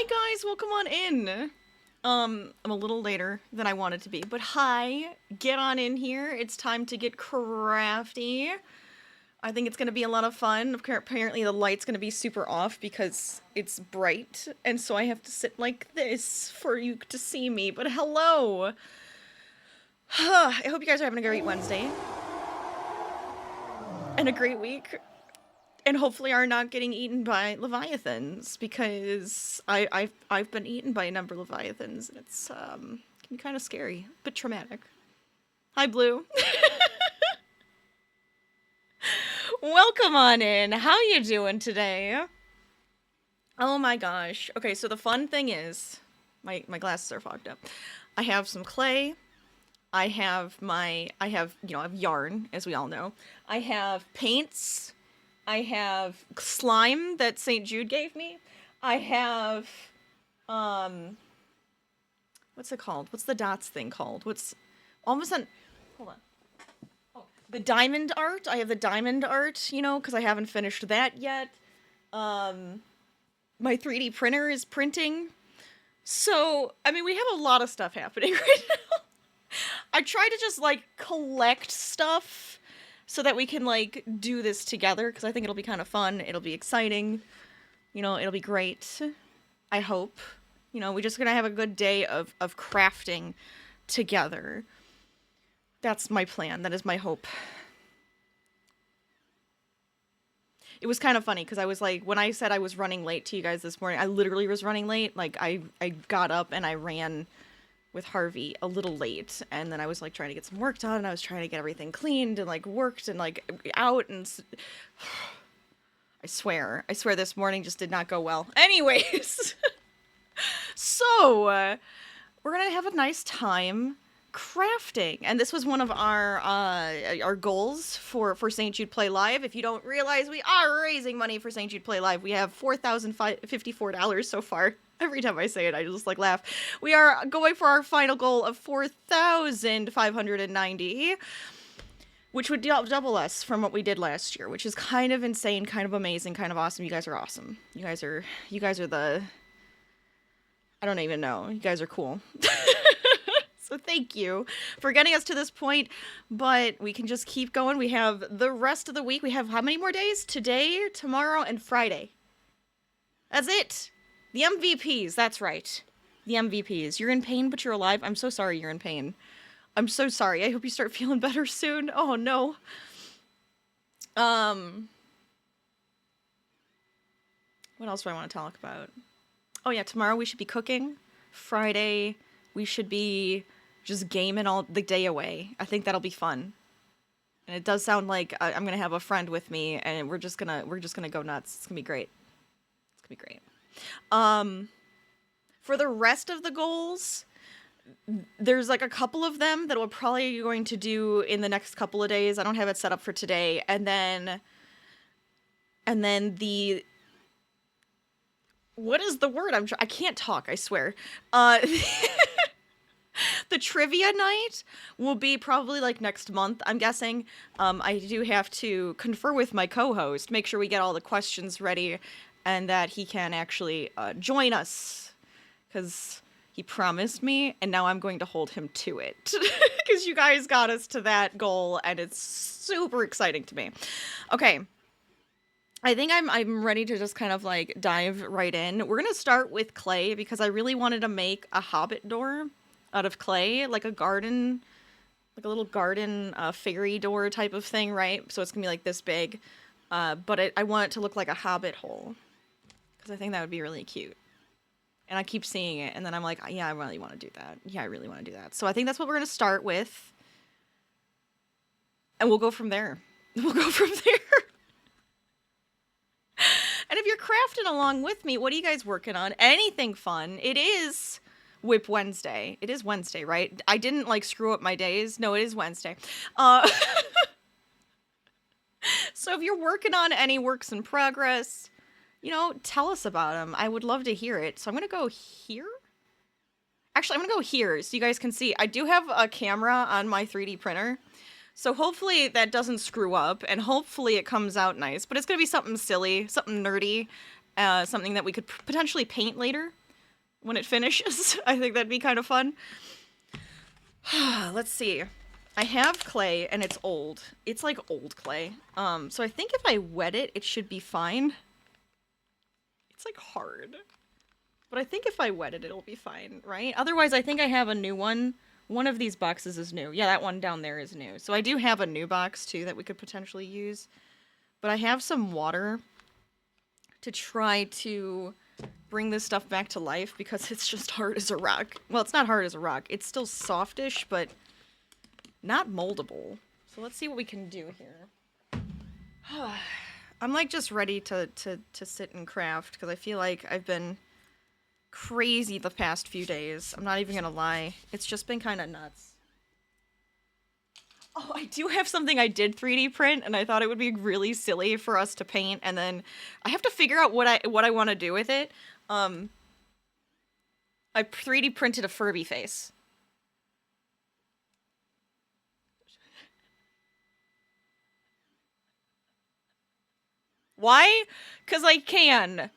guys, welcome on in. I'm a little later than I wanted to be, but hi, get on in here. It's time to get crafty. I think it's gonna be a lot of fun. Apparently the light's gonna be super off because it's bright, and so I have to sit like this for you to see me, but hello! I hope you guys are having a great Wednesday. And a great week. And hopefully are not getting eaten by leviathans, because I've been eaten by a number of leviathans, and it's can be kind of scary, a bit traumatic. Hi, Blue. Welcome on in. How you doing today? Oh my gosh. Okay, so the fun thing is, my glasses are fogged up. I have some clay. I have yarn, as we all know. I have paints. I have slime that St. Jude gave me. I have, what's it called? What's the dots thing called? What's, almost on, hold on. Oh, the diamond art. I have the diamond art, you know, because I haven't finished that yet. My 3D printer is printing. So, I mean, we have a lot of stuff happening right now. I try to just, like, collect stuff so that we can, like, do this together, because I think it'll be kind of fun. It'll be exciting. You know, it'll be great. I hope. You know, we're just gonna have a good day of crafting together. That's my plan. That is my hope. It was kind of funny, because I was like, when I said I was running late to you guys this morning, I literally was running late. Like, I got up and I ran with Harvey a little late, and then I was like trying to get some work done, and I was trying to get everything cleaned and like worked and like out, and I swear this morning just did not go well. Anyways, so we're gonna have a nice time crafting, and this was one of our goals for St. Jude Play Live. If you don't realize, we are raising money for St. Jude Play Live. We have $4,054 so far. Every time I say it, I just like laugh. We are going for our final goal of 4,590, which would double us from what we did last year, which is kind of insane, kind of amazing, kind of awesome. You guys are awesome. You guys are the, I don't even know. You guys are cool. So thank you for getting us to this point, but we can just keep going. We have the rest of the week. We have how many more days? Today, tomorrow, and Friday. That's it. The MVPs, that's right. The MVPs. You're in pain, but you're alive. I'm so sorry you're in pain. I'm so sorry. I hope you start feeling better soon. Oh, no. What else do I want to talk about? Oh, yeah, tomorrow we should be cooking. Friday, we should be just gaming all the day away. I think that'll be fun. And it does sound like I'm going to have a friend with me, and we're just gonna go nuts. It's going to be great. It's going to be great. For the rest of the goals, there's like a couple of them that we're probably going to do in the next couple of days. I don't have it set up for today. And then the, what is the word? I can't talk, I swear. The trivia night will be probably like next month, I'm guessing. I do have to confer with my co-host, make sure we get all the questions ready, and that he can actually join us, because he promised me, and now I'm going to hold him to it, because you guys got us to that goal, and it's super exciting to me. Okay, I think I'm ready to just kind of like dive right in. We're gonna start with clay, because I really wanted to make a hobbit door out of clay, like a garden, like a little garden fairy door type of thing, right? So it's gonna be like this big, but I want it to look like a hobbit hole, because I think that would be really cute. And I keep seeing it, and then I'm like, yeah, I really want to do that. Yeah, I really want to do that. So I think that's what we're going to start with. And we'll go from there. We'll go from there. And if you're crafting along with me, what are you guys working on? Anything fun? It is Whip Wednesday. It is Wednesday, right? I didn't, like, screw up my days. No, it is Wednesday. So if you're working on any works in progress, you know, tell us about them. I would love to hear it. So I'm going to go here. Actually, I'm going to go here so you guys can see. I do have a camera on my 3D printer. So hopefully that doesn't screw up, and hopefully it comes out nice. But it's going to be something silly, something nerdy, something that we could potentially paint later. when it finishes. I think that'd be kind of fun. Let's see. I have clay and it's old. It's like old clay. So I think if I wet it, it should be fine. It's like hard. But I think if I wet it, it'll be fine, right? Otherwise, I think I have a new one. One of these boxes is new. Yeah, that one down there is new. So I do have a new box, too, that we could potentially use. But I have some water to try to bring this stuff back to life because it's just hard as a rock. Well, it's not hard as a rock. It's still softish, but not moldable. So let's see what we can do here. I'm like just ready to sit and craft because I feel like I've been crazy the past few days. I'm not even gonna lie. It's just been kind of nuts. Oh, I do have something I did 3D print, and I thought it would be really silly for us to paint, and then I have to figure out what I want to do with it. I 3D printed a Furby face. Why? Because I can.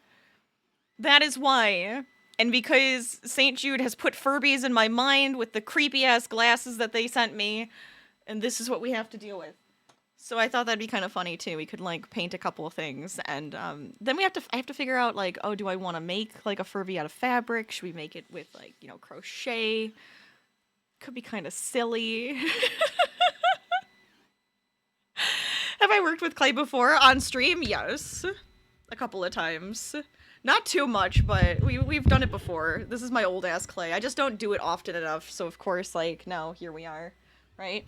That is why. And because St. Jude has put Furbies in my mind with the creepy-ass glasses that they sent me, and this is what we have to deal with. So I thought that'd be kind of funny, too. We could, like, paint a couple of things, and then I have to figure out, like, oh, do I want to make, like, a Furby out of fabric? Should we make it with, like, you know, crochet? Could be kind of silly. Have I worked with clay before on stream? Yes. A couple of times. Not too much, but we've done it before. This is my old-ass clay. I just don't do it often enough, so of course, like, no, here we are. Right?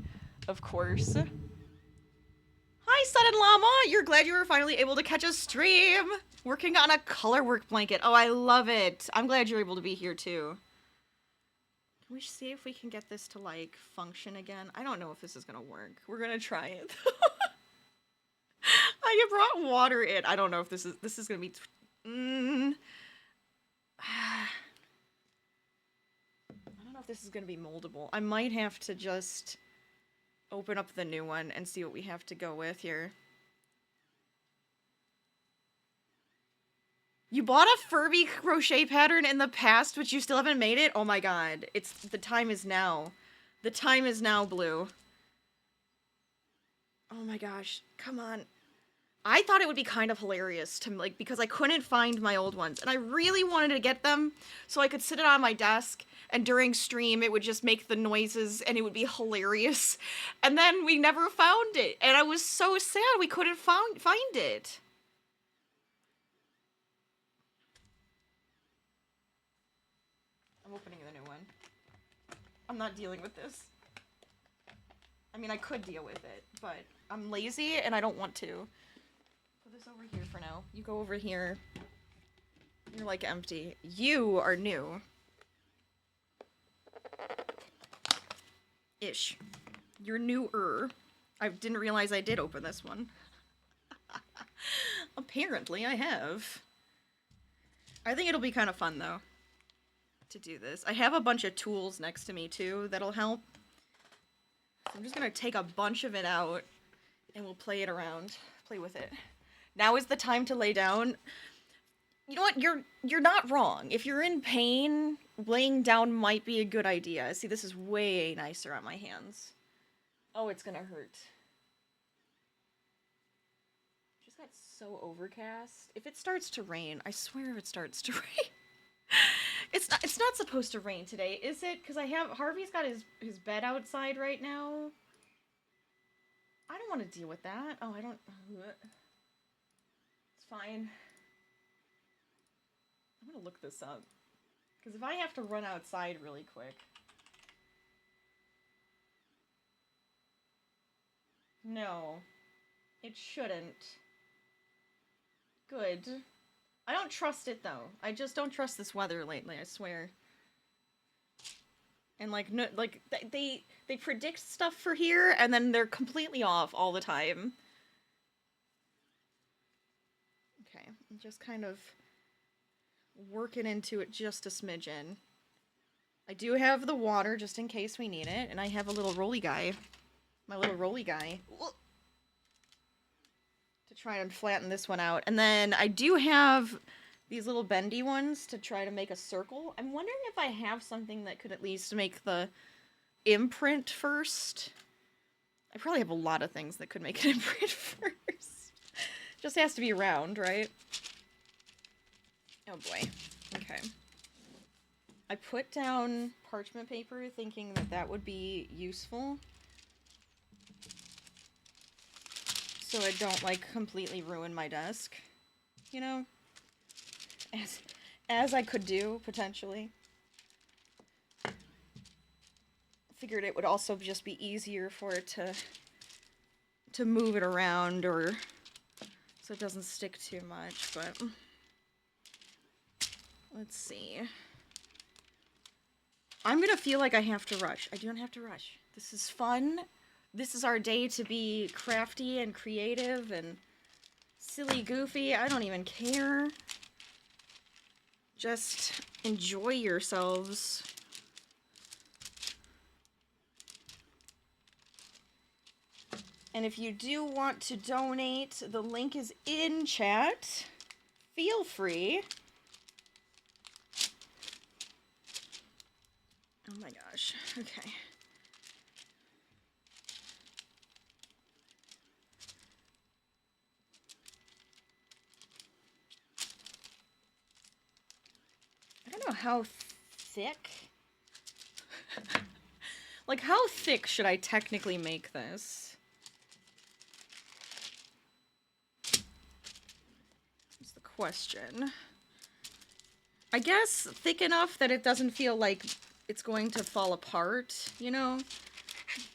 Of course. Hi, Sudden Llama! You're glad you were finally able to catch a stream! Working on a colorwork blanket. Oh, I love it! I'm glad you're able to be here, too. Can we see if we can get this to, like, function again? I don't know if this is gonna work. We're gonna try it. I brought water in. I don't know if this is gonna be... I don't know if this is gonna be moldable. I might have to just open up the new one and see what we have to go with here. You bought a Furby crochet pattern in the past, but you still haven't made it? Oh my god. The time is now. The time is now, Blue. Oh my gosh. Come on. I thought it would be kind of hilarious to, like, because I couldn't find my old ones, and I really wanted to get them so I could sit it on my desk, and during stream it would just make the noises, and it would be hilarious. And then we never found it, and I was so sad we couldn't find it. I'm opening the new one. I'm not dealing with this. I mean, I could deal with it, but I'm lazy, and I don't want to. This over here for now. You go over here. You're like empty. You are new. Ish. You're newer. I didn't realize I did open this one. Apparently I have. I think it'll be kind of fun though to do this. I have a bunch of tools next to me too that'll help. So I'm just gonna take a bunch of it out and we'll play it around. Play with it. Now is the time to lay down. You know what? You're not wrong. If you're in pain, laying down might be a good idea. See, this is way nicer on my hands. Oh, it's gonna hurt. Just got so overcast. If it starts to rain, I swear if it starts to rain. It's not supposed to rain today, is it? Because Harvey's got his bed outside right now. I don't want to deal with that. Oh, I don't... Fine. I'm gonna look this up. Because if I have to run outside really quick... No. It shouldn't. Good. I don't trust it, though. I just don't trust this weather lately, I swear. And, like, no, like they predict stuff for here, and then they're completely off all the time. Okay, I'm just kind of working into it just a smidgen. I do have the water just in case we need it, and I have a little rolly guy. My little rolly guy. To try and flatten this one out. And then I do have these little bendy ones to try to make a circle. I'm wondering if I have something that could at least make the imprint first. I probably have a lot of things that could make an imprint first. Just has to be round, right? Oh boy. Okay. I put down parchment paper thinking that that would be useful. So I don't, like, completely ruin my desk. You know? As I could do, potentially. Figured it would also just be easier for it to move it around, or so it doesn't stick too much, but let's see. I'm gonna feel like I have to rush. I don't have to rush. This is fun. This is our day to be crafty and creative and silly, goofy. I don't even care. Just enjoy yourselves. And if you do want to donate, the link is in chat. Feel free. Oh my gosh. Okay. I don't know how thick. Like, how thick should I technically make this? That's the question. I guess thick enough that it doesn't feel like it's going to fall apart, you know?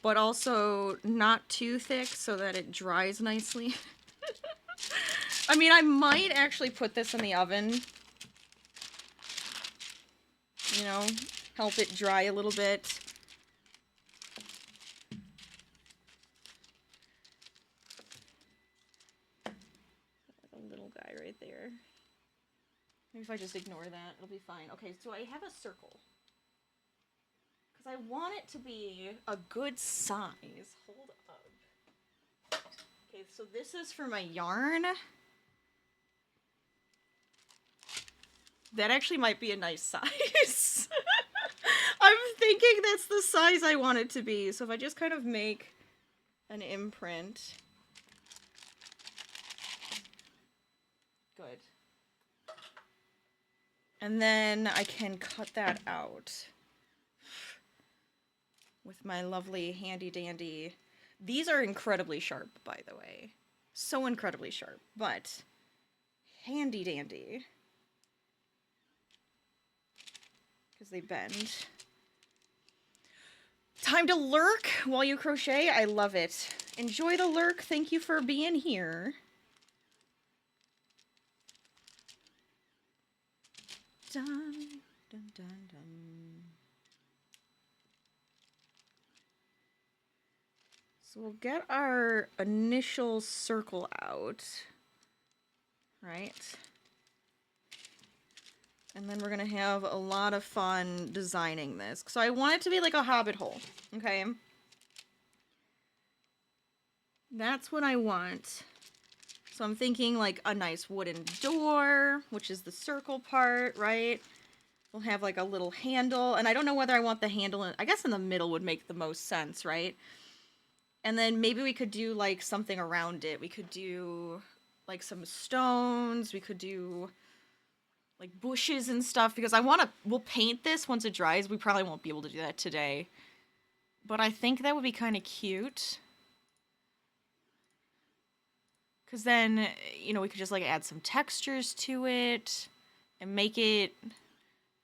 But also not too thick so that it dries nicely. I mean, I might actually put this in the oven. You know, help it dry a little bit. A little guy right there. Maybe if I just ignore that, it'll be fine. Okay, so I have a circle. Because I want it to be a good size. Hold up. Okay, so this is for my yarn. That actually might be a nice size. I'm thinking that's the size I want it to be. So if I just kind of make an imprint. Good. And then I can cut that out with my lovely handy dandy. These are incredibly sharp, by the way. So incredibly sharp, but handy dandy. Because they bend. Time to lurk while you crochet. I love it. Enjoy the lurk. Thank you for being here. Dun, dun, dun, dun. So we'll get our initial circle out, right? And then we're gonna have a lot of fun designing this. So I want it to be like a hobbit hole, okay? That's what I want. So I'm thinking like a nice wooden door, which is the circle part, right? We'll have like a little handle, and I don't know whether I want the handle in, I guess in the middle would make the most sense, right? And then maybe we could do like something around it. We could do like some stones, we could do like bushes and stuff, because we'll paint this once it dries. We probably won't be able to do that today. But I think that would be kind of cute. Because then, you know, we could just like add some textures to it and make it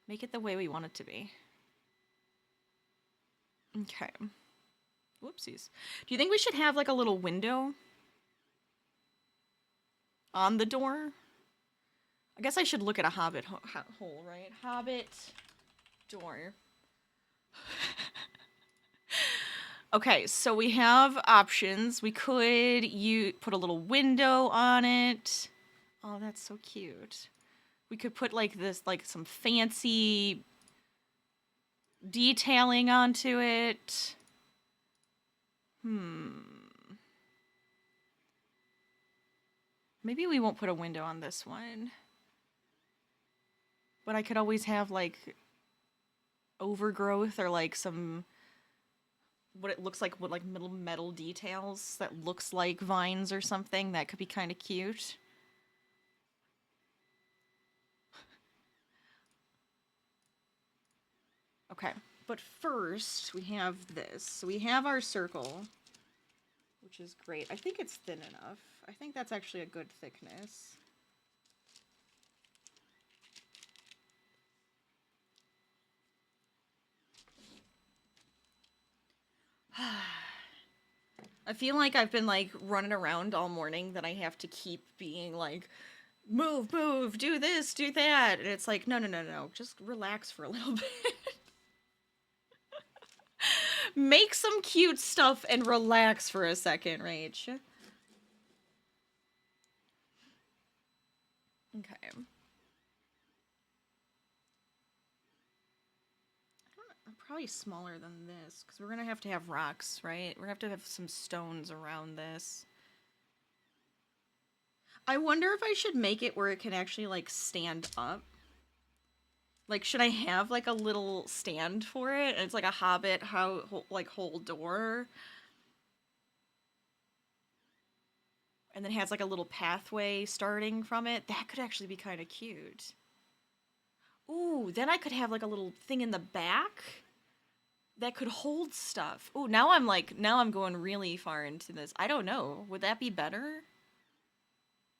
the way we want it to be. Okay. Whoopsies. Do you think we should have like a little window on the door? I guess I should look at a hobbit hole, right? Hobbit door. Okay, so we have options. We could put a little window on it. Oh, that's so cute. We could put like this, like some fancy detailing onto it. Maybe we won't put a window on this one. But I could always have like overgrowth or like some what it looks like, what like little metal details that looks like vines or something. That could be kind of cute. Okay, but first we have this. So we have our circle, which is great. I think it's thin enough. I think that's actually a good thickness. I feel like I've been like running around all morning that I have to keep being like, move, move, do this, do that. And it's like, no, no, no, no. Just relax for a little bit. Make some cute stuff and relax for a second, Rach. Okay. Probably smaller than this, because we're going to have rocks, right? We're going to have some stones around this. I wonder if I should make it where it can actually, like, stand up. Like, should I have, like, a little stand for it? And it's like a hobbit, whole door. And then it has, like, a little pathway starting from it. That could actually be kind of cute. Ooh, then I could have, like, a little thing in the back that could hold stuff. Ooh, now I'm going really far into this. I don't know. Would that be better?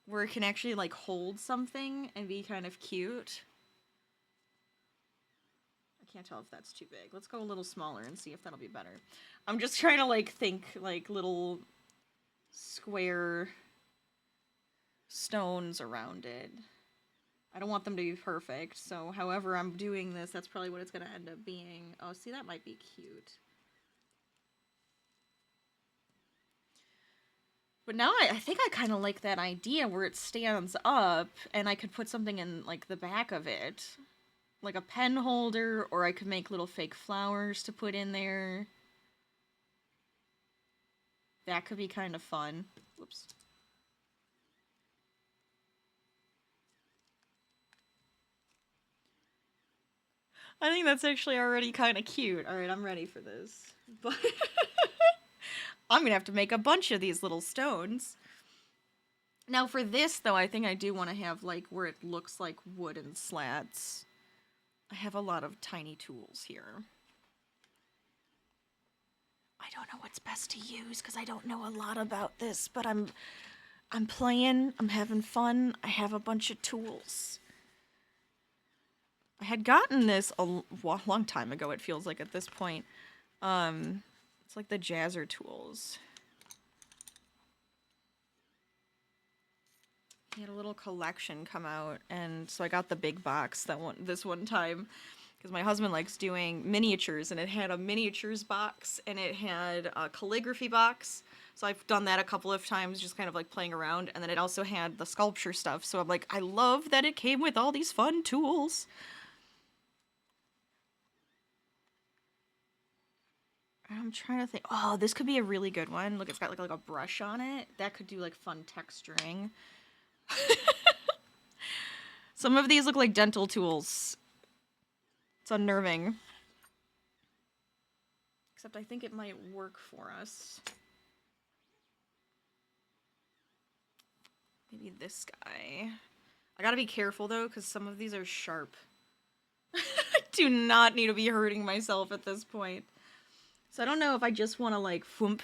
Where it can actually, like, hold something and be kind of cute. I can't tell if that's too big. Let's go a little smaller and see if that'll be better. I'm just trying to, like, think, like, little square stones around it. I don't want them to be perfect, so however I'm doing this, that's probably what it's going to end up being. Oh, see, that might be cute. But now I think I kind of like that idea where it stands up and I could put something in, like, the back of it. Like a pen holder, or I could make little fake flowers to put in there. That could be kind of fun. Whoops. I think that's actually already kind of cute. Alright, I'm ready for this. But I'm gonna have to make a bunch of these little stones. Now for this, though, I think I do want to have, like, where it looks like wooden slats. I have a lot of tiny tools here. I don't know what's best to use because I don't know a lot about this, but I'm playing, I'm having fun. I have a bunch of tools. I had gotten this a long time ago, it feels like at this point. It's like the Jazzer tools. He had a little collection come out, and so I got the big box this one time because my husband likes doing miniatures, and it had a miniatures box and it had a calligraphy box. So I've done that a couple of times, just kind of like playing around, and then it also had the sculpture stuff. So I'm like, I love that it came with all these fun tools. I'm trying to think. Oh, this could be a really good one. Look, it's got like a brush on it. That could do like fun texturing. Some of these look like dental tools. It's unnerving. Except I think it might work for us. Maybe this guy. I gotta be careful though, because some of these are sharp. I do not need to be hurting myself at this point. So I don't know if I just want to like foomp.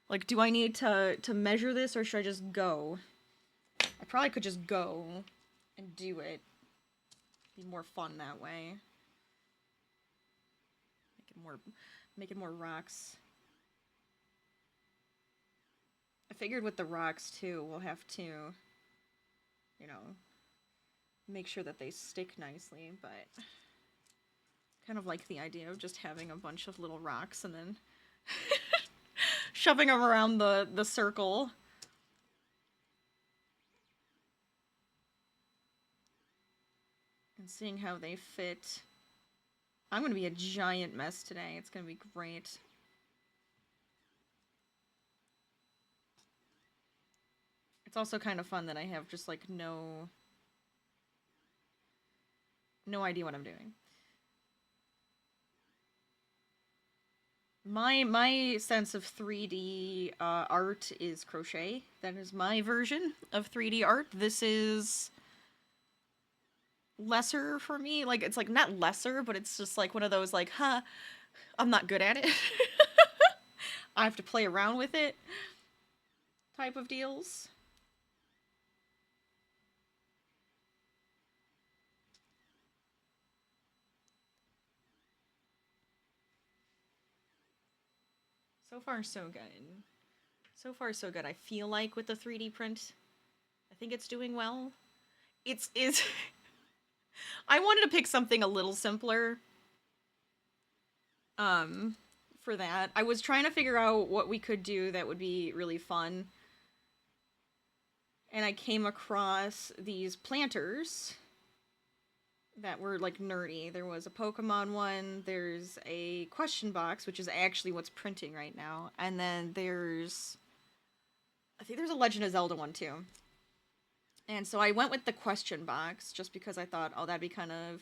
Like, do I need to measure this, or should I just go? I probably could just go and do it. Be more fun that way. Make it more rocks. I figured with the rocks too, we'll have to, you know, make sure that they stick nicely, but kind of like the idea of just having a bunch of little rocks and then shoving them around the circle. And seeing how they fit. I'm gonna be a giant mess today. It's gonna be great. It's also kind of fun that I have just like no No idea what I'm doing. My sense of 3D art is crochet. That is my version of 3D art. This is lesser for me. Like, it's like not lesser, but it's just like one of those like, huh, I'm not good at it. I have to play around with it type of deals. So far, so good. So far, so good. I feel like with the 3D print, I think it's doing well. It's is. I wanted to pick something a little simpler. Um, for that, I was trying to figure out what we could do that would be really fun, and I came across these planters that were like nerdy. There was a Pokemon one, there's a question box, which is actually what's printing right now, and then I think there's a Legend of Zelda one too. And so I went with the question box just because I thought, oh, that'd be kind of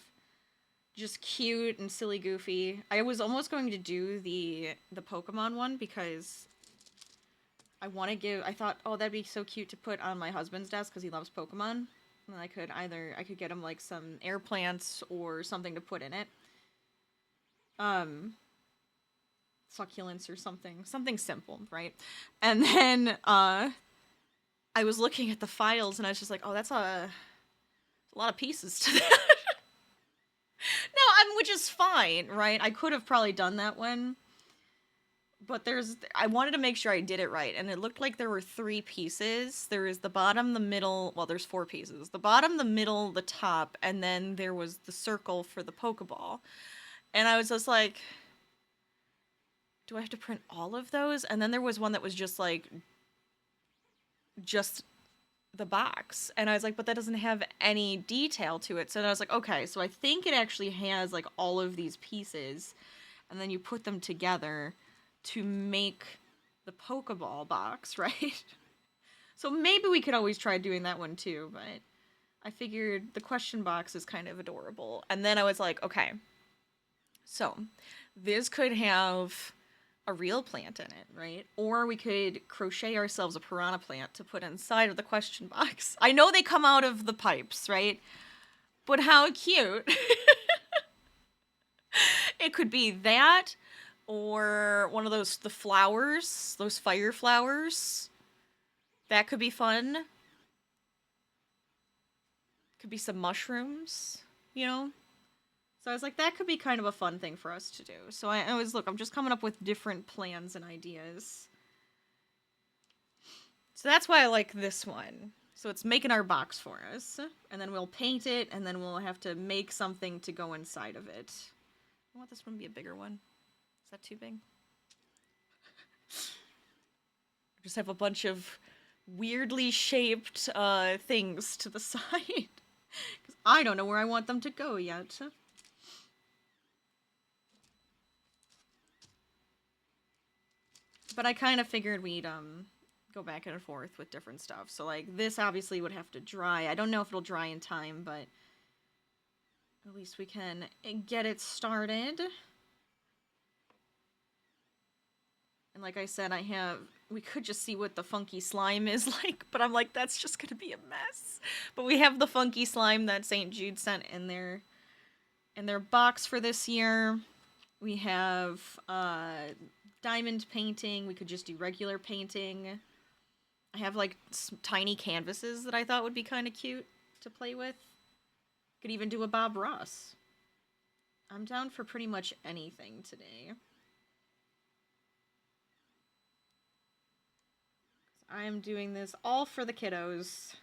just cute and silly goofy. I was almost going to do the Pokemon one because I thought, oh, that'd be so cute to put on my husband's desk because he loves Pokemon. And I could get him like some air plants or something to put in it. Succulents or something simple, right? And then I was looking at the files and I was just like, oh, that's a lot of pieces to that. No, which is fine, right? I could have probably done that one. But I wanted to make sure I did it right, and it looked like there were 3 pieces. There is the bottom, the middle, well, there's 4 pieces. The bottom, the middle, the top, and then there was the circle for the Pokeball. And I was just like, do I have to print all of those? And then there was one that was just the box. And I was like, but that doesn't have any detail to it. So then I was like, okay, so I think it actually has like all of these pieces, and then you put them together to make the Pokeball box, right? So maybe we could always try doing that one too, but I figured the question box is kind of adorable. And then I was like, okay, so this could have a real plant in it, right? Or we could crochet ourselves a piranha plant to put inside of the question box. I know they come out of the pipes, right? But how cute. It could be that, or one of the flowers, those fire flowers. That could be fun. Could be some mushrooms, you know? So I was like, that could be kind of a fun thing for us to do. So I was, look, I'm just coming up with different plans and ideas. So that's why I like this one. So it's making our box for us. And then we'll paint it, and then we'll have to make something to go inside of it. I want this one to be a bigger one. Is that too big? Just have a bunch of weirdly shaped things to the side. Because I don't know where I want them to go yet. But I kind of figured we'd go back and forth with different stuff. So like this obviously would have to dry. I don't know if it'll dry in time, but at least we can get it started. And like I said, we could just see what the funky slime is like, but I'm like, that's just gonna be a mess. But we have the funky slime that St. Jude sent in their box for this year. We have diamond painting. We could just do regular painting. I have like tiny canvases that I thought would be kind of cute to play with. Could even do a Bob Ross. I'm down for pretty much anything today. I'm doing this all for the kiddos.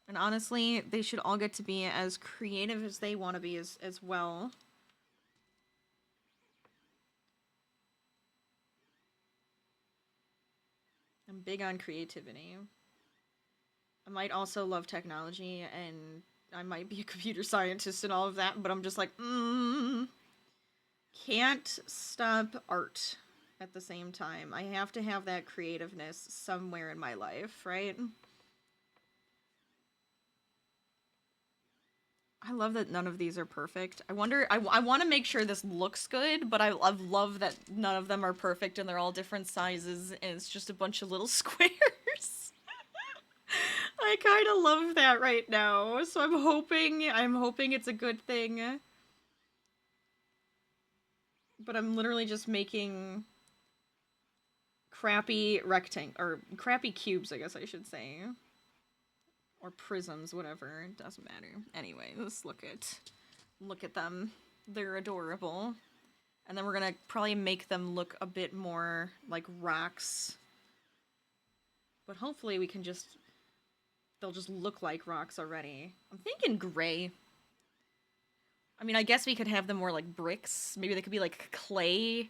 And honestly, they should all get to be as creative as they want to be as well. I'm big on creativity. I might also love technology, and I might be a computer scientist and all of that, but I'm just like, can't stop art at the same time. I have to have that creativeness somewhere in my life, right? I love that none of these are perfect. I wonder, I want to make sure this looks good, but I love that none of them are perfect and they're all different sizes and it's just a bunch of little squares. I kind of love that right now, so I'm hoping it's a good thing. But I'm literally just making crappy or crappy cubes, I guess I should say. Or prisms, whatever. It doesn't matter. Anyway, let's look at them. They're adorable. And then we're gonna probably make them look a bit more like rocks. But hopefully we can they'll just look like rocks already. I'm thinking gray. I mean, I guess we could have them more like bricks. Maybe they could be like clay.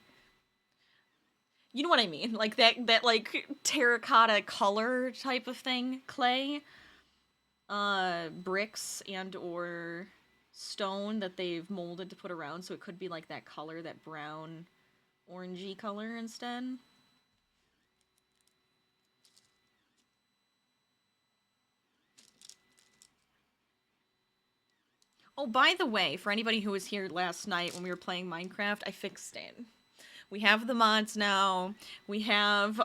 You know what I mean? Like that like terracotta color type of thing. Clay. Bricks and or stone that they've molded to put around, so it could be like that color, that brown orangey color instead. Oh, by the way, for anybody who was here last night when we were playing Minecraft, I fixed it. We have the mods now. We have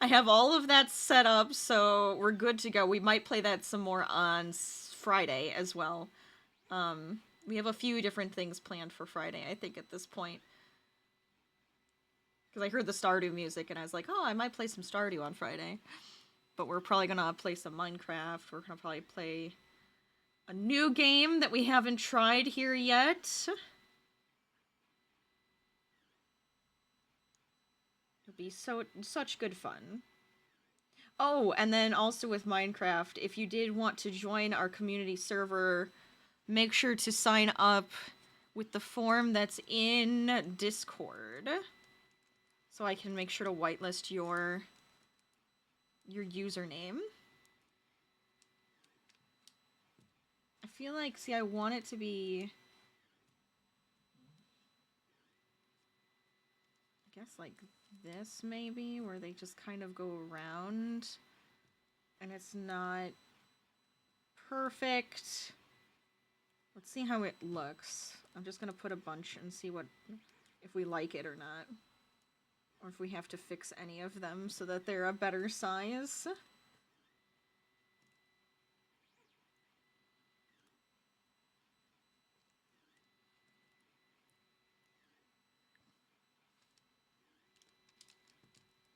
I have all of that set up, so we're good to go. We might play that some more on Friday as well. We have a few different things planned for Friday, I think, at this point. Because I heard the Stardew music, and I was like, oh, I might play some Stardew on Friday. But we're probably gonna play some Minecraft. We're gonna probably play a new game that we haven't tried here yet. It'll be such good fun. Oh, and then also with Minecraft, if you did want to join our community server, make sure to sign up with the form that's in Discord. So I can make sure to whitelist your username. I feel like, see, I want it to be, I guess like this maybe, where they just kind of go around and it's not perfect. Let's see how it looks. I'm just gonna put a bunch and see if we like it or not. Or if we have to fix any of them so that they're a better size.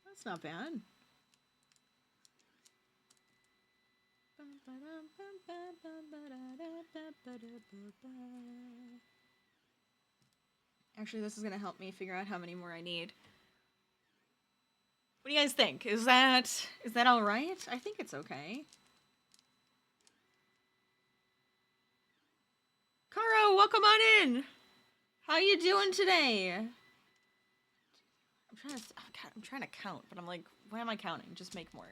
That's not bad. Actually, this is gonna help me figure out how many more I need. What do you guys think? Is that all right? I think it's okay. Caro, welcome on in. How you doing today? I'm trying to count, but I'm like, why am I counting? Just make more.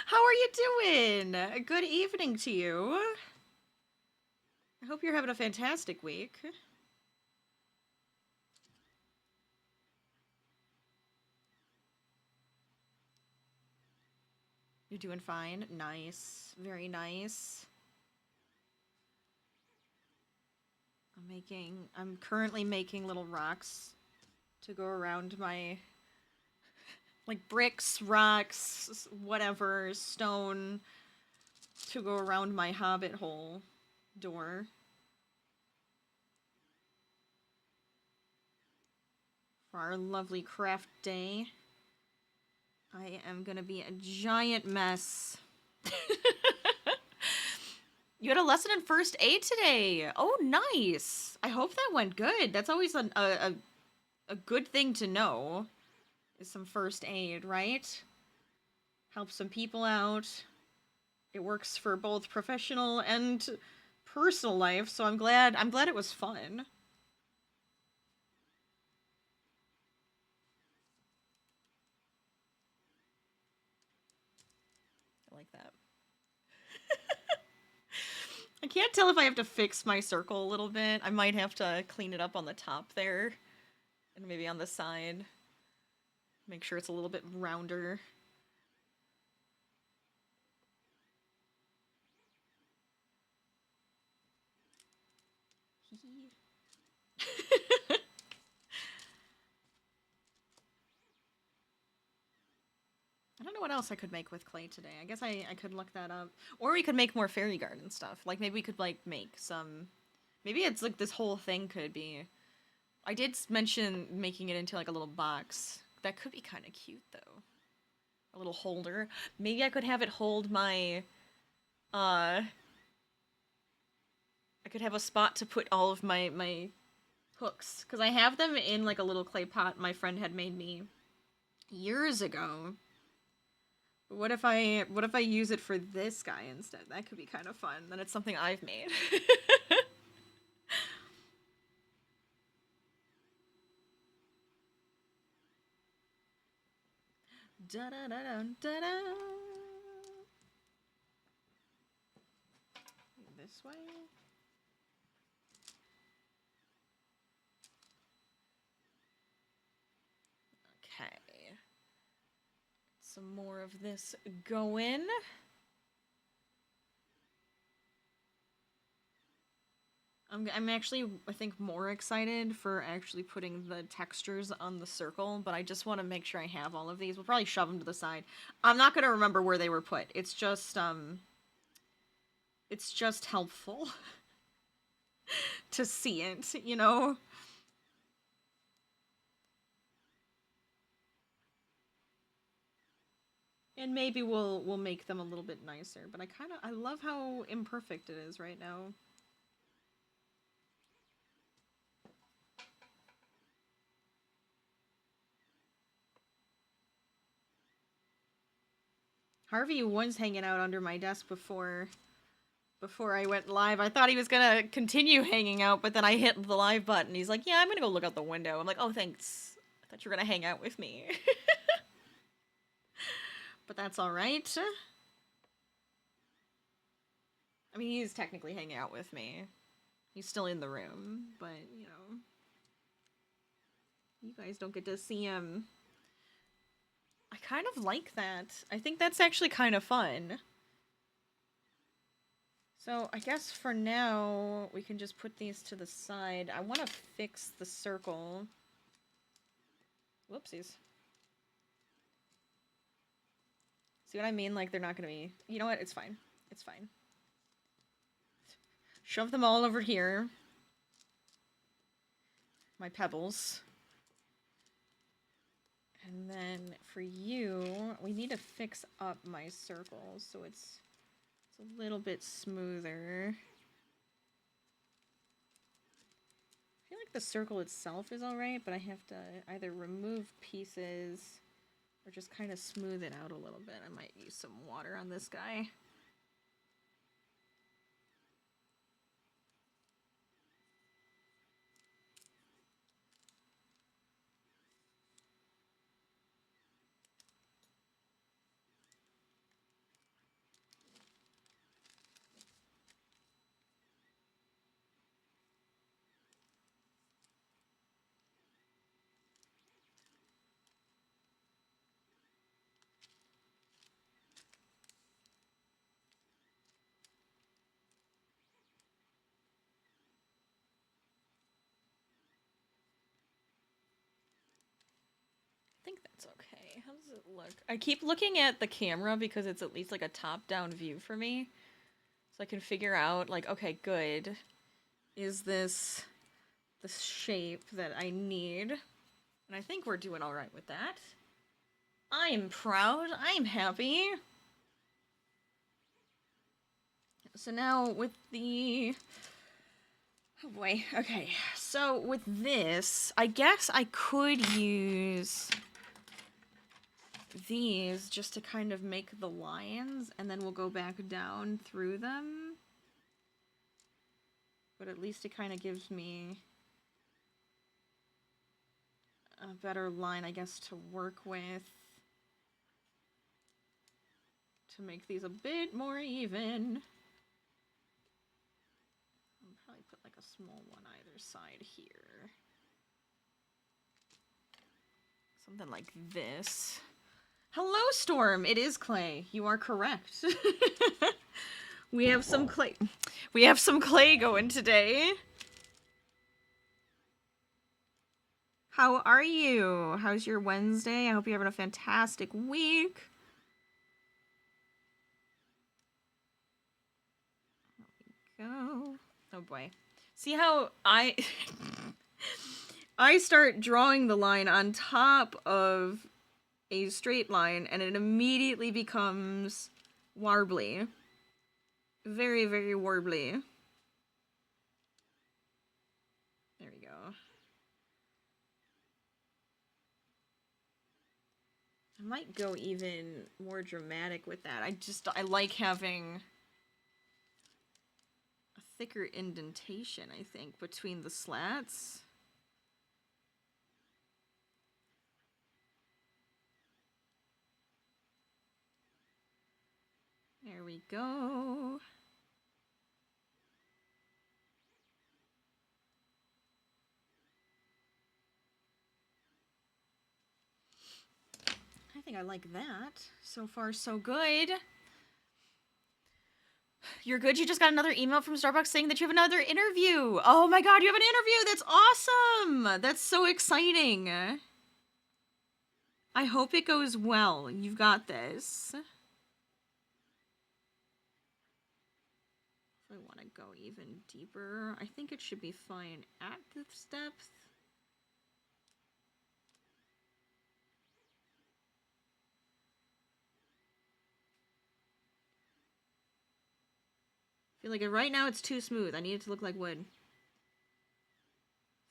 How are you doing? Good evening to you. I hope you're having a fantastic week. You're doing fine. Nice. Very nice. I'm currently making little rocks to go around my, like bricks, rocks, whatever, stone, to go around my hobbit hole door. For our lovely craft day. I am gonna be a giant mess. You had a lesson in first aid today. Oh, nice. I hope that went good. That's always a good thing to know, is some first aid, right? Help some people out. It works for both professional and personal life, so I'm glad it was fun. I like that. I can't tell if I have to fix my circle a little bit. I might have to clean it up on the top there. And maybe on the side. Make sure it's a little bit rounder. I don't know what else I could make with clay today. I guess I could look that up. Or we could make more fairy garden stuff. Like, maybe we could, like, make some... Maybe it's, like, this whole thing could be... I did mention making it into, like, a little box. That could be kind of cute, though. A little holder. Maybe I could have it hold my... I could have a spot to put all of my hooks. Because I have them in, like, a little clay pot my friend had made me years ago. What if I use it for this guy instead? That could be kind of fun. Then it's something I've made. Da da da da da da. This way. Okay. Some more of this going. I'm actually, I think, more excited for actually putting the textures on the circle, but I just want to make sure I have all of these. We'll probably shove them to the side. I'm not going to remember where they were put. It's just helpful to see it, you know? And maybe we'll make them a little bit nicer, but I love how imperfect it is right now. Harvey was hanging out under my desk before I went live. I thought he was gonna continue hanging out, but then I hit the live button. He's like, yeah, I'm gonna go look out the window. I'm like, oh, thanks. I thought you were gonna hang out with me. But that's alright. I mean, he's technically hanging out with me. He's still in the room, but, you know. You guys don't get to see him. I kind of like that. I think that's actually kind of fun. So, I guess for now, we can just put these to the side. I want to fix the circle. Whoopsies. See what I mean? Like, they're not gonna be... You know what? It's fine. It's fine. Shove them all over here. My pebbles. And then, for you, we need to fix up my circle so it's a little bit smoother. I feel like the circle itself is alright, but I have to either remove pieces or just kind of smooth it out a little bit. I might use some water on this guy. I think that's okay. How does it look? I keep looking at the camera because it's at least like a top-down view for me. So I can figure out, like, okay, good. Is this the shape that I need? And I think we're doing alright with that. I'm proud. I'm happy. So now with the... Oh boy. Okay. So with this, I guess I could use these just to kind of make the lines, and then we'll go back down through them. But at least it kind of gives me a better line, I guess, to work with. To make these a bit more even. I'll probably put like a small one either side here. Something like this. Hello, Storm! It is clay. You are correct. We have some clay. We have some clay going today. How are you? How's your Wednesday? I hope you're having a fantastic week. There we go. Oh boy. See how I I start drawing the line on top of a straight line and it immediately becomes warbly. Very, very warbly. There we go. I might go even more dramatic with that. I like having a thicker indentation, I think, between the slats. There we go. I think I like that. So far, so good. You're good? You just got another email from Starbucks saying that you have another interview. Oh my god, you have an interview! That's awesome! That's so exciting. I hope it goes well. You've got this. If I want to go even deeper, I think it should be fine at this depth. I feel like right now it's too smooth. I need it to look like wood.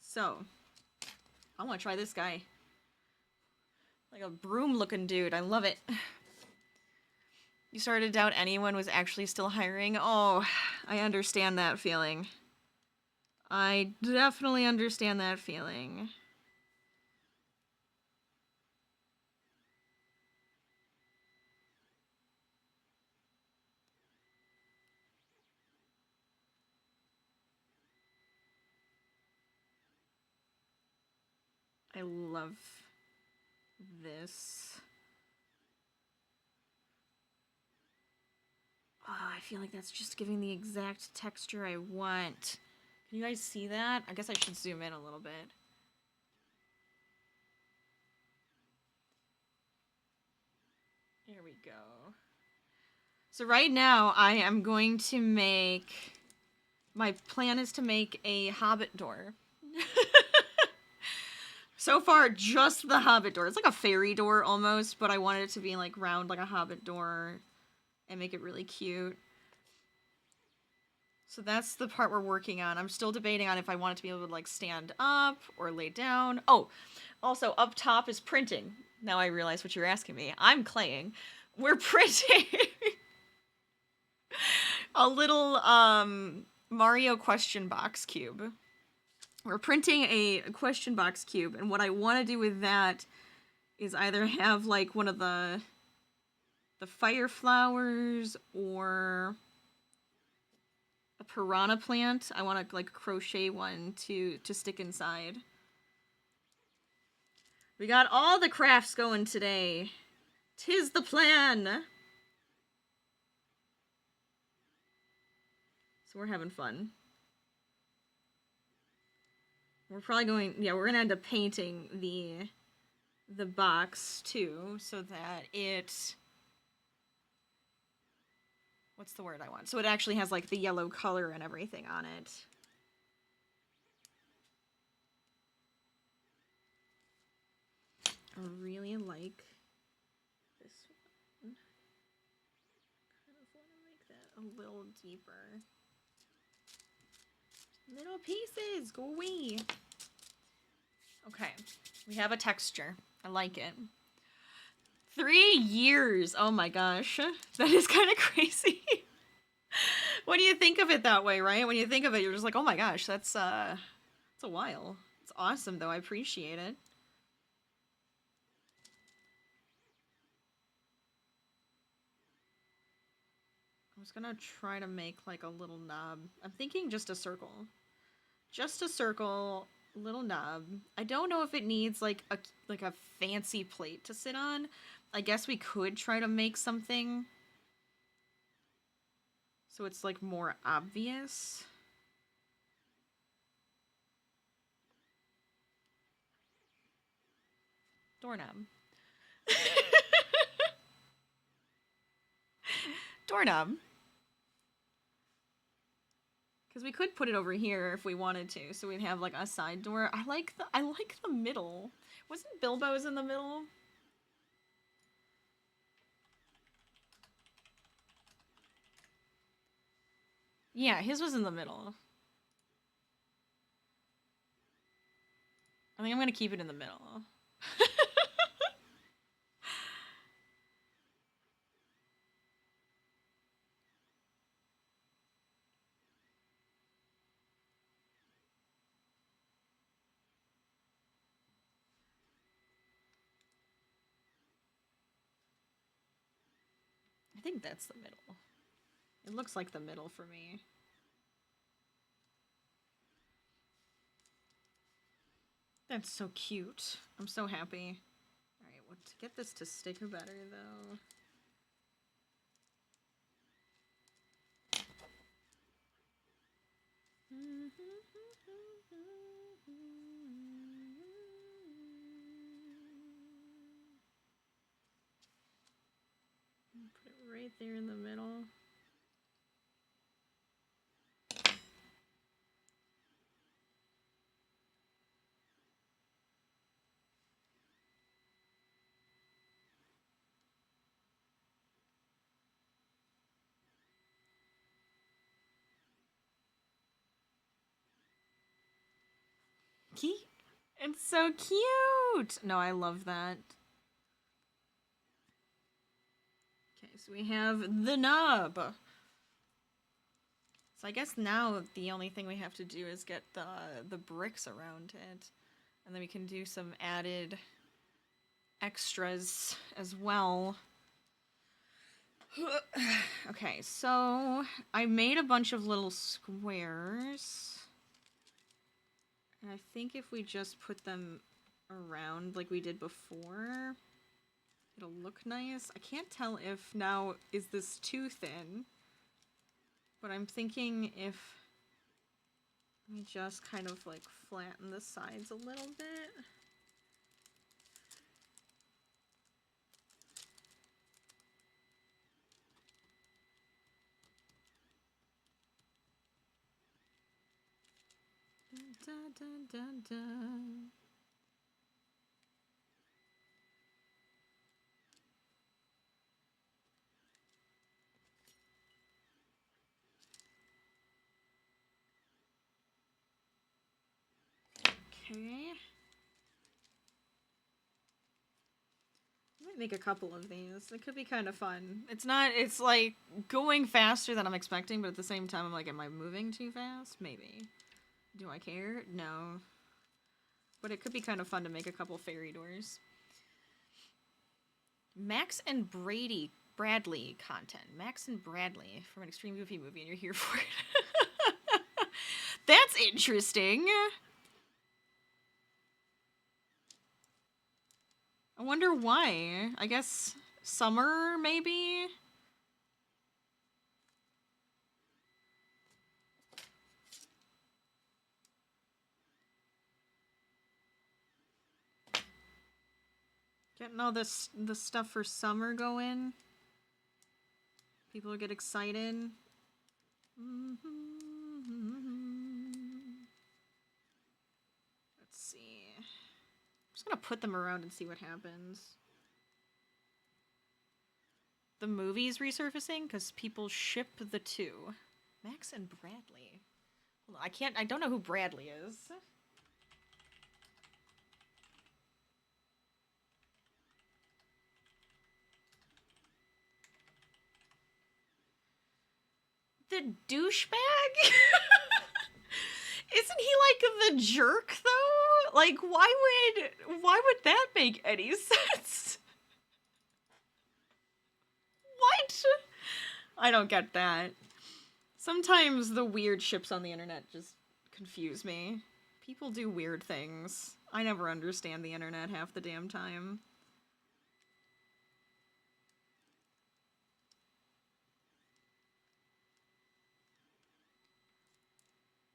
So, I want to try this guy. Like a broom-looking dude. I love it. You started to doubt anyone was actually still hiring? Oh, I understand that feeling. I definitely understand that feeling. I love this. Oh, I feel like that's just giving the exact texture I want. Can you guys see that? I guess I should zoom in a little bit. Here we go. So right now I am going to make... My plan is to make a hobbit door. So far, just the hobbit door. It's like a fairy door almost, but I wanted it to be like round like a hobbit door and make it really cute. So that's the part we're working on. I'm still debating on if I want it to be able to like stand up or lay down. Oh, also up top is printing. Now I realize what you're asking me. I'm claying. We're printing a little Mario question box cube. We're printing a question box cube, and what I want to do with that is either have like one of the fire flowers or a piranha plant. I want to like crochet one to stick inside. We got all the crafts going today. 'Tis the plan. So we're having fun. We're probably going, yeah, we're gonna end up painting the box too, so that it, what's the word I want? So it actually has like the yellow color and everything on it. I really like this one. Kind of want to make that a little deeper. Little pieces, go away. Okay, we have a texture. I like it. 3 years. Oh my gosh. That is kind of crazy. When you think of it that way, right? When you think of it, you're just like, oh my gosh, that's a while. It's awesome though. I appreciate it. I was gonna try to make like a little knob. I'm thinking just a circle. Just a circle, little knob. I don't know if it needs like a fancy plate to sit on. I guess we could try to make something so it's like more obvious. Doorknob. Doorknob. Because we could put it over here if we wanted to, so we'd have like a side door. I like the middle. Wasn't Bilbo's in the middle? Yeah, his was in the middle. I think I'm gonna keep it in the middle. I think that's the middle. It looks like the middle for me. That's so cute. I'm so happy. Alright, well, to get this to stick better, though... Put it right there in the middle. It's so cute! No, I love that. Okay, so we have the nub. So I guess now the only thing we have to do is get the bricks around it. And then we can do some added extras as well. Okay, so I made a bunch of little squares. And I think if we just put them around like we did before, it'll look nice. I can't tell if now, is this too thin? But I'm thinking if we just kind of like flatten the sides a little bit. Dun, dun, dun, dun. Okay. I might make a couple of these. It could be kind of fun. It's like going faster than I'm expecting, but at the same time I'm like, am I moving too fast? Maybe. Do I care? No. But it could be kind of fun to make a couple fairy doors. Max and Bradley content. Max and Bradley from an Extreme Goofy movie, and you're here for it. That's interesting. I wonder why. I guess summer, maybe? Getting all the stuff for summer going. People get excited. Let's see. I'm just gonna put them around and see what happens. The movie's resurfacing because people ship the two. Max and Bradley. Hold on, I don't know who Bradley is. The douchebag? Isn't he like the jerk though? Like why would that make any sense? What? I don't get that. Sometimes the weird ships on the internet just confuse me. People do weird things. I never understand the internet half the damn time.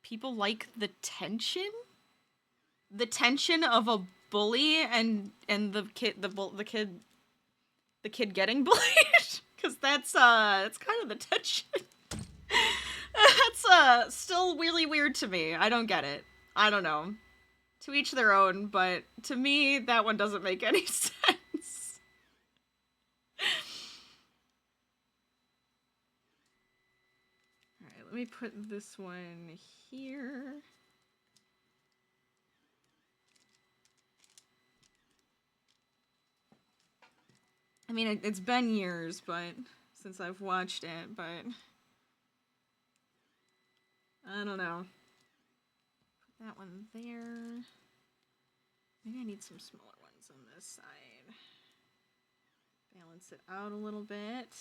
People like the tension? The tension of a bully and the kid getting bullied, because that's kind of the tension. That's still really weird to me. I don't get it. I don't know. To each their own, but to me that one doesn't make any sense. Alright, let me put this one here. I mean, it's been years, but since I've watched it, but I don't know. Put that one there. Maybe I need some smaller ones on this side. Balance it out a little bit.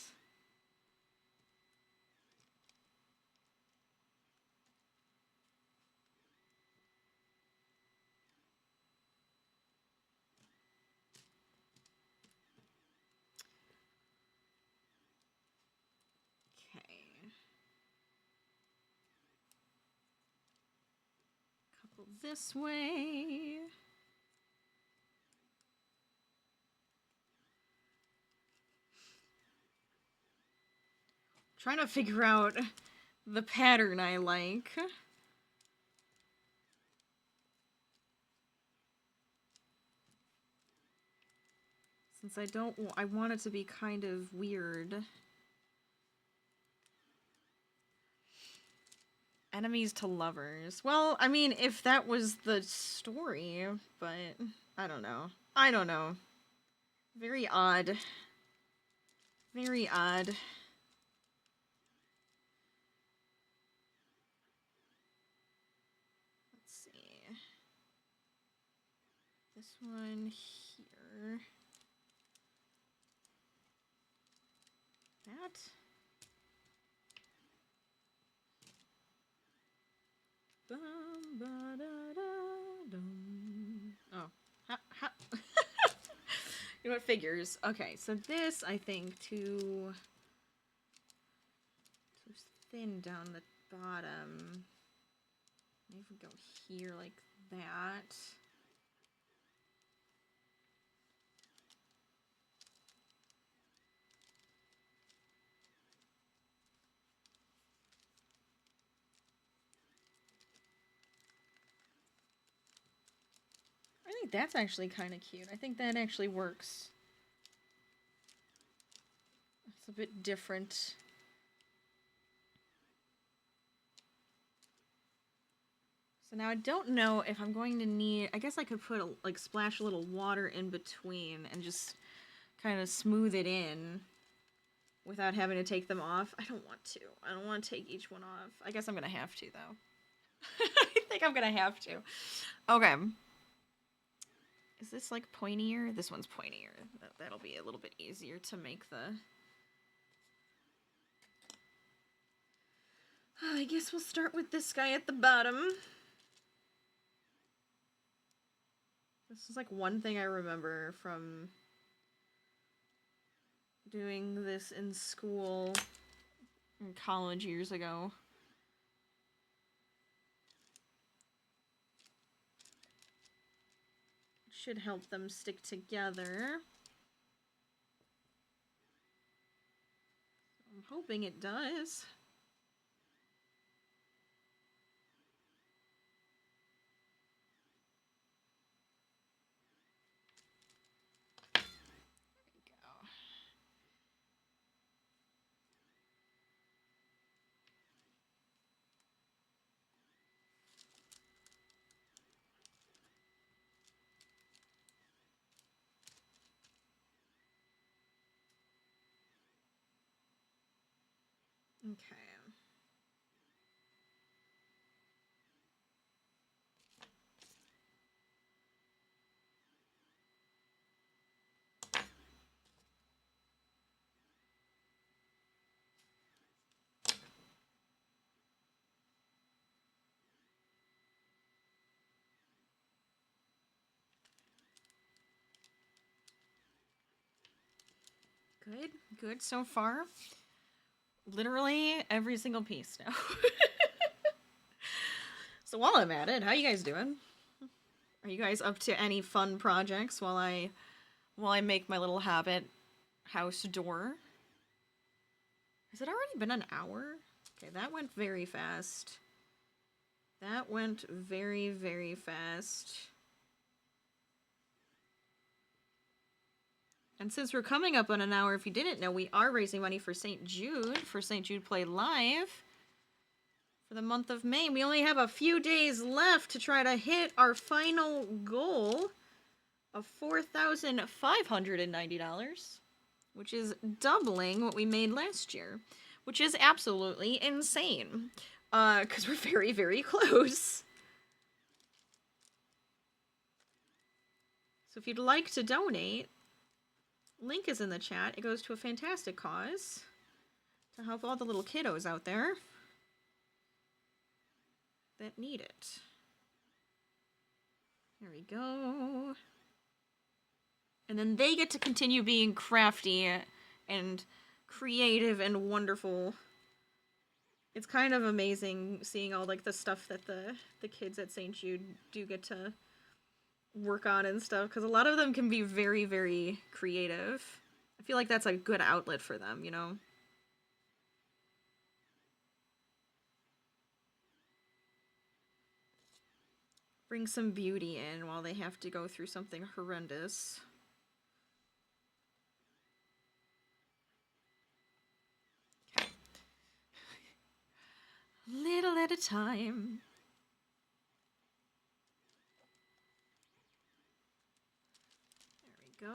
Couple this way. Trying to figure out the pattern I like. Since I want it to be kind of weird. Enemies to lovers. Well, I mean, if that was the story, but I don't know. I don't know. Very odd. Very odd. Let's see. This one here. That. Oh. You know what, figures. Okay, so this, I think, too thin down the bottom. Maybe we go here like that. I think that's actually kind of cute. I think that actually works. It's a bit different. So now I don't know if I'm going to need... I guess I could put, like, splash a little water in between and just kind of smooth it in without having to take them off. I don't want to. I don't want to take each one off. I guess I'm going to have to, though. I think I'm going to have to. Okay. Is this, like, pointier? This one's pointier. That'll be a little bit easier to make the... I guess we'll start with this guy at the bottom. This is like one thing I remember from doing this in school in college years ago. It should help them stick together. I'm hoping it does. Okay. Good, good so far. Literally every single piece now. So while I'm at it, how you guys doing? Are you guys up to any fun projects while I make my little habit house door? Has it already been an hour? Okay, that went very fast. That went very, very fast. And since we're coming up on an hour, if you didn't know, we are raising money for St. Jude, for St. Jude Play Live. For the month of May. We only have a few days left to try to hit our final goal of $4,590, which is doubling what we made last year, which is absolutely insane, because we're very, very close. So if you'd like to donate, link is in the chat. It goes to a fantastic cause to help all the little kiddos out there that need it. There we go. And then they get to continue being crafty and creative and wonderful. It's kind of amazing seeing all like the stuff that the kids at St. Jude do get to work on and stuff, because a lot of them can be very, very creative. I feel like that's a good outlet for them, you know? Bring some beauty in while they have to go through something horrendous. Okay. Little at a time. There we go.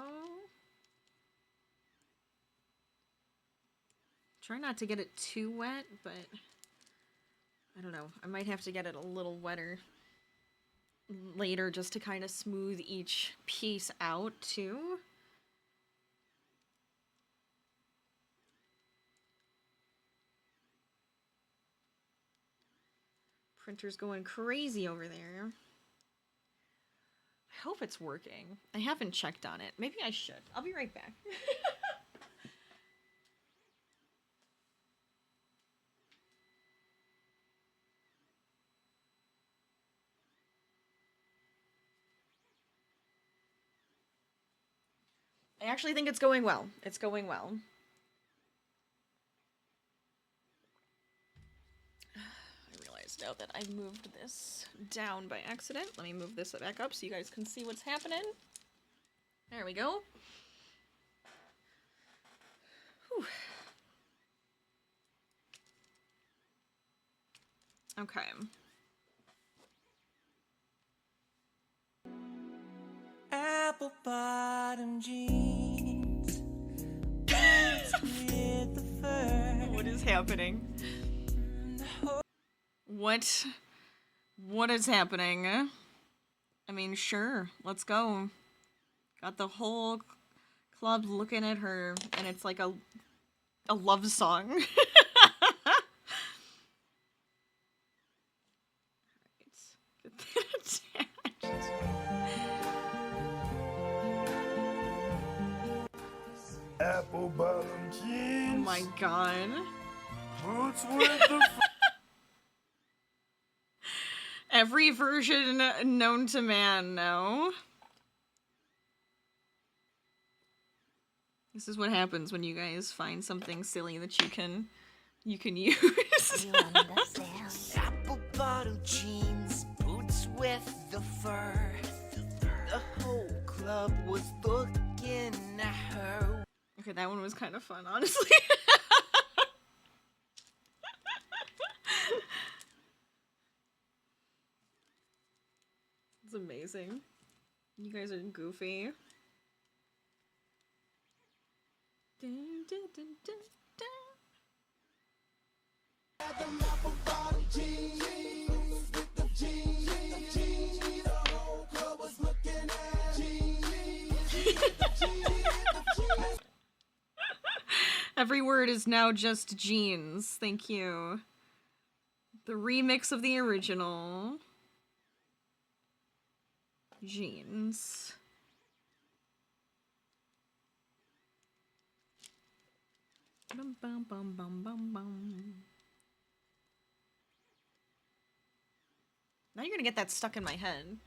Try not to get it too wet, but I don't know. I might have to get it a little wetter later just to kind of smooth each piece out too. Printer's going crazy over there. I hope it's working. I haven't checked on it. Maybe I should. I'll be right back. I actually think it's going well. It's going well. I realized now that I moved this down by accident. Let me move this back up so you guys can see what's happening. There we go. Whew. Okay. Apple bottom jeans. With the fur. What is happening? What is happening? I mean, sure, let's go. Got the whole club looking at her, and it's like a love song. Get that attached. Apple bottom jeans. Oh my god. Boots with the Every version known to man, no? This is what happens when you guys find something silly that you can use. apple bottom jeans, boots with the fur. The whole club was looking at her. Okay, that one was kind of fun, honestly. It's amazing. You guys are goofy. Dun, dun, dun, dun, dun. Every word is now just jeans. Thank you. The remix of the original. Jeans. Bum, bum, bum, bum, bum, bum. Now you're gonna get that stuck in my head.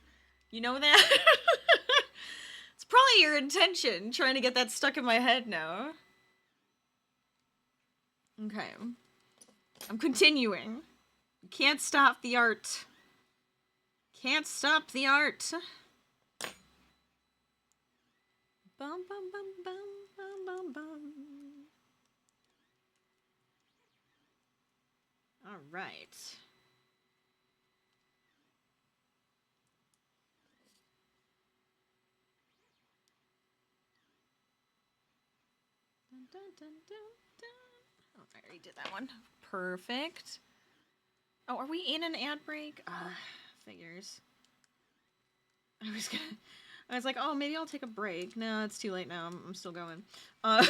You know that? It's probably your intention, trying to get that stuck in my head now. Okay. I'm continuing. Can't stop the art. Can't stop the art. Bum bum bum bum bum bum bum. All right. Dun, dun, dun, dun, dun. Oh, I already did that one. Perfect. Oh, are we in an ad break? Figures. I was like, oh, maybe I'll take a break. No, it's too late now. I'm still going. I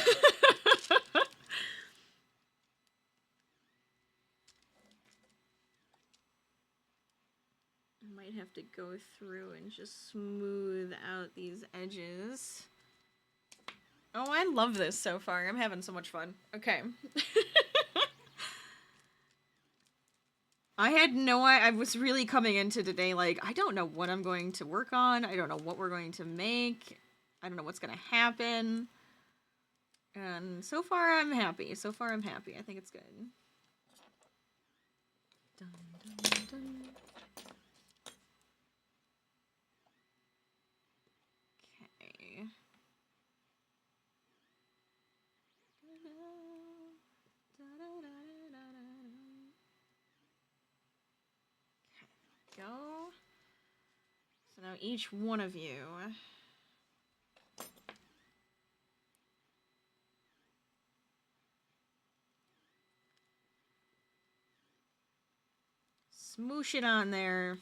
might have to go through and just smooth out these edges. Oh, I love this so far. I'm having so much fun. Okay. I was really coming into today like, I don't know what I'm going to work on. I don't know what we're going to make. I don't know what's going to happen. And so far, I'm happy. I think it's good. Dun, dun, dun. Okay. Go. So now each one of you smoosh it on there.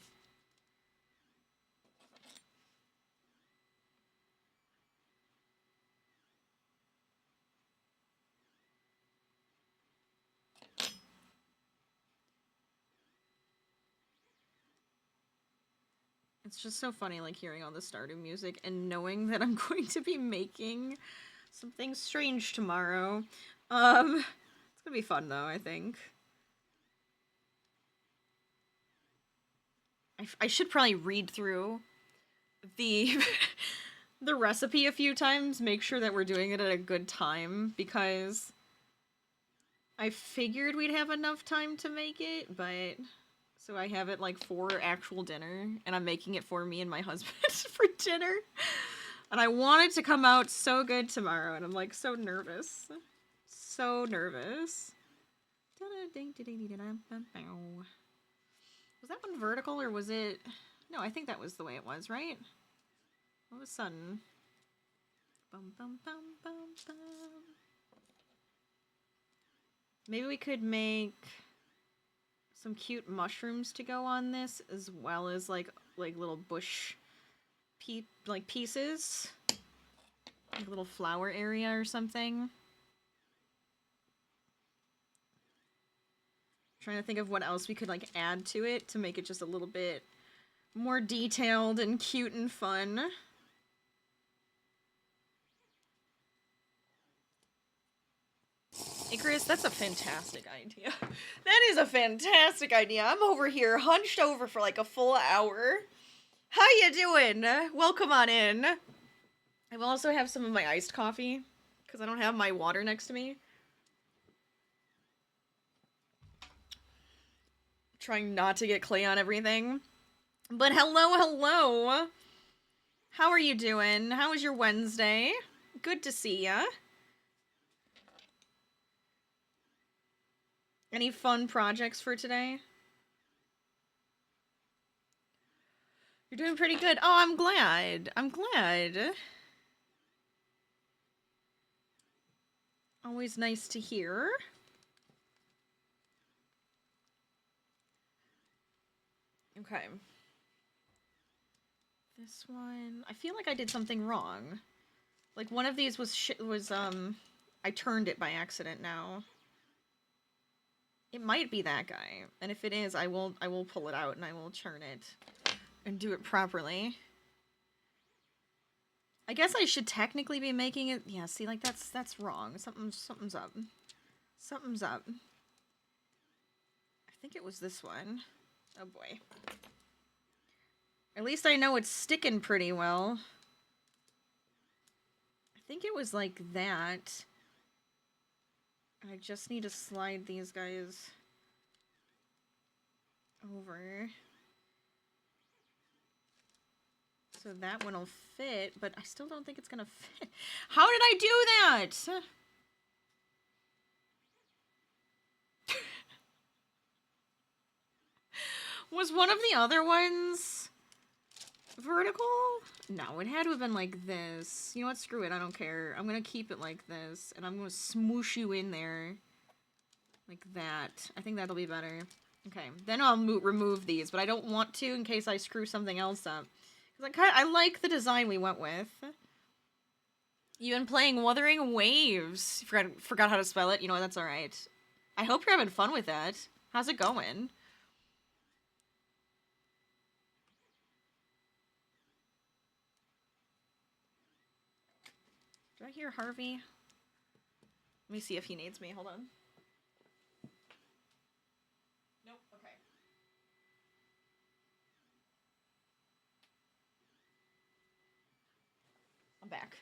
It's just so funny, like, hearing all the Stardew music and knowing that I'm going to be making something strange tomorrow. It's gonna be fun, though, I think. I should probably read through the the recipe a few times, make sure that we're doing it at a good time, because I figured we'd have enough time to make it, but... So I have it, like, for actual dinner, and I'm making it for me and my husband for dinner. And I want it to come out so good tomorrow, and I'm, like, so nervous. So nervous. Was that one vertical, or was it... No, I think that was the way it was, right? All of a sudden... Bum, bum, bum, bum, bum. Maybe we could make... some cute mushrooms to go on this, as well as like little bush pieces, like a little flower area or something. Trying to think of what else we could like add to it to make it just a little bit more detailed and cute and fun. Icarus, that's a fantastic idea. That is a fantastic idea. I'm over here hunched over for like a full hour. How you doing? Welcome on in. I will also have some of my iced coffee because I don't have my water next to me. Trying not to get clay on everything. But hello. How are you doing? How was your Wednesday? Good to see ya. Any fun projects for today? You're doing pretty good. Oh, I'm glad. Always nice to hear. Okay. This one... I feel like I did something wrong. Like, one of these was I turned it by accident now. It might be that guy, and if it is, I will pull it out and I will churn it and do it properly. I guess I should technically be making it. Yeah, see, like that's wrong. Something's up. Something's up. I think it was this one. Oh boy. At least I know it's sticking pretty well. I think it was like that. I just need to slide these guys over. So that one will fit, but I still don't think it's gonna fit. How did I do that? Was one of the other ones vertical? No, it had to have been like this. You know what? Screw it. I don't care. I'm gonna keep it like this, and I'm gonna smoosh you in there. Like that. I think that'll be better. Okay, then I'll remove these, but I don't want to in case I screw something else up. Because I like the design we went with. You've been playing Wuthering Waves. Forgot how to spell it. You know what? That's alright. I hope you're having fun with that. How's it going? Do I hear Harvey? Let me see if he needs me. Hold on. Nope. Okay. I'm back.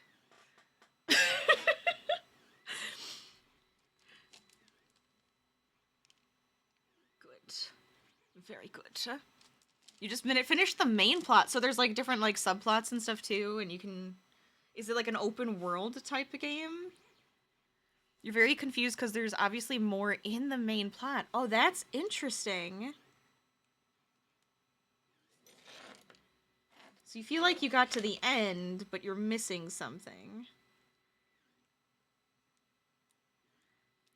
Good. Very good. You just finished the main plot, so there's like different like subplots and stuff too, and you can... Is it like an open world type of game? You're very confused because there's obviously more in the main plot. Oh, that's interesting. So you feel like you got to the end, but you're missing something.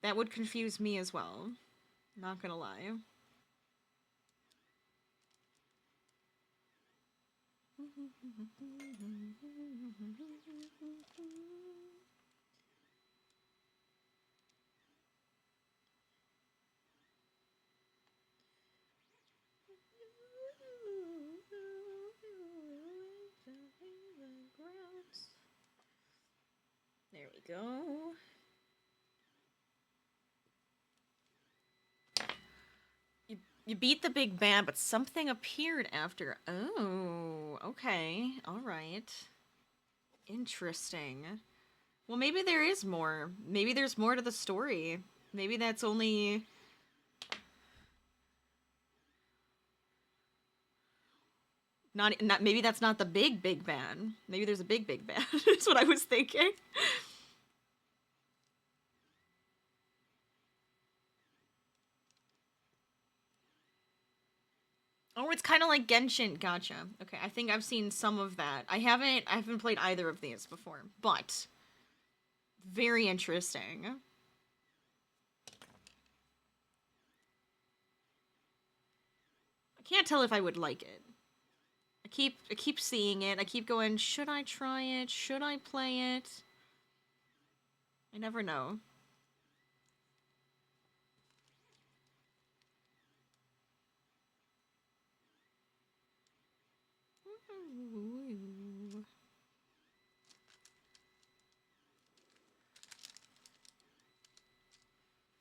That would confuse me as well. Not gonna lie. There we go. You beat the big bad, but something appeared after. Oh, okay. All right. Interesting. Well, maybe there is more. Maybe there's more to the story. Maybe that's only... Not maybe that's not the big bad. Maybe there's a big bad. That's what I was thinking. Oh, it's kind of like Genshin. Gotcha. Okay, I think I've seen some of that. I haven't played either of these before, but very interesting. I can't tell if I would like it. I keep seeing it. I keep going, should I try it? Should I play it? I never know.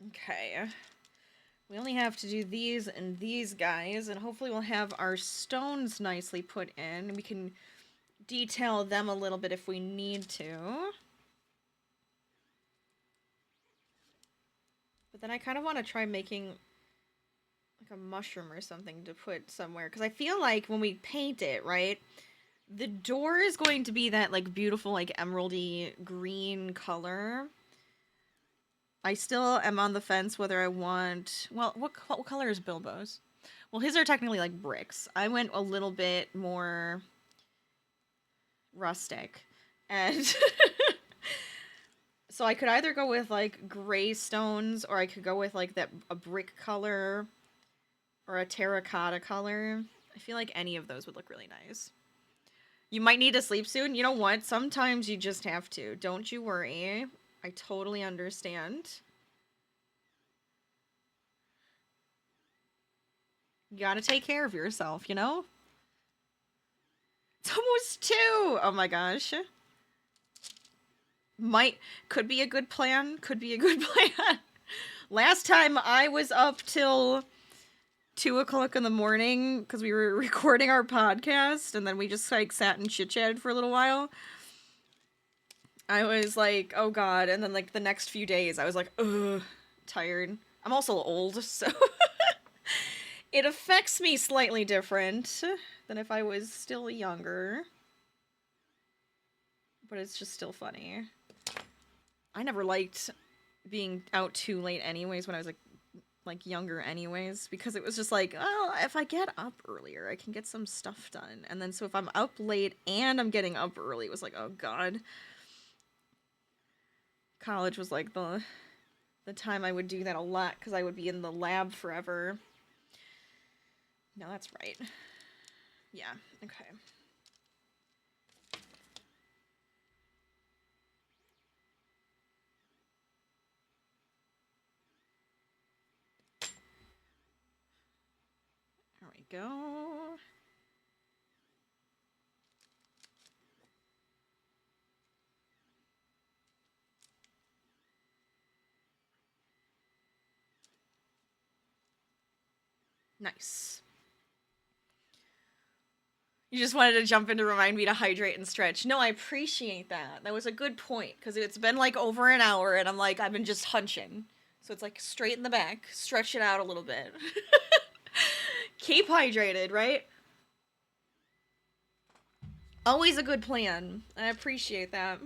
Okay. We only have to do these and these guys, and hopefully we'll have our stones nicely put in. We can detail them a little bit if we need to. But then I kind of want to try making like a mushroom or something to put somewhere. Because I feel like when we paint it, right, the door is going to be that like beautiful like emeraldy green color. I still am on the fence whether I want... Well, what color is Bilbo's? Well, his are technically like bricks. I went a little bit more rustic. And so I could either go with like gray stones, or I could go with like a brick color or a terracotta color. I feel like any of those would look really nice. You might need to sleep soon. You know what? Sometimes you just have to. Don't you worry. I totally understand. You gotta take care of yourself, you know? It's almost 2! Oh my gosh. Could be a good plan. Could be a good plan. Last time I was up till 2 o'clock in the morning because we were recording our podcast, and then we just like sat and chit chatted for a little while. I was like, oh god, and then like the next few days I was like, ugh, tired. I'm also old, so it affects me slightly different than if I was still younger. But it's just still funny. I never liked being out too late anyways when I was like younger anyways, because it was just like, oh, if I get up earlier, I can get some stuff done. And then so if I'm up late and I'm getting up early, it was like, oh god. College was like the time I would do that a lot because I would be in the lab forever. No, that's right. Yeah, okay. There we go. Nice. You just wanted to jump in to remind me to hydrate and stretch. No, I appreciate that. That was a good point, because it's been like over an hour, and I'm like, I've been just hunching. So it's like straight in the back, stretch it out a little bit. Keep hydrated, right? Always a good plan. I appreciate that.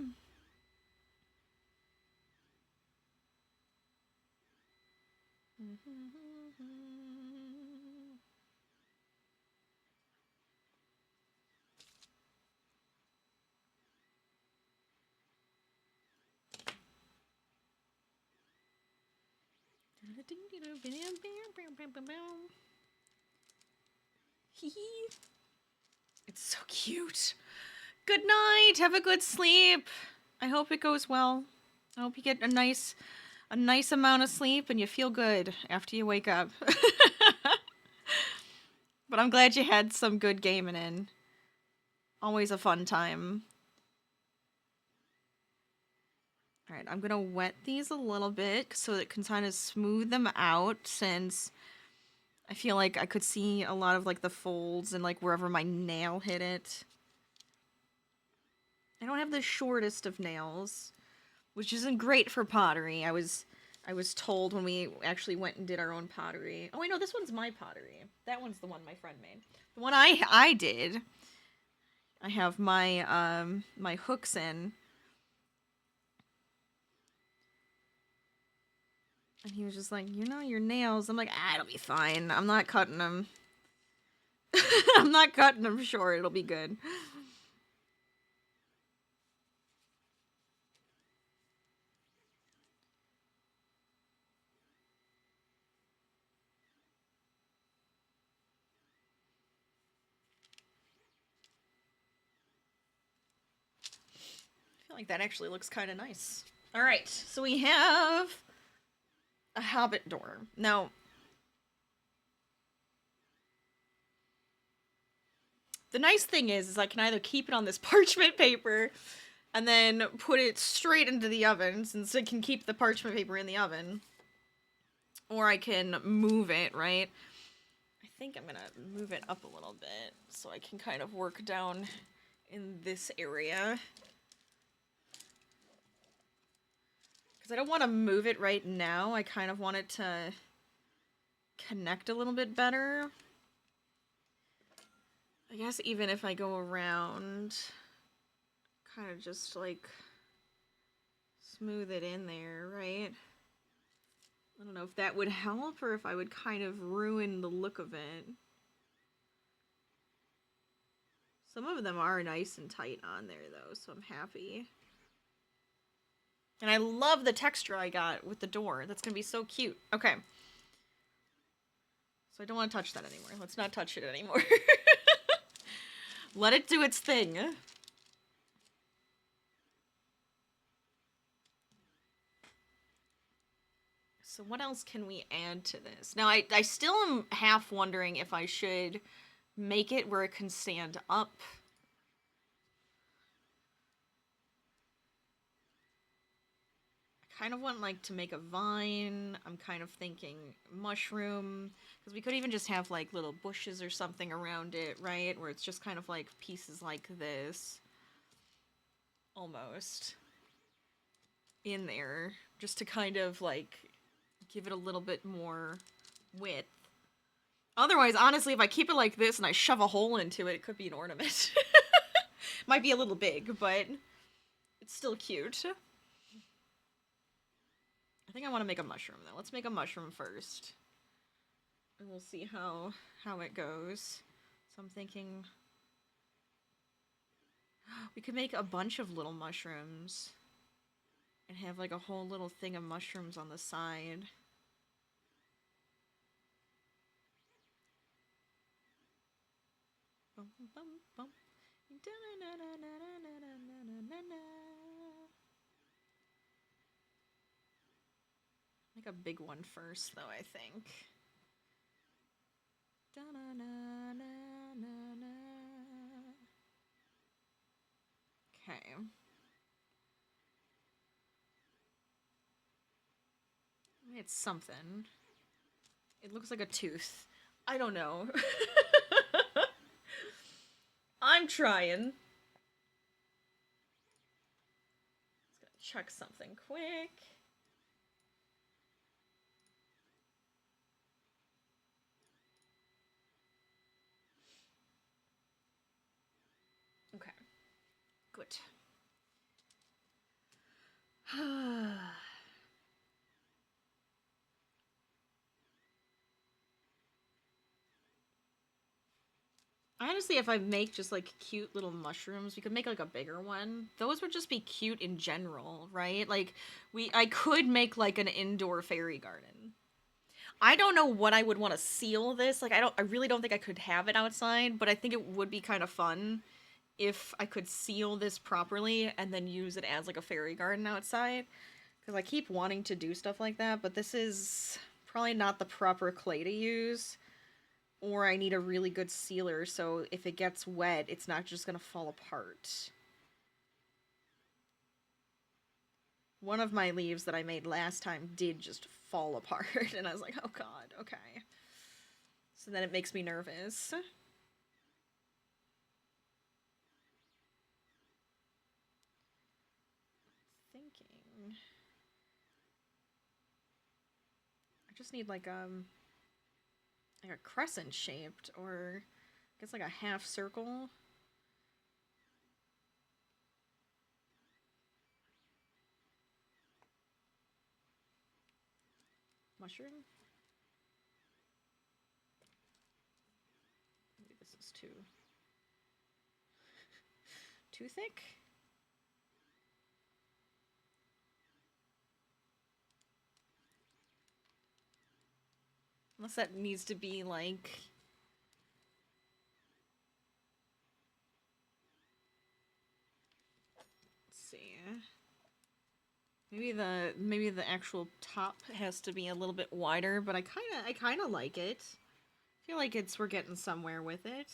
It's so cute. Good night. Have a good sleep. I hope it goes well. I hope you get a nice amount of sleep and you feel good after you wake up. But I'm glad you had some good gaming in. Always a fun time. Alright, I'm gonna wet these a little bit so it can kind of smooth them out, since I feel like I could see a lot of like the folds and like wherever my nail hit it. I don't have the shortest of nails, which isn't great for pottery. I was told when we actually went and did our own pottery. Oh, I know, this one's my pottery. That one's the one my friend made. The one I did, I have my my hooks in. And he was just like, you know, your nails. I'm like, it'll be fine. I'm not cutting them. I'm not cutting them short. It'll be good. I feel like that actually looks kind of nice. All right, so we have a hobbit door. Now, the nice thing is I can either keep it on this parchment paper and then put it straight into the oven, since it can keep the parchment paper in the oven. Or I can move it, right? I think I'm gonna move it up a little bit so I can kind of work down in this area. Because I don't want to move it right now. I kind of want it to connect a little bit better. I guess even if I go around, kind of just like smooth it in there, right? I don't know if that would help or if I would kind of ruin the look of it. Some of them are nice and tight on there though, so I'm happy. And I love the texture I got with the door. That's gonna be so cute. Okay. So I don't want to touch that anymore. Let's not touch it anymore. Let it do its thing. So what else can we add to this? Now, I still am half wondering if I should make it where it can stand up. I kind of want, like, to make a vine. I'm kind of thinking mushroom. Because we could even just have like little bushes or something around it, right? Where it's just kind of like pieces like this. Almost. In there. Just to kind of like give it a little bit more width. Otherwise, honestly, if I keep it like this and I shove a hole into it, it could be an ornament. Might be a little big, but it's still cute. I think I want to make a mushroom, though. Let's make a mushroom first. And we'll see how it goes. So I'm thinking... we could make a bunch of little mushrooms. And have, like, a whole little thing of mushrooms on the side. Bum, bum, bum. Make a big one first, though, I think. Okay. It's something. It looks like a tooth. I don't know. I'm trying. Just gonna check something quick. Okay. Good. Honestly, if I make just like cute little mushrooms, we could make like a bigger one. Those would just be cute in general, right? Like I could make like an indoor fairy garden. I don't know what I would want to seal this. Like I really don't think I could have it outside, but I think it would be kind of fun if I could seal this properly and then use it as like a fairy garden outside. Because I keep wanting to do stuff like that, but this is probably not the proper clay to use. Or I need a really good sealer, so if it gets wet, it's not just gonna fall apart. One of my leaves that I made last time did just fall apart, and I was like, oh god, okay. So then it makes me nervous. Thinking... I just need like a crescent shaped, or I guess like a half circle. Mushroom? Maybe this is too thick? Unless that needs to be like... Let's see. Maybe the actual top has to be a little bit wider, but I kinda like it. I feel like we're getting somewhere with it.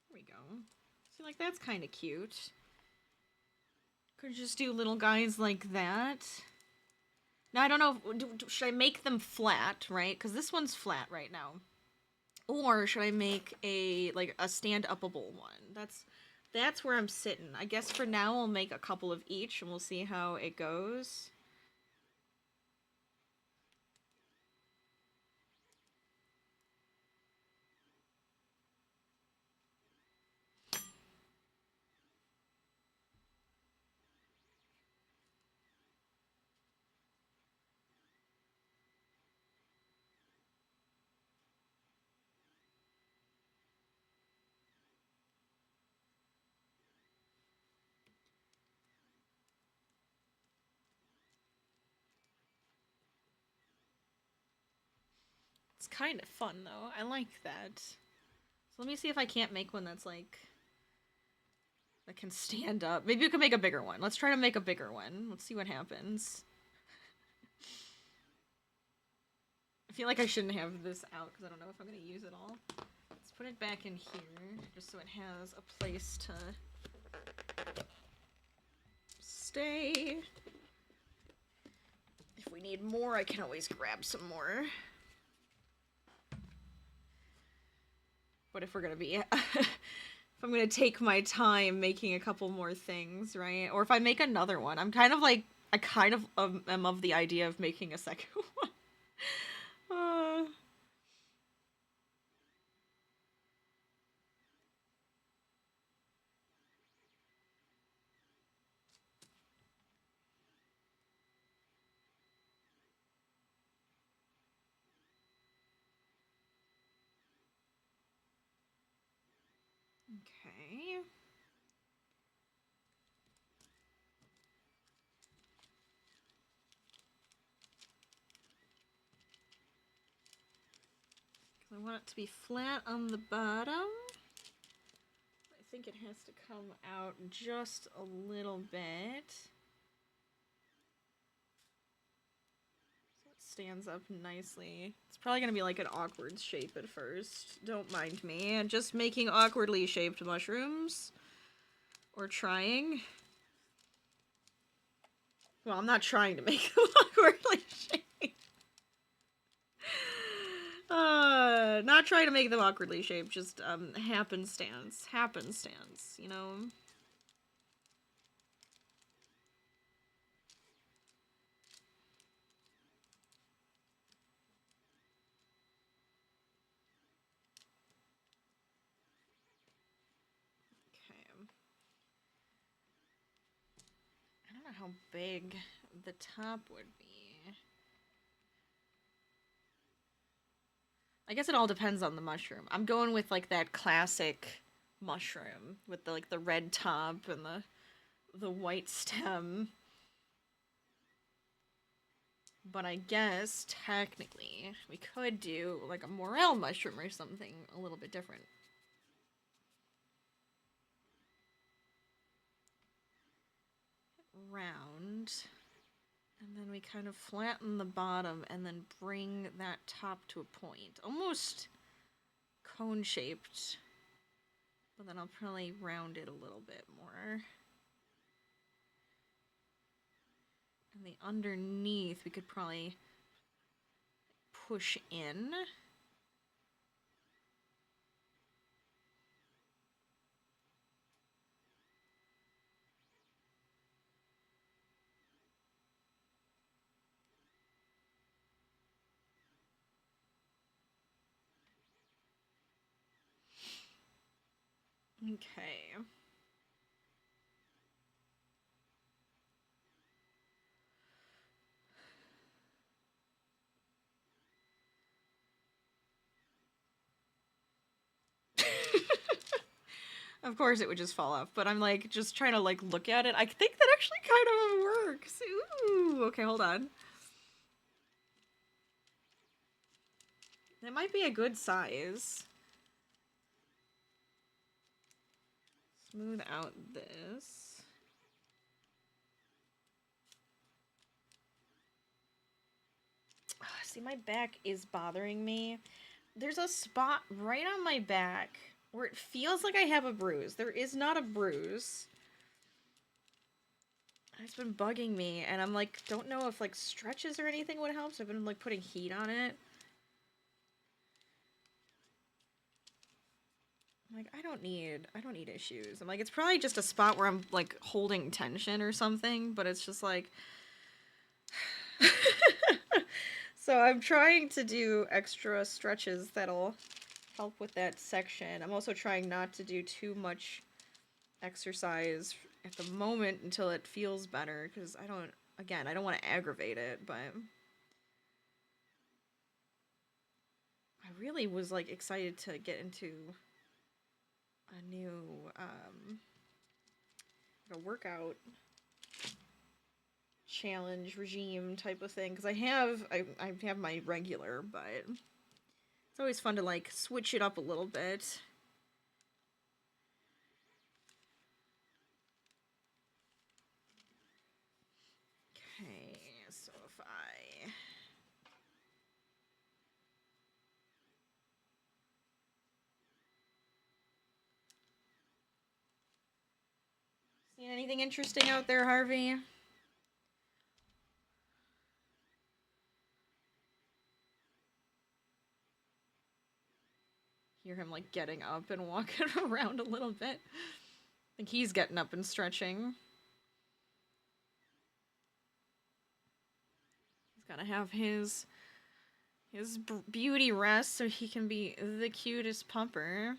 There we go. See, like, that's kind of cute. Could just do little guys like that. Now, I don't know, should I make them flat, right? Because this one's flat right now. Or should I make a stand-upable one? That's where I'm sitting. I guess for now I'll make a couple of each, and we'll see how it goes. It's kind of fun, though. I like that. So let me see if I can't make one that's, like... that can stand up. Maybe we can make a bigger one. Let's try to make a bigger one. Let's see what happens. I feel like I shouldn't have this out because I don't know if I'm going to use it all. Let's put it back in here just so it has a place to stay. If we need more, I can always grab some more. But if we're going to be... if I'm going to take my time making a couple more things, right? Or if I make another one, I'm kind of like... I kind of am of the idea of making a second one. Okay. I want it to be flat on the bottom. I think it has to come out just a little bit. So it stands up nicely. It's probably going to be like an awkward shape at first. Don't mind me. I'm just making awkwardly shaped mushrooms. Or trying. Well, I'm not trying to make them awkwardly shaped. Not trying to make them awkwardly shaped, just happenstance, you know? Okay. I don't know how big the top would be. I guess it all depends on the mushroom. I'm going with like that classic mushroom with the like the red top and the white stem. But I guess technically we could do like a morel mushroom or something a little bit different. Round. And then we kind of flatten the bottom and then bring that top to a point. Almost cone-shaped. But then I'll probably round it a little bit more. And the underneath we could probably push in. Okay. Of course it would just fall off, but I'm like just trying to like look at it. I think that actually kind of works. Ooh, okay, hold on. That might be a good size. Smooth out this. See, my back is bothering me. There's a spot right on my back where it feels like I have a bruise. There is not a bruise. It's been bugging me, and I'm like, don't know if like stretches or anything would help, so I've been like putting heat on it. I'm like, I don't need issues. I'm like, it's probably just a spot where I'm like holding tension or something, but it's just like... So I'm trying to do extra stretches that'll help with that section. I'm also trying not to do too much exercise at the moment until it feels better, because I don't want to aggravate it, but I really was like excited to get into a new a workout challenge regime type of thing, because I have my regular, but it's always fun to like switch it up a little bit. Okay, so if I See anything interesting out there, Harvey? Hear him like getting up and walking around a little bit. I think he's getting up and stretching. He's gotta have his beauty rest so he can be the cutest pupper.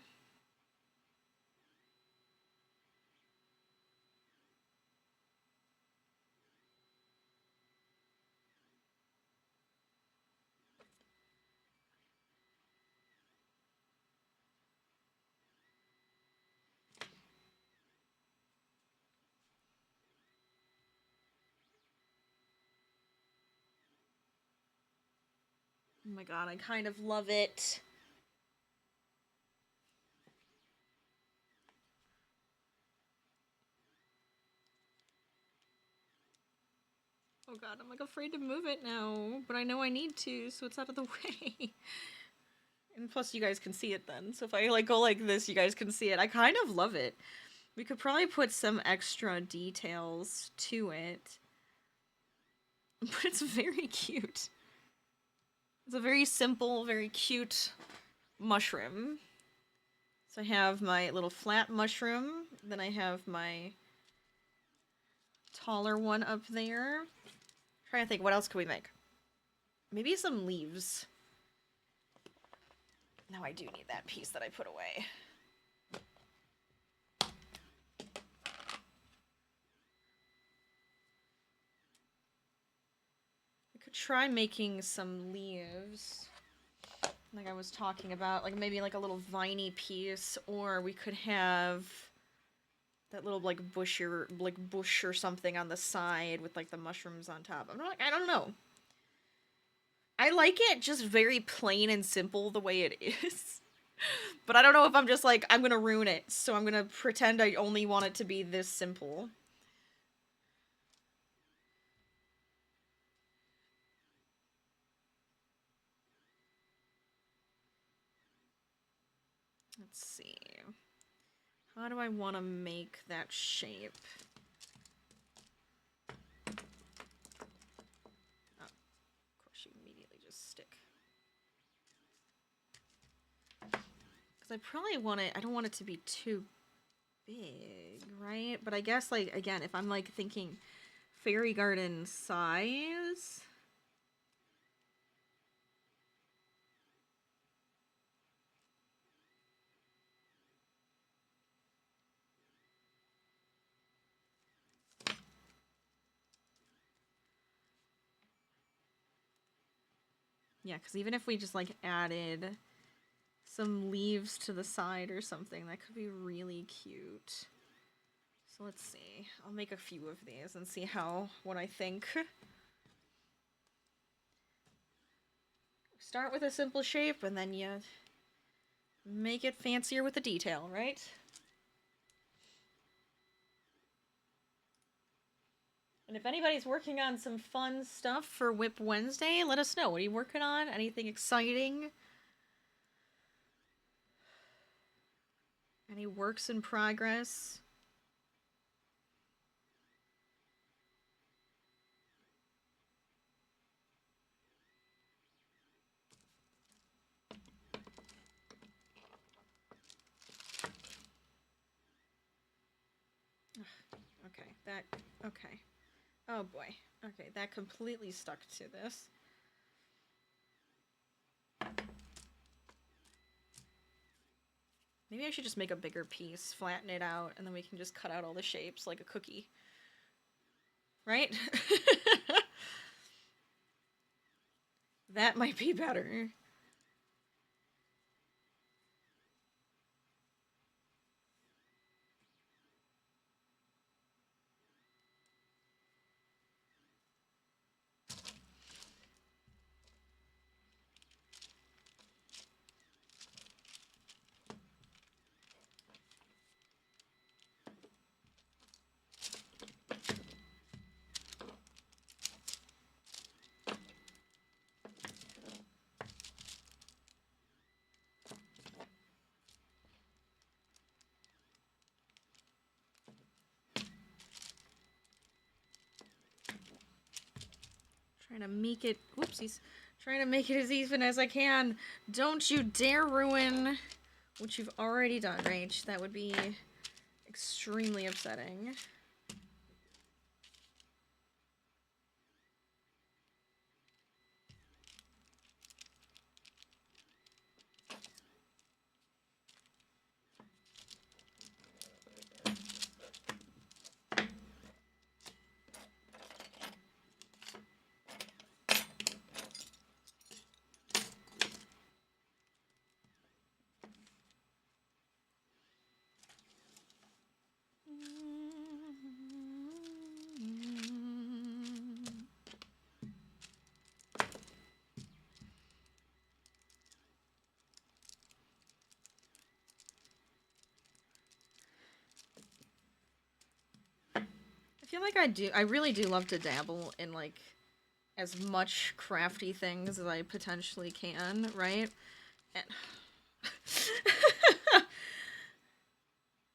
Oh my god, I kind of love it. Oh god, I'm like afraid to move it now, but I know I need to, so it's out of the way. And plus you guys can see it then, so if I like go like this, you guys can see it. I kind of love it. We could probably put some extra details to it. But it's very cute. It's a very simple, very cute mushroom. So I have my little flat mushroom, then I have my taller one up there. I'm trying to think, what else could we make? Maybe some leaves. Now I do need that piece that I put away. I could try making some leaves. Like I was talking about, like maybe like a little viney piece, or we could have that little like bush or something on the side with like the mushrooms on top. I don't know. I like it just very plain and simple the way it is. But I don't know if I'm just like, I'm gonna ruin it, so I'm gonna pretend I only want it to be this simple. Let's see. How do I want to make that shape? Oh, of course you immediately just stick. Because I probably want it, I don't want it to be too big, right? But I guess, like, again, if I'm, like, thinking fairy garden size... Yeah, because even if we just, like, added some leaves to the side or something, that could be really cute. So let's see. I'll make a few of these and see what I think. Start with a simple shape, and then you make it fancier with the detail, right? And if anybody's working on some fun stuff for Whip Wednesday, let us know. What are you working on? Anything exciting? Any works in progress? Okay. Oh boy. Okay, that completely stuck to this. Maybe I should just make a bigger piece, flatten it out, and then we can just cut out all the shapes like a cookie. Right? That might be better. Trying to make it, whoopsies. Trying to make it as even as I can. Don't you dare ruin what you've already done, Rach. That would be extremely upsetting. I feel like I really do love to dabble in, like, as much crafty things as I potentially can, right? And,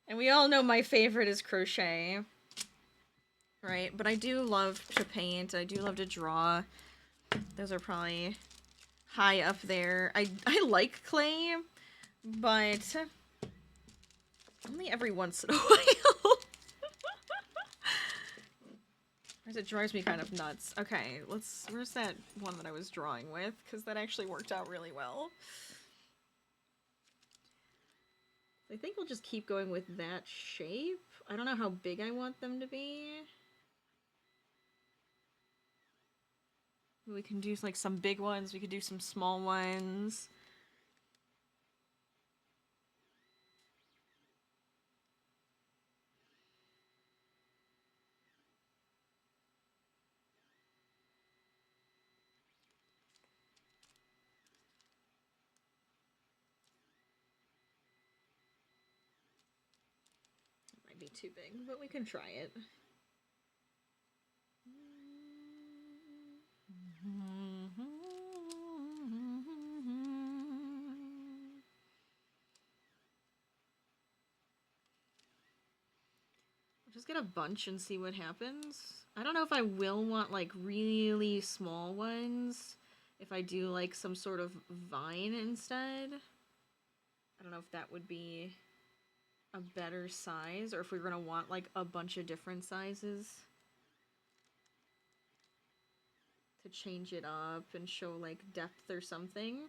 and we all know my favorite is crochet, right? But I do love to paint, I do love to draw. Those are probably high up there. I like clay, but only every once in a while. It drives me kind of nuts. Okay, where's that one that I was drawing with? Because that actually worked out really well. I think we'll just keep going with that shape. I don't know how big I want them to be. We can do like some big ones, we could do some small ones. Be too big, but we can try it. Just get a bunch and see what happens. I don't know if I will want like really small ones. If I do like some sort of vine instead. I don't know if that would be a better size, or if we're gonna want like a bunch of different sizes to change it up and show like depth or something.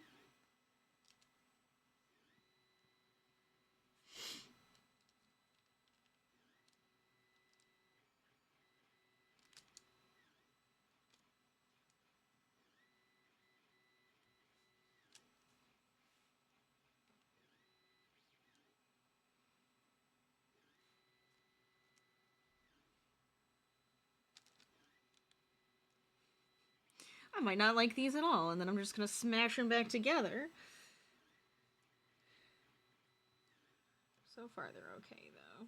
I might not like these at all, and then I'm just gonna smash them back together. So far, they're okay, though.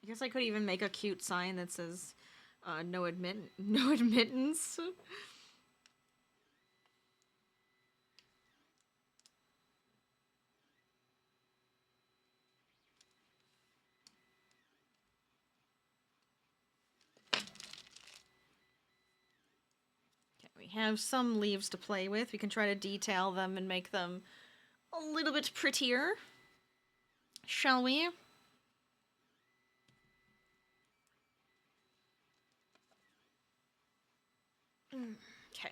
I guess I could even make a cute sign that says, no admittance. We have some leaves to play with. We can try to detail them and make them a little bit prettier. Shall we? Okay.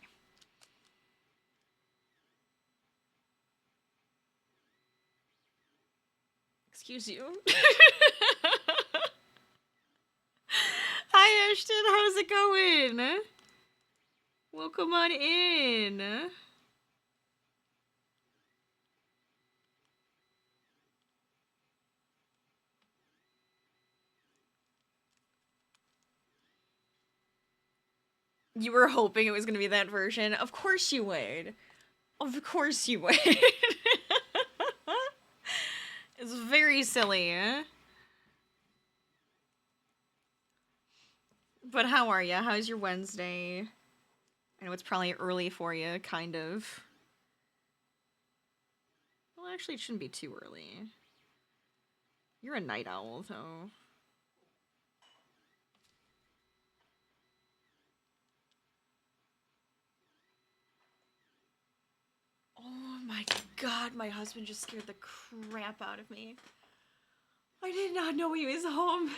Excuse you. Hi, Ashton. How's it going? Welcome on in. You were hoping it was going to be that version. Of course you would. Of course you would. It's very silly. But how are ya? How's your Wednesday? I know it's probably early for you, kind of. Well, actually, it shouldn't be too early. You're a night owl, though. Oh my god, my husband just scared the crap out of me. I did not know he was home.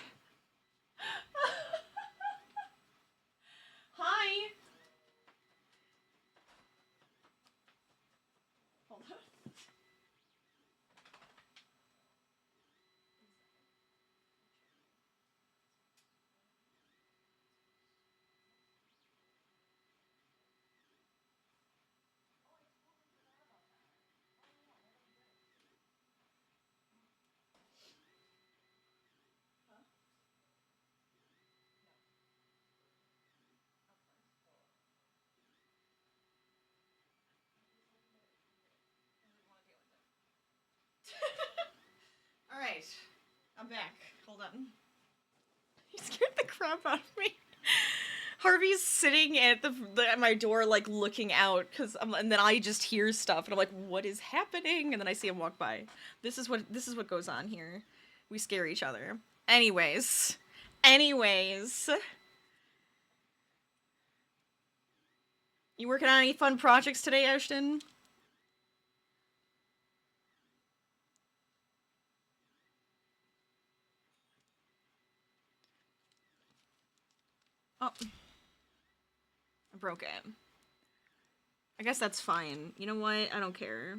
Hi! Hold on. Alright, I'm back. Hold on. He scared the crap out of me. Harvey's sitting at at my door, like looking out, and then I just hear stuff, and I'm like, "What is happening?" And then I see him walk by. This is what goes on here. We scare each other. Anyways, you working on any fun projects today, Ashton? Oh, I broke it. I guess that's fine. You know what? I don't care.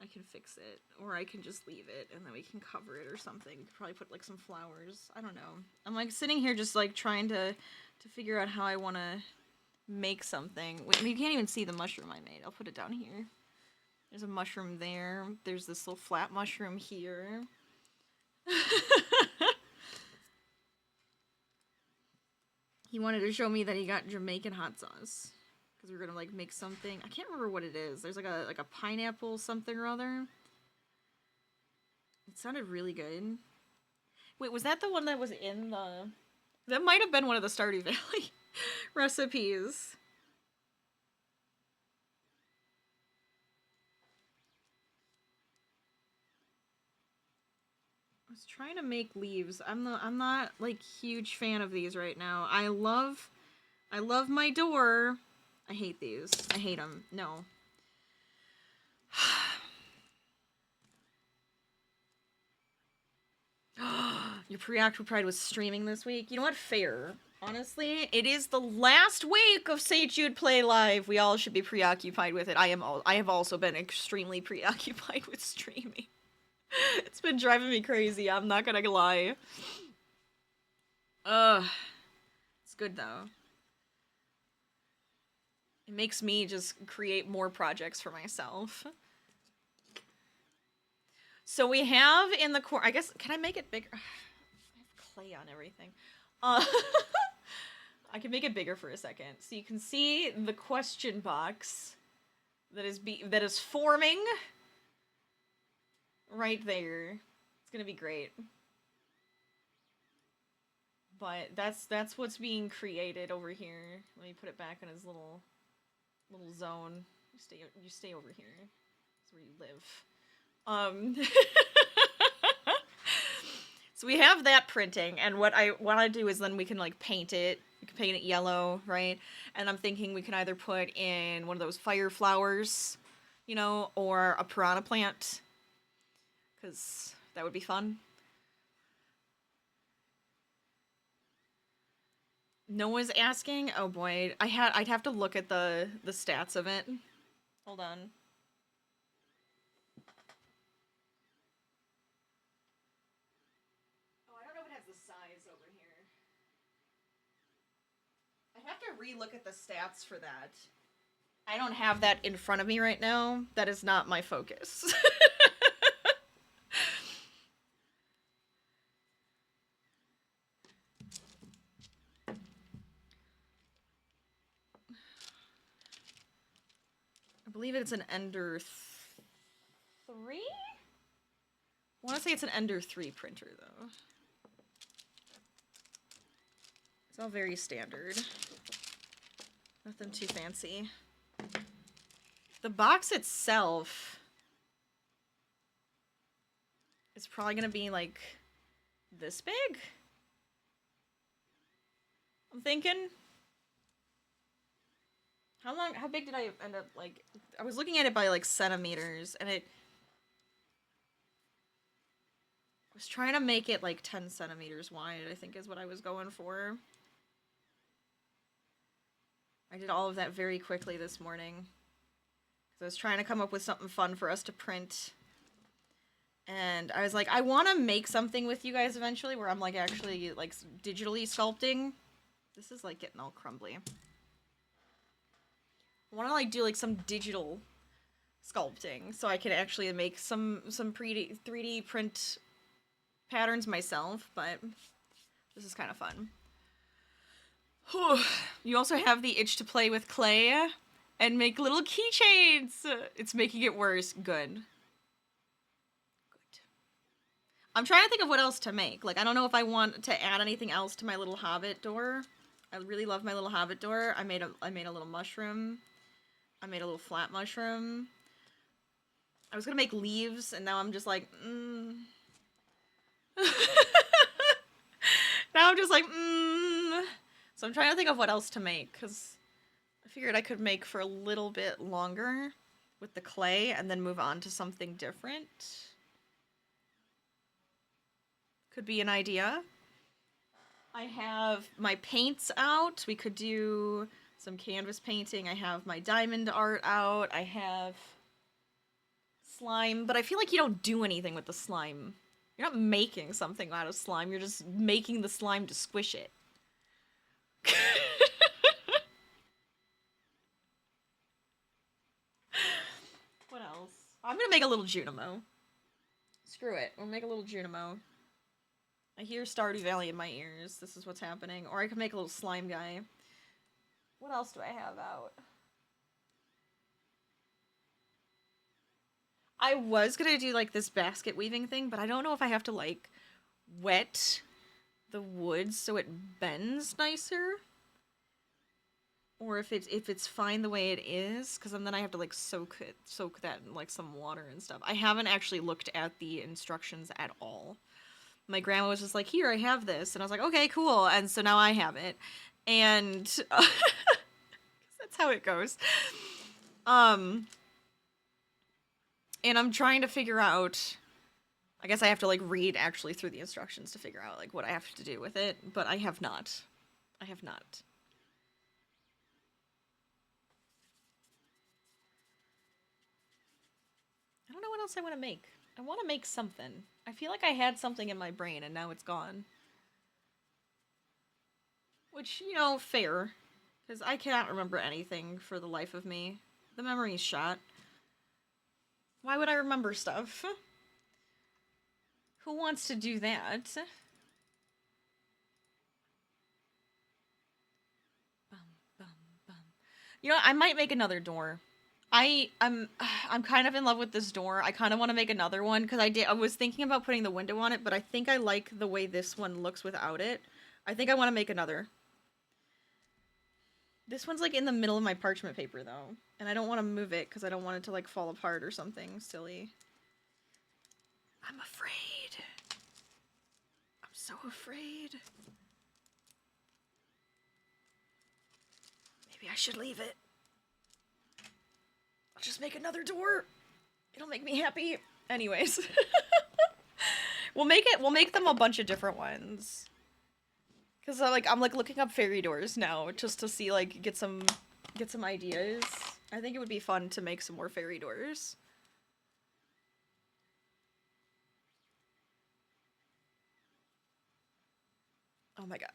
I can fix it, or I can just leave it, and then we can cover it or something. Probably put like some flowers. I don't know. I'm like sitting here just like trying to figure out how I want to make something. Wait, you can't even see the mushroom I made. I'll put it down here. There's a mushroom there. There's this little flat mushroom here. He wanted to show me that he got Jamaican hot sauce. Because we're gonna like make something. I can't remember what it is. There's like a pineapple something or other. It sounded really good. Wait, was that the one that was in the... That might have been one of the Stardew Valley recipes. I was trying to make leaves. I'm not like huge fan of these right now. I love my door. I hate these. I hate them. No. Your Preoccupied was streaming this week. You know what? Fair. Honestly, it is the last week of St. Jude Play Live. We all should be preoccupied with it. I have also been extremely preoccupied with streaming. It's been driving me crazy, I'm not gonna lie. It's good though. It makes me just create more projects for myself. So we have in the corner, I guess, can I make it bigger? I have clay on everything. I can make it bigger for a second. So you can see the question box that is forming right there. It's gonna be great. But that's what's being created over here. Let me put it back in his little zone. You stay over here. That's where you live. So we have that printing, and what I want to do is then we can like paint it. We can paint it yellow, right? And I'm thinking we can either put in one of those fire flowers, you know, or a piranha plant, because that would be fun. Noah's asking. Oh boy, I'd have to look at the stats of it. Hold on. Oh, I don't know if it has the size over here. I'd have to re-look at the stats for that. I don't have that in front of me right now. That is not my focus. I believe it's an Ender 3? I want to say it's an Ender 3 printer, though. It's all very standard. Nothing too fancy. The box itself is probably gonna be like this big. I'm thinking. How big did I end up, like, I was looking at it by like centimeters, and I was trying to make it like 10 centimeters wide, I think is what I was going for. I did all of that very quickly this morning, because I was trying to come up with something fun for us to print. And I was like, I want to make something with you guys eventually where I'm like actually like digitally sculpting. This is like getting all crumbly. I want to like do like some digital sculpting so I can actually make some 3D print patterns myself, but this is kind of fun. You also have the itch to play with clay and make little keychains. It's making it worse. Good. I'm trying to think of what else to make. Like, I don't know if I want to add anything else to my little hobbit door. I really love my little hobbit door. I made a little mushroom. I made a little flat mushroom. I was gonna make leaves, and now I'm just like, Now I'm just like, So I'm trying to think of what else to make, because I figured I could make for a little bit longer with the clay and then move on to something different. Could be an idea. I have my paints out. We could do some canvas painting. I have my diamond art out. I have slime, but I feel like you don't do anything with the slime. You're not making something out of slime. You're just making the slime to squish it. What else? I'm gonna make a little Junimo. Screw it. We'll make a little Junimo. I hear Stardew Valley in my ears. This is what's happening. Or I could make a little slime guy. What else do I have out? I was gonna do like this basket weaving thing, but I don't know if I have to like wet the wood so it bends nicer, or if it's fine the way it is, because then I have to like soak that in like some water and stuff. I haven't actually looked at the instructions at all. My grandma was just like, here, I have this. And I was like, okay, cool. And so now I have it. And that's how it goes. And I'm trying to figure out, I guess I have to like read actually through the instructions to figure out like what I have to do with it. But I have not. I have not. I don't know what else I want to make. I want to make something. I feel like I had something in my brain and now it's gone. Which, you know, fair. Because I cannot remember anything for the life of me. The memory's shot. Why would I remember stuff? Who wants to do that? Bum, bum, bum. You know, I might make another door. I'm kind of in love with this door. I kind of want to make another one because I was thinking about putting the window on it, but I think I like the way this one looks without it. I think I want to make another. This one's like in the middle of my parchment paper though, and I don't want to move it because I don't want it to like fall apart or something silly. I'm afraid. I'm so afraid. Maybe I should leave it. I'll just make another door. It'll make me happy. Anyways. We'll make them a bunch of different ones. Cause I'm like looking up fairy doors now just to see like get some ideas. I think it would be fun to make some more fairy doors. Oh my god.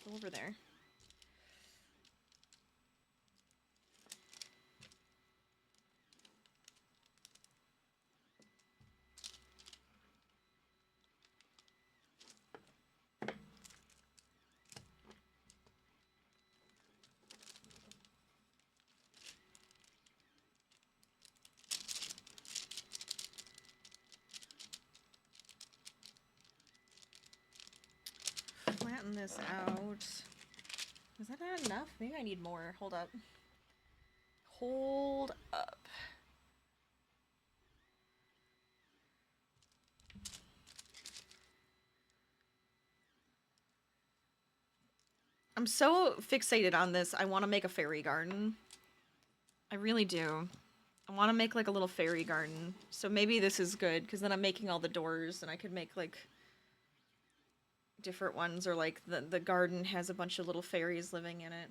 Go over there. Flatten this out. Is that not enough? Maybe I need more. Hold up. Hold up. I'm so fixated on this. I want to make a fairy garden. I really do. I want to make like a little fairy garden. So maybe this is good because then I'm making all the doors and I could make like different ones, or like the garden has a bunch of little fairies living in it.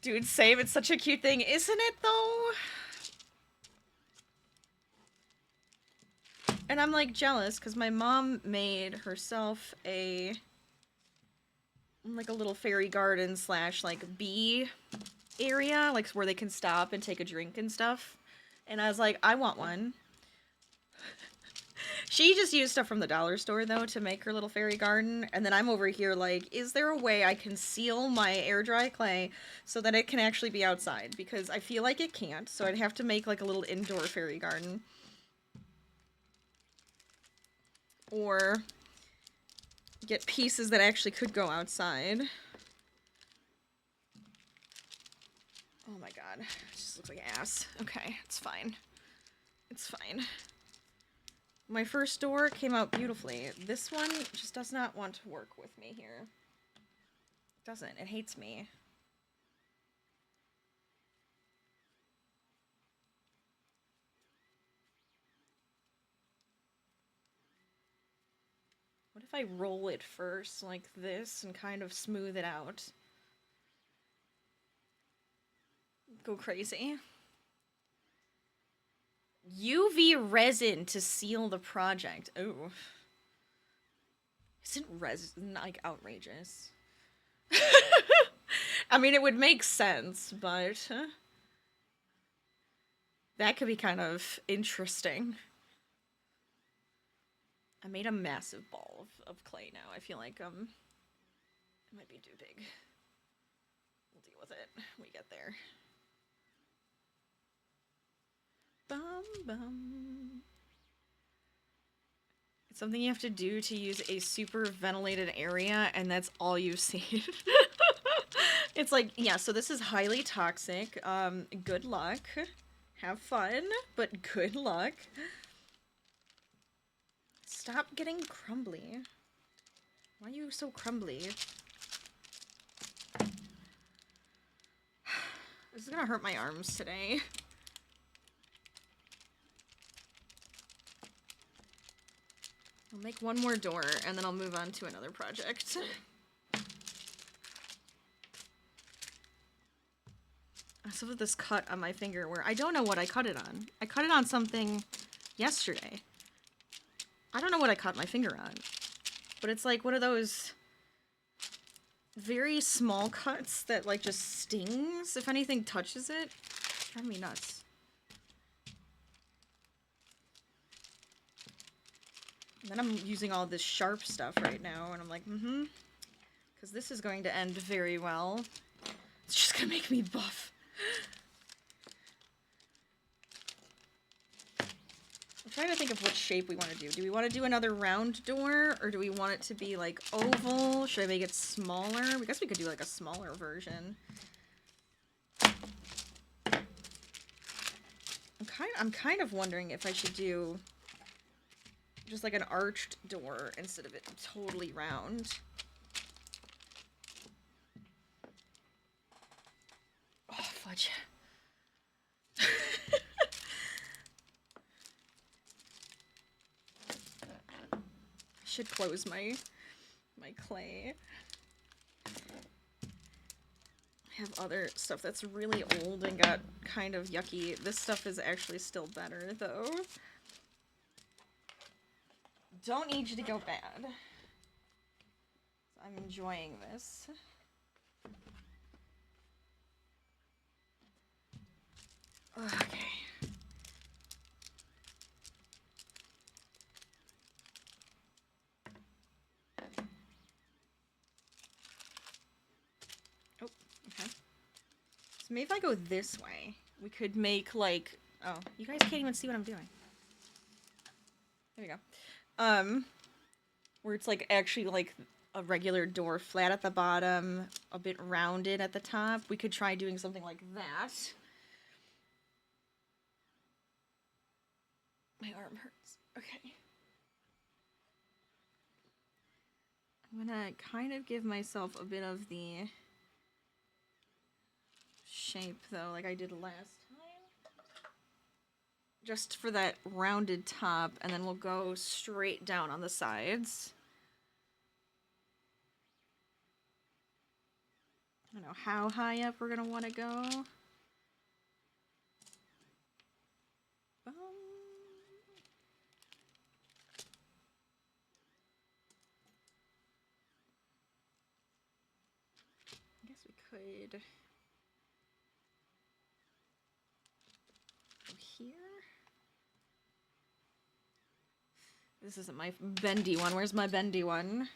Dude, save. It's such a cute thing, isn't it though? And I'm like jealous because my mom made herself a like a little fairy garden slash like bee area, like where they can stop and take a drink and stuff. And I was like, I want one. She just used stuff from the dollar store though to make her little fairy garden, and then I'm over here like, is there a way I can seal my air dry clay so that it can actually be outside? Because I feel like it can't, so I'd have to make like a little indoor fairy garden. Or get pieces that actually could go outside. Oh my god, it just looks like ass. Okay, it's fine. It's fine. My first door came out beautifully. This one just does not want to work with me here. It doesn't. It hates me. What if I roll it first like this and kind of smooth it out? Go crazy. UV resin to seal the project. Ooh. Isn't resin like outrageous? I mean, it would make sense, but that could be kind of interesting. I made a massive ball of clay now. I feel like it might be too big. We'll deal with it when we get there. Bum bum. It's something you have to do to use a super ventilated area, and that's all you've seen. It's like, yeah, so this is highly toxic. Good luck. Have fun, but good luck. Stop getting crumbly. Why are you so crumbly? This is gonna hurt my arms today. I'll make one more door, and then I'll move on to another project. I still have this cut on my finger where I don't know what I cut it on. I cut it on something yesterday. I don't know what I cut my finger on. But it's like one of those very small cuts that like just stings if anything touches it. It's driving me nuts. And then I'm using all this sharp stuff right now, and I'm like, because this is going to end very well. It's just gonna make me buff. I'm trying to think of what shape we want to do. Do we want to do another round door, or do we want it to be like oval? Should I make it smaller? I guess we could do like a smaller version. I'm kind of wondering if I should do just like an arched door instead of it totally round. Oh, fudge. I should close my clay. I have other stuff that's really old and got kind of yucky. This stuff is actually still better, though. Don't need you to go bad. I'm enjoying this. Okay. Oh, okay. So maybe if I go this way, we could make like... Oh, you guys can't even see what I'm doing. There we go. where it's like actually like a regular door, flat at the bottom, a bit rounded at the top. We could try doing something like that. My arm hurts. Okay. I'm gonna kind of give myself a bit of the shape though, like I did last time. Just for that rounded top, and then we'll go straight down on the sides. I don't know how high up we're gonna want to go. I guess we could go here. This isn't my bendy one. Where's my bendy one?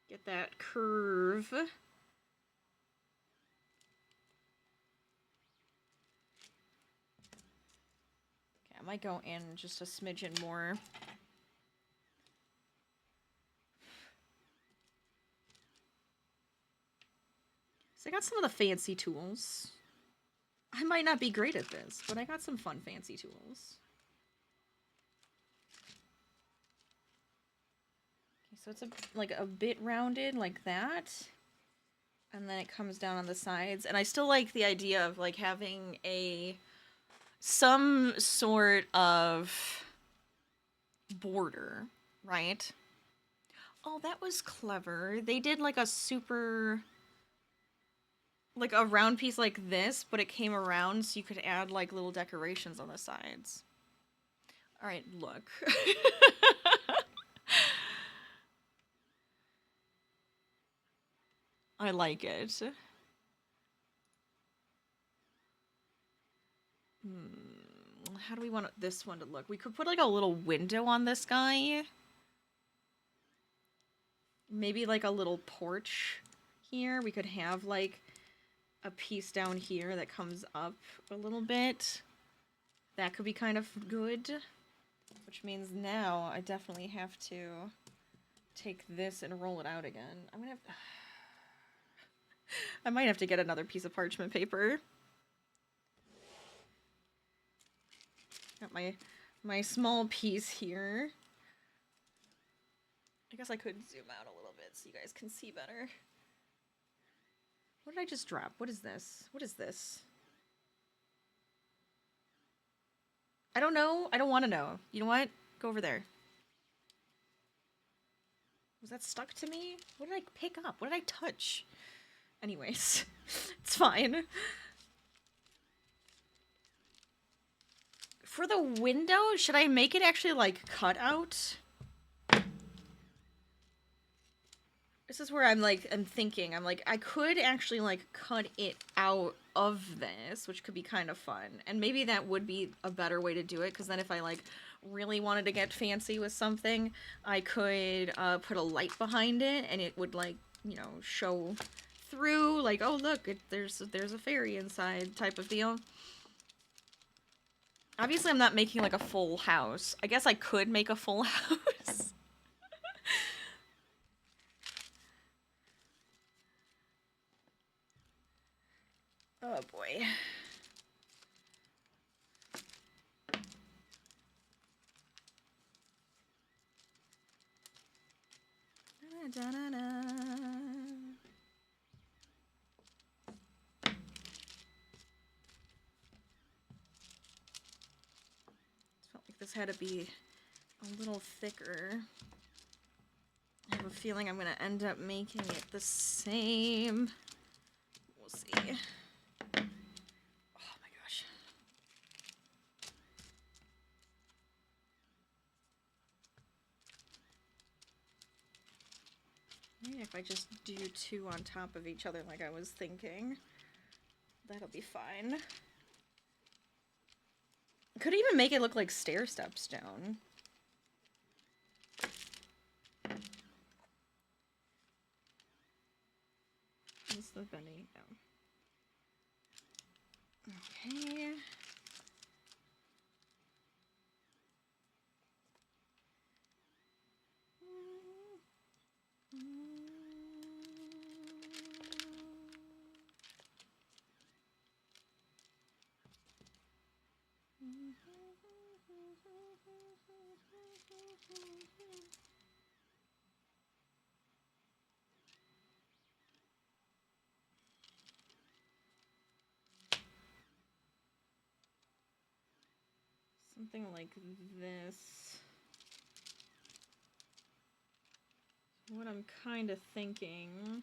Get that curve. Okay, I might go in just a smidgen more. So I got some of the fancy tools. I might not be great at this, but I got some fun fancy tools. Okay, so it's like a bit rounded like that. And then it comes down on the sides. And I still like the idea of like having some sort of border, right? Oh, that was clever. They did like a super, like a round piece like this, but it came around so you could add like little decorations on the sides. All right, look. I like it. How do we want this one to look? We could put like a little window on this guy. Maybe like a little porch here. We could have like a piece down here that comes up a little bit. That could be kind of good. Which means now I definitely have to take this and roll it out again. I'm gonna have to... I might have to get another piece of parchment paper. Got my small piece here. I guess I could zoom out a little bit so you guys can see better. What did I just drop? What is this? What is this? I don't know. I don't want to know. You know what? Go over there. Was that stuck to me? What did I pick up? What did I touch? Anyways, it's fine. For the window, should I make it actually like cut out? This is where I'm thinking. I'm like, I could actually like cut it out of this, which could be kind of fun. And maybe that would be a better way to do it, because then if I like really wanted to get fancy with something, I could put a light behind it and it would like, you know, show through, like, oh look, there's a fairy inside type of deal. Obviously I'm not making like a full house. I guess I could make a full house. Oh boy. Da, da, da, da. Felt like this had to be a little thicker. I have a feeling I'm going to end up making it the same. We'll see. Oh my gosh. Maybe if I just do two on top of each other like I was thinking, that'll be fine. Could even make it look like stair steps down. What's the bunny? Oh. Okay. Something like this. What I'm kind of thinking.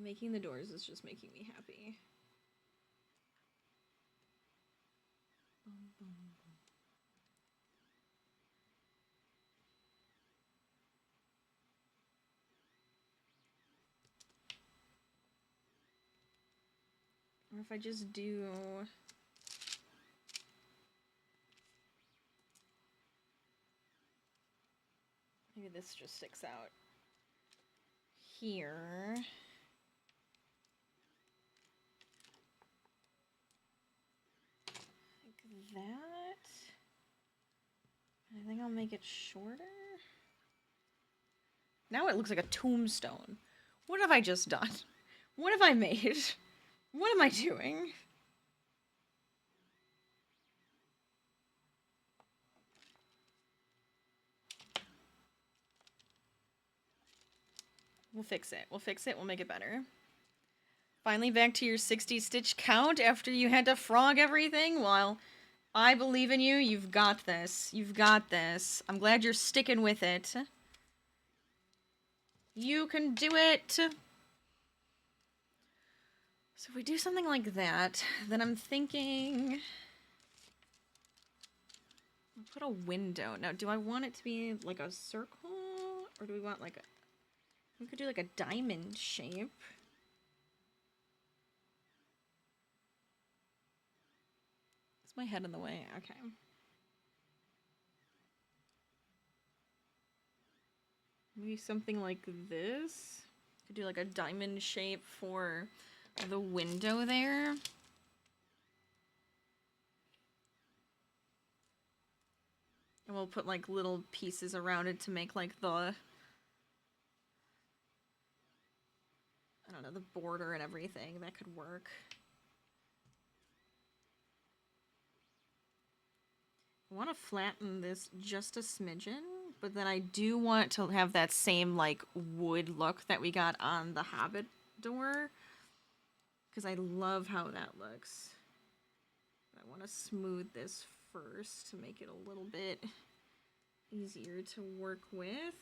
Making the doors is just making me happy. Or if I just do... Maybe this just sticks out here. Like that. I think I'll make it shorter. Now it looks like a tombstone. What have I just done? What have I made? What am I doing? We'll fix it. We'll fix it. We'll make it better. Finally back to your 60 stitch count after you had to frog everything? Well, I believe in you. You've got this. You've got this. I'm glad you're sticking with it. You can do it! So if we do something like that, then I'm thinking... I'll put a window. Now, do I want it to be like a circle? Or do we want like a... We could do like a diamond shape. Is my head in the way? Okay. Maybe something like this. Could do like a diamond shape for the window there. And we'll put like little pieces around it to make like the... I don't know, the border and everything. That could work. I want to flatten this just a smidgen, but then I do want to have that same, like, wood look that we got on the Hobbit door, because I love how that looks. I want to smooth this first to make it a little bit easier to work with.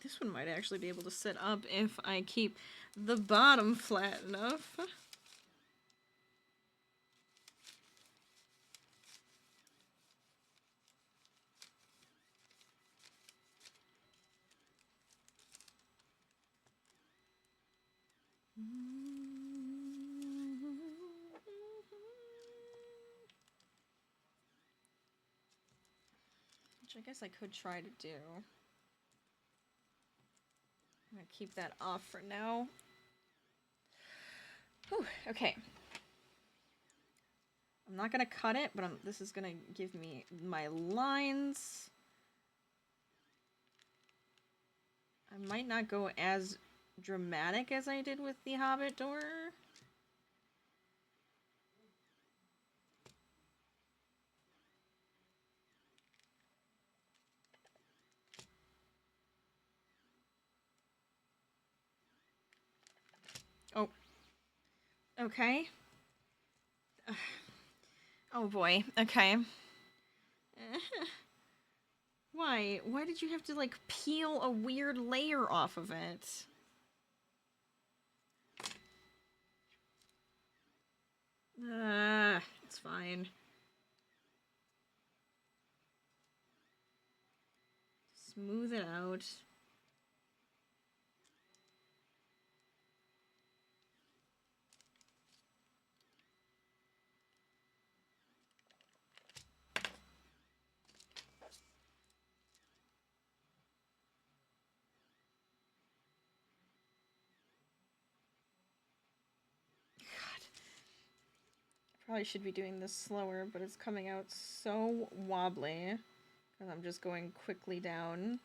This one might actually be able to sit up if I keep the bottom flat enough. Which I guess I could try to do. I'm gonna keep that off for now. Whew, okay. I'm not gonna cut it, but this is gonna give me my lines. I might not go as dramatic as I did with the Hobbit door. Oh. Okay. Oh boy. Okay. Why? Why did you have to, like, peel a weird layer off of it? It's fine. Smooth it out. Probably should be doing this slower, but it's coming out so wobbly because I'm just going quickly down.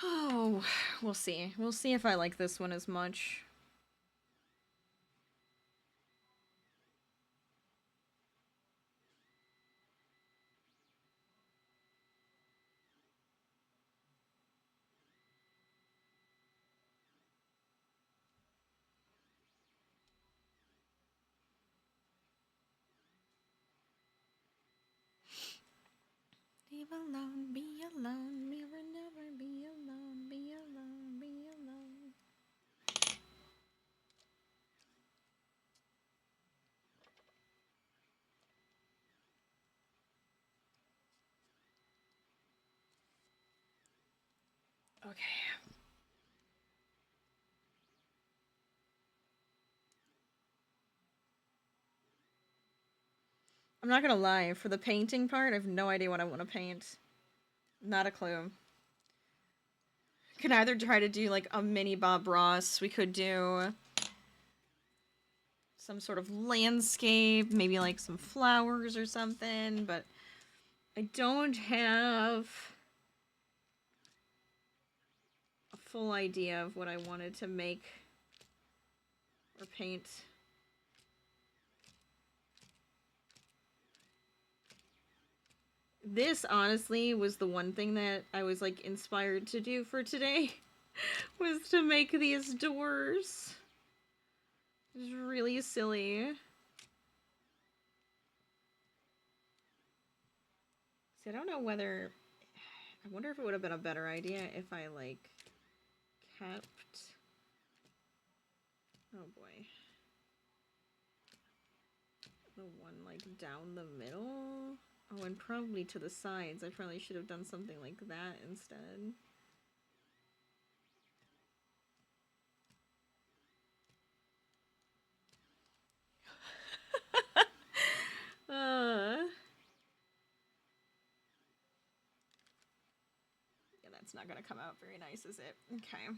Oh, we'll see. We'll see if I like this one as much. Leave alone, be alone, never, never be alone, be alone, be alone. Okay. I'm not gonna lie, for the painting part, I have no idea what I want to paint. Not a clue. Can either try to do like a mini Bob Ross. We could do some sort of landscape, maybe like some flowers or something, but I don't have a full idea of what I wanted to make or paint. This, honestly, was the one thing that I was, like, inspired to do for today. Was to make these doors. It was really silly. See, I don't know whether... I wonder if it would have been a better idea if I, like, kept... Oh, boy. The one, like, down the middle? Oh, and probably to the sides. I probably should have done something like that instead. Yeah, that's not gonna come out very nice, is it? Okay.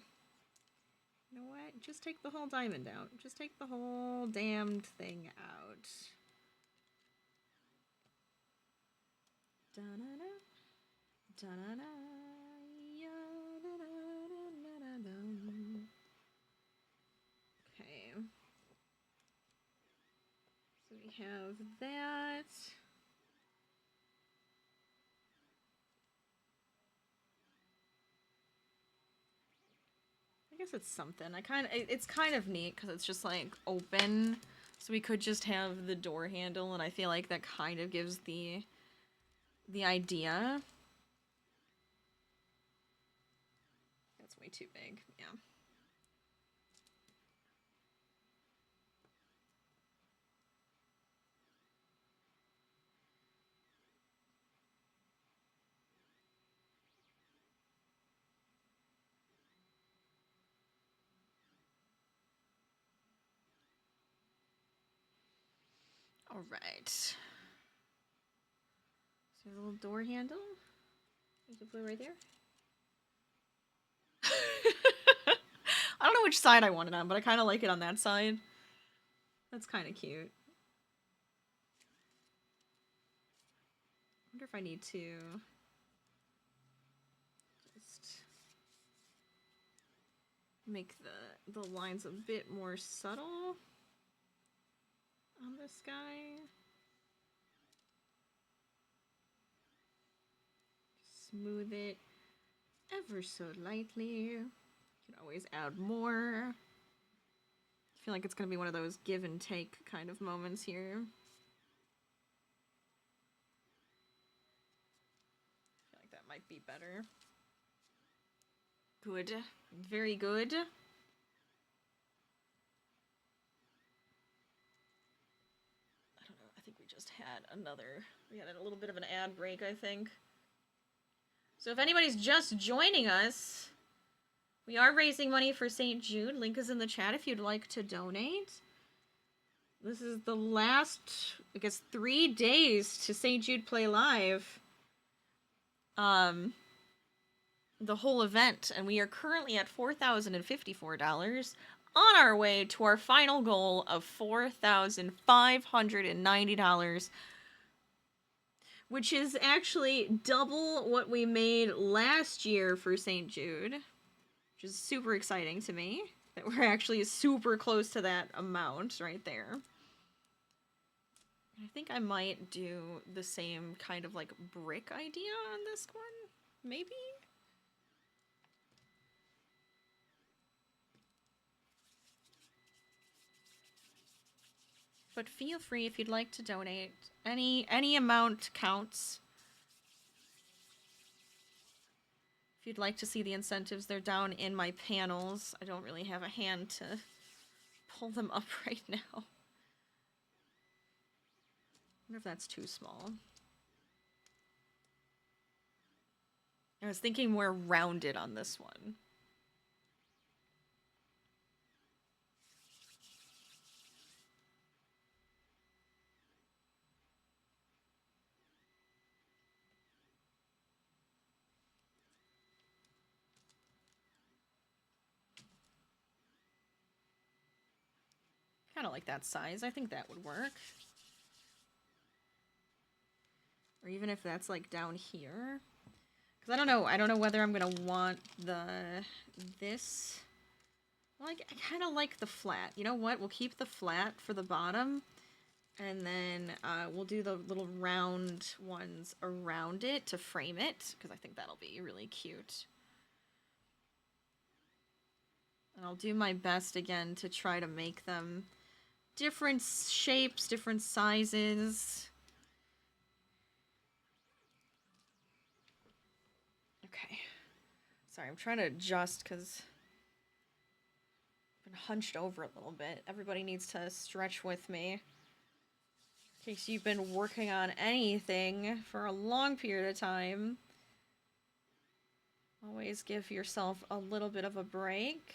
You know what? Just take the whole diamond out. Just take the whole damned thing out. Da-na-na. Da-na-na. Okay. So we have that. I guess it's something. It's kind of neat because it's just like open. So we could just have the door handle, and I feel like that kind of gives the idea. That's way too big. Yeah. All right. So a little door handle. There's a blue right there. I don't know which side I want it on, but I kind of like it on that side. That's kind of cute. I wonder if I need to just make the lines a bit more subtle on this guy. Smooth it ever so lightly. You can always add more. I feel like it's going to be one of those give and take kind of moments here. I feel like that might be better. Good. Very good. I don't know. I think we just had we had a little bit of an ad break, I think. So if anybody's just joining us, we are raising money for St. Jude. Link is in the chat if you'd like to donate. This is the last, I guess, 3 days to St. Jude Play Live. The whole event, and we are currently at $4,054 on our way to our final goal of $4,590. which is actually double what we made last year for St. Jude, which is super exciting to me that we're actually super close to that amount right there. I think I might do the same kind of like brick idea on this one, maybe? But feel free if you'd like to donate. Any amount counts. If you'd like to see the incentives, they're down in my panels. I don't really have a hand to pull them up right now. I wonder if that's too small. I was thinking more rounded on this one. Kind of like that size. I think that would work. Or even if that's like down here. Because I don't know. I don't know whether I'm going to want this. Well, I kind of like the flat. You know what? We'll keep the flat for the bottom. And then we'll do the little round ones around it to frame it. Because I think that'll be really cute. And I'll do my best again to try to make them different shapes, different sizes. Okay. Sorry, I'm trying to adjust because I've been hunched over a little bit. Everybody needs to stretch with me. In case you've been working on anything for a long period of time. Always give yourself a little bit of a break.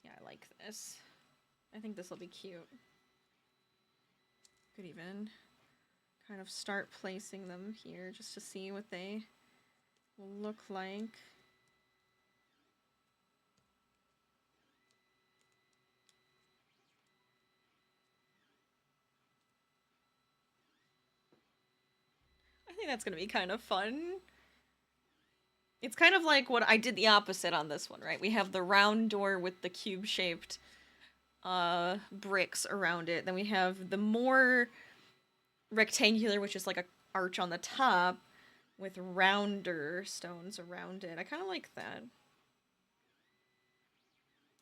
Yeah, I like this. I think this will be cute. Could even kind of start placing them here just to see what they will look like. I think that's gonna be kind of fun. It's kind of like what I did the opposite on this one, right? We have the round door with the cube-shaped bricks around it. Then we have the more rectangular, which is like a arch on the top, with rounder stones around it. I kind of like that.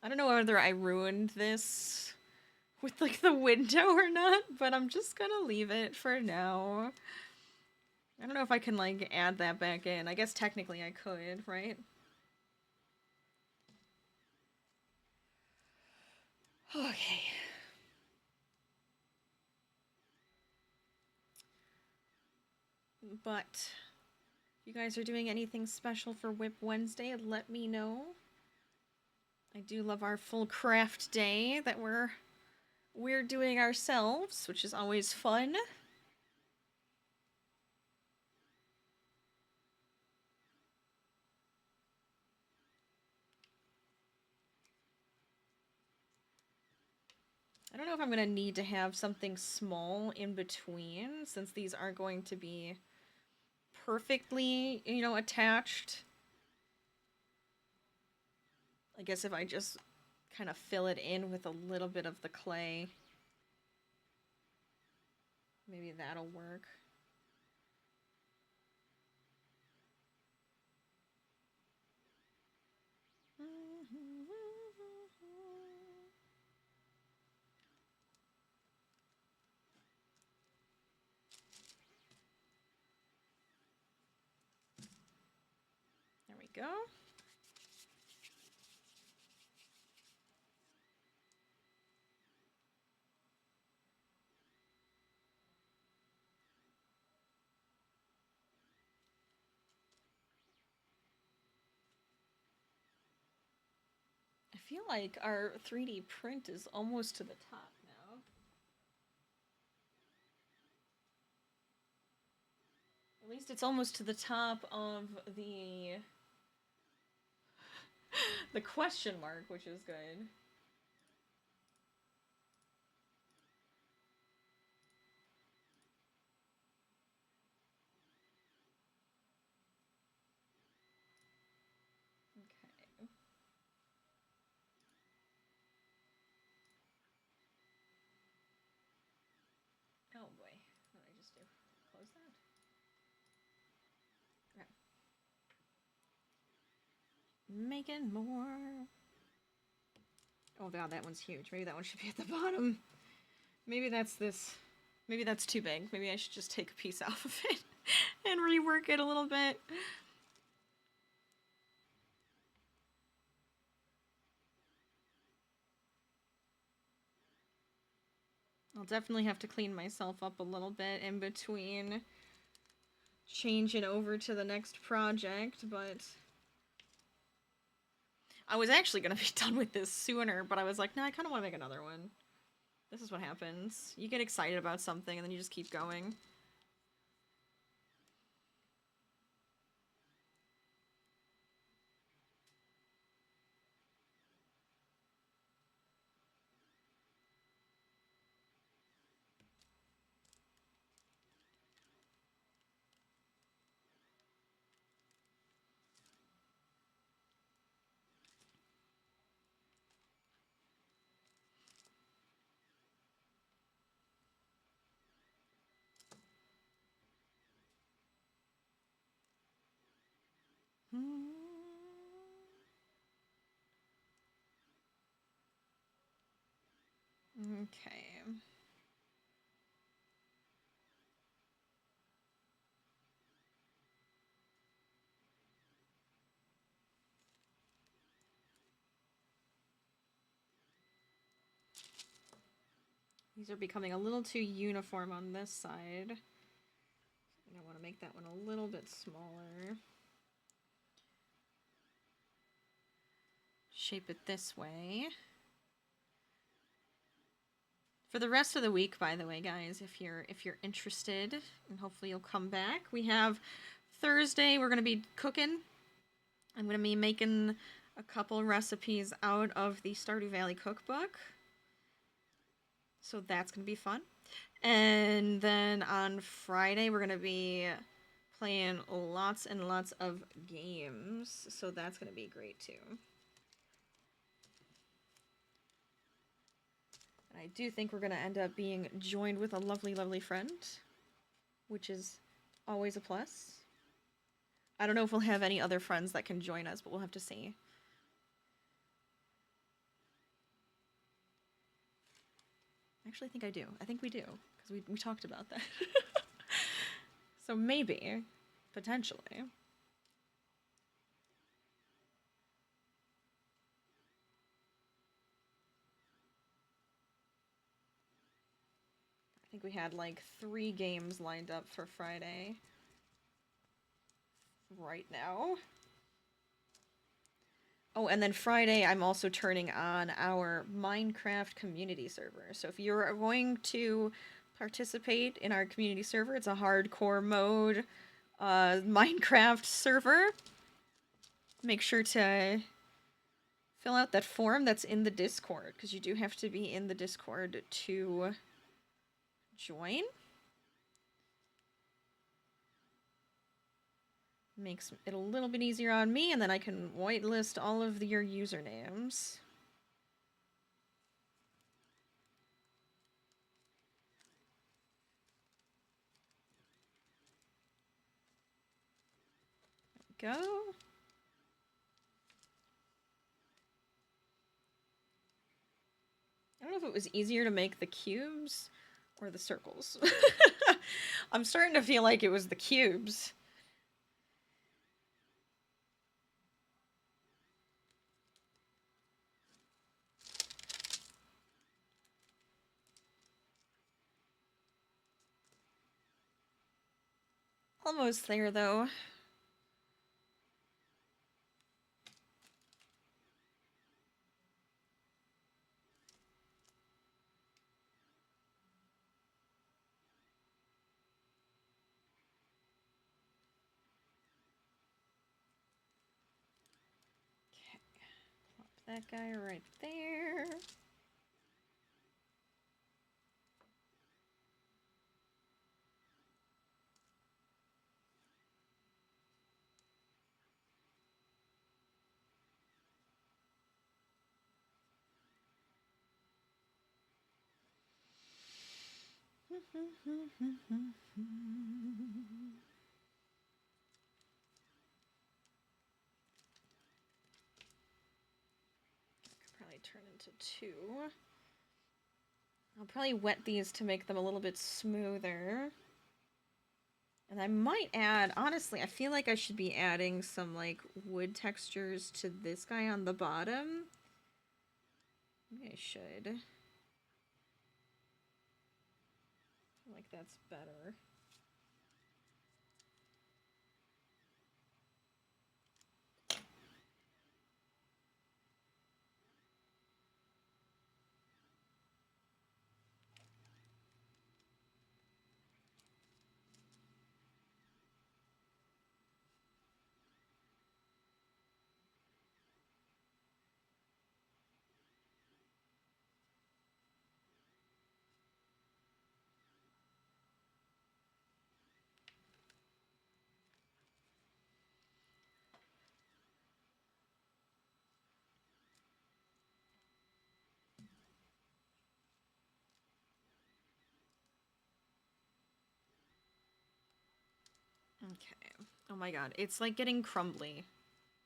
I don't know whether I ruined this with like the window or not, but I'm just gonna leave it for now. I don't know if I can like add that back in. I guess technically I could, right? Okay. But if you guys are doing anything special for Whip Wednesday, let me know. I do love our full craft day that we're doing ourselves, which is always fun. I don't know if I'm going to need to have something small in between, since these aren't going to be perfectly, you know, attached. I guess if I just kind of fill it in with a little bit of the clay, maybe that'll work. There we go. I feel like our 3D print is almost to the top now. least it's almost to the top of the question mark, which is good. Okay. Oh boy, what did I just do? Close that? Okay. Making more. Oh god, that one's huge. Maybe that one should be at the bottom. Maybe that's this. Maybe that's too big. Maybe I should just take a piece off of it and rework it a little bit. I'll definitely have to clean myself up a little bit in between changing over to the next project, but I was actually going to be done with this sooner, but I was like, no, I kind of want to make another one. This is what happens. You get excited about something and then you just keep going. Okay. These are becoming a little too uniform on this side. I want to make that one a little bit smaller. Shape it this way. For the rest of the week, by the way, guys, if you're interested, and hopefully you'll come back, we have Thursday, we're going to be cooking. I'm going to be making a couple recipes out of the Stardew Valley cookbook. So that's going to be fun. And then on Friday, we're going to be playing lots and lots of games. So that's going to be great, too. And I do think we're going to end up being joined with a lovely, lovely friend, which is always a plus. I don't know if we'll have any other friends that can join us, but we'll have to see. I actually think I do. I think we do, because we talked about that. So maybe, potentially. I think we had like 3 games lined up for Friday. Right now. Oh, and then Friday, I'm also turning on our Minecraft community server. So if you're going to participate in our community server, it's a hardcore mode Minecraft server. Make sure to fill out that form that's in the Discord, because you do have to be in the Discord to join. Makes it a little bit easier on me, and then I can whitelist all of your usernames. There we go. I don't know if it was easier to make the cubes or the circles. I'm starting to feel like it was the cubes. Almost there, though. That guy right there. Probably turn into 2. I'll probably wet these to make them a little bit smoother. And I might add, honestly, I feel like I should be adding some, like, wood textures to this guy on the bottom. Maybe I should. I feel like that's better. Okay. Oh my god, it's like getting crumbly.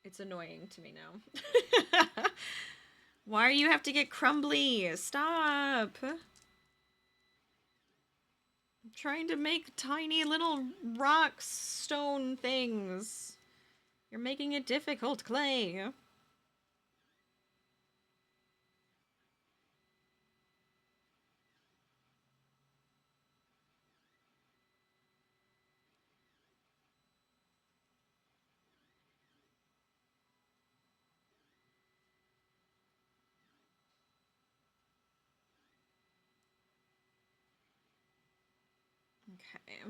It's annoying to me now. Why do you have to get crumbly? Stop! I'm trying to make tiny little rock stone things. You're making it difficult, Clay. Okay.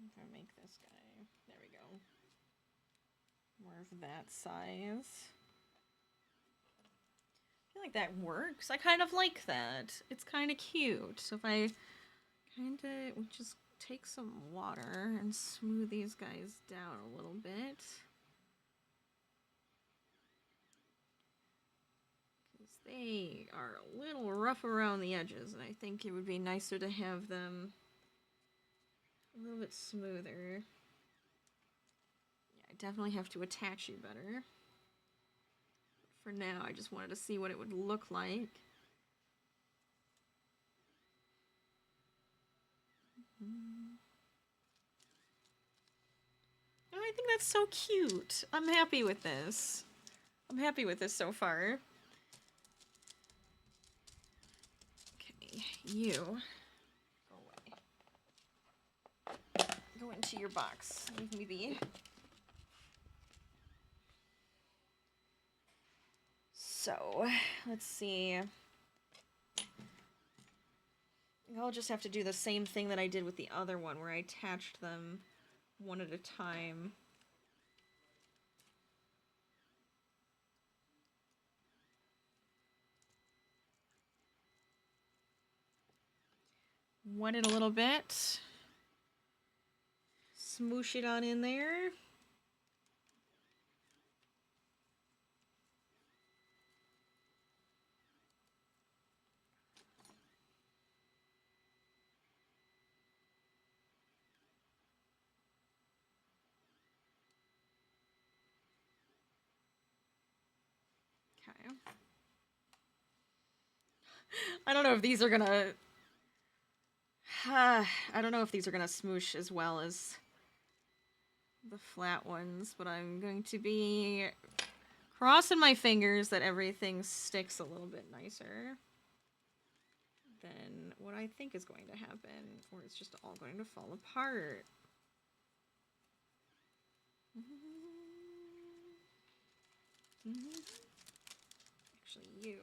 If I make this guy, there we go. More of that size. I feel like that works. I kind of like that. It's kind of cute. So if I kind of just take some water and smooth these guys down a little bit. Because they are a little rough around the edges, and I think it would be nicer to have them a little bit smoother. Yeah, I definitely have to attach you better. For now, I just wanted to see what it would look like. Oh, I think that's so cute. I'm happy with this. I'm happy with this so far. Okay, you go away. Go into your box. Leave me be. So, let's see. I'll just have to do the same thing that I did with the other one, where I attached them one at a time. Wet it a little bit. Smoosh it on in there. Okay. I don't know if these are gonna... I don't know if these are gonna smoosh as well as the flat ones, but I'm going to be crossing my fingers that everything sticks a little bit nicer than what I think is going to happen, or it's just all going to fall apart. Actually, you.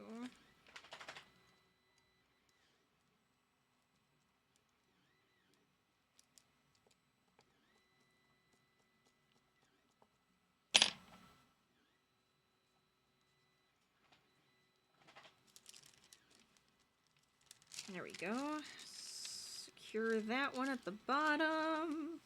There we go. Secure that one at the bottom.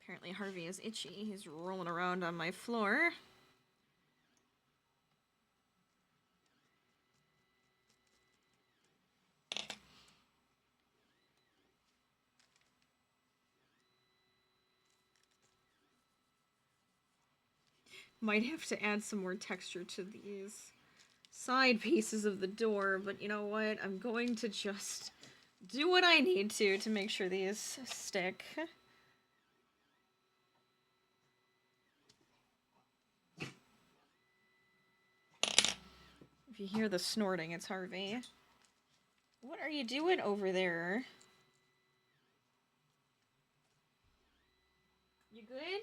Apparently Harvey is itchy. He's rolling around on my floor. Might have to add some more texture to these side pieces of the door, but you know what? I'm going to just do what I need to make sure these stick. If you hear the snorting, it's Harvey. What are you doing over there? You good?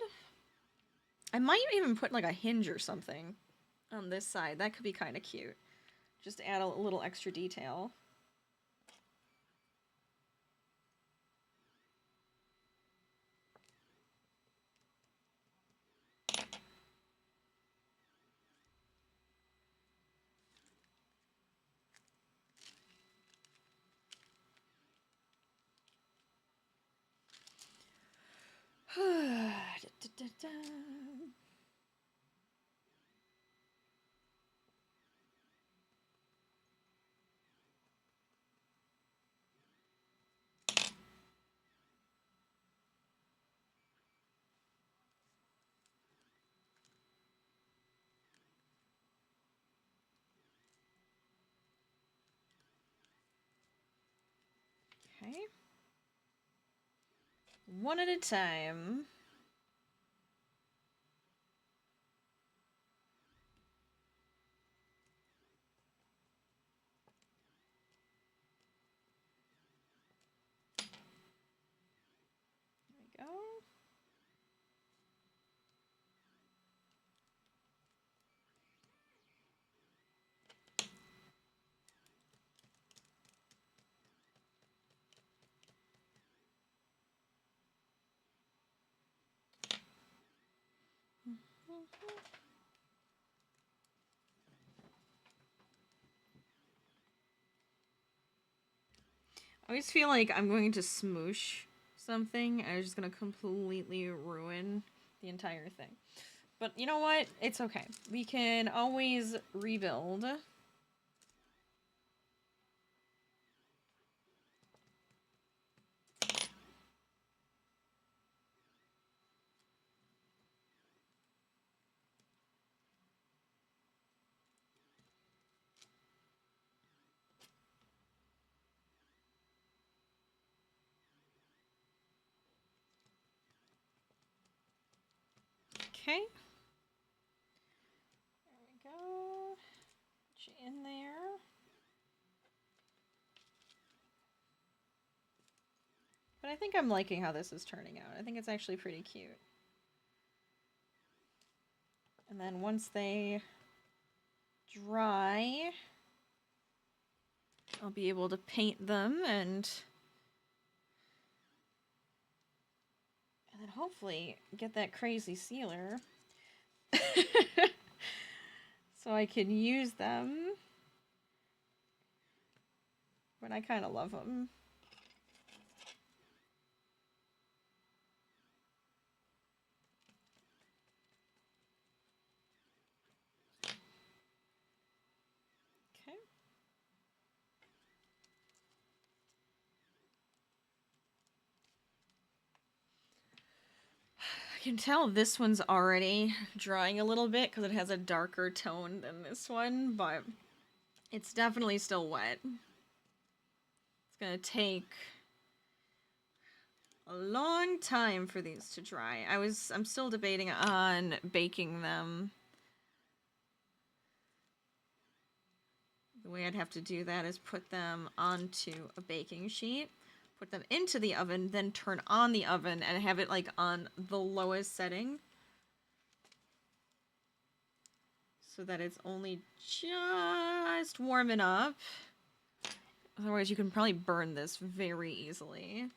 I might even put like a hinge or something on this side. That could be kind of cute. Just add a little extra detail. Okay. One at a time. There we go. I always feel like I'm going to smoosh something and it's just going to completely ruin the entire thing. But you know what? It's okay. We can always rebuild. Okay. There we go. Put you in there. But I think I'm liking how this is turning out. I think it's actually pretty cute. And then once they dry, I'll be able to paint them and then hopefully get that crazy sealer so I can use them. But I kind of love them. Okay. I can tell this one's already drying a little bit because it has a darker tone than this one, but it's definitely still wet. It's gonna take a long time for these to dry. I'm still debating on baking them. The way I'd have to do that is put them onto a baking sheet, put them into the oven, then turn on the oven and have it like on the lowest setting so that it's only just warming up. Otherwise you can probably burn this very easily.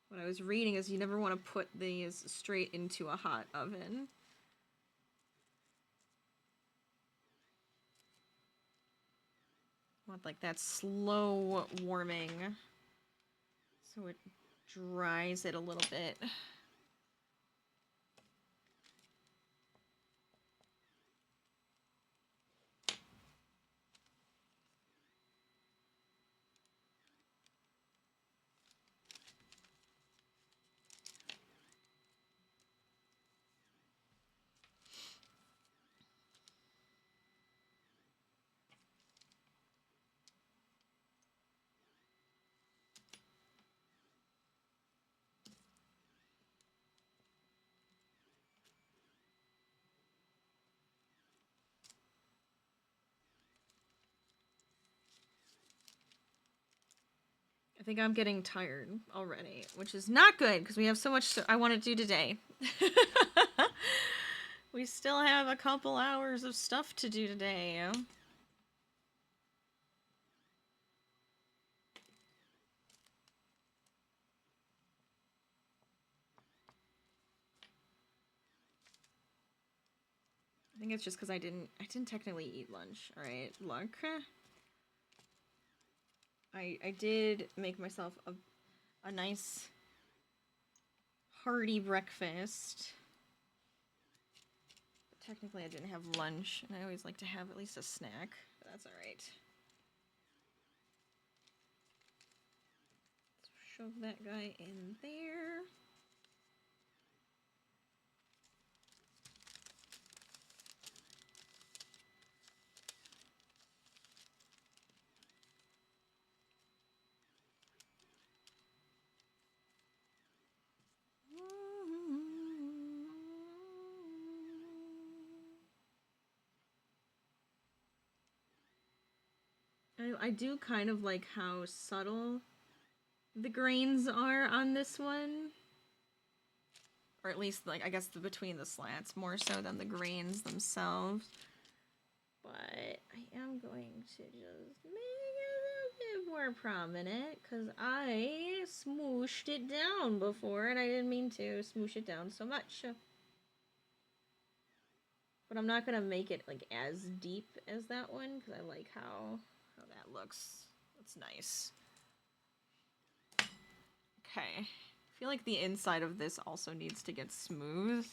What I was reading is you never want to put these straight into a hot oven want like that slow warming so it dries it a little bit. I think I'm getting tired already, which is not good because we have so much I want to do today. We still have a couple hours of stuff to do today. I think it's just because I didn't technically eat lunch. All right, look. I did make myself a nice hearty breakfast. But technically I didn't have lunch, and I always like to have at least a snack. But that's all right. Let's shove that guy in there. I do kind of like how subtle the grains are on this one. Or at least, like, I guess between the slats, more so than the grains themselves. But I am going to just make it a little bit more prominent, because I smooshed it down before, and I didn't mean to smoosh it down so much. But I'm not going to make it, like, as deep as that one, because I like how that looks. It's nice. Okay. I feel like the inside of this also needs to get smooth.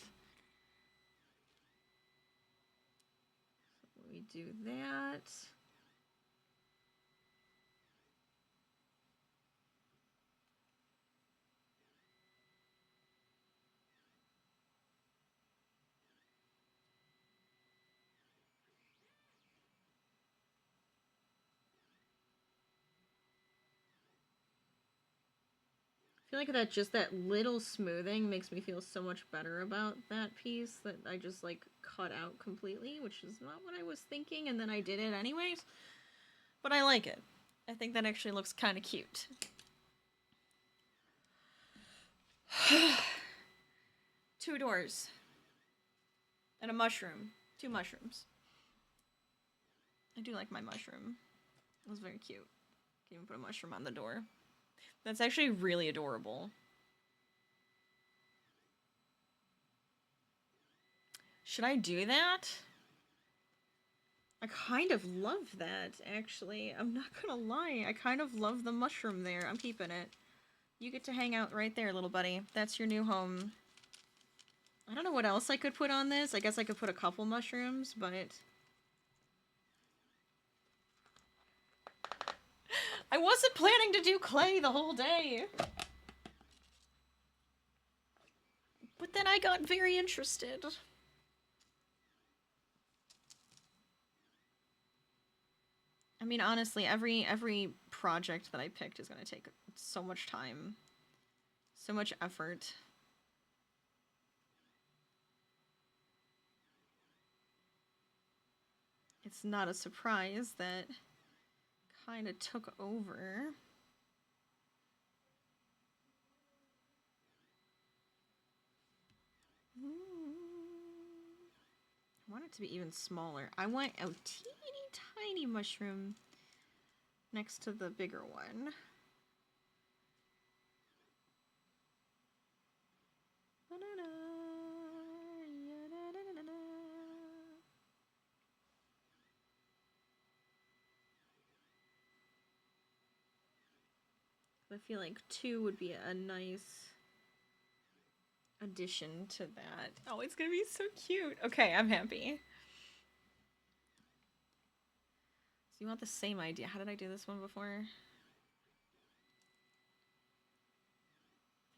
So we do that. I feel like that little smoothing makes me feel so much better about that piece that I just like cut out completely, which is not what I was thinking, and then I did it anyways. But I like it. I think that actually looks kind of cute. Two doors. And a mushroom. 2 mushrooms. I do like my mushroom. It was very cute. Can even put a mushroom on the door. That's actually really adorable. Should I do that? I kind of love that, actually. I'm not gonna lie. I kind of love the mushroom there. I'm keeping it. You get to hang out right there, little buddy. That's your new home. I don't know what else I could put on this. I guess I could put a couple mushrooms, but... I wasn't planning to do clay the whole day. But then I got very interested. I mean, honestly, every project that I picked is going to take so much time. So much effort. It's not a surprise that kind of took over. I want it to be even smaller. I want a teeny tiny mushroom next to the bigger one. I feel like 2 would be a nice addition to that. Oh, it's gonna be so cute. Okay, I'm happy. So you want the same idea. How did I do this one before?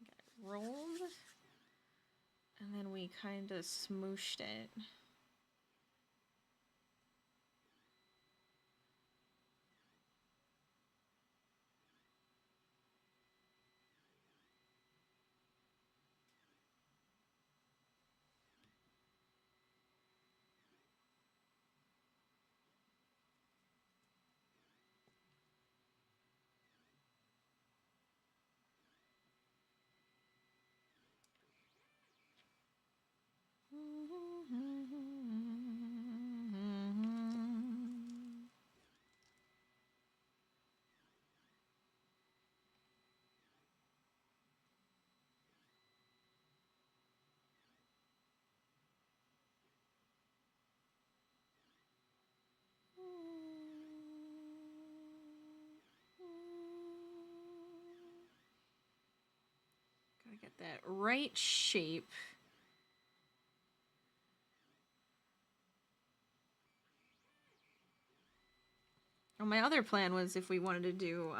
I think I rolled. And then we kind of smooshed it. Gotta get that right shape. Well, my other plan was if we wanted to do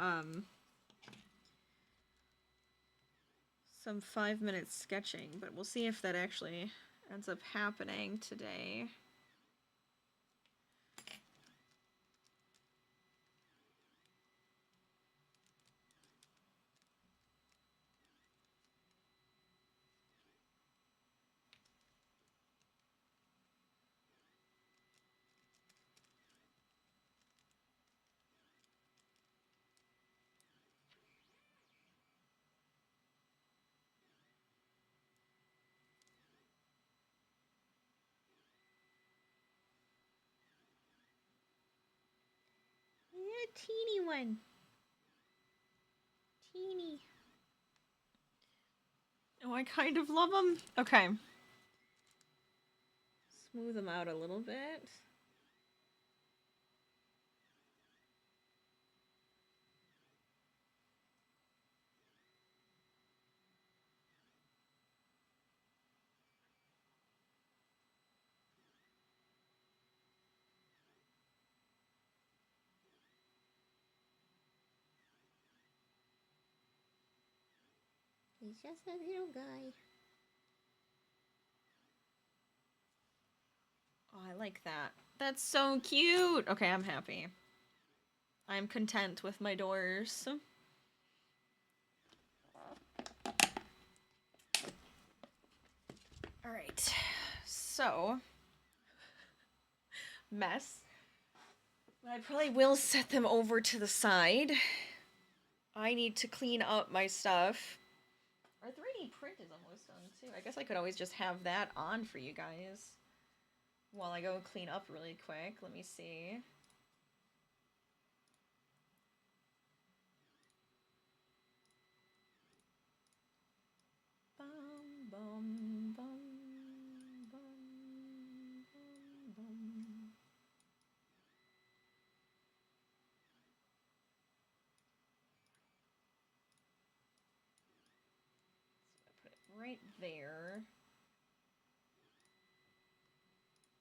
some 5-minute sketching, but we'll see if that actually ends up happening today. A teeny one. Teeny. Oh, I kind of love them. Okay. Smooth them out a little bit. He's just a little guy. Oh, I like that. That's so cute. Okay, I'm happy. I'm content with my doors. All right. So, mess. I probably will set them over to the side. I need to clean up my stuff. Our 3D print is almost done too. I guess I could always just have that on for you guys while I go clean up really quick. Let me see. Bum, bum, bum, bum, bum, bum. So I put it right there.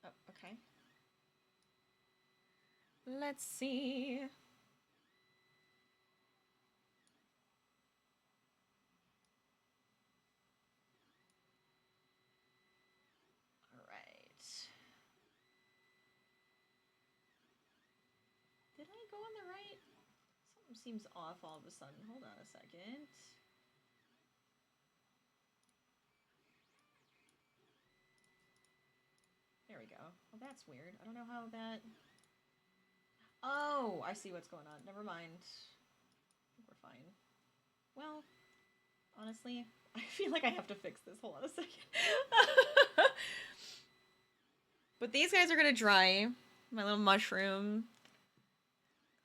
Oh, okay. Let's see. All right. Did I go on the right? Something seems off all of a sudden. Hold on a second. There we go. Well, that's weird. I don't know how that... Oh, I see what's going on. Never mind. I think we're fine. Well, honestly, I feel like I have to fix this. Hold on a second. But these guys are gonna dry. My little mushroom.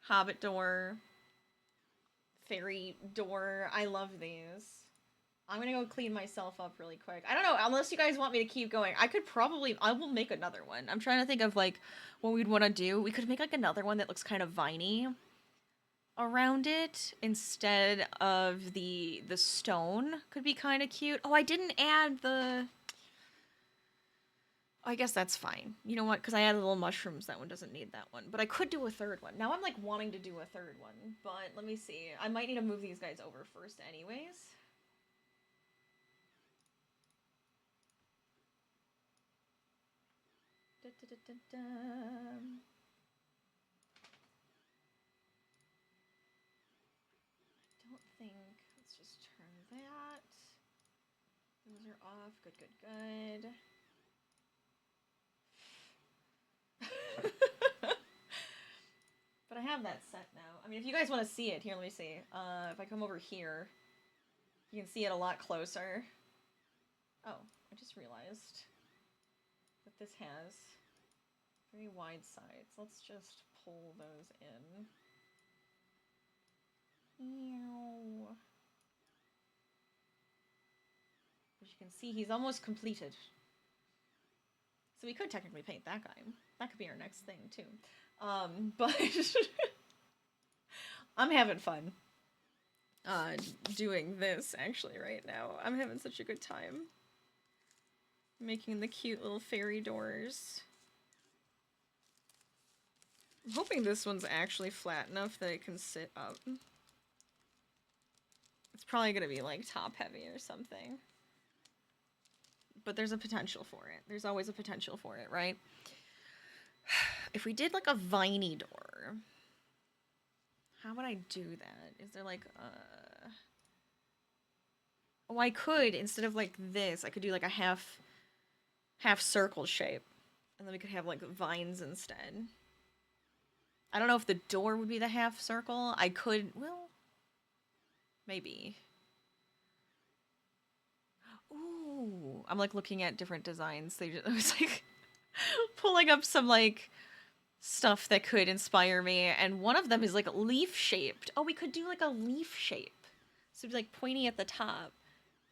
Hobbit door. Fairy door. I love these. I'm gonna go clean myself up really quick. I don't know, unless you guys want me to keep going. I will make another one. I'm trying to think of, like, what we'd want to do. We could make, like, another one that looks kind of viney. around it instead of the stone could be kind of cute. Oh, I didn't add the... I guess that's fine. You know what? Because I added little mushrooms. That one doesn't need that one. But I could do a third one. Now I'm like wanting to do a third one. But let me see. I might need to move these guys over first anyways. Da, da, da, da, da. I don't think. Let's just turn that. Those are off. Good, good, good. But I have that set now. I mean, if you guys want to see it, here, let me see. If I come over here, you can see it a lot closer. Oh, I just realized that this has very wide sides. Let's just pull those in. Ew. As you can see, he's almost completed. So we could technically paint that guy. That could be our next thing, too. But I'm having fun doing this, actually, right now. I'm having such a good time. Making the cute little fairy doors. I'm hoping this one's actually flat enough that it can sit up. It's probably gonna be, like, top-heavy or something. But there's a potential for it. There's always a potential for it, right? If we did, like, a viney door, how would I do that? Is there, like, oh, I could, instead of, like, this, I could do, like, a half circle shape. And then we could have, like, vines instead. I don't know if the door would be the half circle. I could, well, maybe. Ooh, I'm, like, looking at different designs. I was, like, pulling up some, like, stuff that could inspire me, and one of them is, like, leaf-shaped. Oh, we could do, like, a leaf shape. So it'd be, like, pointy at the top,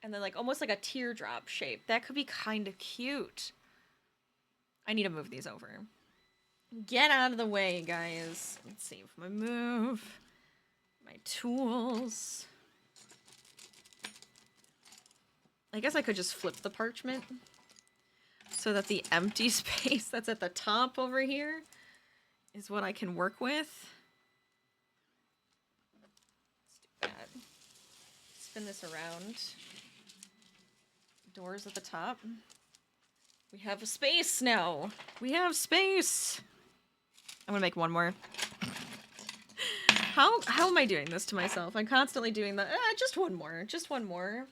and then, like, almost like a teardrop shape. That could be kind of cute. I need to move these over. Get out of the way, guys. Let's see if I move my tools. I guess I could just flip the parchment so that the empty space that's at the top over here is what I can work with. Let's do that. Spin this around. Doors at the top. We have a space now. We have space. I'm gonna make one more. How am I doing this to myself? I'm constantly doing that. Just one more. Just one more.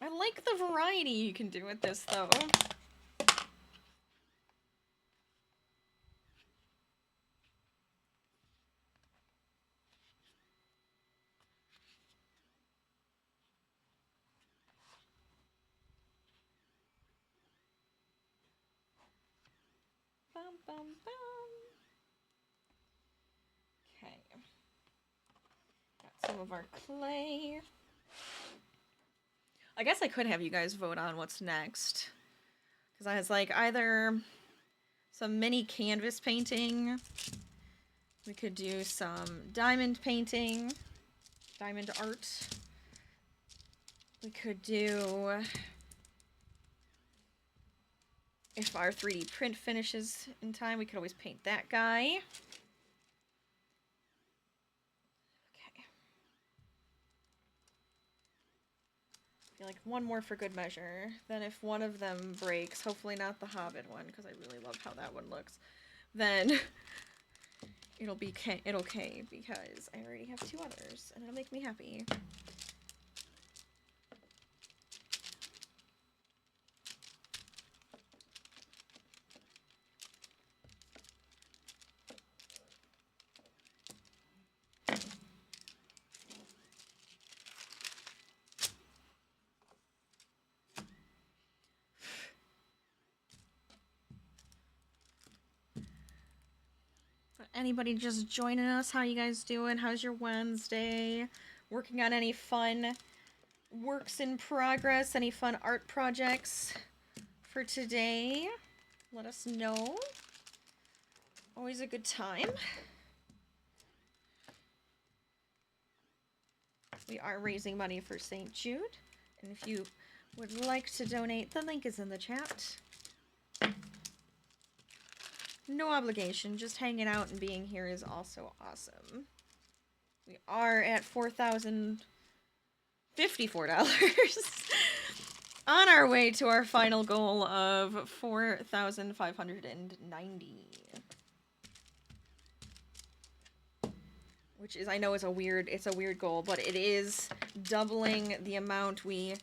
I like the variety you can do with this, though. Bum, bum, bum. Okay. Got some of our clay. I guess I could have you guys vote on what's next. Because I was like, either some mini canvas painting. We could do some diamond painting. Diamond art. We could do... If our 3D print finishes in time, we could always paint that guy. Okay. I feel like one more for good measure. Then if one of them breaks, hopefully not the Hobbit one, because I really love how that one looks, then it'll be okay, because I already have 2 others, and it'll make me happy. Anybody just joining us? How you guys doing? How's your Wednesday? Working on any fun works in progress? Any fun art projects for today? Let us know. Always a good time. We are raising money for St. Jude. And if you would like to donate, the link is in the chat. No obligation, just hanging out and being here is also awesome. We are at $4,054. On our way to our final goal of 4,590. Which is, I know it's a weird goal, but it is doubling the amount we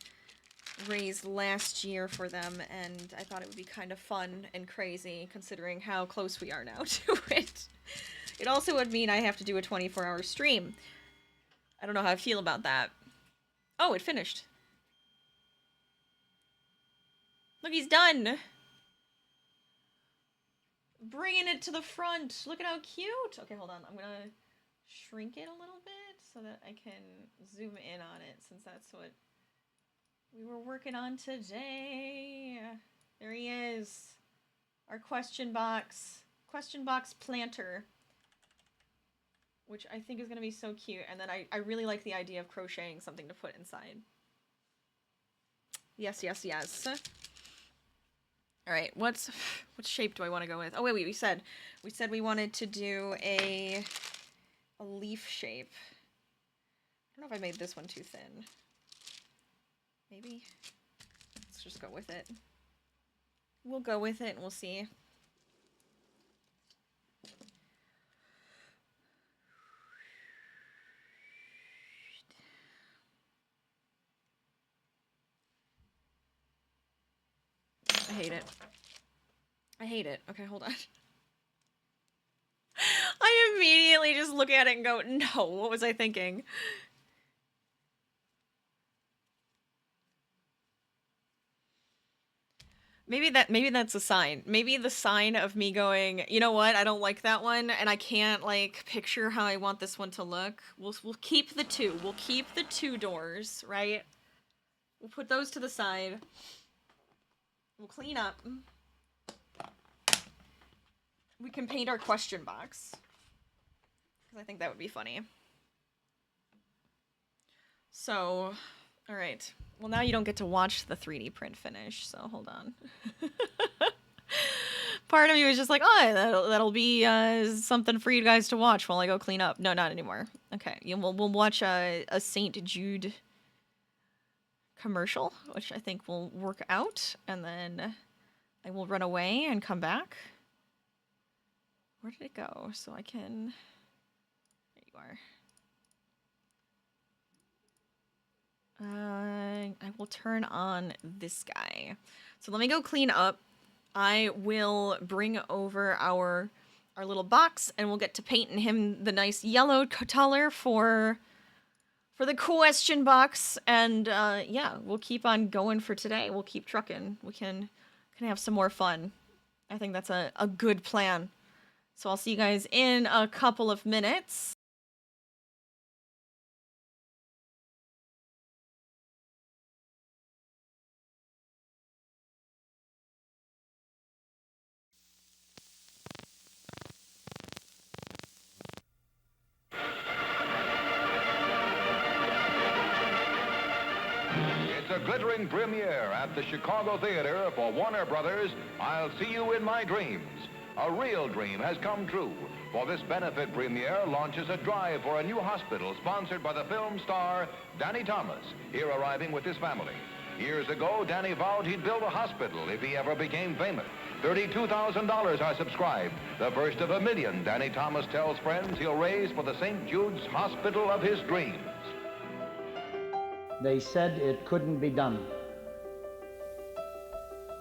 raised last year for them, and I thought it would be kind of fun and crazy considering how close we are now to it. It also would mean I have to do a 24-hour stream. I don't know how I feel about that. Oh, it finished. Look, he's done. Bringing it to the front. Look at how cute. Okay, hold on. I'm gonna shrink it a little bit so that I can zoom in on it, since that's what we were working on today. There he is. Our question box planter, which I think is going to be so cute. And then I really like the idea of crocheting something to put inside. Yes, yes, yes. All right, what shape do I want to go with? Oh, wait, we said we wanted to do a leaf shape. I don't know if I made this one too thin. Maybe. Let's just go with it. We'll go with it and we'll see. I hate it. I hate it. Okay, hold on. I immediately just look at it and go, no, what was I thinking? Maybe that's a sign. Maybe the sign of me going, you know what, I don't like that one, and I can't, like, picture how I want this one to look. We'll keep the two. We'll keep the two doors, right? We'll put those to the side. We'll clean up. We can paint our question box. Because I think that would be funny. So, alright. Well, now you don't get to watch the 3D print finish, so hold on. Part of me was just like, oh, that'll be something for you guys to watch while I go clean up. No, not anymore. Okay, we'll watch a St. Jude commercial, which I think will work out, and then I will run away and come back. Where did it go? So I can... There you are. I will turn on this guy. So let me go clean up. I will bring over our little box, and we'll get to painting him the nice yellow color for the question box. And yeah, we'll keep on going for today. We'll keep trucking. We can have some more fun. I think that's a good plan. So I'll see you guys in a couple of minutes. It's a glittering premiere at the Chicago Theater for Warner Brothers' I'll See You in My Dreams. A real dream has come true, for this benefit premiere launches a drive for a new hospital sponsored by the film star Danny Thomas, here arriving with his family. Years ago, Danny vowed he'd build a hospital if he ever became famous. $32,000 are subscribed, the first of $1 million Danny Thomas tells friends he'll raise for the St. Jude's Hospital of his dreams. They said it couldn't be done.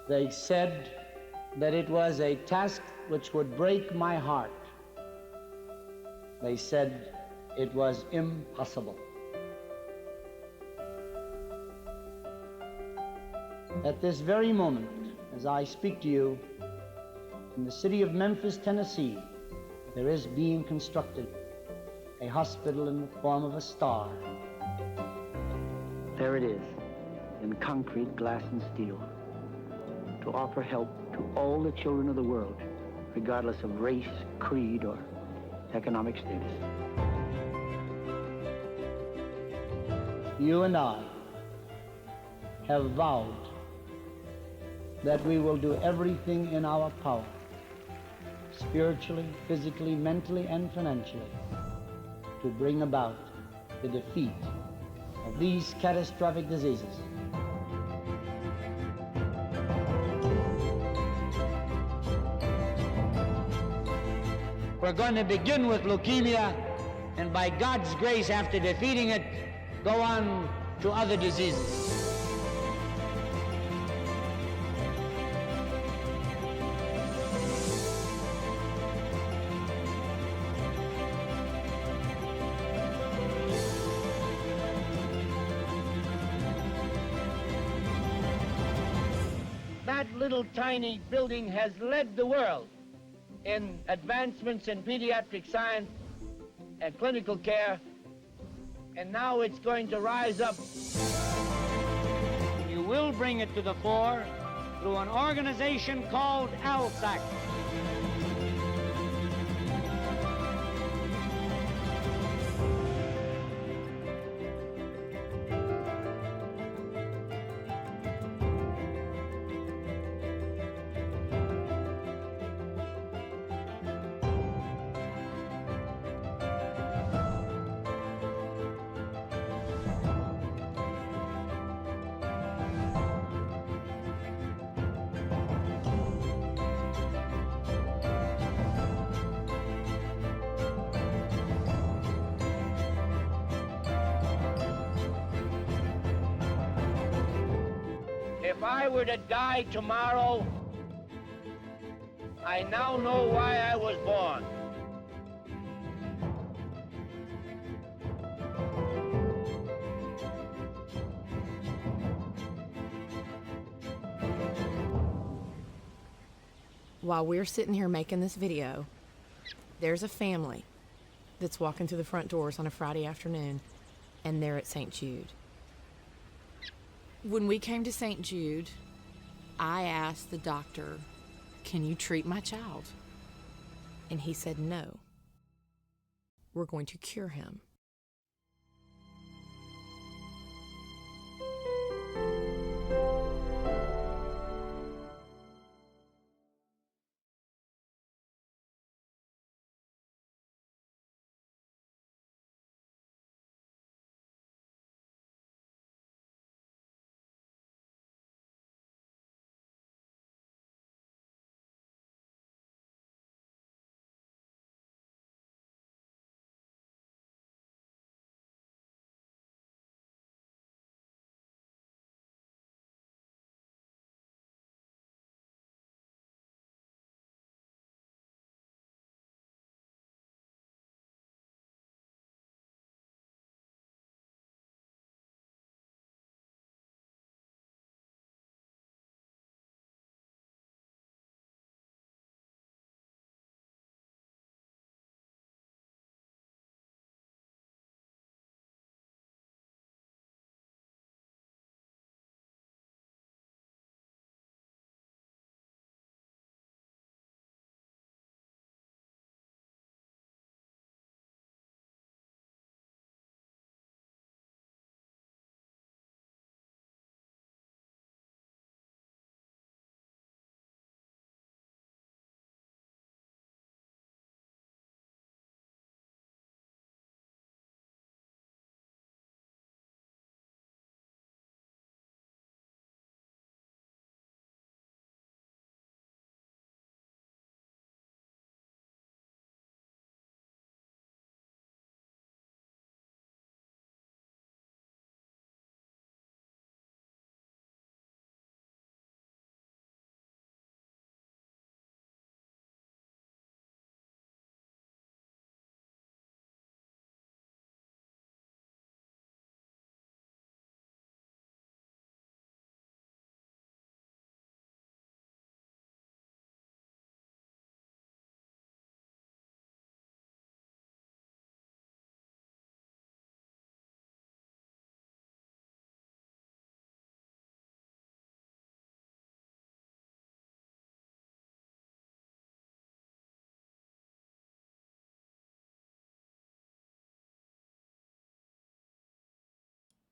They said that it was a task which would break my heart. They said it was impossible. At this very moment, as I speak to you, in the city of Memphis, Tennessee, there is being constructed a hospital in the form of a star. There it is, in concrete, glass, and steel, to offer help to all the children of the world, regardless of race, creed, or economic status. you and I have vowed that we will do everything in our power, spiritually, physically, mentally, and financially, to bring about the defeat of these catastrophic diseases. We're going to begin with leukemia, and by God's grace, after defeating it, go on to other diseases. That little tiny building has led the world in advancements in pediatric science and clinical care, and now it's going to rise up. You will bring it to the fore through an organization called ALSAC. If I were to die tomorrow, I now know why I was born. While we're sitting here making this video, there's a family that's walking through the front doors on a Friday afternoon, and they're at St. Jude. When we came to St. Jude, I asked the doctor, "Can you treat my child?" And he said, "No. We're going to cure him."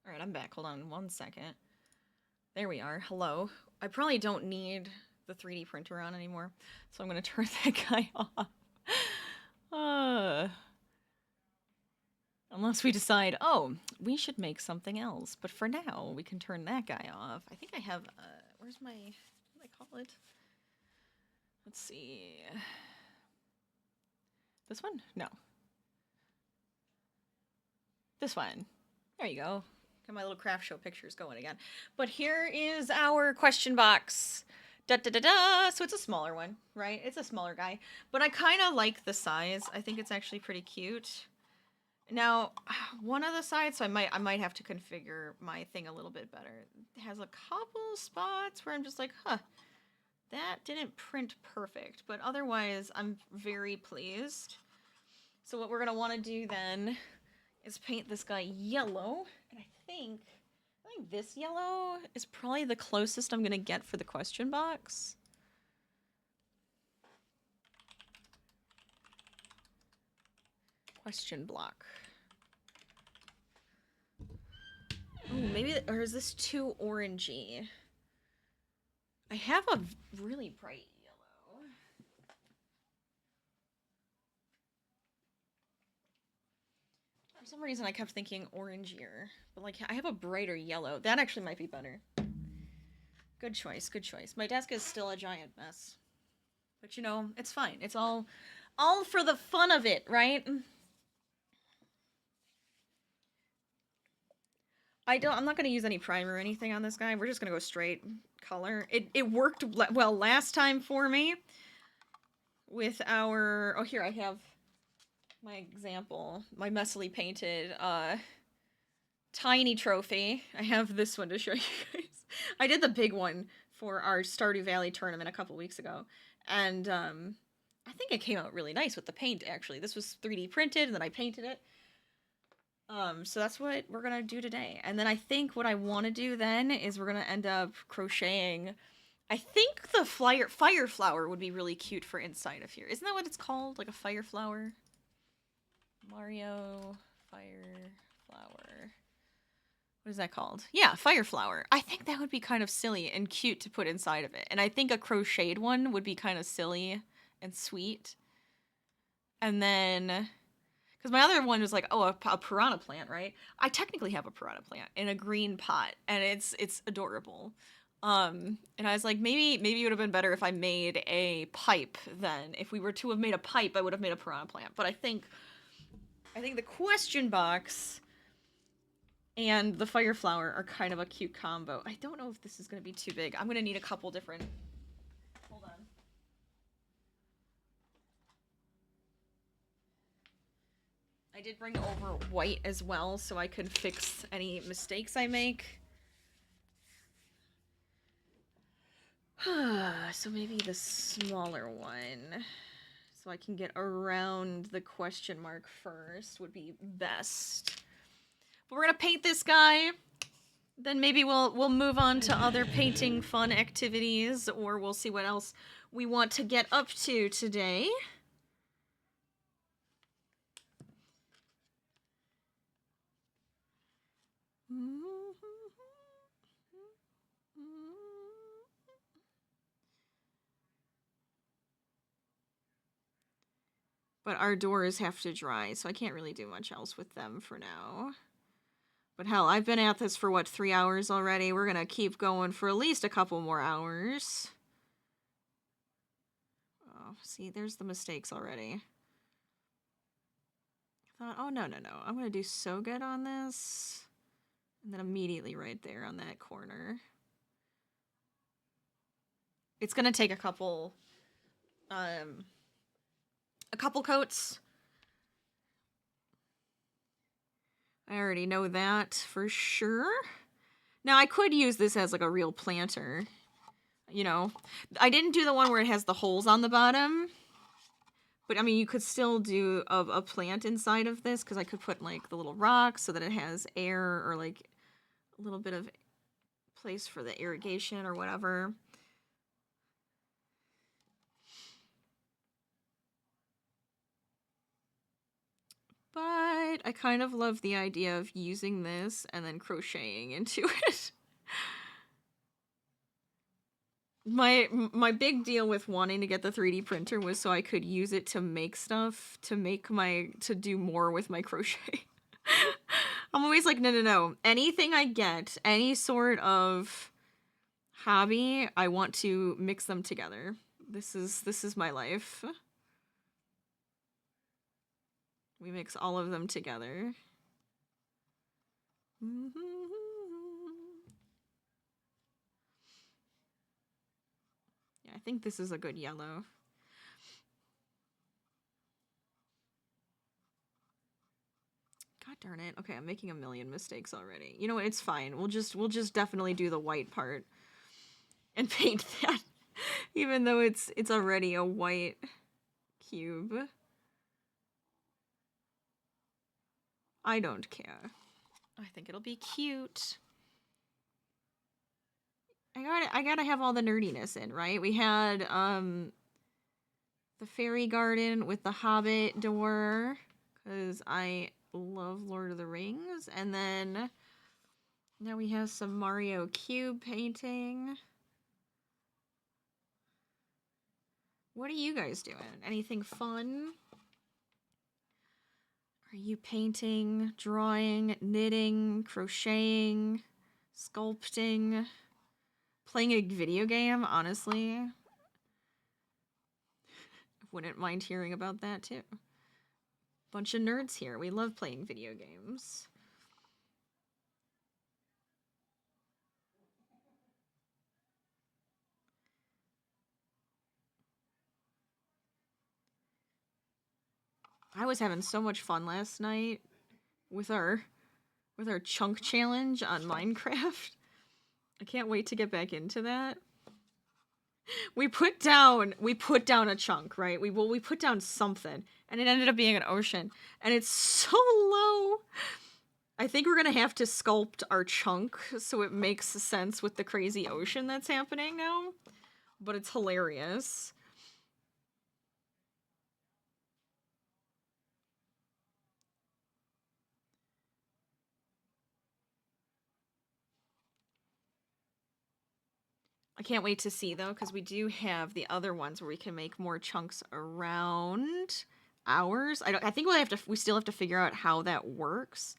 All right, I'm back. Hold on 1 second. There we are. Hello. I probably don't need the 3D printer on anymore, so I'm gonna turn that guy off. Unless we decide, oh, we should make something else. But for now, we can turn that guy off. I think I have, where's my, what do I call it? Let's see. This one? No. This one. There you go. Got my little craft show pictures going again. But here is our question box. Da da da da. So it's a smaller one, right? It's a smaller guy. But I kind of like the size. I think it's actually pretty cute. Now, one of the sides, so I might have to configure my thing a little bit better. It has a couple spots where I'm just like, huh, that didn't print perfect. But otherwise, I'm very pleased. So what we're going to want to do then is paint this guy yellow. And I think this yellow is probably the closest I'm going to get for the question box. Question block. Oh, maybe, or is this too orangey? I have a really bright yellow. For some reason, I kept thinking orangier, but like I have a brighter yellow. That actually might be better. Good choice, good choice. My desk is still a giant mess, but you know, it's fine. It's all for the fun of it, right? I'm not going to use any primer or anything on this guy. We're just going to go straight color. It worked well last time for me with our, oh, here I have my example, my messily painted tiny trophy. I have this one to show you guys. I did the big one for our Stardew Valley tournament a couple weeks ago, and I think it came out really nice with the paint, actually. This was 3D printed, and then I painted it. So that's what we're gonna do today. And then I think what I want to do then is we're gonna end up crocheting. I think the fire flower would be really cute for inside of here. Isn't that what it's called? Like a fire flower? Mario fire flower. What is that called? Yeah, fire flower. I think that would be kind of silly and cute to put inside of it. And I think a crocheted one would be kind of silly and sweet. And then, because my other one was like, oh, a piranha plant, right? I technically have a piranha plant in a green pot, and it's adorable. And I was like, maybe it would have been better if I made a pipe then. If we were to have made a pipe, I would have made a piranha plant. But I think the question box and the fire flower are kind of a cute combo. I don't know if this is going to be too big. I'm going to need a couple different... Hold on. I did bring over white as well, so I could fix any mistakes I make. So maybe the smaller one, so I can get around the question mark first, would be best. But we're gonna paint this guy. Then maybe we'll move on to other painting fun activities, or we'll see what else we want to get up to today. But our doors have to dry, so I can't really do much else with them for now. But hell, I've been at this for, what, 3 hours already? We're gonna keep going for at least a couple more hours. Oh, see, there's the mistakes already. I thought, oh, no. I'm gonna do so good on this. And then immediately right there on that corner. It's gonna take a couple coats. I already know that for sure. Now, I could use this as like a real planter. You know, I didn't do the one where it has the holes on the bottom. But, I mean, you could still do a plant inside of this, because I could put, like, the little rocks so that it has air, or, like, a little bit of place for the irrigation or whatever. But what? I kind of love the idea of using this and then crocheting into it. My big deal with wanting to get the 3D printer was so I could use it to make stuff, to do more with my crochet. I'm always like, no. Anything I get, any sort of hobby, I want to mix them together. This is my life. We mix all of them together. Yeah, I think this is a good yellow. God darn it. Okay, I'm making a million mistakes already. You know what? It's fine. We'll just definitely do the white part and paint that, even though it's already a white cube. I don't care. I think it'll be cute. I gotta have all the nerdiness in, right? We had the fairy garden with the Hobbit door, because I love Lord of the Rings, and then now we have some Mario cube painting. What are you guys doing? Anything fun? Are you painting, drawing, knitting, crocheting, sculpting, playing a video game? Honestly, I wouldn't mind hearing about that too. Bunch of nerds here. We love playing video games. I was having so much fun last night with our chunk challenge on Minecraft. I can't wait to get back into that. We put down a chunk, right? We put down something, and it ended up being an ocean, and it's so low. I think we're gonna have to sculpt our chunk so it makes sense with the crazy ocean that's happening now. But it's hilarious. I can't wait to see, though, because we do have the other ones where we can make more chunks around ours. I think we still have to figure out how that works.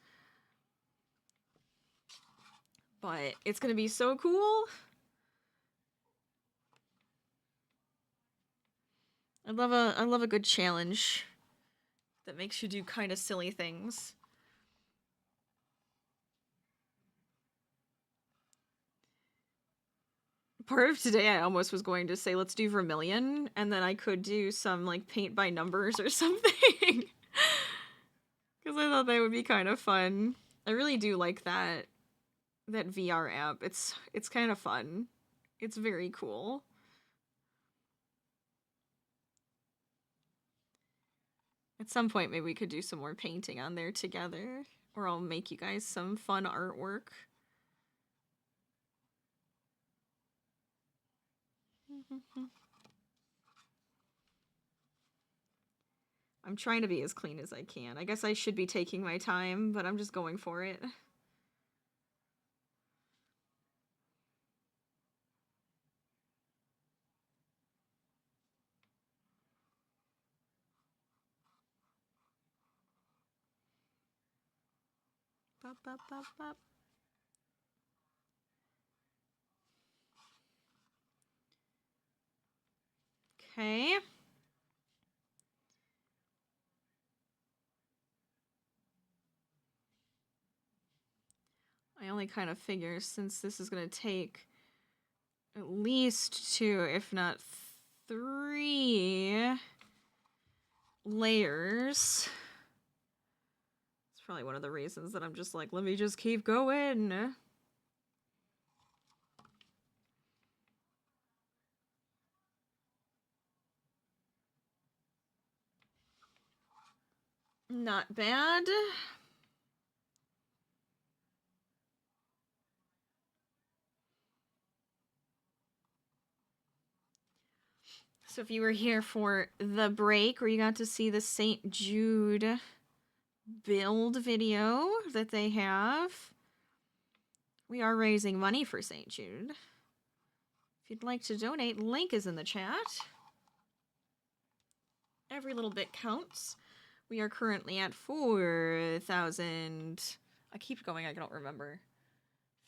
But it's gonna be so cool. I love a good challenge that makes you do kind of silly things. Part of today, I almost was going to say, let's do Vermilion, and then I could do some, like, paint by numbers or something. Because I thought that would be kind of fun. I really do like that VR app. It's kind of fun. It's very cool. At some point, maybe we could do some more painting on there together, or I'll make you guys some fun artwork. I'm trying to be as clean as I can. I guess I should be taking my time, but I'm just going for it. Bop, bop, bop, bop. Okay. I only kind of figure since this is going to take at least 2, if not 3 layers. It's probably one of the reasons that I'm just like, let me just keep going. Not bad. So if you were here for the break where you got to see the St. Jude build video that they have. We are raising money for St. Jude. If you'd like to donate, link is in the chat. Every little bit counts. We are currently at 4,000. I keep going, I don't remember.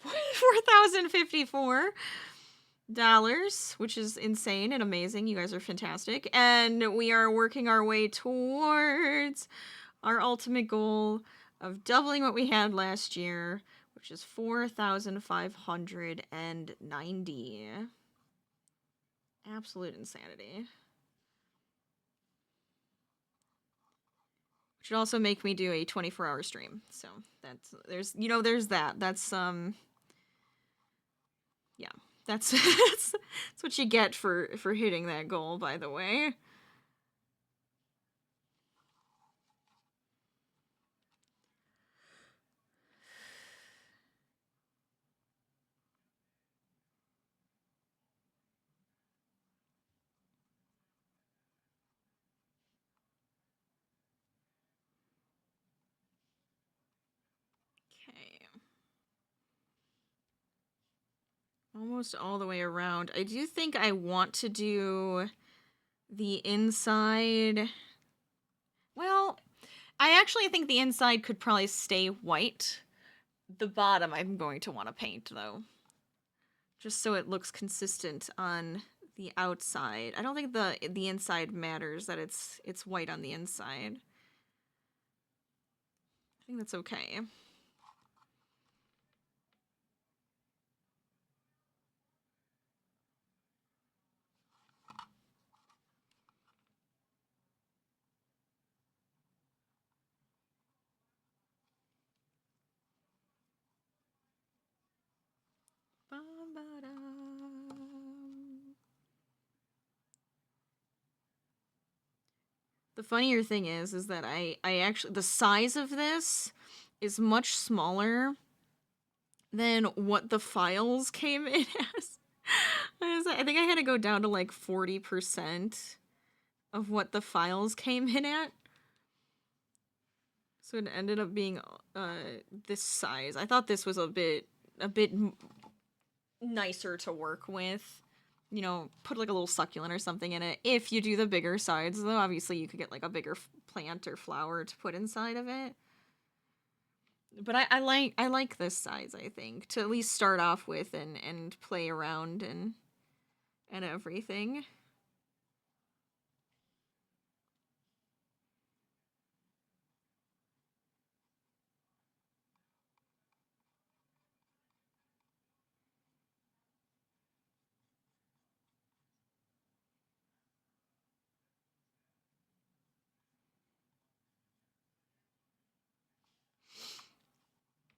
$4,054, which is insane and amazing. You guys are fantastic. And we are working our way towards our ultimate goal of doubling what we had last year, which is 4,590. Absolute insanity. Which would also make me do a 24-hour stream. So there's that. That's yeah. That's that's what you get for hitting that goal, by the way. Okay. Almost all the way around. I do think I want to do the inside. Well, I actually think the inside could probably stay white. The bottom I'm going to want to paint, though. Just so it looks consistent on the outside. I don't think the inside matters, that it's white on the inside. I think that's okay. The funnier thing is that I actually, the size of this is much smaller than what the files came in as. I think I had to go down to like 40% of what the files came in at. So it ended up being this size. I thought this was a bit nicer to work with. You know, put like a little succulent or something in it. If you do the bigger sides, though, obviously you could get like a bigger plant or flower to put inside of it. But I like this size, I think, to at least start off with and play around and everything.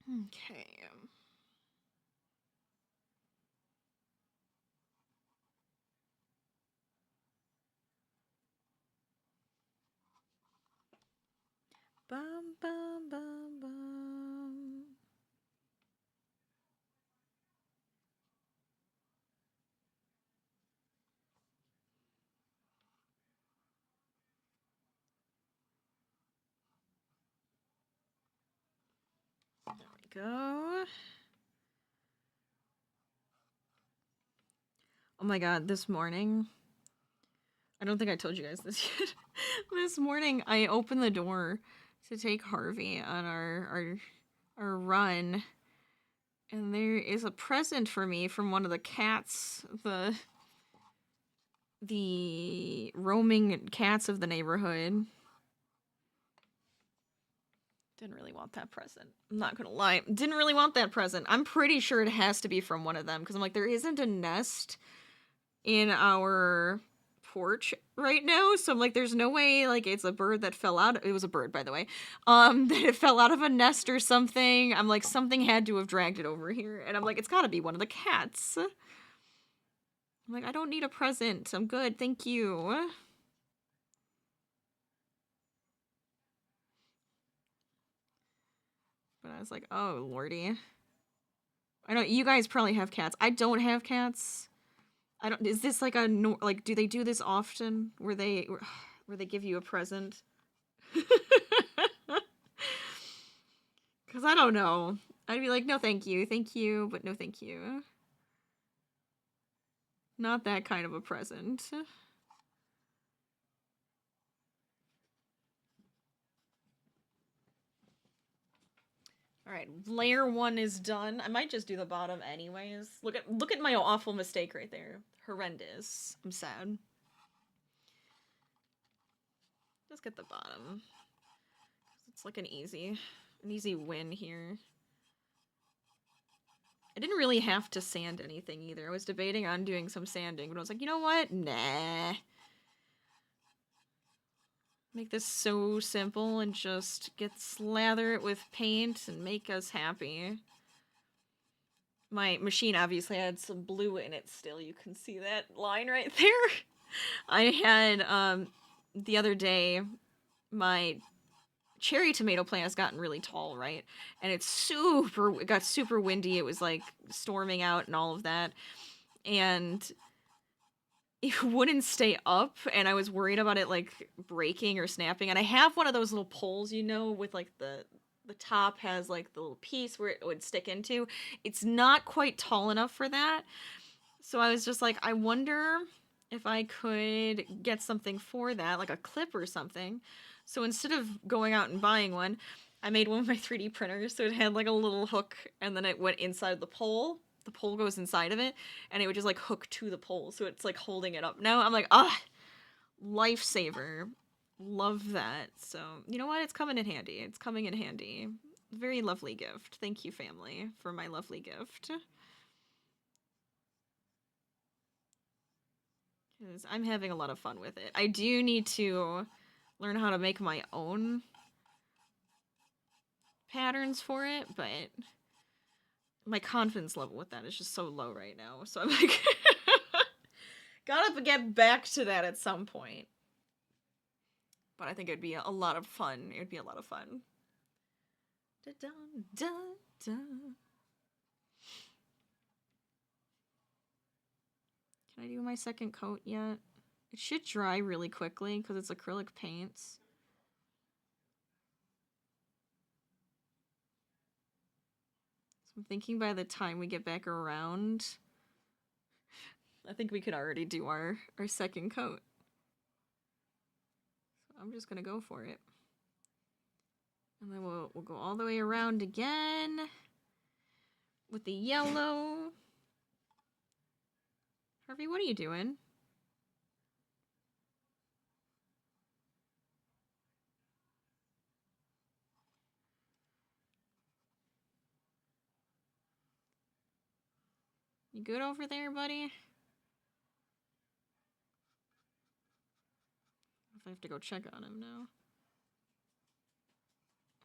Okay. Bum, bum, bum, bum. There we go. Oh my god, this morning, I don't think I told you guys this yet. This morning, I opened the door to take Harvey on our run, and there is a present for me from one of the cats, the roaming cats of the neighborhood. Didn't really want that present. I'm not gonna lie. Didn't really want that present. I'm pretty sure it has to be from one of them, because I'm like, there isn't a nest in our porch right now, so I'm like, there's no way, like, it's a bird that fell out. It was a bird, by the way. That it fell out of a nest or something. I'm like, something had to have dragged it over here, and I'm like, it's gotta be one of the cats. I'm like, I don't need a present. I'm good, thank you. But I was like, oh, lordy. I know, you guys probably have cats. I don't have cats. I don't, is this like a, like, do they do this often? Where they give you a present? I don't know. I'd be like, no thank you, but no thank you. Not that kind of a present. Alright, layer 1 is done. I might just do the bottom anyways. Look at my awful mistake right there. Horrendous. I'm sad. Just get the bottom. It's like an easy win here. I didn't really have to sand anything either. I was debating on doing some sanding, but I was like, you know what? Nah. Make this so simple and just slather it with paint and make us happy. My machine obviously had some blue in it still. You can see that line right there. I had, the other day, my cherry tomato plant has gotten really tall, right? And it got super windy. It was like storming out and all of that. And it wouldn't stay up, and I was worried about it like breaking or snapping. And I have one of those little poles, you know, with like the top has like the little piece where it would stick into. It's not quite tall enough for that. So I was just like, I wonder if I could get something for that, like a clip or something. So instead of going out and buying one, I made one with my 3D printer. So it had like a little hook, and then it went inside the pole. The pole goes inside of it, and it would just like hook to the pole. So it's like holding it up. Now I'm like, lifesaver. Love that. So you know what? It's coming in handy. It's coming in handy. Very lovely gift. Thank you, family, for my lovely gift. Because I'm having a lot of fun with it. I do need to learn how to make my own patterns for it, but my confidence level with that is just so low right now. So I'm like, gotta get back to that at some point. But I think it'd be a lot of fun. It would be a lot of fun. Da-da-da-da. Can I do my second coat yet? It should dry really quickly because it's acrylic paints. So I'm thinking by the time we get back around, I think we could already do our second coat. So I'm just gonna go for it. And then we'll go all the way around again with the yellow. Harvey, what are you doing? You good over there, buddy? If I have to go check on him now.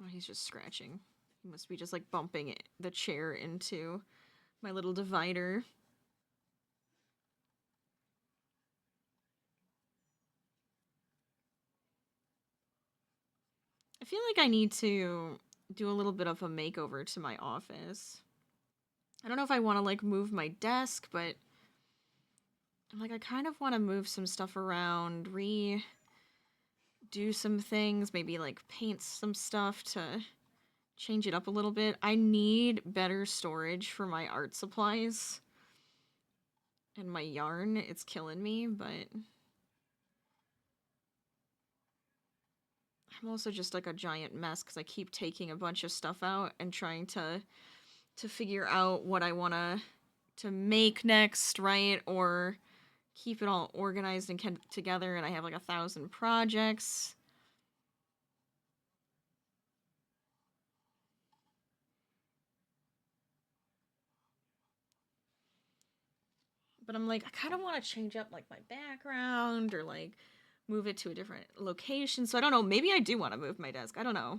Oh, he's just scratching. He must be just like bumping the chair into my little divider. I feel like I need to do a little bit of a makeover to my office. I don't know if I want to like move my desk, but I'm like, I kind of want to move some stuff around, do some things, maybe like paint some stuff to change it up a little bit. I need better storage for my art supplies and my yarn. It's killing me, but I'm also just like a giant mess because I keep taking a bunch of stuff out and trying to figure out what I want to make next, right? Or keep it all organized and together, and I have like 1,000 projects. But I'm like, I kind of want to change up like my background or like move it to a different location. So I don't know, maybe I do want to move my desk. I don't know.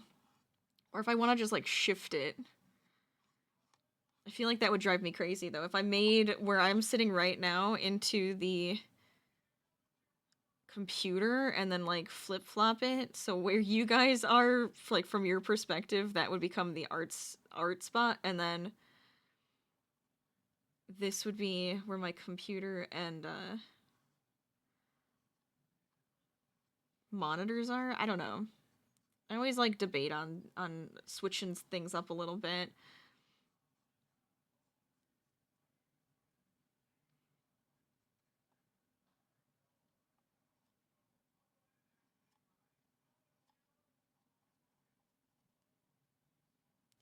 Or if I want to just like shift it. I feel like that would drive me crazy though. If I made where I'm sitting right now into the computer and then like flip-flop it, so where you guys are, like from your perspective, that would become the art spot, and then this would be where my computer and monitors are. I don't know. I always like debate on switching things up a little bit.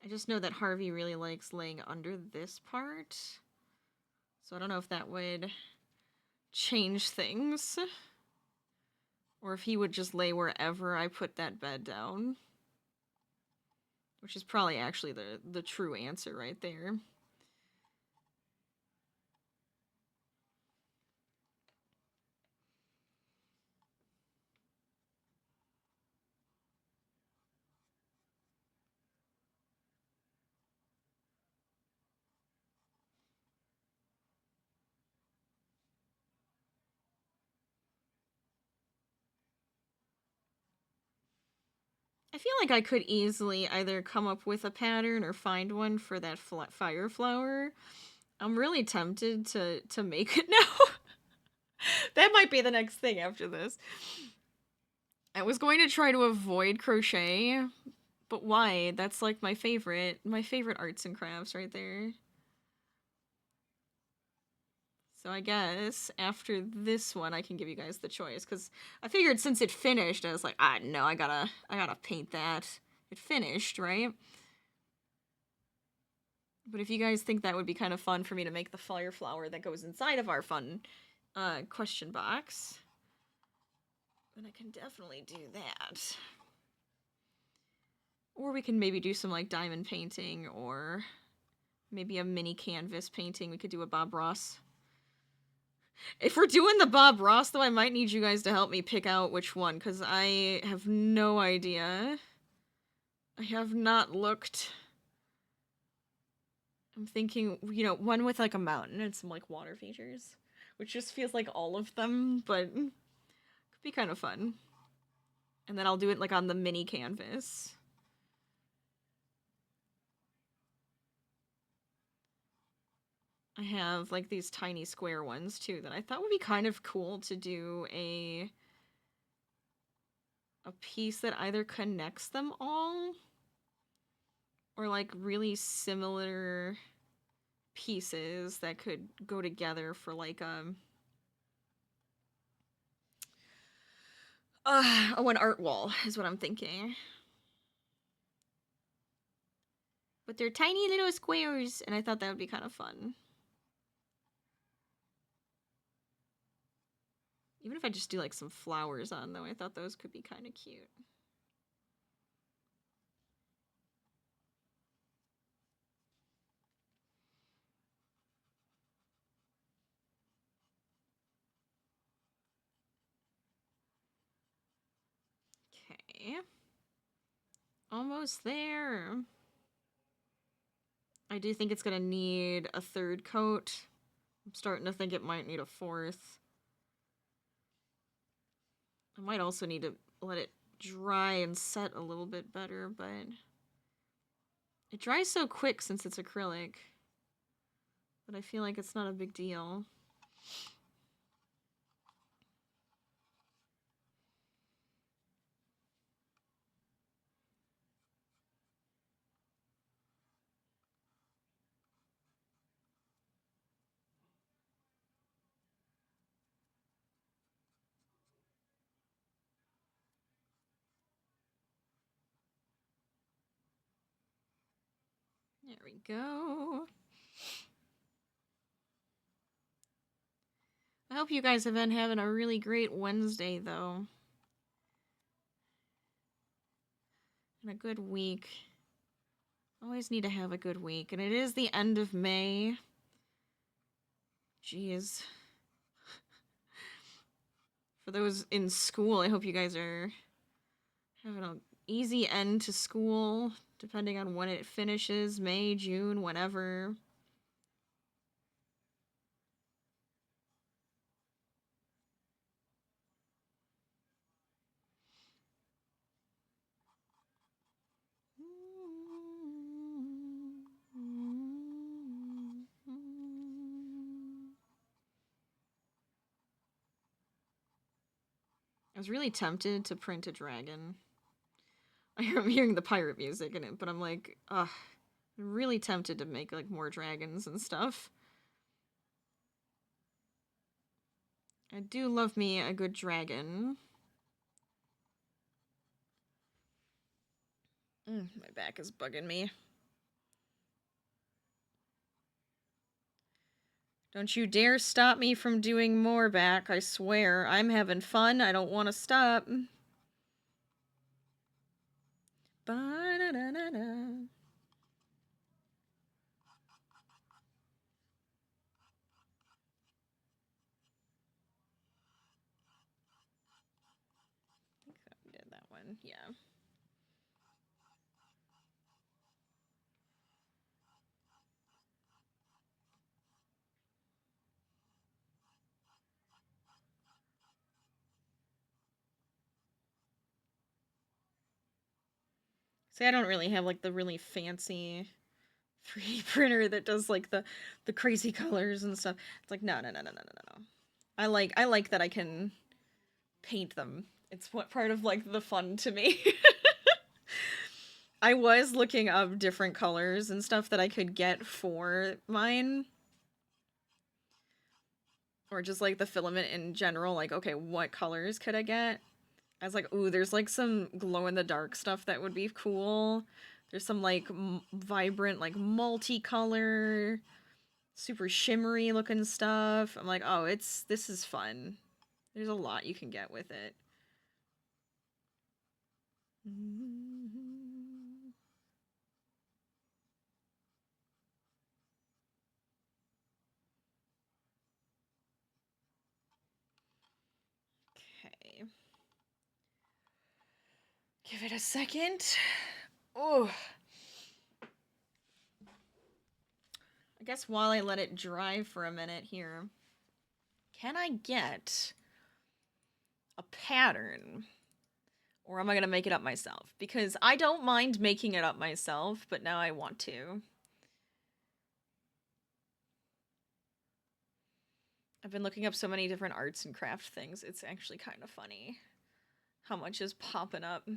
I just know that Harvey really likes laying under this part. So I don't know if that would change things. Or if he would just lay wherever I put that bed down. Which is probably actually the true answer right there. I feel like I could easily either come up with a pattern or find one for that fire flower. I'm really tempted to make it now. That might be the next thing after this. I was going to try to avoid crochet, but why? That's like my favorite arts and crafts right there. So I guess after this one, I can give you guys the choice, because I figured since it finished, I was like, no, I gotta paint that. It finished, right? But if you guys think that would be kind of fun for me to make the fire flower that goes inside of our fun question box, then I can definitely do that. Or we can maybe do some like diamond painting, or maybe a mini canvas painting. We could do a Bob Ross. If we're doing the Bob Ross, though, I might need you guys to help me pick out which one, because I have no idea. I have not looked. I'm thinking, you know, one with like a mountain and some like water features, which just feels like all of them, but could be kind of fun. And then I'll do it like on the mini canvas. I have like these tiny square ones too that I thought would be kind of cool to do a piece that either connects them all or like really similar pieces that could go together for like an art wall is what I'm thinking. But they're tiny little squares, and I thought that would be kind of fun. Even if I just do like some flowers on, though, I thought those could be kind of cute. Okay. Almost there. I do think it's going to need a third coat. I'm starting to think it might need a fourth. I might also need to let it dry and set a little bit better, but it dries so quick since it's acrylic that I feel like it's not a big deal. There we go. I hope you guys have been having a really great Wednesday, though. And a good week. Always need to have a good week. And it is the end of May. Jeez. For those in school, I hope you guys are having an easy end to school, depending on when it finishes, May, June, whenever. I was really tempted to print a dragon. I'm hearing the pirate music in it, but I'm like, ugh, I'm really tempted to make like more dragons and stuff. I do love me a good dragon. My back is bugging me. Don't you dare stop me from doing more back, I swear. I'm having fun, I don't want to stop. Ba-da-da-da-da. I think I did that one, yeah. See, I don't really have like the really fancy 3D printer that does like the crazy colors and stuff. It's like no. I like that I can paint them. It's what part of like the fun to me. I was looking up different colors and stuff that I could get for mine. Or just like the filament in general, like okay, what colors could I get? I was like, ooh, there's like some glow in the dark stuff that would be cool. There's some like vibrant, like multicolor, super shimmery looking stuff. I'm like, oh, this is fun. There's a lot you can get with it. Okay. Give it a second. Oh. I guess while I let it dry for a minute here, can I get a pattern? Or am I going to make it up myself? Because I don't mind making it up myself, but now I want to. I've been looking up so many different arts and craft things. It's actually kind of funny how much is popping up.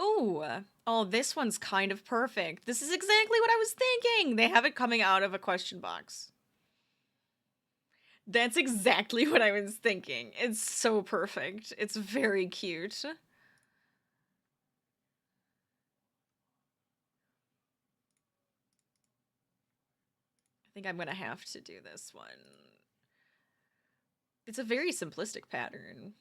Ooh. Oh, this one's kind of perfect. This is exactly what I was thinking. They have it coming out of a question box. That's exactly what I was thinking. It's so perfect. It's very cute. I think I'm gonna have to do this one. It's a very simplistic pattern.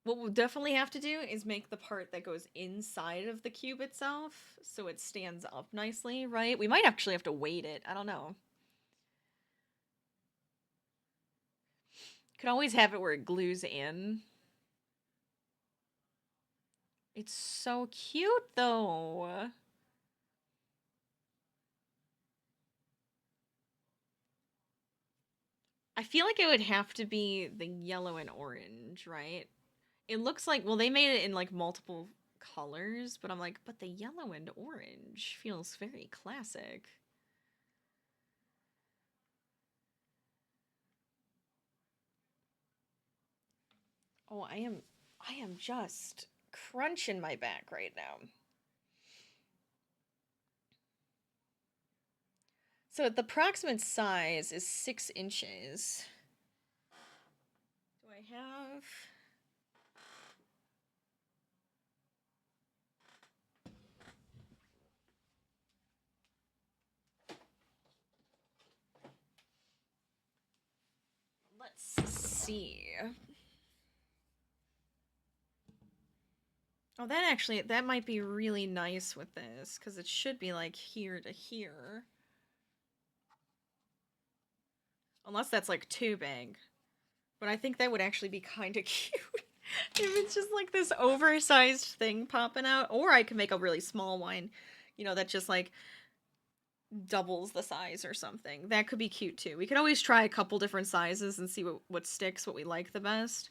What we'll definitely have to do is make the part that goes inside of the cube itself so it stands up nicely, right? We might actually have to weight it. I don't know. Could always have it where it glues in. It's so cute, though. I feel like it would have to be the yellow and orange, right? It looks like, well, they made it in like multiple colors, but I'm like, but the yellow and orange feels very classic. Oh, I am just crunching my back right now. So the approximate size is 6 inches. Do I have... Let's see. Oh, that might be really nice with this, because it should be like here to here. Unless that's like too big. But I think that would actually be kind of cute. If it's just like this oversized thing popping out. Or I could make a really small one, you know, that just like doubles the size or something. That could be cute too. We could always try a couple different sizes and see what sticks, what we like the best.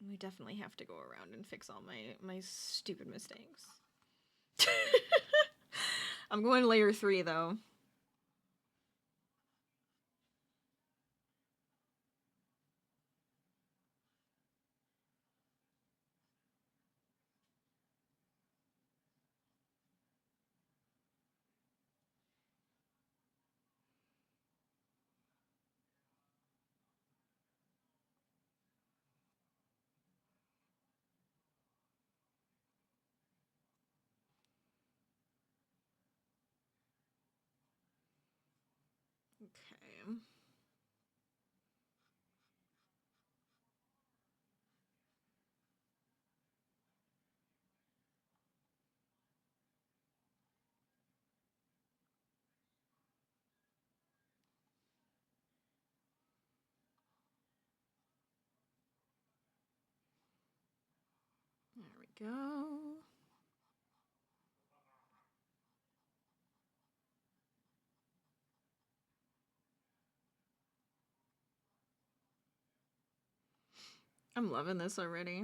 We definitely have to go around and fix all my stupid mistakes. I'm going layer 3 though. Okay. There we go. I'm loving this already.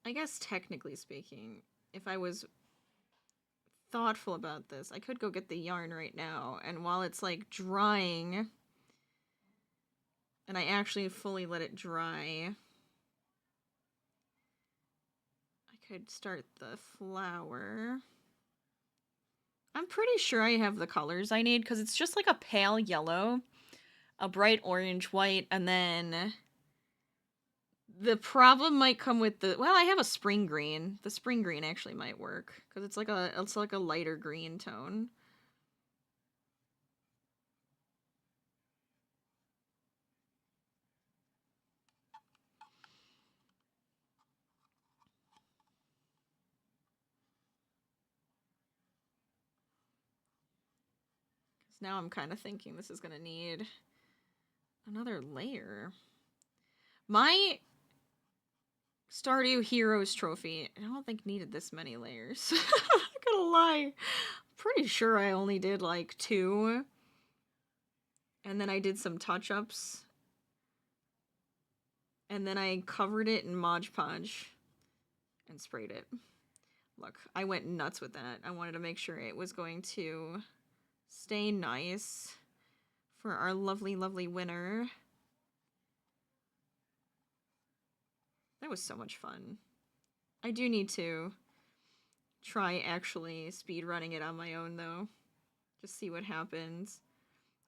I guess technically speaking, if I was thoughtful about this, I could go get the yarn right now, and while it's like drying, and I actually fully let it dry, I could start the flower. I'm pretty sure I have the colors I need, because it's just like a pale yellow, a bright orange, white, and then the problem might come with the, well, I have a spring green. The spring green actually might work, because it's like a lighter green tone. Now I'm kind of thinking this is going to need another layer. My Stardew Heroes trophy, I don't think needed this many layers. I'm not gonna lie. Pretty sure I only did like 2. And then I did some touch-ups. And then I covered it in Mod Podge and sprayed it. Look, I went nuts with that. I wanted to make sure it was going to stay nice for our lovely, lovely winner. That was so much fun. I do need to try actually speedrunning it on my own, though. Just see what happens.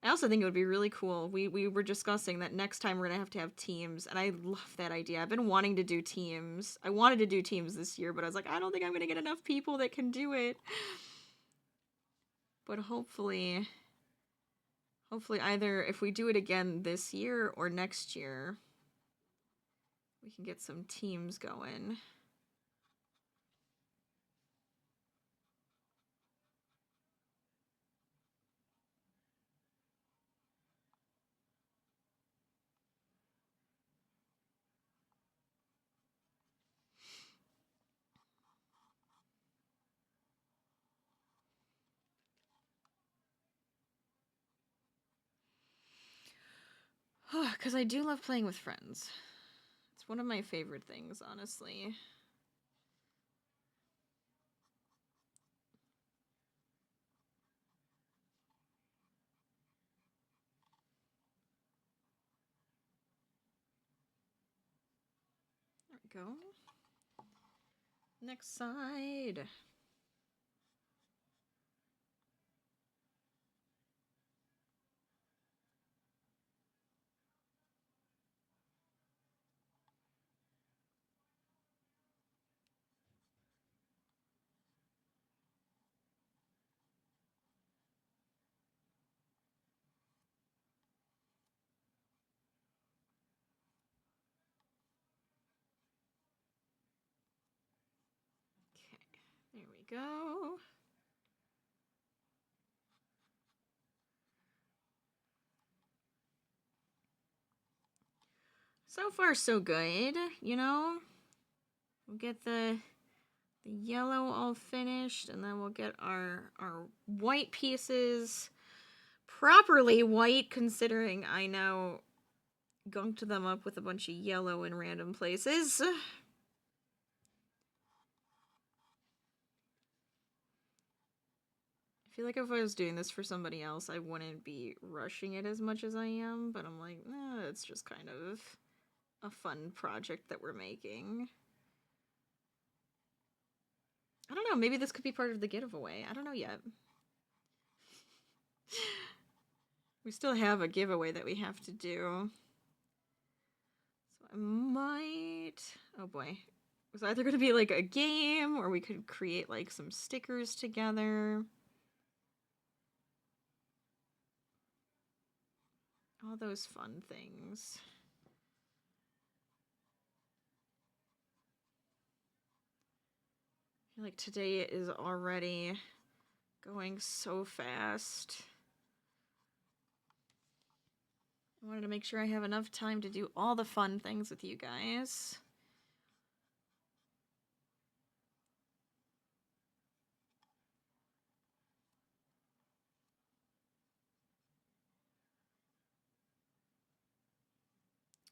I also think it would be really cool. We were discussing that next time we're going to have teams, and I love that idea. I've been wanting to do teams. I wanted to do teams this year, but I was like, I don't think I'm going to get enough people that can do it. But hopefully either if we do it again this year or next year, we can get some teams going. Because I do love playing with friends. It's one of my favorite things, honestly. There we go. Next side. There we go. So far, so good, you know? We'll get the yellow all finished, and then we'll get our white pieces properly white, considering I now gunked them up with a bunch of yellow in random places. I feel like if I was doing this for somebody else, I wouldn't be rushing it as much as I am, but I'm like, it's just kind of a fun project that we're making. I don't know, maybe this could be part of the giveaway. I don't know yet. We still have a giveaway that we have to do. So I might... Oh boy. It was either going to be like a game, or we could create like some stickers together. All those fun things. I feel like today is already going so fast. I wanted to make sure I have enough time to do all the fun things with you guys.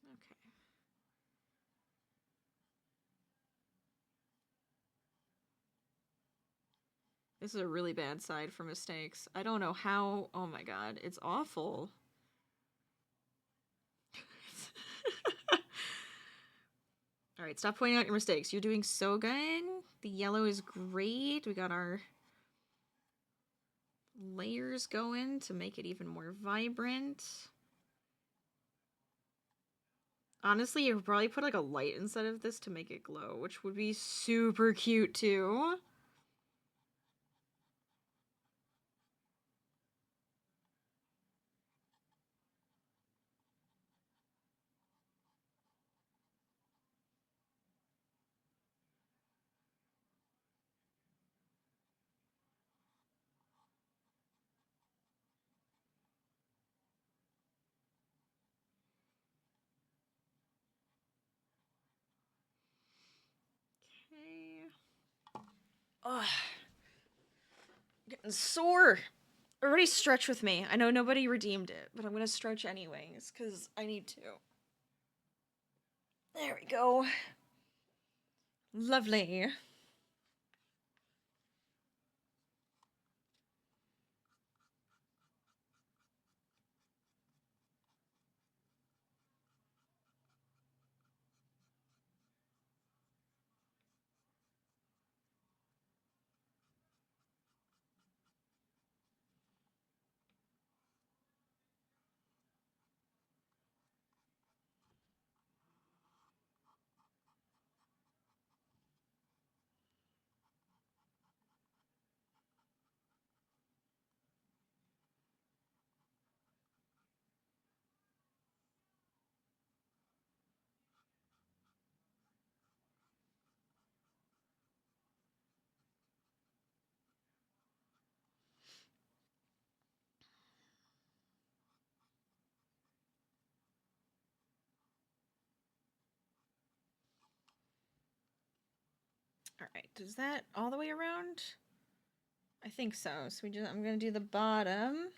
Okay. This is a really bad side for mistakes. I don't know how... Oh my god, it's awful. Alright, stop pointing out your mistakes. You're doing so good. The yellow is great. We got our layers going to make it even more vibrant. Honestly, you could probably put like a light instead of this to make it glow, which would be super cute too. Okay. Ugh. Getting sore. Everybody stretch with me. I know nobody redeemed it, but I'm gonna stretch anyways, because I need to. There we go. Lovely. Alright, does that all the way around? I think so. So I'm gonna do the bottom.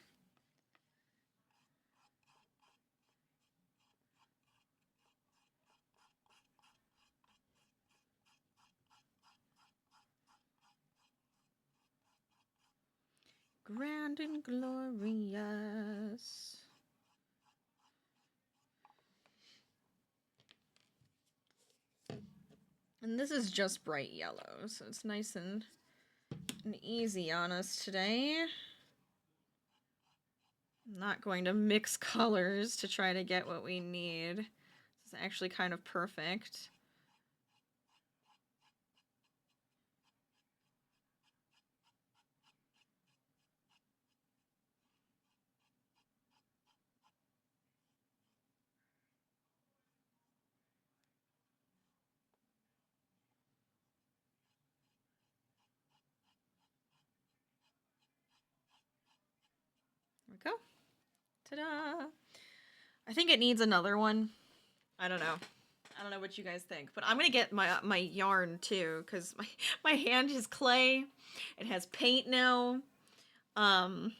Grand and glorious. And this is just bright yellow, so it's nice and easy on us today. I'm not going to mix colors to try to get what we need. This is actually kind of perfect. There we go. Ta-da! I think it needs another one. I don't know. I don't know what you guys think, but I'm gonna get my yarn too, because my hand is clay. It has paint now. God,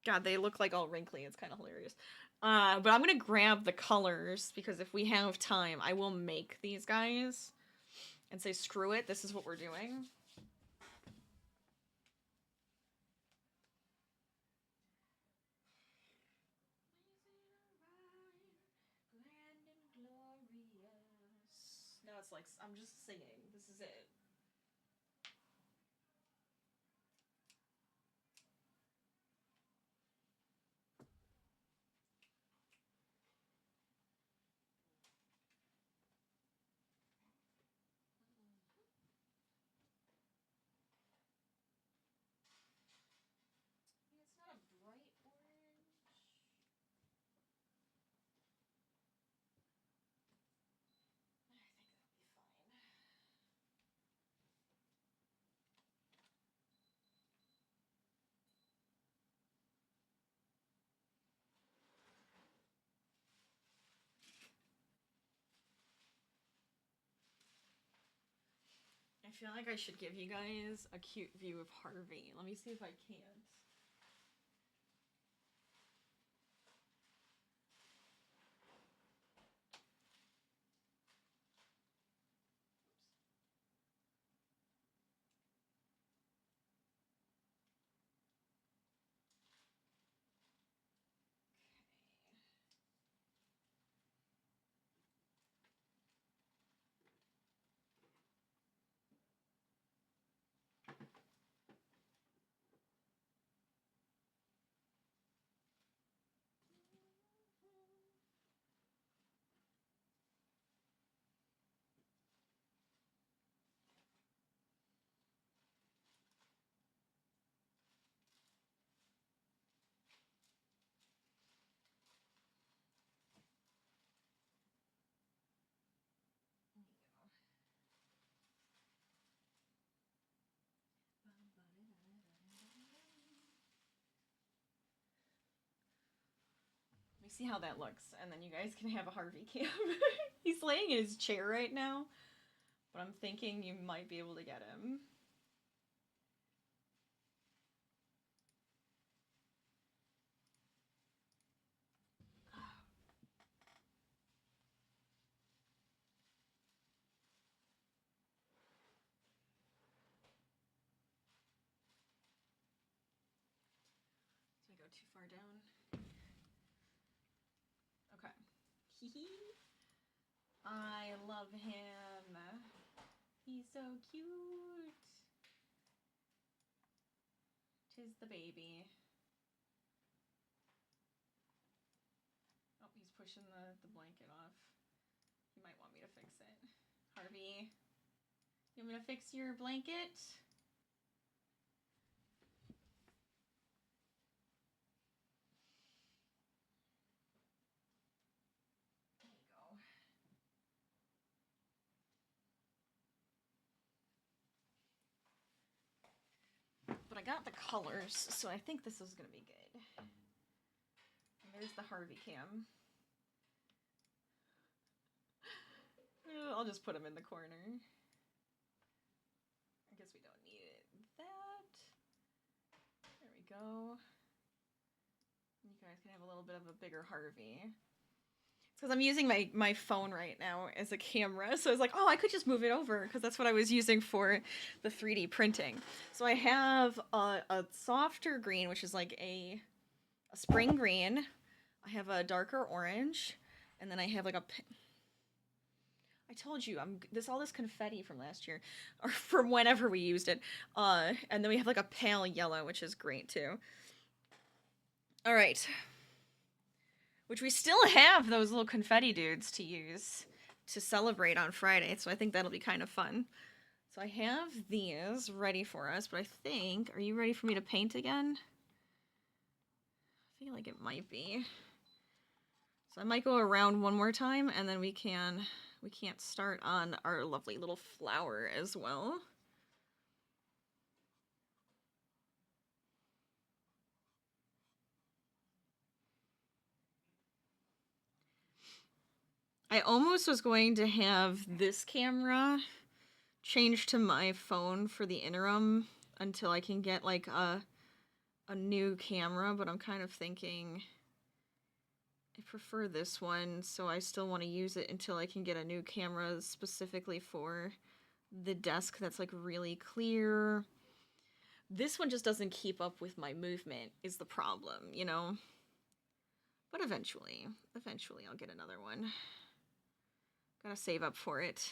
God, they look like all wrinkly. It's kind of hilarious. But I'm gonna grab the colors because if we have time, I will make these guys and say, screw it, this is what we're doing. No, it's like, I'm just singing. This is it. It's not a bright orange. I think that'll be fine. I feel like I should give you guys a cute view of Harvey. Let me see if I can't. Let me see how that looks, and then you guys can have a Harvey cam. He's laying in his chair right now, but I'm thinking you might be able to get him. Did I go too far down? Okay. Hee hee. I love him. He's so cute. Tis the baby. Oh, he's pushing the blanket off. He might want me to fix it. Harvey, you want me to fix your blanket? There you go. But I got the colors, so I think this is gonna be good. And there's the Harvey cam. I'll just put him in the corner. I guess we don't need it. That. There we go. You guys can have a little bit of a bigger Harvey. It's because I'm using my phone right now as a camera, so I was like, oh, I could just move it over, because that's what I was using for the 3D printing. So I have a softer green, which is like a spring green. I have a darker orange, and then I have like a... I told you, all this confetti from last year, or from whenever we used it. And then we have like a pale yellow, which is great too. All right. Which we still have those little confetti dudes to use to celebrate on Friday, so I think that'll be kind of fun. So I have these ready for us, but I think, are you ready for me to paint again? I feel like it might be. So I might go around one more time, and then we can't start on our lovely little flower as well. I almost was going to have this camera changed to my phone for the interim until I can get like a a new camera, but I'm kind of thinking I prefer this one, so I still want to use it until I can get a new camera specifically for the desk that's like really clear. This one just doesn't keep up with my movement is the problem, you know? But eventually I'll get another one. Gotta save up for it.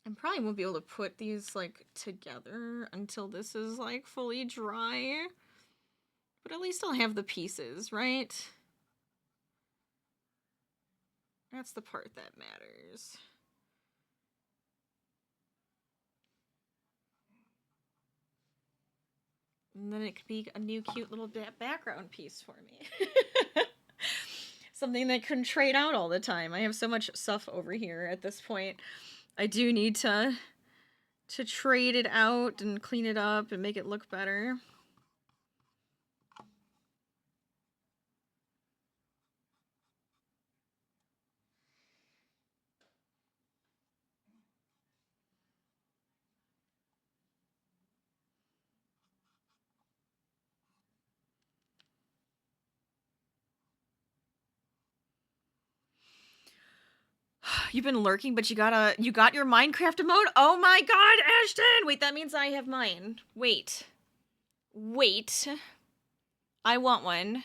I probably won't be able to put these, like, together until this is, like, fully dry. But at least I'll have the pieces, right? That's the part that matters. And then it could be a new cute little background piece for me. Something that couldn't trade out all the time. I have so much stuff over here at this point. I do need to trade it out and clean it up and make it look better. You've been lurking, but you got your Minecraft emote? Oh my god, Ashton! Wait, that means I have mine. Wait. I want one.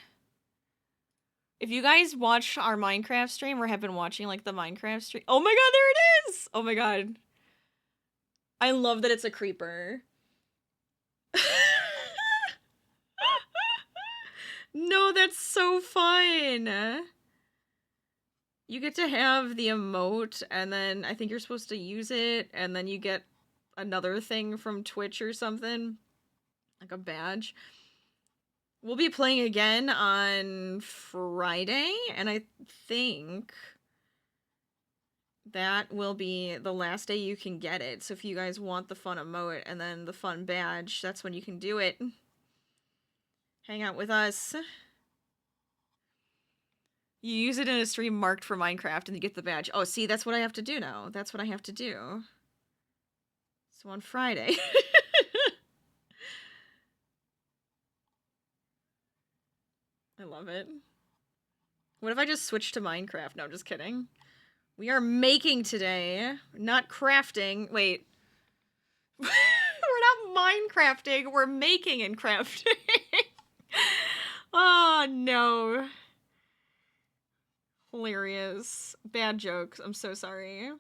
If you guys watch our Minecraft stream or have been watching, like, the Minecraft stream... Oh my god, there it is! Oh my god. I love that it's a creeper. No, that's so fun! You get to have the emote, and then I think you're supposed to use it, and then you get another thing from Twitch or something. Like a badge. We'll be playing again on Friday, and I think that will be the last day you can get it. So if you guys want the fun emote and then the fun badge, that's when you can do it. Hang out with us. You use it in a stream marked for Minecraft and you get the badge. Oh, see, that's what I have to do now. That's what I have to do. So on Friday. I love it. What if I just switch to Minecraft? No, I'm just kidding. We are making today, not crafting. Wait. We're not Minecrafting, we're making and crafting. Oh, no. Hilarious. Bad jokes. I'm so sorry.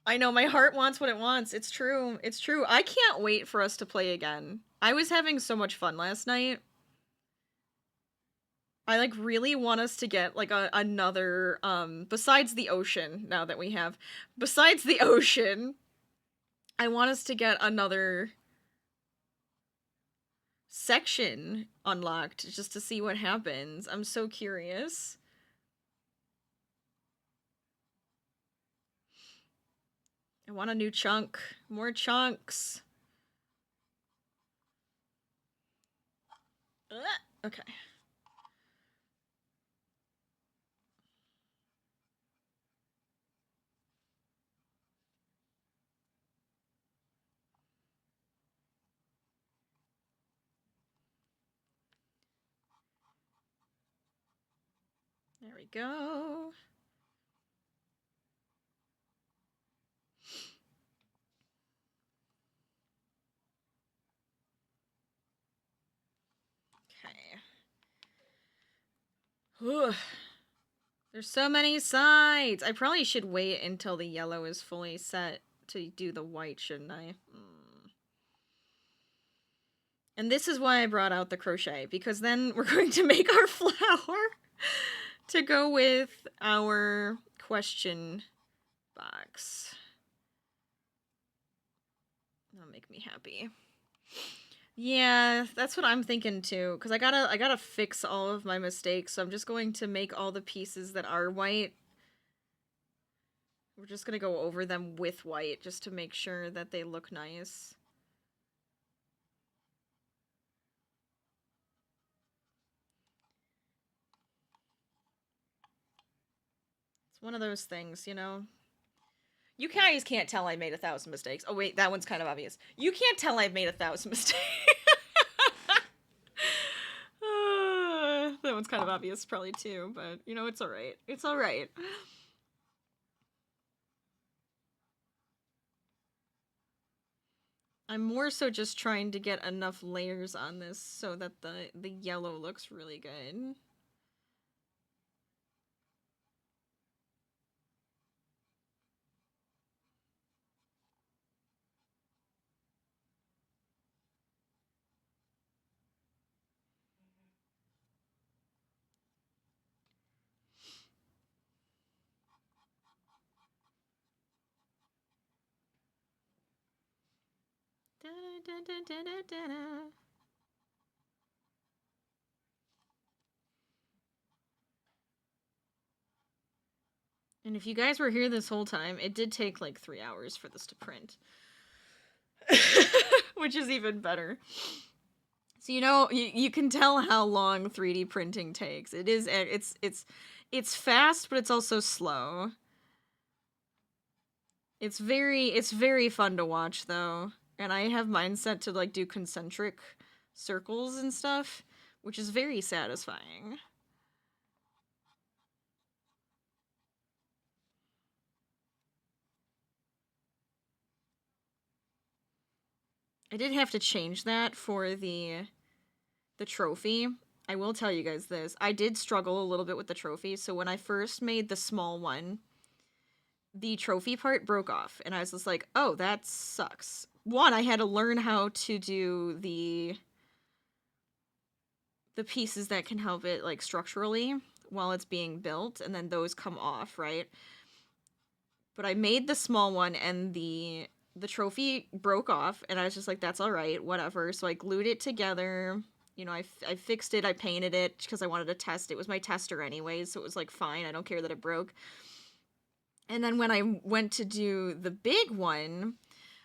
I know, my heart wants what it wants. It's true. It's true. I can't wait for us to play again. I was having so much fun last night. I, like, really want us to get, like, another, besides the ocean, now that we have. Besides the ocean, I want us to get another section unlocked just to see what happens. I'm so curious. I want a new chunk. More chunks. Okay. There we go. Okay. There's so many sides. I probably should wait until the yellow is fully set to do the white, shouldn't I? And this is why I brought out the crochet, because then we're going to make our flower to go with our question box. That'll make me happy. Yeah, that's what I'm thinking too. Cause I gotta fix all of my mistakes. So I'm just going to make all the pieces that are white. We're just gonna go over them with white just to make sure that they look nice. It's one of those things, you know? You guys can't tell I made 1,000 mistakes. Oh wait, that one's kind of obvious. You can't tell I've made 1,000 mistakes. That one's kind of obvious probably too, but you know, it's alright. It's alright. I'm more so just trying to get enough layers on this so that the yellow looks really good. Da-da-da-da-da-da-da. And if you guys were here this whole time, it did take like 3 hours for this to print. Which is even better. So you know, you can tell how long 3D printing takes. It's fast, but it's also slow. It's very fun to watch though. And I have mine set to like do concentric circles and stuff, which is very satisfying. I did have to change that for the trophy. I will tell you guys this. I did struggle a little bit with the trophy, so when I first made the small one, the trophy part broke off, and I was just like, oh, that sucks. One, I had to learn how to do the pieces that can help it, like, structurally while it's being built, and then those come off, right? But I made the small one, and the trophy broke off, and I was just like, that's alright, whatever. So I glued it together. You know, I fixed it, I painted it, because I wanted to test. It was my tester anyways, so it was like, fine, I don't care that it broke. And then when I went to do the big one,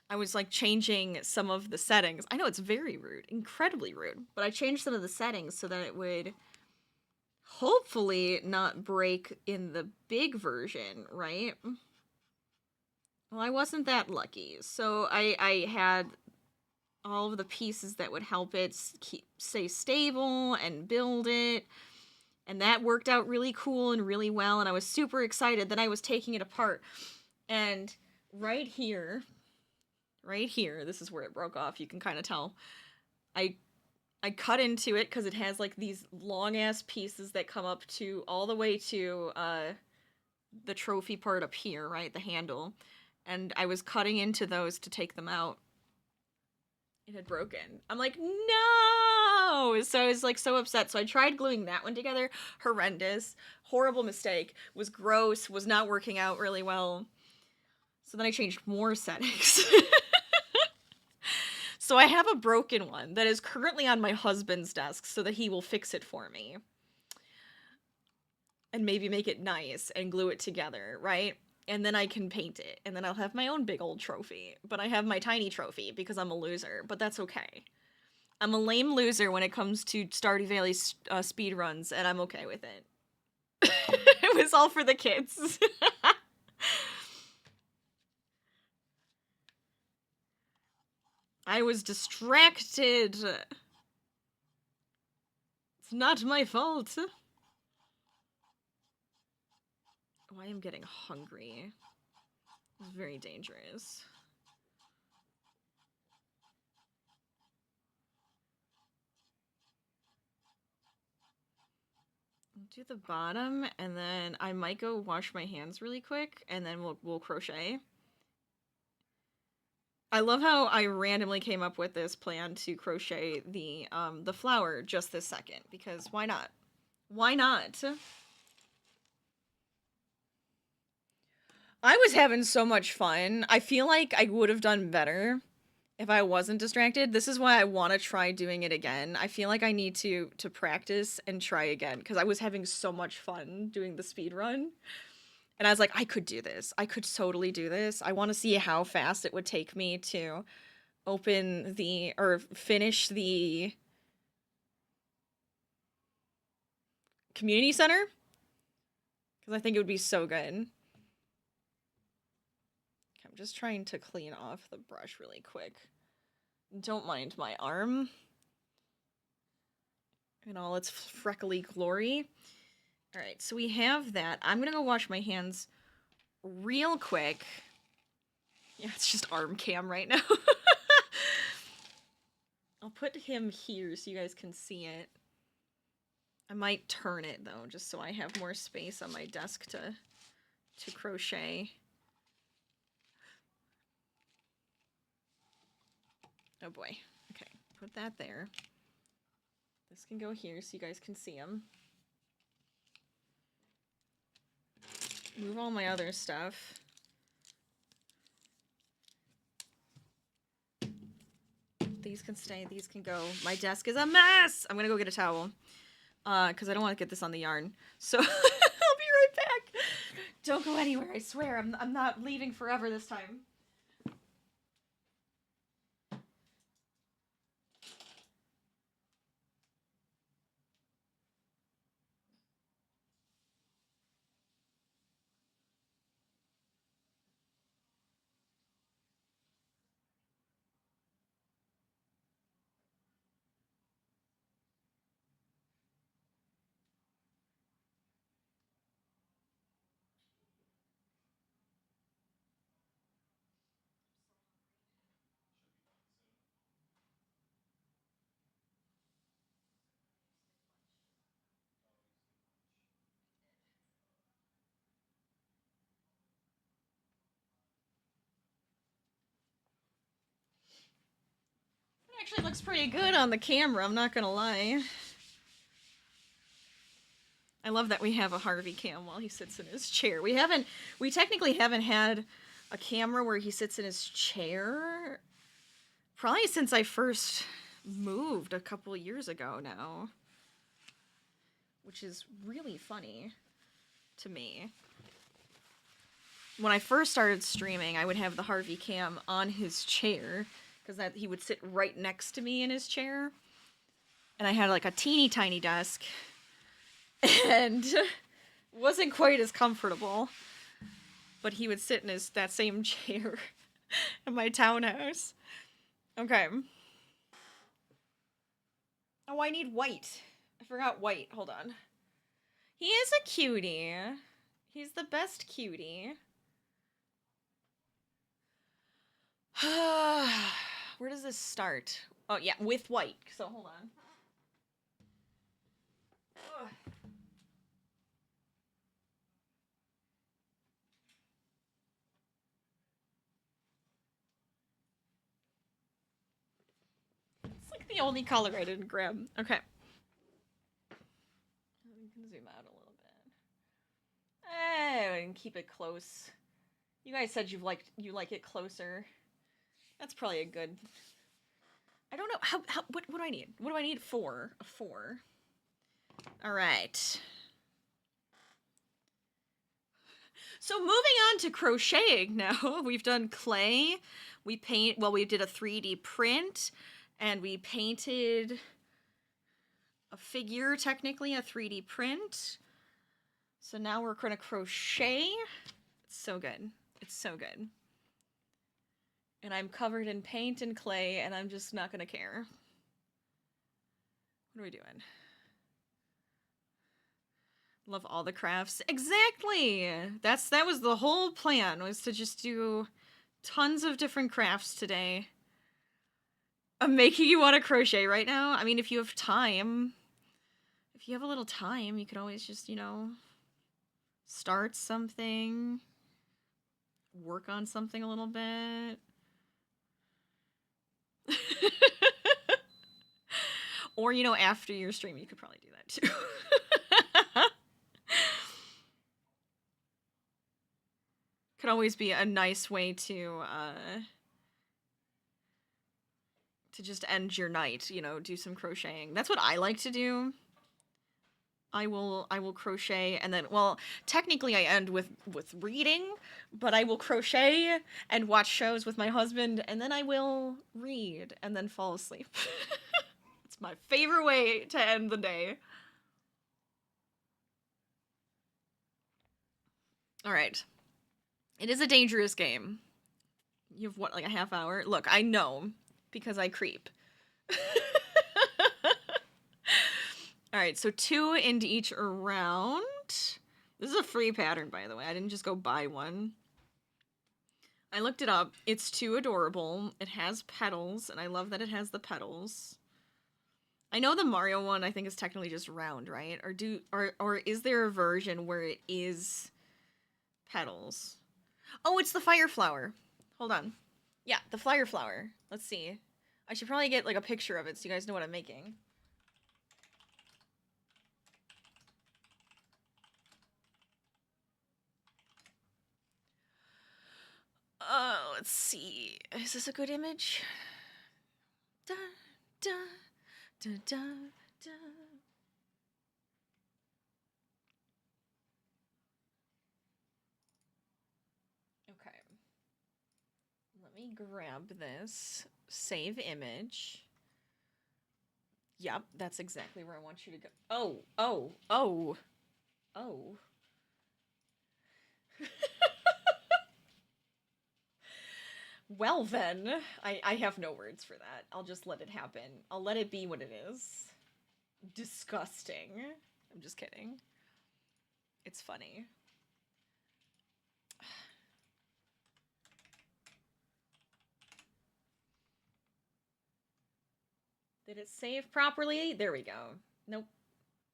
I was like changing some of the settings. I know it's very rude, incredibly rude, but I changed some of the settings so that it would hopefully not break in the big version, right? Well, I wasn't that lucky. So I had all of the pieces that would help it stay stable and build it. And that worked out really cool and really well, and I was super excited. Then I was taking it apart, and right here, this is where it broke off. You can kind of tell. I cut into it because it has like these long ass pieces that come up to all the way to the trophy part up here, right, the handle, and I was cutting into those to take them out. It had broken. I'm like, no! So I was like so upset. So I tried gluing that one together. Horrendous. Horrible mistake. Was gross. Was not working out really well. So then I changed more settings. So I have a broken one that is currently on my husband's desk so that he will fix it for me. And maybe make it nice and glue it together, right? And then I can paint it, and then I'll have my own big old trophy. But I have my tiny trophy because I'm a loser, but that's okay. I'm a lame loser when it comes to Stardew Valley speed runs, and I'm okay with it. It was all for the kids. I was distracted. It's not my fault. Oh, I am getting hungry. It's very dangerous. I'll do the bottom, and then I might go wash my hands really quick, and then we'll crochet. I love how I randomly came up with this plan to crochet the flower just this second, because why not? Why not? I was having so much fun. I feel like I would have done better if I wasn't distracted. This is why I want to try doing it again. I feel like I need to practice and try again because I was having so much fun doing the speed run. And I was like, I could do this. I could totally do this. I want to see how fast it would take me to open the or finish the community center because I think it would be so good. I'm just trying to clean off the brush really quick. Don't mind my arm in all its freckly glory. All right, so we have that. I'm gonna go wash my hands real quick. Yeah, it's just arm cam right now. I'll put him here so you guys can see it. I might turn it though, just so I have more space on my desk to crochet. Oh boy. Okay, put that there. This can go here so you guys can see him. Move all my other stuff. These can stay, these can go. My desk is a mess! I'm gonna go get a towel. Because I don't want to get this on the yarn. So, I'll be right back. Don't go anywhere, I swear. I'm not leaving forever this time. It actually looks pretty good on the camera, I'm not gonna lie. I love that we have a Harvey cam while he sits in his chair. We technically haven't had a camera where he sits in his chair probably since I first moved a couple years ago now. Which is really funny to me. When I first started streaming, I would have the Harvey cam on his chair because that he would sit right next to me in his chair. And I had like a teeny tiny desk and wasn't quite as comfortable. But he would sit in that same chair in my townhouse. Okay. Oh, I need white. I forgot white. Hold on. He is a cutie. He's the best cutie. Where does this start? Oh, yeah, with white. So, hold on. Ugh. It's like the only color I didn't grab. Okay. We can zoom out a little bit. And keep it close. You guys said you like it closer. That's probably a good. I don't know what do I need? What do I need for a 4? All right. So moving on to crocheting now. We've done clay. We did a 3D print and we painted a figure, technically a 3D print. So now we're going to crochet. It's so good. It's so good. And I'm covered in paint and clay, and I'm just not gonna care. What are we doing? Love all the crafts. Exactly! That was the whole plan, was to just do tons of different crafts today. I'm making you want to crochet right now? I mean, if you have time. If you have a little time, you could always just, start something. Work on something a little bit. Or, after your stream, you could probably do that too. Could always be a nice way to to just end your night, you know, do some crocheting. That's what I like to do. I will crochet, and then, well, technically I end with reading, but I will crochet and watch shows with my husband, and then I will read and then fall asleep. It's my favorite way to end the day. All right. It is a dangerous game. You have what, like a half hour? Look, I know because I creep. All right, so 2 into each round. This is a free pattern, by the way. I didn't just go buy one. I looked it up. It's too adorable. It has petals, and I love that it has the petals. I know the Mario one, I think, is technically just round, right? Or is there a version where it is petals? Oh, it's the fire flower. Hold on. Yeah, the fire flower. Let's see. I should probably get like a picture of it so you guys know what I'm making. Let's see. Is this a good image? Da, da, da, da, da. Okay. Let me grab this. Save image. Yep, that's exactly where I want you to go. Oh, oh, oh, oh. Well then, I have no words for that. I'll just let it happen. I'll let it be what it is. Disgusting. I'm just kidding. It's funny. Did it save properly? There we go. Nope.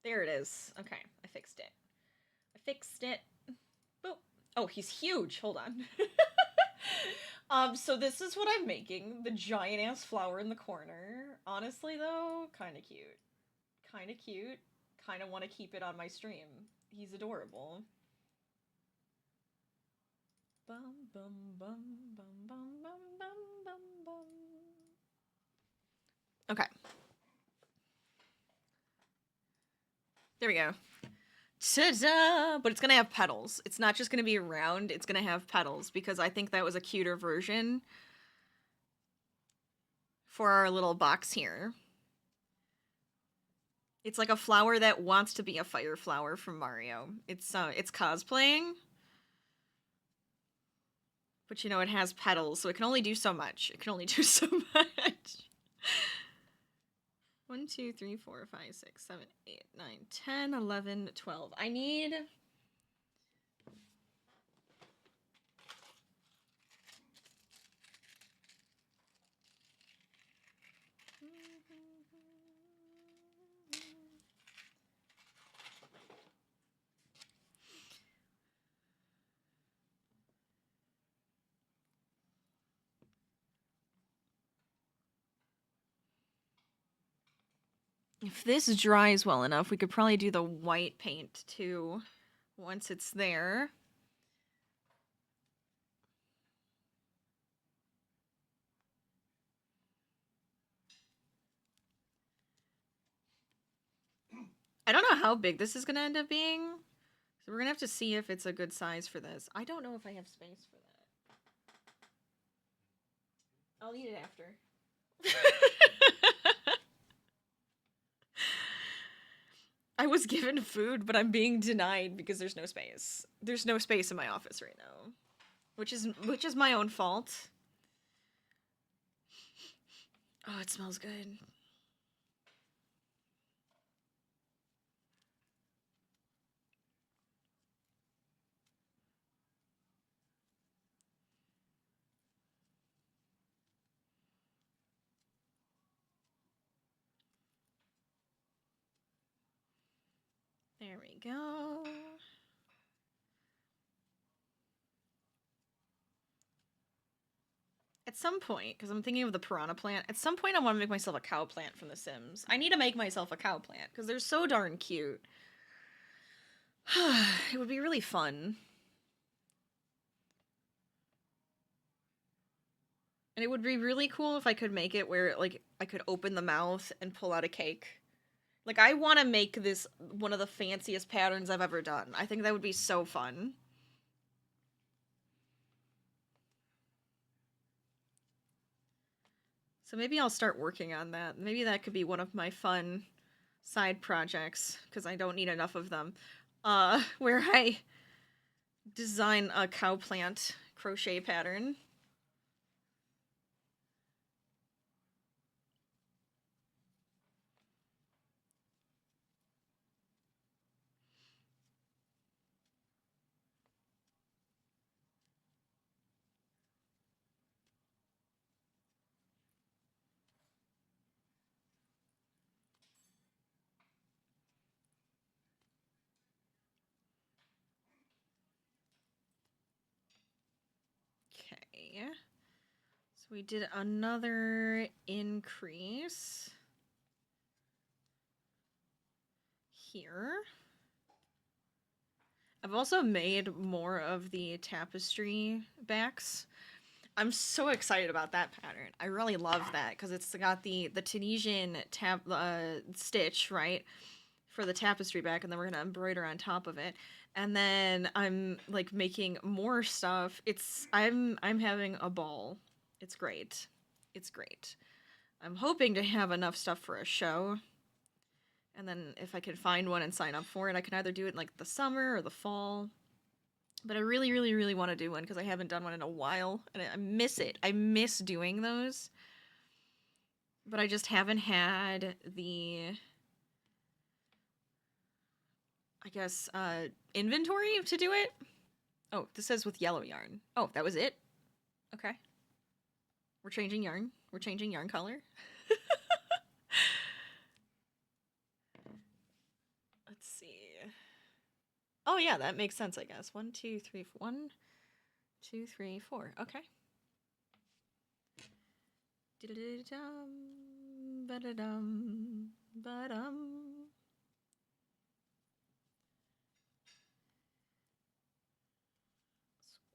There it is. Okay, I fixed it. I fixed it. Boop. Oh, he's huge. Hold on. So this is what I'm making. The giant-ass flower in the corner. Honestly, though, kind of cute. Kind of cute. Kind of want to keep it on my stream. He's adorable. Bum, bum, bum, bum, bum, bum, bum, bum, bum. Okay. There we go. Ta-da! But it's gonna have petals. It's not just gonna be round, it's gonna have petals, because I think that was a cuter version for our little box here. It's like a flower that wants to be a fire flower from Mario. It's cosplaying. But you know, it has petals, so it can only do so much. It can only do so much. 1, 2, 3, 4, 5, 6, 7, 8, 9, 10, 11, 12. I need... If this dries well enough, we could probably do the white paint too, once it's there. I don't know how big this is gonna end up being, so we're gonna have to see if it's a good size for this. I don't know if I have space for that. I'll eat it after. I was given food, but I'm being denied because there's no space. There's no space in my office right now, which is my own fault. Oh, it smells good. There we go. At some point, because I'm thinking of the piranha plant, at some point I want to make myself a cow plant from The Sims. I need to make myself a cow plant, because they're so darn cute. It would be really fun. And it would be really cool if I could make it where, like, I could open the mouth and pull out a cake. Like, I want to make this one of the fanciest patterns I've ever done. I think that would be so fun. So maybe I'll start working on that. Maybe that could be one of my fun side projects, because I don't need enough of them, where I design a cow plant crochet pattern. Okay. So we did another increase here. I've also made more of the tapestry backs. I'm so excited about that pattern. I really love that because it's got the Tunisian stitch, right, for the tapestry back, and then we're gonna embroider on top of it. And then I'm like making more stuff. I'm having a ball. It's great. It's great. I'm hoping to have enough stuff for a show. And then if I can find one and sign up for it, I can either do it in like the summer or the fall. But I really, really, really want to do one because I haven't done one in a while. And I miss it. I miss doing those. But I just haven't had the, I guess, inventory to do it. Oh, this says with yellow yarn. Oh, that was it? Okay. We're changing yarn. We're changing yarn color. Let's see. Oh, yeah, that makes sense, I guess. 1, 2, 3, 1, 2, 3, 4. Okay. Dum, ba-da-dum, ba-dum.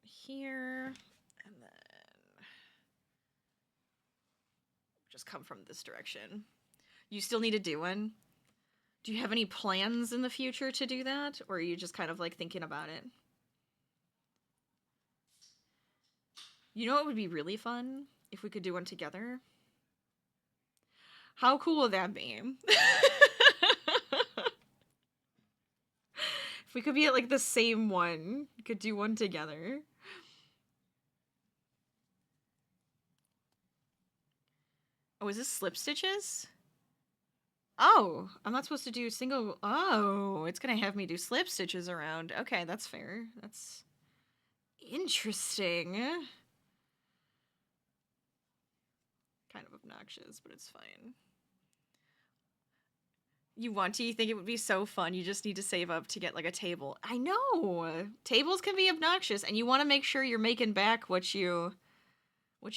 Here, and then just come from this direction. You still need to do one? Do you have any plans in the future to do that? Or are you just kind of like thinking about it? You know what would be really fun? If we could do one together? How cool would that be? If we could be at like the same one, we could do one together. Oh, is this slip stitches? Oh, I'm not supposed to do single. Oh, it's gonna have me do slip stitches around. Okay, that's fair. That's interesting. Kind of obnoxious, but it's fine. You want to? You think it would be so fun? You just need to save up to get like a table. I know! Tables can be obnoxious, and you want to make sure you're making back what you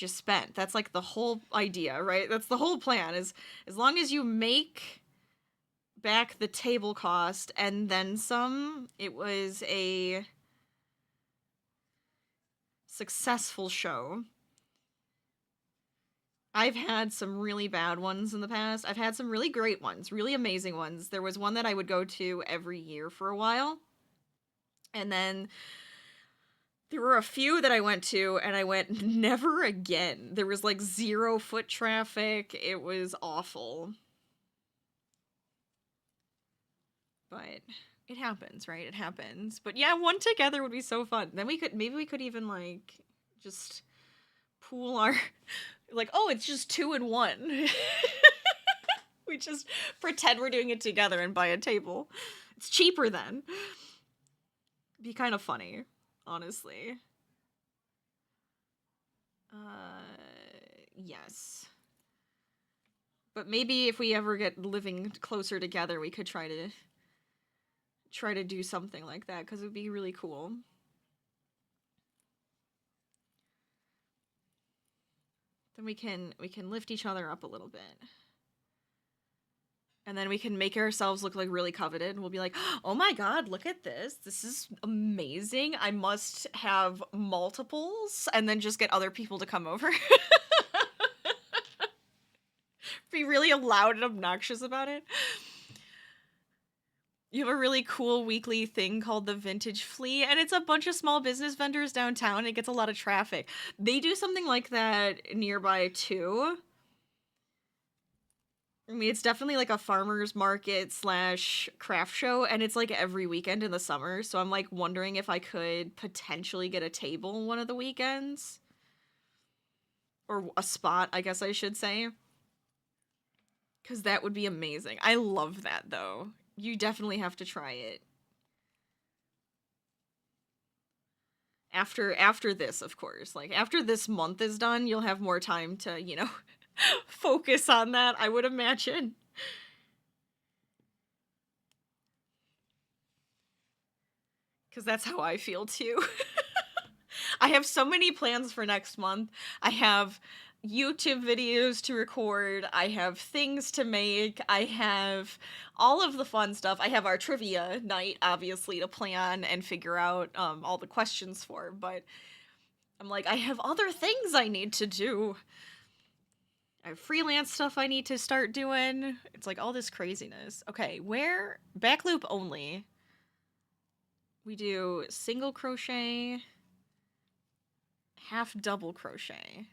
spent. That's like the whole idea, right? That's the whole plan, is as long as you make back the table cost and then some, it was a successful show. I've had some really bad ones in the past. I've had some really great ones, really amazing ones. There was one that I would go to every year for a while. And then there were a few that I went to, and I went never again. There was like 0 foot traffic. It was awful. But it happens, right? It happens. But yeah, one together would be so fun. Then maybe we could even like just pool our, like, oh, it's just 2 in 1. We just pretend we're doing it together and buy a table. It's cheaper then. Be kind of funny. Honestly. Yes. But maybe if we ever get living closer together, we could try to do something like that, because it would be really cool. Then we can lift each other up a little bit. And then we can make ourselves look like really coveted. We'll be like, oh my god, look at this. This is amazing. I must have multiples. And then just get other people to come over. be really loud and obnoxious about it. You have a really cool weekly thing called the Vintage Flea, and it's a bunch of small business vendors downtown. It gets a lot of traffic. They do something like that nearby too. I mean, it's definitely like a farmer's market slash craft show, and it's like every weekend in the summer. So I'm like wondering if I could potentially get a table one of the weekends. Or a spot, I guess I should say. Because that would be amazing. I love that, though. You definitely have to try it. After this, of course. Like, after this month is done, you'll have more time to, you know, focus on that, I would imagine. Because that's how I feel, too. I have so many plans for next month. I have YouTube videos to record. I have things to make. I have all of the fun stuff. I have our trivia night, obviously, to plan and figure out all the questions for. But I'm like, I have other things I need to do. I have freelance stuff I need to start doing. It's like all this craziness. Okay, where? Back loop only. We do single crochet, half double crochet.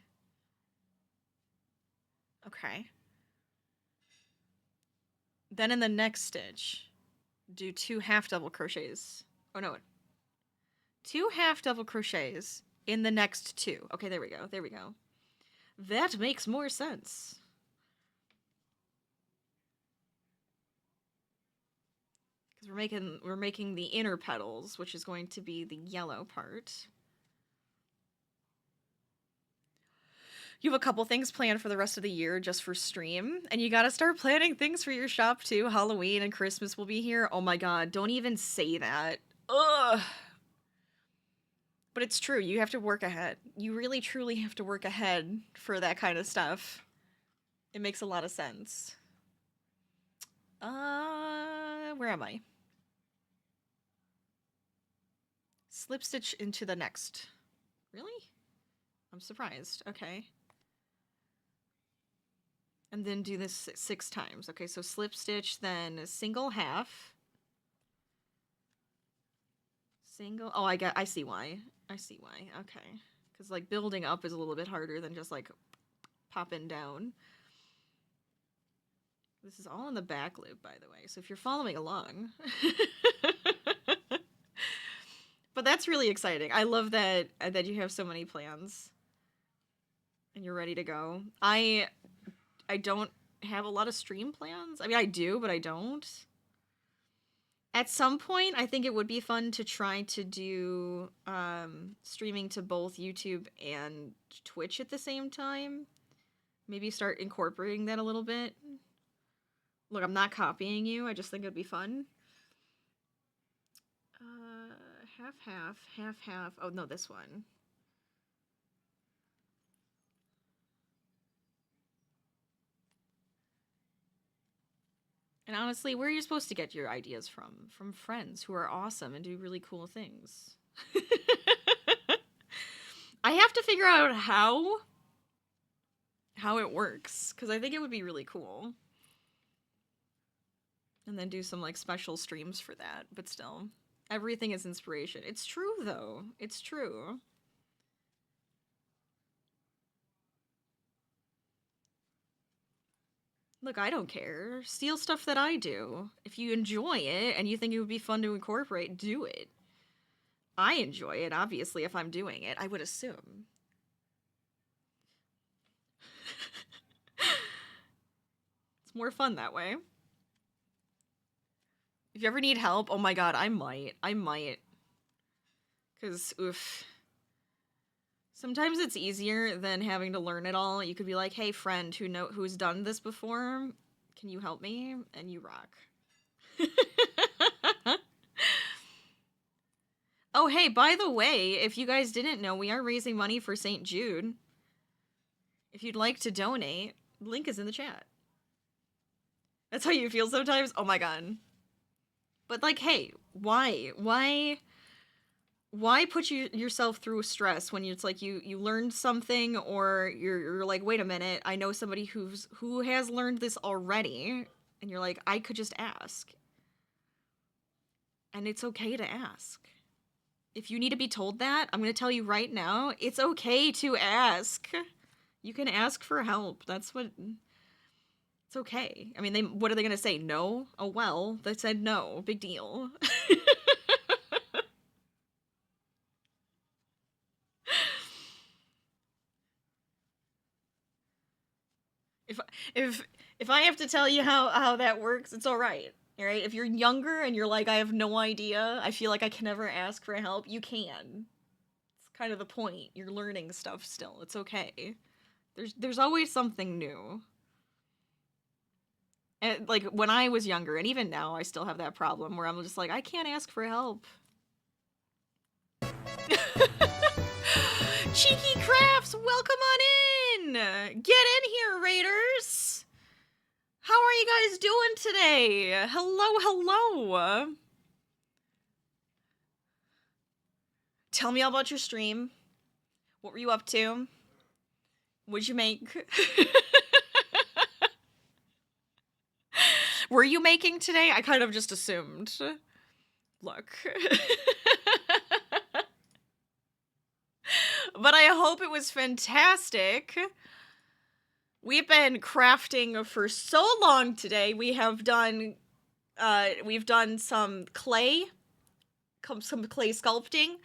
Okay. Then in the next stitch, do 2 half double crochets. Oh no. 2 half double crochets in the next 2. Okay, there we go. There we go. That makes more sense. Because we're making the inner petals, which is going to be the yellow part. You have a couple things planned for the rest of the year just for stream, and you gotta start planning things for your shop too. Halloween and Christmas will be here. Oh my god, don't even say that. Ugh. But it's true, you have to work ahead. You really truly have to work ahead for that kind of stuff. It makes a lot of sense. Where am I? Slip stitch into the next. Really? I'm surprised. Okay. And then do this 6 times. Okay, so slip stitch, then a single half. Single. Oh, I see why. I see why. Okay. Because, like, building up is a little bit harder than just, like, popping down. This is all in the back loop, by the way, so if you're following along. But that's really exciting. I love that you have so many plans. And you're ready to go. I don't have a lot of stream plans. I mean, I do, but I don't. At some point, I think it would be fun to try to do streaming to both YouTube and Twitch at the same time. Maybe start incorporating that a little bit. Look, I'm not copying you. I just think it'd be fun. Half. Oh, no, this one. And honestly, where are you supposed to get your ideas from? From friends who are awesome and do really cool things. I have to figure out how it works, because I think it would be really cool. And then do some, like, special streams for that, but still. Everything is inspiration. It's true, though. It's true. Look, I don't care. Steal stuff that I do. If you enjoy it and you think it would be fun to incorporate, do it. I enjoy it, obviously, if I'm doing it, I would assume. It's more fun that way. If you ever need help, oh my god, I might. Because, oof. Sometimes it's easier than having to learn it all. You could be like, hey, friend who's done this before, can you help me? And you rock. Oh, hey, by the way, if you guys didn't know, we are raising money for St. Jude. If you'd like to donate, link is in the chat. That's how you feel sometimes? Oh my god. But, like, hey, why why put yourself through stress when it's like you learned something, or you're like, wait a minute, I know somebody who has learned this already, and you're like, I could just ask. And it's okay to ask. If you need to be told that, I'm going to tell you right now, it's okay to ask. You can ask for help. It's okay. I mean, what are they going to say? No? Oh, well, they said no. Big deal. If I have to tell you how that works, it's all right. All right? If you're younger and you're like, I have no idea, I feel like I can never ask for help, you can. It's kind of the point. You're learning stuff still. It's okay. There's always something new. And like when I was younger, and even now, I still have that problem where I'm just like, I can't ask for help. Cheeky Crafts, welcome on in! Get in here, Raiders! How are you guys doing today? Hello. Tell me all about your stream. What were you up to? What'd you make? Were you making today? I kind of just assumed. Look. But I hope it was fantastic. We've been crafting for so long today. We've done some clay sculpting.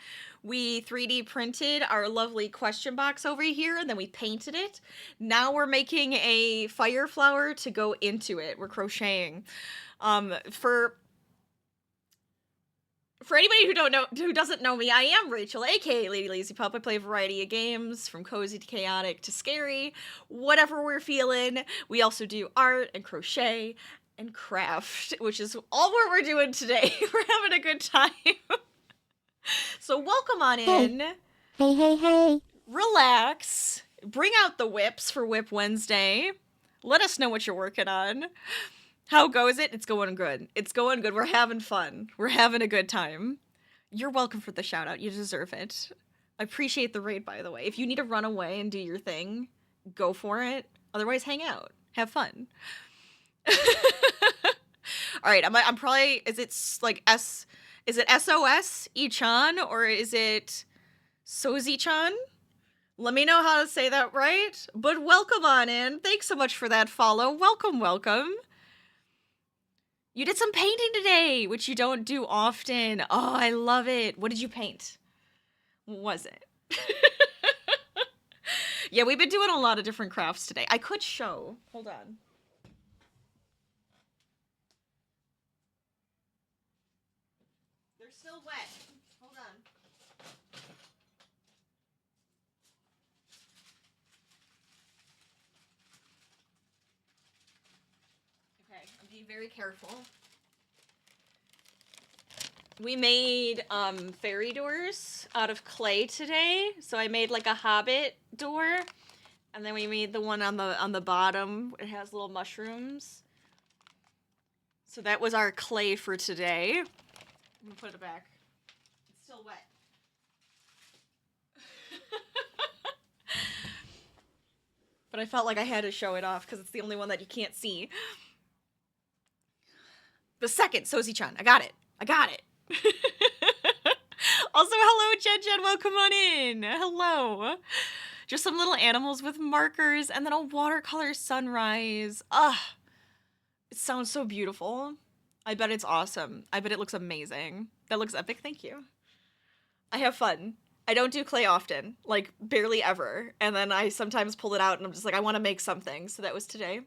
We 3D printed our lovely question box over here, and then we painted it. Now we're making a fire flower to go into it. We're crocheting. For anybody who doesn't know me, I am Rachel, aka Lady Lazy Pup. I play a variety of games, from cozy to chaotic to scary, whatever we're feeling. We also do art and crochet and craft, which is all what we're doing today. We're having a good time. So welcome on in. Hey. Relax. Bring out the whips for Whip Wednesday. Let us know what you're working on. How goes it? It's going good. It's going good. We're having fun. We're having a good time. You're welcome for the shout out. You deserve it. I appreciate the raid, by the way. If you need to run away and do your thing, go for it. Otherwise, hang out. Have fun. All right. I'm probably, is it SOS Ichan or is it Sozi-chan? Let me know how to say that right. But welcome on in. Thanks so much for that follow. Welcome. You did some painting today, which you don't do often. Oh, I love it. What did you paint? What was it? Yeah, we've been doing a lot of different crafts today. I could show. Hold on. They're still wet. Hold on. Okay, I'm being very careful. We made fairy doors out of clay today. So I made like a hobbit door, and then we made the one on the bottom. It has little mushrooms. So that was our clay for today. I'm gonna put it back. It's still wet. But I felt like I had to show it off because it's the only one that you can't see. The second, Sozi-chan. I got it. Also, hello, Jen. Welcome on in. Hello. Just some little animals with markers and then a watercolor sunrise. It sounds so beautiful. I bet it's awesome. I bet it looks amazing. That looks epic. Thank you. I have fun. I don't do clay often, like barely ever. And then I sometimes pull it out and I'm just like, I want to make something. So that was today.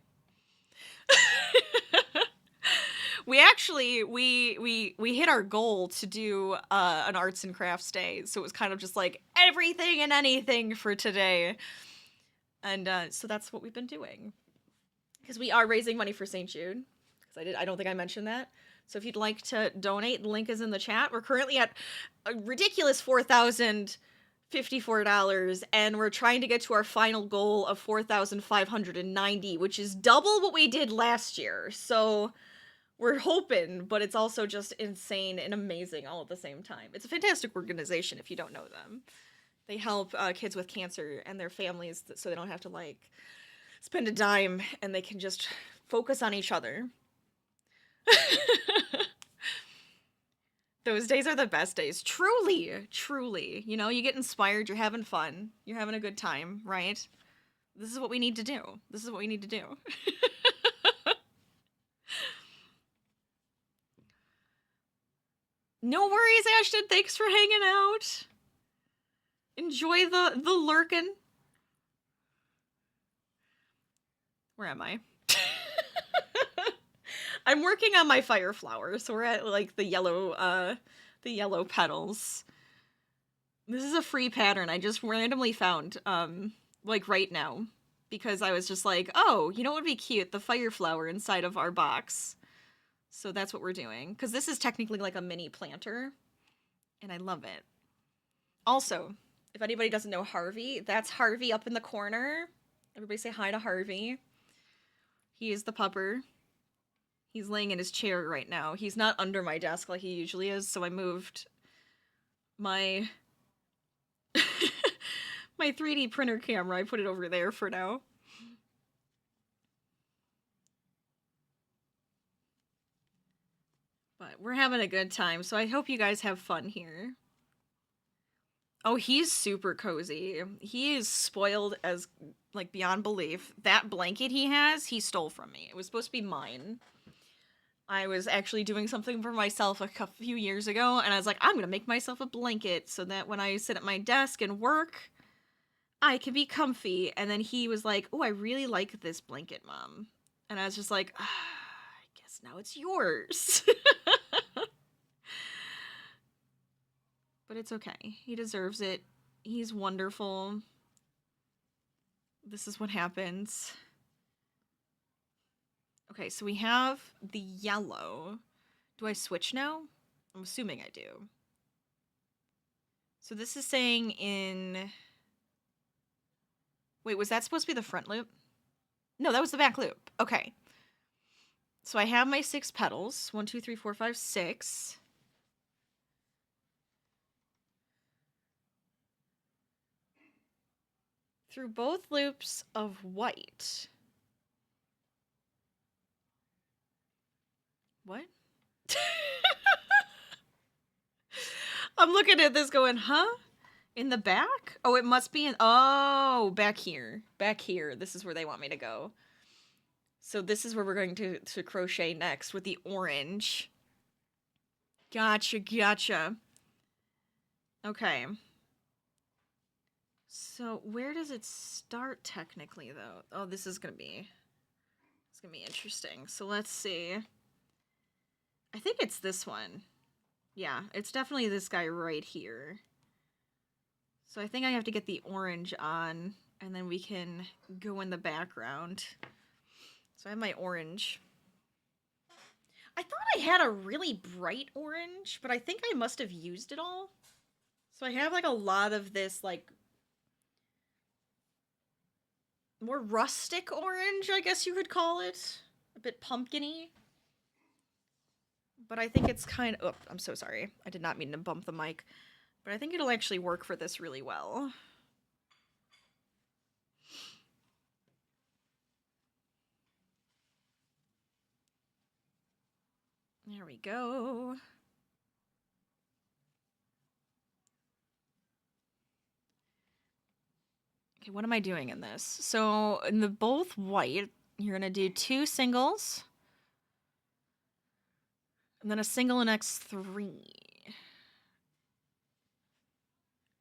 We actually, we hit our goal to do an arts and crafts day. So it was kind of just like everything and anything for today. And so that's what we've been doing. Because we are raising money for St. Jude. Because I don't think I mentioned that. So if you'd like to donate, the link is in the chat. We're currently at a ridiculous $4,054, and we're trying to get to our final goal of $4,590, which is double what we did last year. So we're hoping, but it's also just insane and amazing all at the same time. It's a fantastic organization if you don't know them. They help kids with cancer and their families so they don't have to, like, spend a dime and they can just focus on each other. Those days are the best days. Truly, truly. You know, you get inspired, you're having fun, you're having a good time, right? This is what we need to do. This is what we need to do. No worries, Ashton. Thanks for hanging out. Enjoy the lurkin'. Where am I? I'm working on my fire flower, so we're at like the yellow petals. This is a free pattern I just randomly found, like right now, because I was just like, oh, you know what would be cute? The fire flower inside of our box. So that's what we're doing, because this is technically like a mini planter, and I love it. Also, if anybody doesn't know Harvey, that's Harvey up in the corner. Everybody say hi to Harvey. He is the pupper. He's laying in his chair right now. He's not under my desk like he usually is, so I moved my my 3D printer camera. I put it over there for now. But we're having a good time, so I hope you guys have fun here. Oh, he's super cozy. He is spoiled as, like, beyond belief. That blanket he has, he stole from me. It was supposed to be mine. I was actually doing something for myself a few years ago, and I was like, I'm gonna make myself a blanket so that when I sit at my desk and work, I can be comfy. And then he was like, oh, I really like this blanket, Mom. And I was just like, I guess now it's yours. But it's okay. He deserves it. He's wonderful. This is what happens. Okay, so we have the yellow. Do I switch now? I'm assuming I do. So this is saying in... Wait, was that supposed to be the front loop? No, that was the back loop. Okay. So I have my 6 petals. 1, 2, 3, 4, 5, 6. Through both loops of white. What? I'm looking at this going, huh? In the back? Oh, it must be in... Oh, back here. Back here. This is where they want me to go. So this is where we're going to crochet next with the orange. Gotcha, gotcha. Okay. So where does it start technically, though? Oh, this is gonna be interesting. So let's see. I think it's this one. Yeah, it's definitely this guy right here. So I think I have to get the orange on, and then we can go in the background. So I have my orange. I thought I had a really bright orange, but I think I must have used it all. So I have like a lot of this like more rustic orange, I guess you could call it. A bit pumpkin-y. But I think it's kind of... Oh, I'm so sorry. I did not mean to bump the mic. But I think it'll actually work for this really well. There we go. Okay, what am I doing in this? So in the both white, you're gonna do 2 singles. And then a single in X3.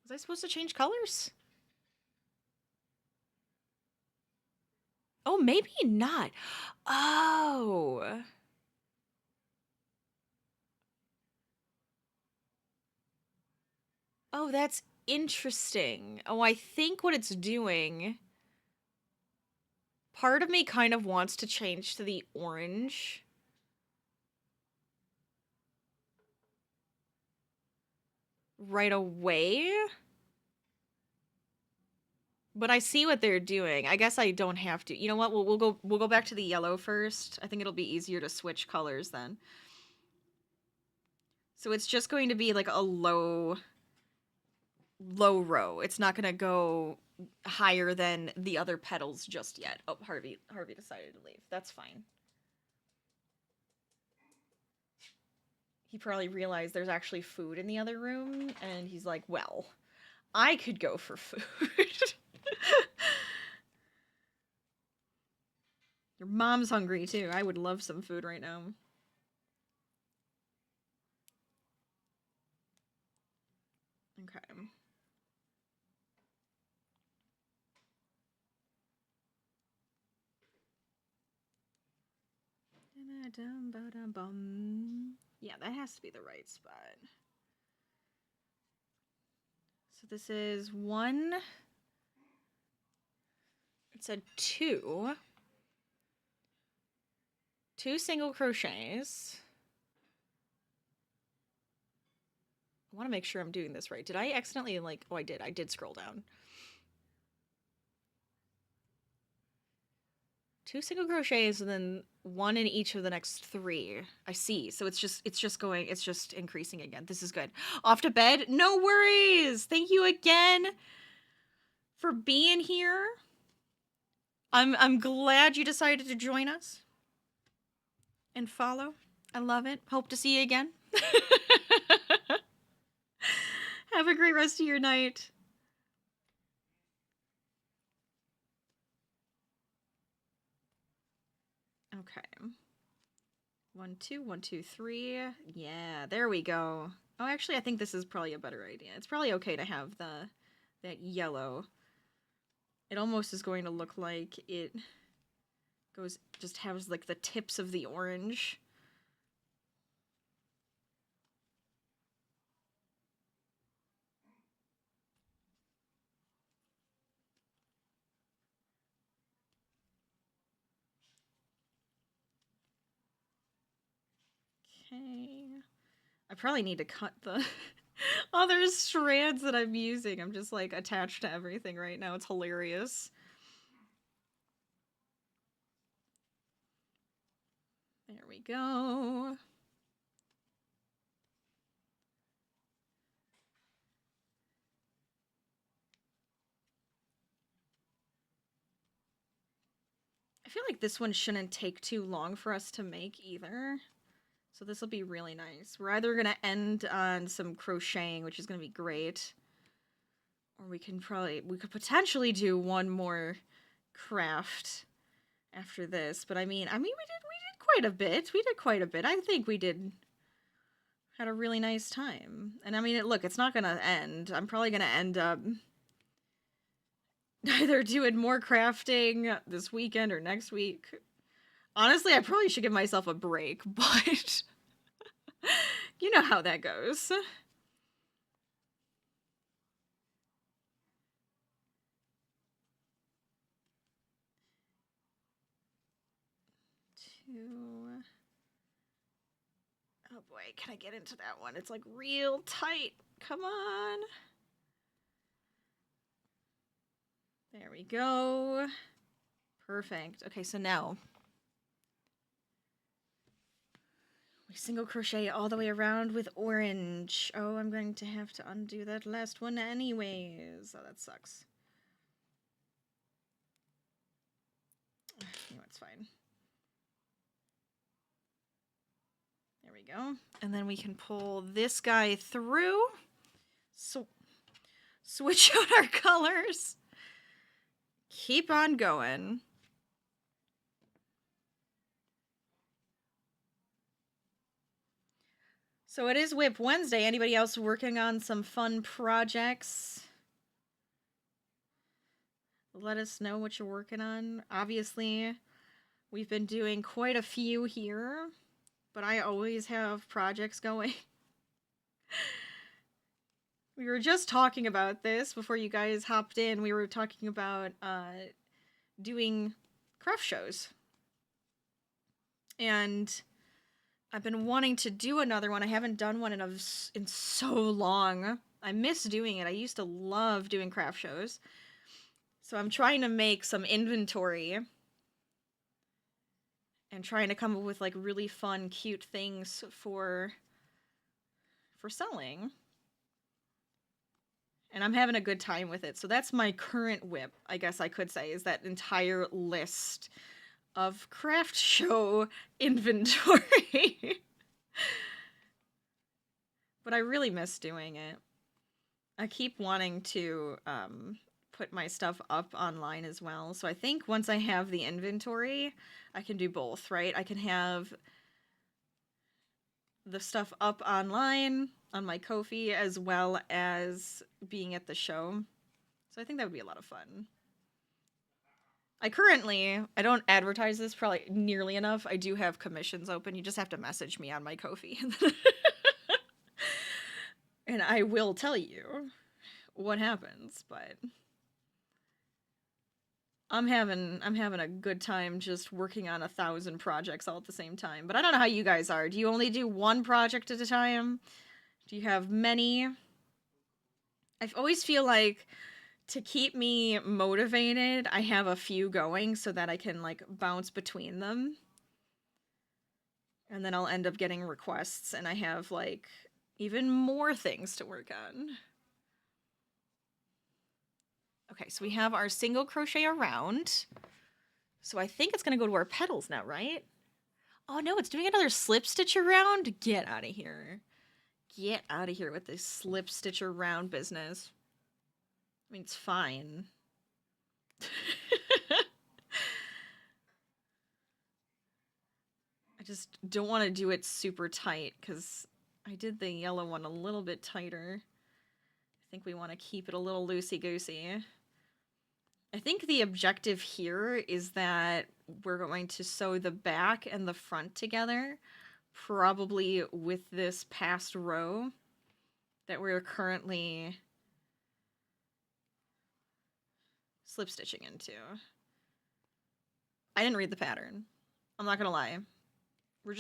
Was I supposed to change colors? Oh, maybe not. Oh. Oh, that's interesting. Oh, I think what it's doing... Part of me kind of wants to change to the orange. Right away. But I see what they're doing. I guess I don't have to. You know what? We'll go back to the yellow first. I think it'll be easier to switch colors then. So it's just going to be like a low row. It's not going to go higher than the other petals just yet. Oh, Harvey decided to leave. That's fine. He probably realized there's actually food in the other room, and he's like, well, I could go for food. Your mom's hungry, too. I would love some food right now. Okay. Yeah, that has to be the right spot. So this is 1. It said 2. 2 single crochets. I want to make sure I'm doing this right. Did I accidentally, like... Oh, I did. I did scroll down. 2 single crochets and then 1 in each of the next 3. I see. So it's just increasing again. This is good. Off to bed? No worries. Thank you again for being here. I'm glad you decided to join us and follow. I love it. Hope to see you again. Have a great rest of your night. Okay. 1, 2, 1, 2, 3. Yeah, there we go. Oh, actually, I think this is probably a better idea. It's probably okay to have that yellow. It almost is going to look like it just has like the tips of the orange. Okay. I probably need to cut the other strands that I'm using. I'm just like attached to everything right now. It's hilarious. There we go. I feel like this one shouldn't take too long for us to make either. So this will be really nice. We're either going to end on some crocheting, which is going to be great. Or we could potentially do one more craft after this. But I mean, we did quite a bit. We did quite a bit. I think we had a really nice time. And I mean, look, it's not going to end. I'm probably going to end up either doing more crafting this weekend or next week. Honestly, I probably should give myself a break, but you know how that goes. Oh boy, can I get into that one? It's like real tight. Come on. There we go. Perfect. Okay, so now we single crochet all the way around with orange. Oh, I'm going to have to undo that last one anyways. Oh, that sucks. No, it's fine. There we go. And then we can pull this guy through. So switch out our colors. Keep on going. So it is Whip Wednesday. Anybody else working on some fun projects? Let us know what you're working on. Obviously, we've been doing quite a few here, but I always have projects going. We were just talking about this before you guys hopped in. We were talking about doing craft shows. And I've been wanting to do another one. I haven't done one in so long. I miss doing it. I used to love doing craft shows. So So I'm trying to make some inventory and trying to come up with like really fun, cute things for selling. And I'm having a good time with it. So that's my current whip, I guess I could say, is that entire list of craft show inventory. But I really miss doing it. I keep wanting to put my stuff up online as well. So I think once I have the inventory, I can do both, right? I can have the stuff up online on my Ko-fi as well as being at the show. So I think that would be a lot of fun. I don't advertise this probably nearly enough. I do have commissions open. You just have to message me on my Ko-fi. And I will tell you what happens, but I'm having a good time just working on 1,000 projects all at the same time. But I don't know how you guys are. Do you only do one project at a time? Do you have many? I always feel like to keep me motivated, I have a few going so that I can like bounce between them. And then I'll end up getting requests and I have like even more things to work on. Okay, so we have our single crochet around. So I think it's gonna go to our petals now, right? Oh no, it's doing another slip stitch around? Get out of here. Get out of here with this slip stitch around business. I mean, it's fine. I just don't want to do it super tight because I did the yellow one a little bit tighter. I think we want to keep it a little loosey-goosey. I think the objective here is that we're going to sew the back and the front together, probably with this past row that we're currently slip stitching into. I didn't read the pattern. I'm not gonna lie. We're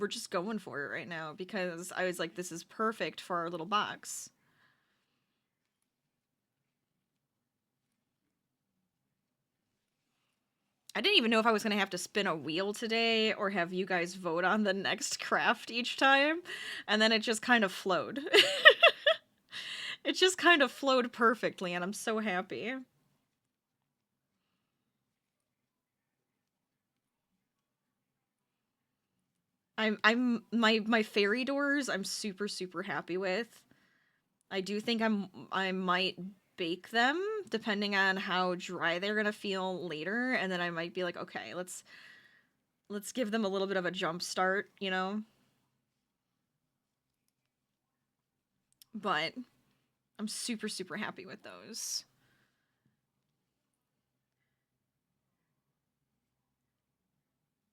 just going for it right now because I was like, this is perfect for our little box. I didn't even know if I was going to have to spin a wheel today or have you guys vote on the next craft each time. And then it just kind of flowed. It just kind of flowed perfectly and I'm so happy. My fairy doors I'm super happy with. I do think I might bake them depending on how dry they're gonna feel later, and then I might be like, okay, let's give them a little bit of a jump start, you know? But I'm super happy with those.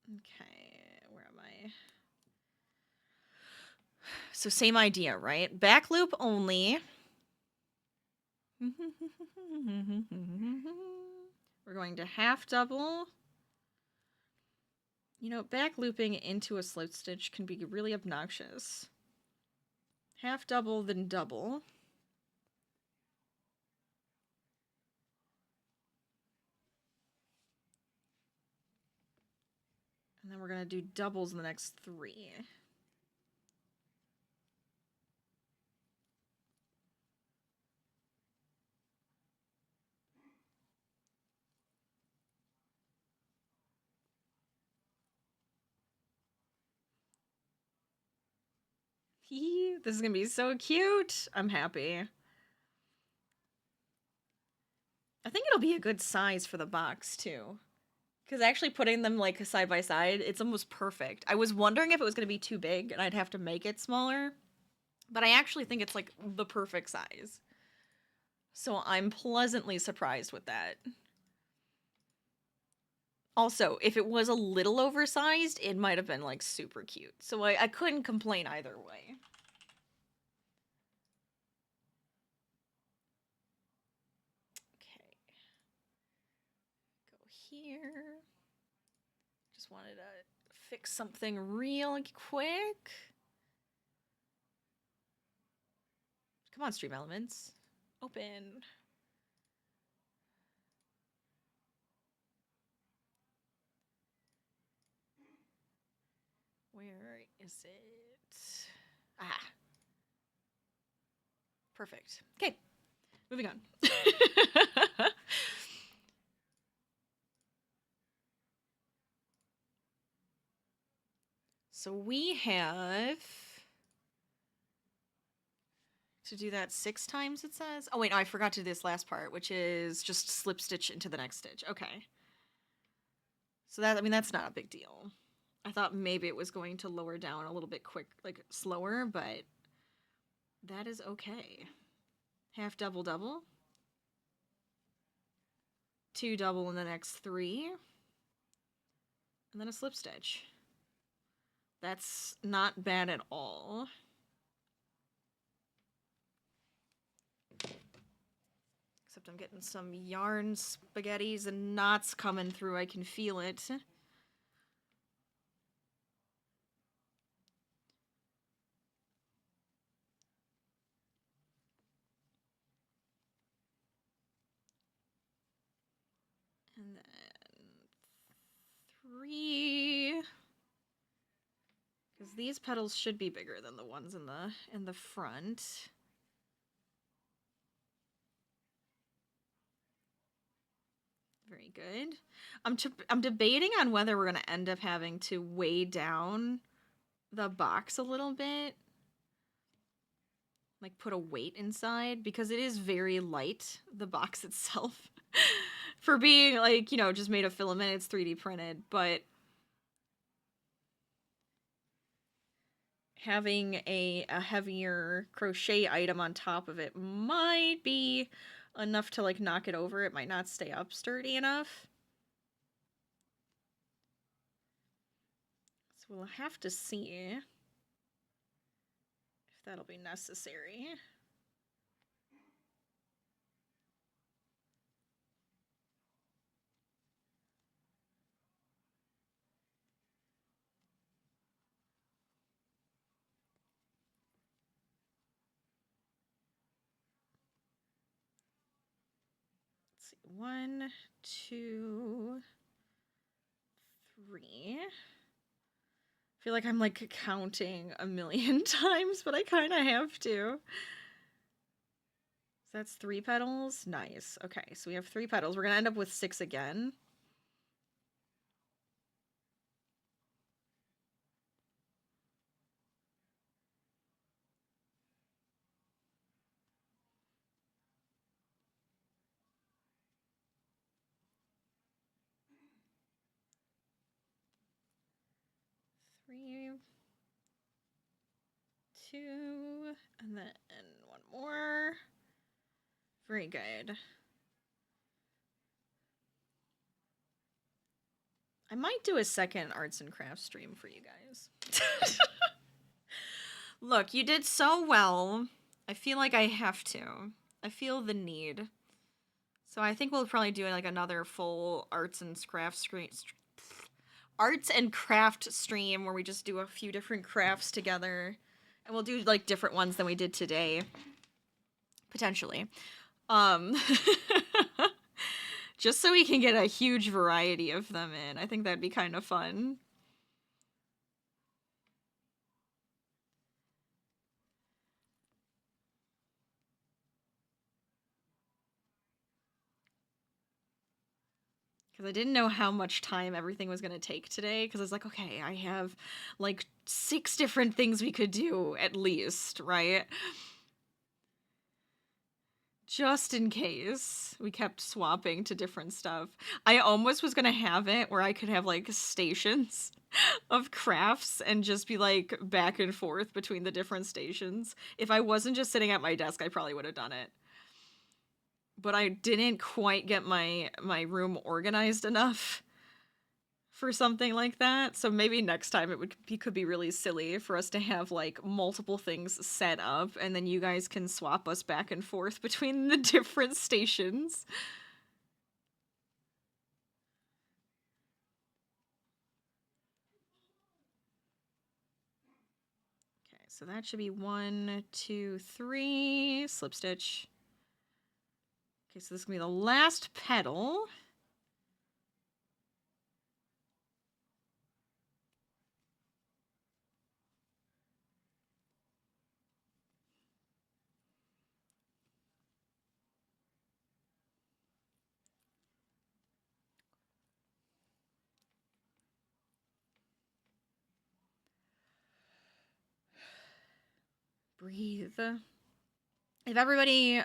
Okay, where am I? So same idea, right? Back loop only. We're going to half double. You know, back looping into a slip stitch can be really obnoxious. Half double, then double. And then we're going to do doubles in the next 3. This is gonna be so cute. I'm happy. I think it'll be a good size for the box too. Because actually putting them like side by side, it's almost perfect. I was wondering if it was gonna be too big and I'd have to make it smaller. But I actually think it's like the perfect size. So I'm pleasantly surprised with that. Also, if it was a little oversized, it might have been like super cute. So I couldn't complain either way. Okay. Go here. Just wanted to fix something real quick. Come on, Stream Elements. Open. Where is it? Ah. Perfect. Okay. Moving on. So we have to do that 6 times, it says. Oh, wait, no, I forgot to do this last part, which is just slip stitch into the next stitch. Okay. So that, I mean, that's not a big deal. I thought maybe it was going to lower down a little bit quick, like slower, but that is okay. Half double double. 2 double in the next 3. And then a slip stitch. That's not bad at all. Except I'm getting some yarn spaghettis and knots coming through. I can feel it. And then 3. Because these petals should be bigger than the ones in the front. Very good. I'm debating on whether we're going to end up having to weigh down the box a little bit. Like put a weight inside, because it is very light, the box itself. For being like, you know, just made of filament, it's 3D printed, but having a heavier crochet item on top of it might be enough to like knock it over. It might not stay up sturdy enough. So we'll have to see if that'll be necessary. Let's see. 1, 2, 3. I feel like I'm like counting a million times, but I kind of have to. So that's 3 petals. Nice. Okay, so we have 3 petals. We're gonna end up with 6 again. Three, 2, and then 1 more. Very good. I might do a second arts and crafts stream for you guys. Look, you did so well. I feel like I have to. I feel the need. So I think we'll probably do like another full arts and crafts stream where we just do a few different crafts together. And we'll do like different ones than we did today. Potentially. Just so we can get a huge variety of them in. I think that'd be kind of fun. Because I didn't know how much time everything was going to take today. Because I was like, okay, I have like 6 different things we could do at least, right? Just in case we kept swapping to different stuff. I almost was going to have it where I could have like stations of crafts and just be like back and forth between the different stations. If I wasn't just sitting at my desk, I probably would have done it. But I didn't quite get my room organized enough for something like that. So maybe next time it could be really silly for us to have like multiple things set up, and then you guys can swap us back and forth between the different stations. Okay, so that should be 1, 2, 3 slip stitch. Okay, so this is gonna be the last petal. breathe. If everybody,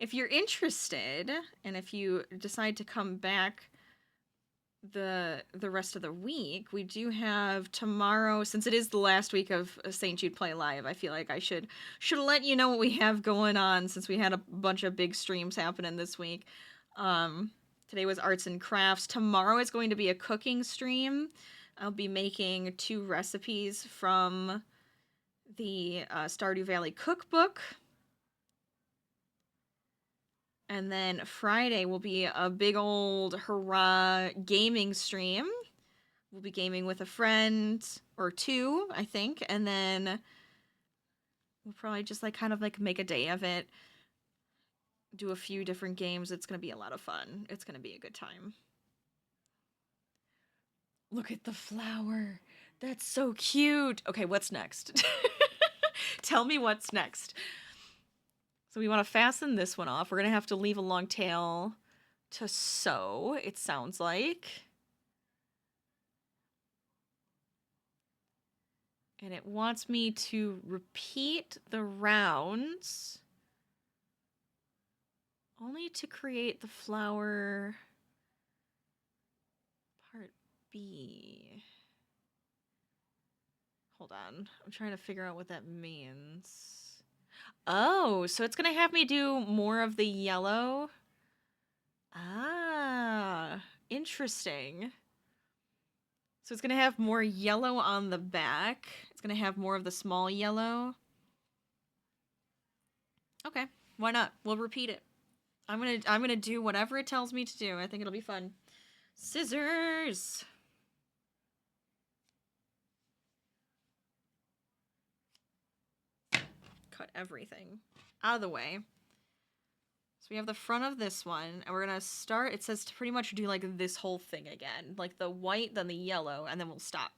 if you're interested, and if you decide to come back the rest of the week, we do have tomorrow, since it is the last week of St. Jude Play Live, I feel like I should let you know what we have going on, since we had a bunch of big streams happening this week. Today was arts and crafts. Tomorrow is going to be a cooking stream. I'll be making 2 recipes from the Stardew Valley cookbook. And then Friday will be a big old hurrah gaming stream. We'll be gaming with a friend or 2, I think. And then we'll probably just like kind of like make a day of it. Do a few different games. It's going to be a lot of fun. It's going to be a good time. Look at the flower. That's so cute. Okay, what's next? Tell me what's next. So we want to fasten this one off. We're going to have to leave a long tail to sew, it sounds like. And it wants me to repeat the rounds only to create the flower part B. Hold on. I'm trying to figure out what that means. Oh, so it's going to have me do more of the yellow. Ah, interesting. So it's going to have more yellow on the back. It's going to have more of the small yellow. Okay, why not? We'll repeat it. I'm going to do whatever it tells me to do. I think it'll be fun. Scissors. Cut everything out of the way. So we have the front of this one, and we're gonna start, it says to pretty much do like this whole thing again. Like the white, then the yellow, and then we'll stop.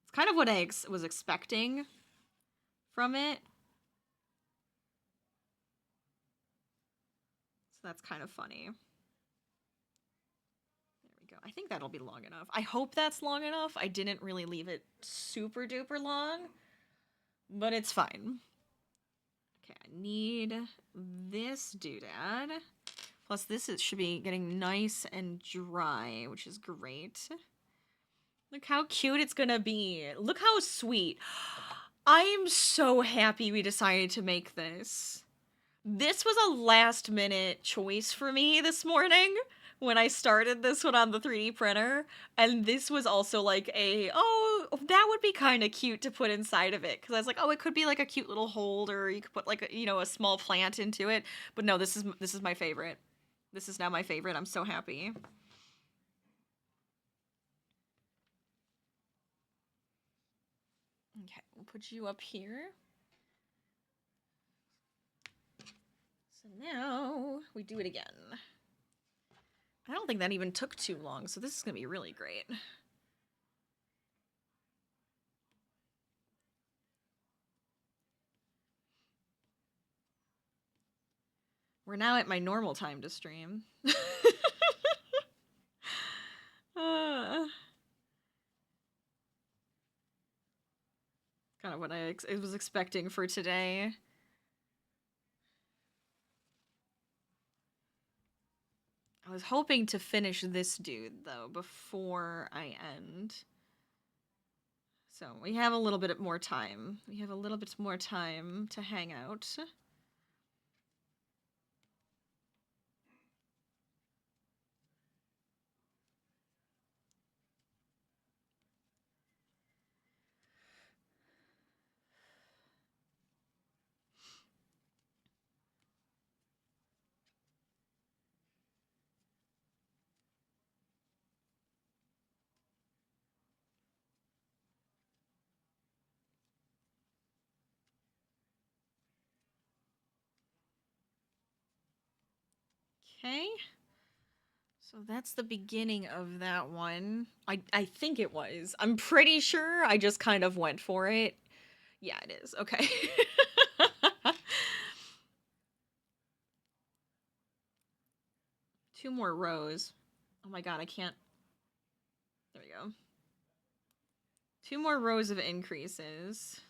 It's kind of what I was expecting from it. So that's kind of funny. There we go. I think that'll be long enough. I hope that's long enough. I didn't really leave it super duper long. But it's fine. Okay, I need this doodad. Plus this should be getting nice and dry, which is great. Look how cute it's gonna be. Look how sweet. I am so happy we decided to make this. This was a last minute choice for me this morning when I started this one on the 3D printer, and this was also like oh, that would be kind of cute to put inside of it, because I was like, oh, it could be like a cute little holder, you could put like a small plant into it, but no, this is my favorite. This is now my favorite. I'm so happy. Okay, we'll put you up here. So now we do it again. I don't think that even took too long, so this is going to be really great. We're now at my normal time to stream. Kind of what I was expecting for today. I was hoping to finish this dude, though, before I end. So we have a little bit more time. We have a little bit more time to hang out. Okay. So that's the beginning of that one. I think it was. I'm pretty sure I just kind of went for it. Yeah, it is. Okay. Two more rows. Oh my god, I can't. There we go. 2 more rows of increases.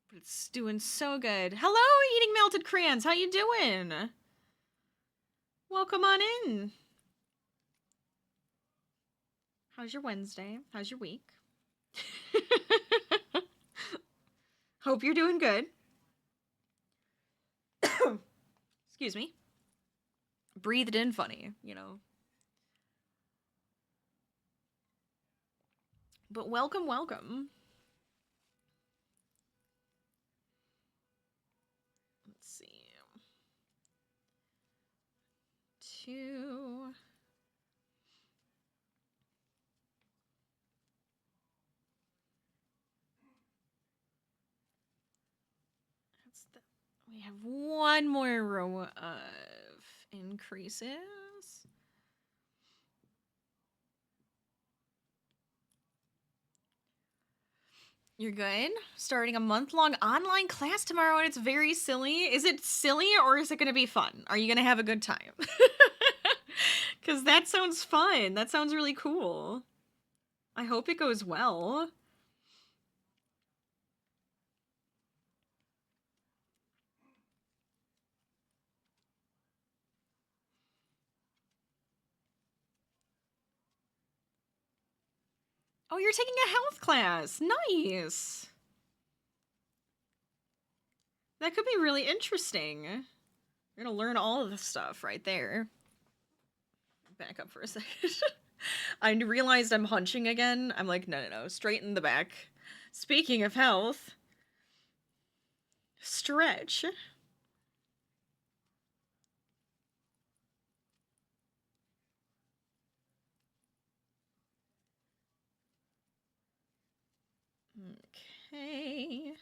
But it's doing so good. Hello, Eating Melted Crayons. How you doing? Welcome on in. How's your Wednesday? How's your week? Hope you're doing good. Excuse me. Breathed in funny, you know. But welcome, welcome. Let's see. 2. We have 1 more row of increases. You're good? Starting a month-long online class tomorrow and it's very silly. Is it silly or is it going to be fun? Are you going to have a good time? Because that sounds fun. That sounds really cool. I hope it goes well. Oh, you're taking a health class. Nice. That could be really interesting. You're going to learn all of this stuff right there. Back up for a second. I realized I'm hunching again. I'm like, no, straighten the back. Speaking of health, stretch. Okay.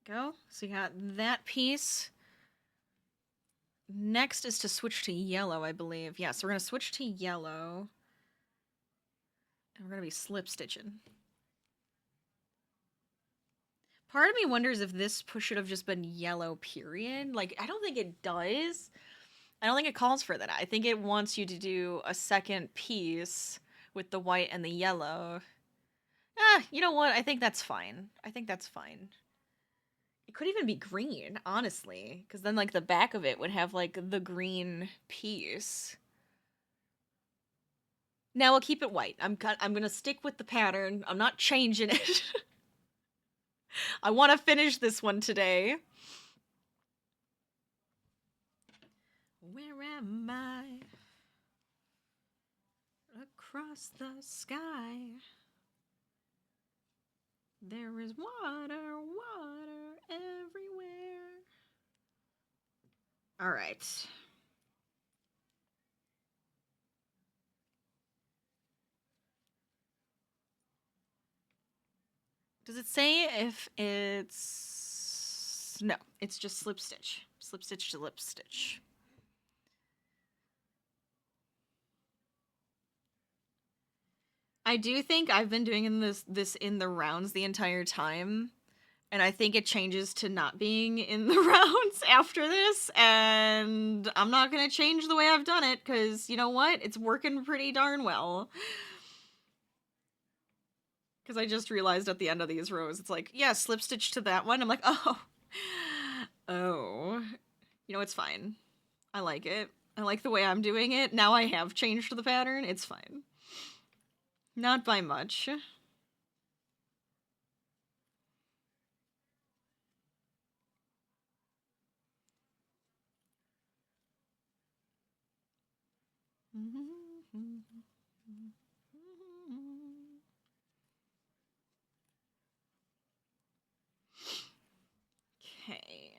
Go. So you got that piece. Next is to switch to yellow, I believe. Yeah, so we're going to switch to yellow. And we're going to be slip stitching. Part of me wonders if this should have just been yellow, period. Like, I don't think it does. I don't think it calls for that. I think it wants you to do a second piece with the white and the yellow. You know what? I think that's fine. I think that's fine. It could even be green, honestly, because then, like, the back of it would have, like, the green piece. Now I'll keep it white. I'm gonna stick with the pattern. I'm not changing it. I want to finish this one today. Where am I? Across the sky. There is water, water everywhere. All right. Does it say if it's... No, it's just slip stitch. Slip stitch to lip stitch. I do think I've been doing this in the rounds the entire time. And I think it changes to not being in the rounds after this. And I'm not going to change the way I've done it because, you know what? It's working pretty darn well. Because I just realized at the end of these rows, it's like, yeah, slip stitch to that one. I'm like, oh. You know, it's fine. I like it. I like the way I'm doing it. Now I have changed the pattern. It's fine. Not by much. Okay.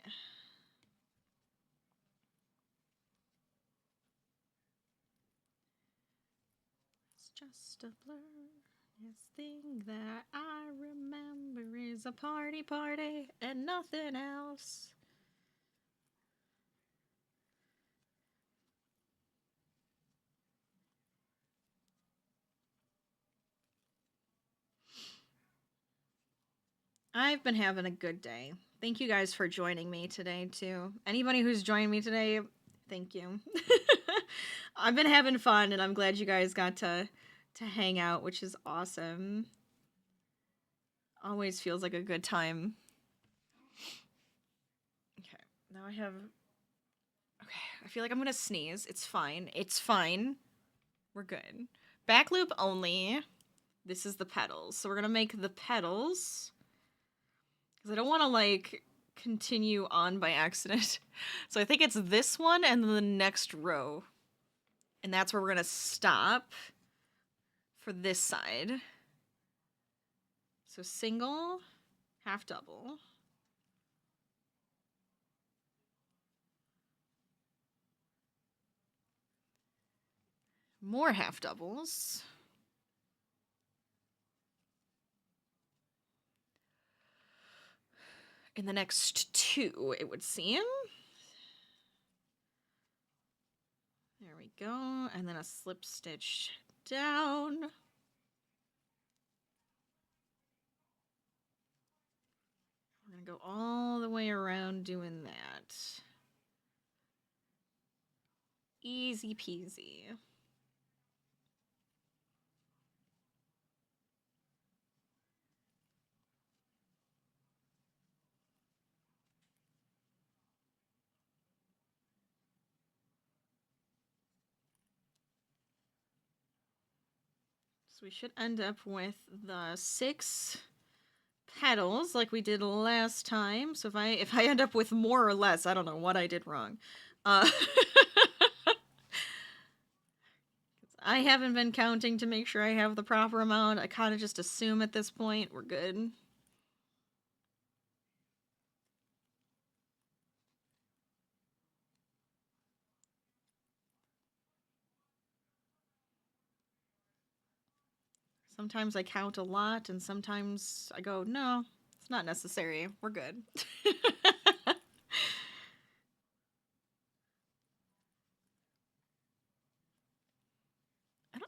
Let's just a blur. This thing that I remember is a party and nothing else. I've been having a good day. Thank you guys for joining me today, too. Anybody who's joined me today, thank you. I've been having fun, and I'm glad you guys got to hang out, which is awesome. Always feels like a good time. Okay, now I have... Okay, I feel like I'm gonna sneeze. It's fine. It's fine. We're good. Back loop only. This is the petals. So we're gonna make the petals. Because I don't want to, like, continue on by accident. So I think it's this one and then the next row. And that's where we're going to stop for this side. So single, half double. More half doubles. In the next two, it would seem. There we go. And then a slip stitch down. We're going to go all the way around doing that. Easy peasy. So we should end up with the 6 petals like we did last time. So if I end up with more or less, I don't know what I did wrong. I haven't been counting to make sure I have the proper amount. I kind of just assume at this point we're good. Sometimes I count a lot, and sometimes I go, no, it's not necessary. We're good.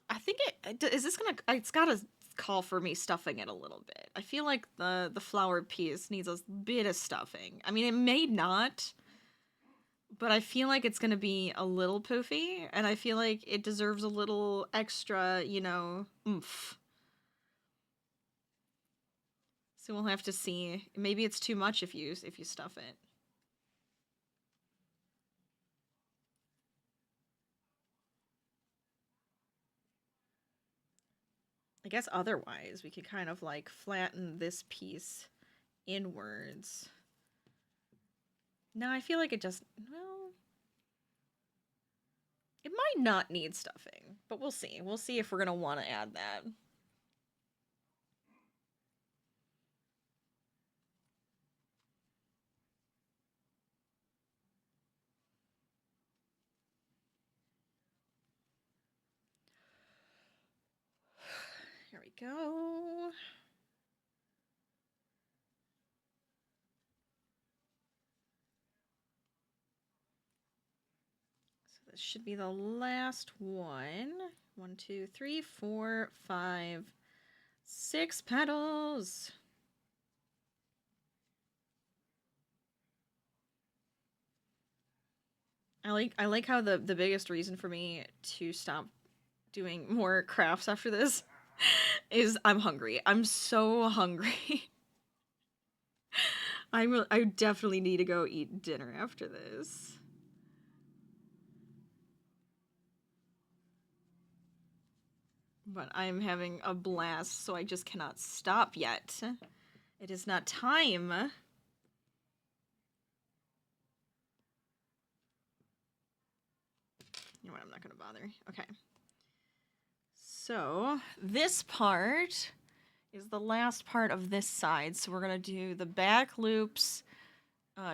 I think is this gonna, it's gotta call for me stuffing it a little bit. I feel like the flower piece needs a bit of stuffing. I mean, it may not, but I feel like it's gonna be a little poofy, and I feel like it deserves a little extra, you know, oomph. So we'll have to see. Maybe it's too much if you stuff it. I guess otherwise we could kind of like flatten this piece inwards. No, I feel like it just, well, it might not need stuffing, but we'll see. We'll see if we're going to want to add that. Here we go. So this should be the last one. 1, 2, 3, 4, 5, 6 petals. I like how the biggest reason for me to stop doing more crafts after this is I'm hungry. I'm so hungry. I definitely need to go eat dinner after this. But I'm having a blast, so I just cannot stop yet. It is not time. You know what, I'm not gonna bother. Okay. So, this part is the last part of this side. So we're gonna do the back loops,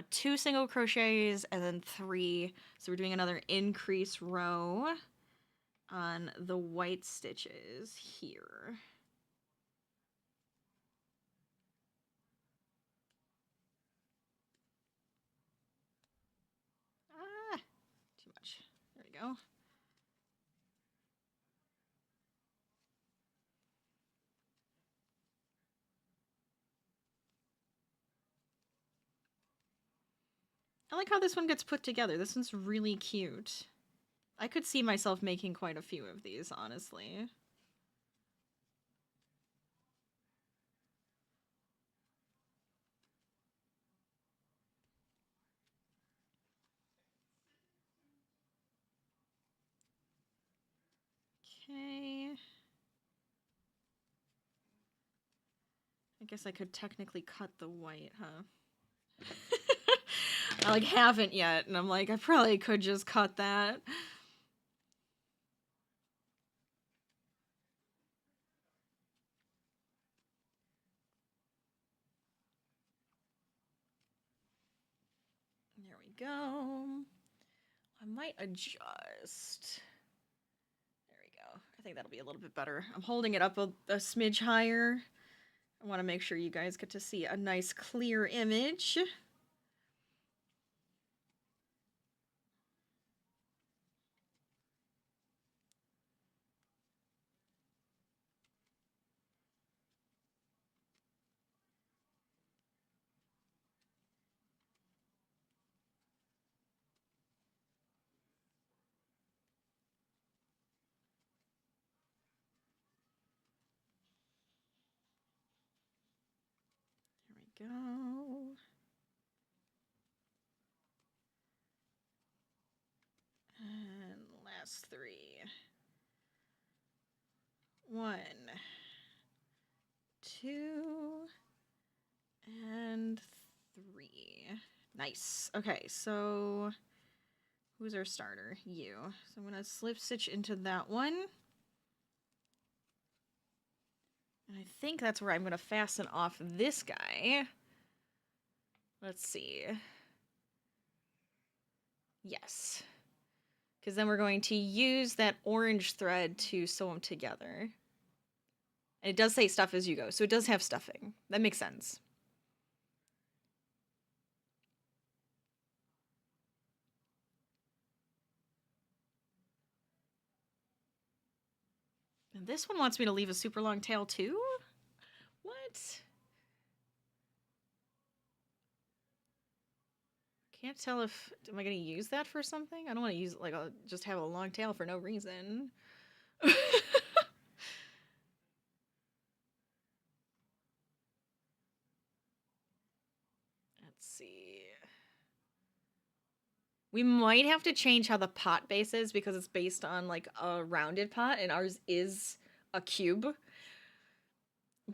2 single crochets, and then 3. So we're doing another increase row. on the white stitches here. Ah, too much. There we go. I like how this one gets put together. This one's really cute. I could see myself making quite a few of these, honestly. Okay. I guess I could technically cut the white, huh? I like haven't yet, and I'm like, I probably could just cut that. There we go. I might adjust. There we go. I think that'll be a little bit better. I'm holding it up a smidge higher. I want to make sure you guys get to see a nice clear image. There we go. And last three. 1, 2, and 3. Nice. Okay, so who's our starter? You. So I'm going to slip stitch into that one. And I think that's where I'm going to fasten off this guy. Let's see. Yes. Because then we're going to use that orange thread to sew them together. And it does say stuff as you go, so it does have stuffing. That makes sense. And this one wants me to leave a super long tail too? What? Can't tell if... Am I going to use that for something? I don't want to use it, like, I'll just have a long tail for no reason. Let's see. We might have to change how the pot base is because it's based on, like, a rounded pot, and ours is a cube.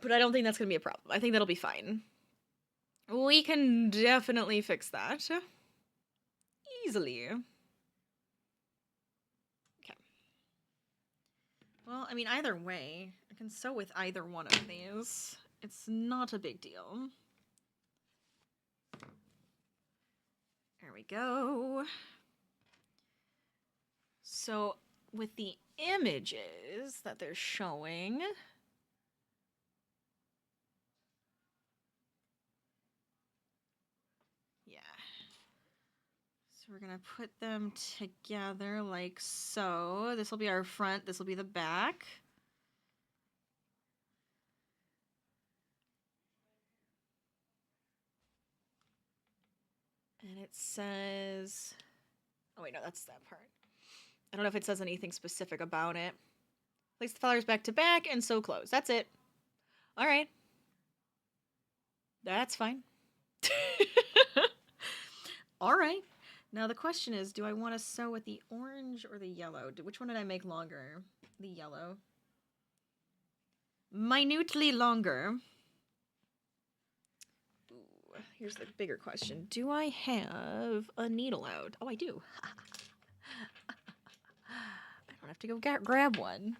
But I don't think that's going to be a problem. I think that'll be fine. We can definitely fix that. Easily. Okay. Well, I mean, either way, I can sew with either one of these. It's not a big deal. There we go. So, with the images that they're showing... Yeah. So we're gonna put them together like so. This will be our front, this will be the back. And it says... Oh wait, no, that's that part. I don't know if it says anything specific about it. Place the flowers back to back and sew close. That's it. Alright. That's fine. Alright. Now the question is, do I want to sew with the orange or the yellow? Which one did I make longer? The yellow. Minutely longer. Ooh, here's the bigger question. Do I have a needle out? Oh, I do. I don't have to go grab one.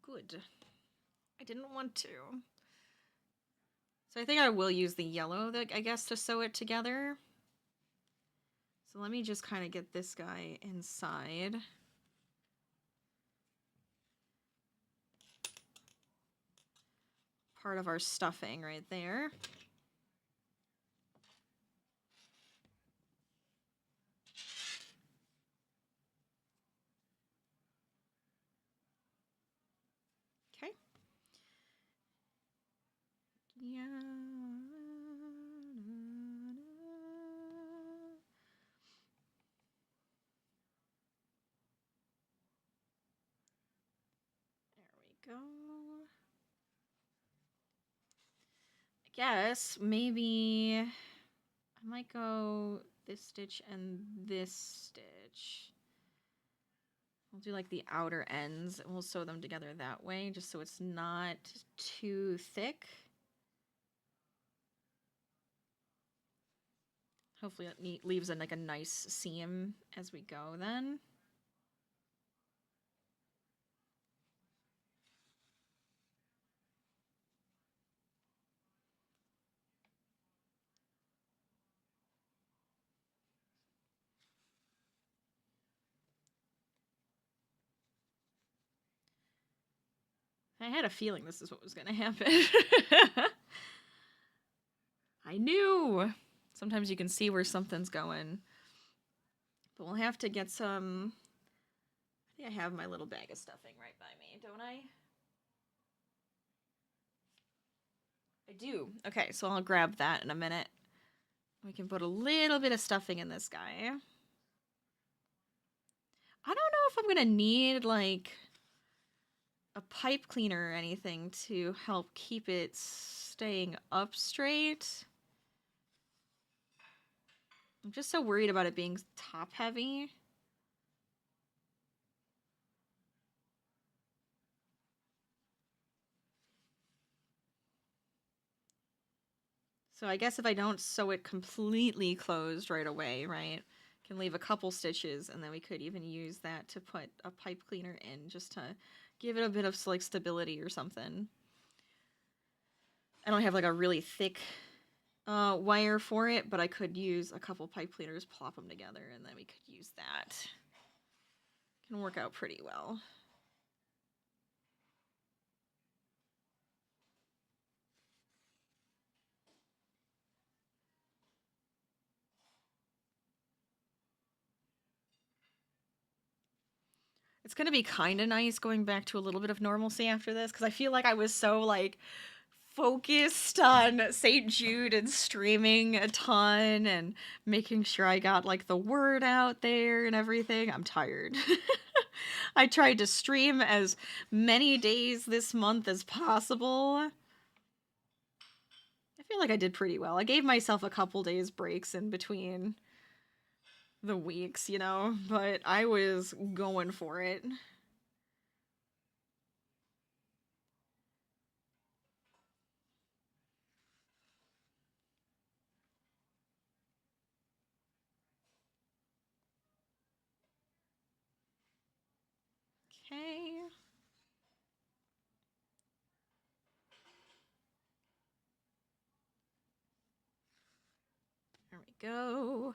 Good. I didn't want to. So I think I will use the yellow, I guess, to sew it together. So let me just kind of get this guy inside. part of our stuffing right there. Okay. Yeah. There we go. I guess maybe I might go this stitch and this stitch. We'll do like the outer ends and we'll sew them together that way just so it's not too thick. Hopefully it leaves like a nice seam as we go then. I had a feeling this is what was going to happen. I knew. Sometimes you can see where something's going. But we'll have to get some... I think I have my little bag of stuffing right by me, don't I? I do. Okay, so I'll grab that in a minute. We can put a little bit of stuffing in this guy. I don't know if I'm going to need, like, a pipe cleaner or anything to help keep it staying up straight. I'm just so worried about it being top heavy. So I guess if I don't sew it completely closed right away, right, can leave a couple stitches, and then we could even use that to put a pipe cleaner in just to give it a bit of like stability or something. I don't have like a really thick wire for it, but I could use a couple pipe cleaners, plop them together, and then we could use that. Can work out pretty well. It's going to be kind of nice going back to a little bit of normalcy after this, because I feel like I was so, like, focused on St. Jude and streaming a ton and making sure I got, like, the word out there and everything. I'm tired. I tried to stream as many days this month as possible. I feel like I did pretty well. I gave myself a couple days breaks in between the weeks, you know, but I was going for it. Okay. There we go.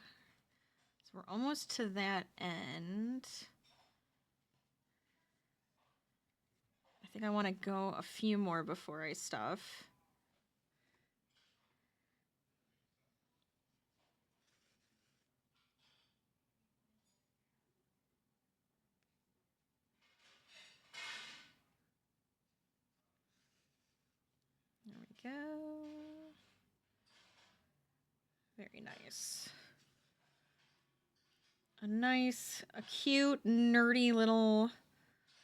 So we're almost to that end. I think I want to go a few more before I stuff. There we go. Very nice. A cute, nerdy little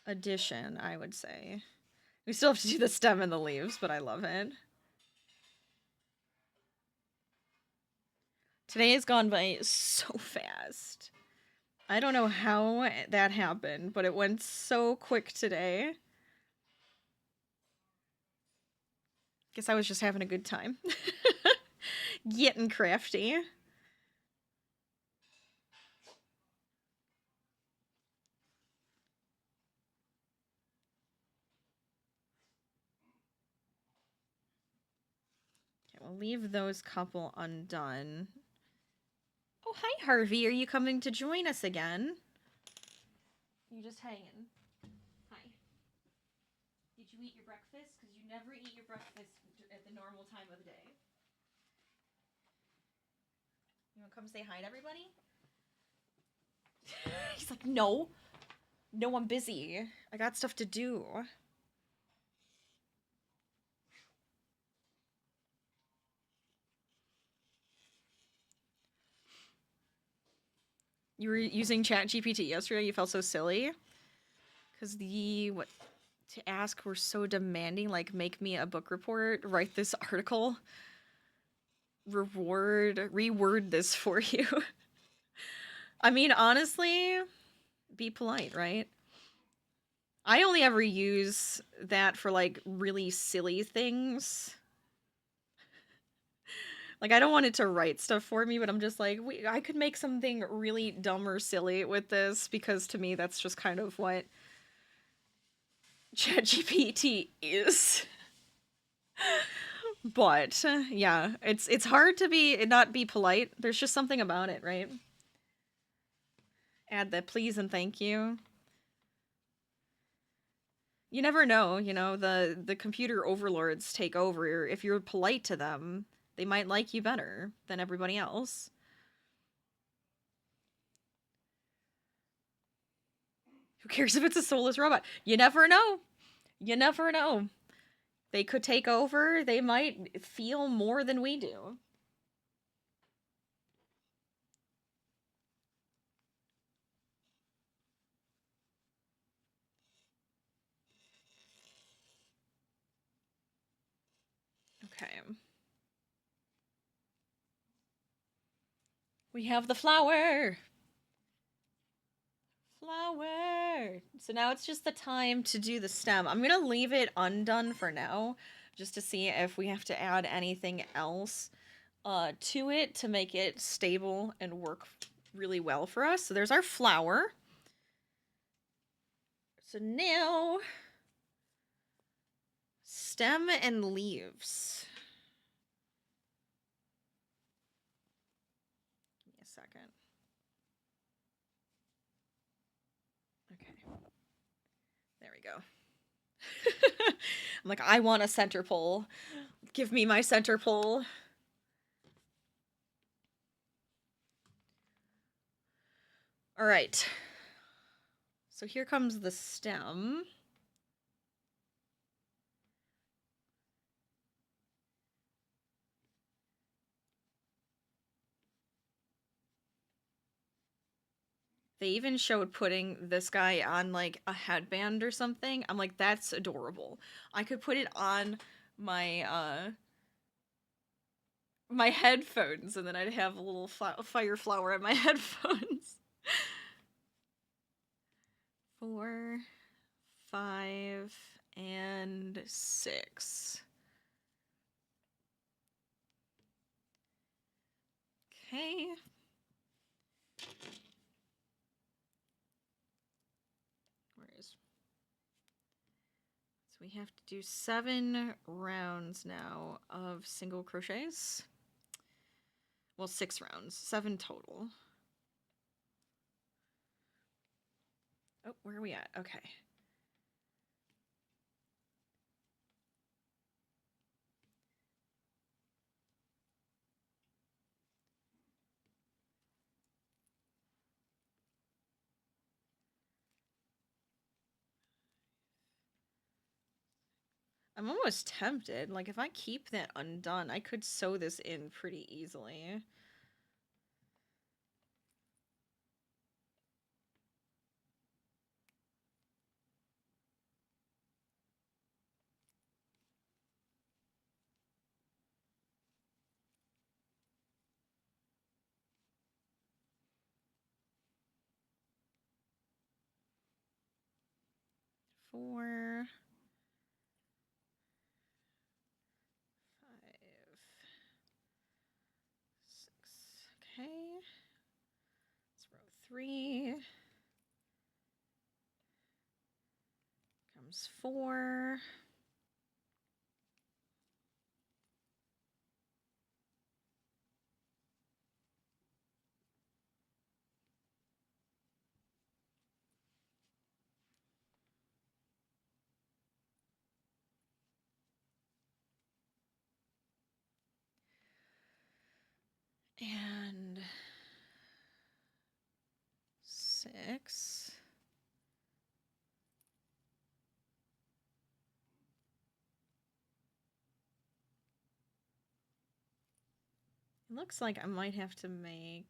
addition, I would say. We still have to do the stem and the leaves, but I love it. Today has gone by so fast. I don't know how that happened, but it went so quick today. Guess I was just having a good time. Getting crafty. Okay, we'll leave those couple undone. Oh, hi, Harvey. Are you coming to join us again? You just hanging. Hi. Did you eat your breakfast? Because you never eat your breakfast at the normal time of the day. You want to come say hi to everybody? He's like, no. No, I'm busy. I got stuff to do. You were using ChatGPT yesterday. You felt so silly. Because what to ask were so demanding. Like, make me a book report. Write this article. Reword this for you. I mean, honestly, be polite, right? I only ever use that for, like, really silly things. Like, I don't want it to write stuff for me, but I'm just like, I could make something really dumb or silly with this, because to me, that's just kind of what ChatGPT is. But, yeah, it's hard to not be polite. There's just something about it, right? Add the please and thank you. You never know, the computer overlords take over. If you're polite to them, they might like you better than everybody else. Who cares if it's a soulless robot? You never know. You never know. They could take over. They might feel more than we do. Okay. We have the flower. Flower. So now it's just the time to do the stem. I'm going to leave it undone for now, just to see if we have to add anything else to it to make it stable and work really well for us. So there's our flower. So now, stem and leaves. Give me a second. Okay. There we go. I'm like, I want a center pole. Give me my center pole. All right. So here comes the stem. They even showed putting this guy on, like, a headband or something. I'm like, that's adorable. I could put it on my, my headphones, and then I'd have a little fire flower on my headphones. 4, 5, and 6. Okay. So we have to do 7 rounds now of single crochets. Well, 6 rounds, 7 total. Oh, where are we at? Okay. I'm almost tempted. Like, if I keep that undone, I could sew this in pretty easily. Four, 5, 6. Okay. It's row 3. Comes 4. 6. It looks like I might have to make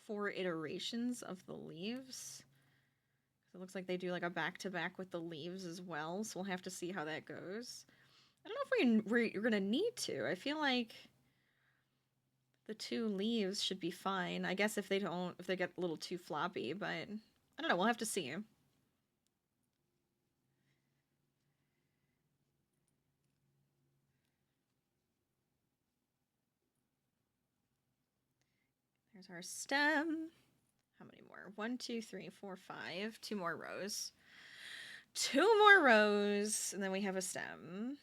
4 iterations of the leaves. It looks like they do like a back-to-back with the leaves as well, so we'll have to see how that goes. I don't know if we're gonna need to. I feel like the 2 leaves should be fine. I guess if they get a little too floppy, but I don't know, we'll have to see. There's our stem. How many more? 1, 2, 3, 4, 5. 2 more rows. 2 more rows, and then we have a stem.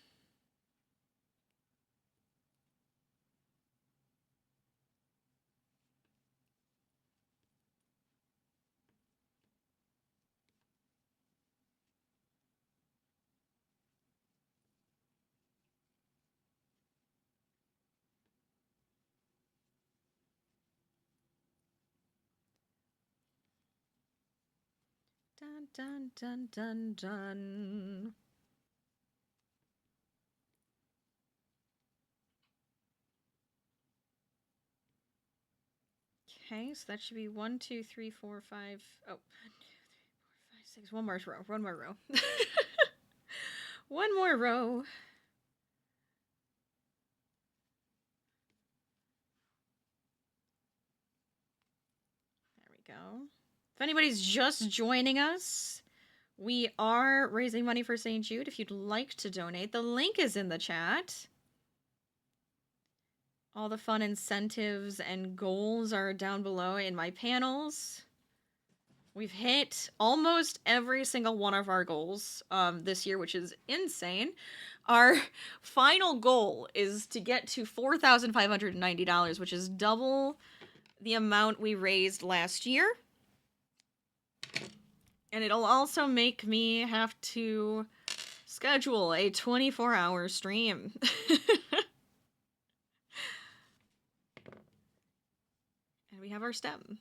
Dun dun dun dun dun. Okay, so that should be 1, 2, 3, 4, 5. Oh, 1, 2, 3, 4, 5, 6. One more row. One more row. One more row. There we go. If anybody's just joining us, we are raising money for St. Jude. If you'd like to donate, the link is in the chat. All the fun incentives and goals are down below in my panels. We've hit almost every single one of our goals this year, which is insane. Our final goal is to get to $4,590, which is double the amount we raised last year. And it'll also make me have to schedule a 24-hour stream. And we have our stem.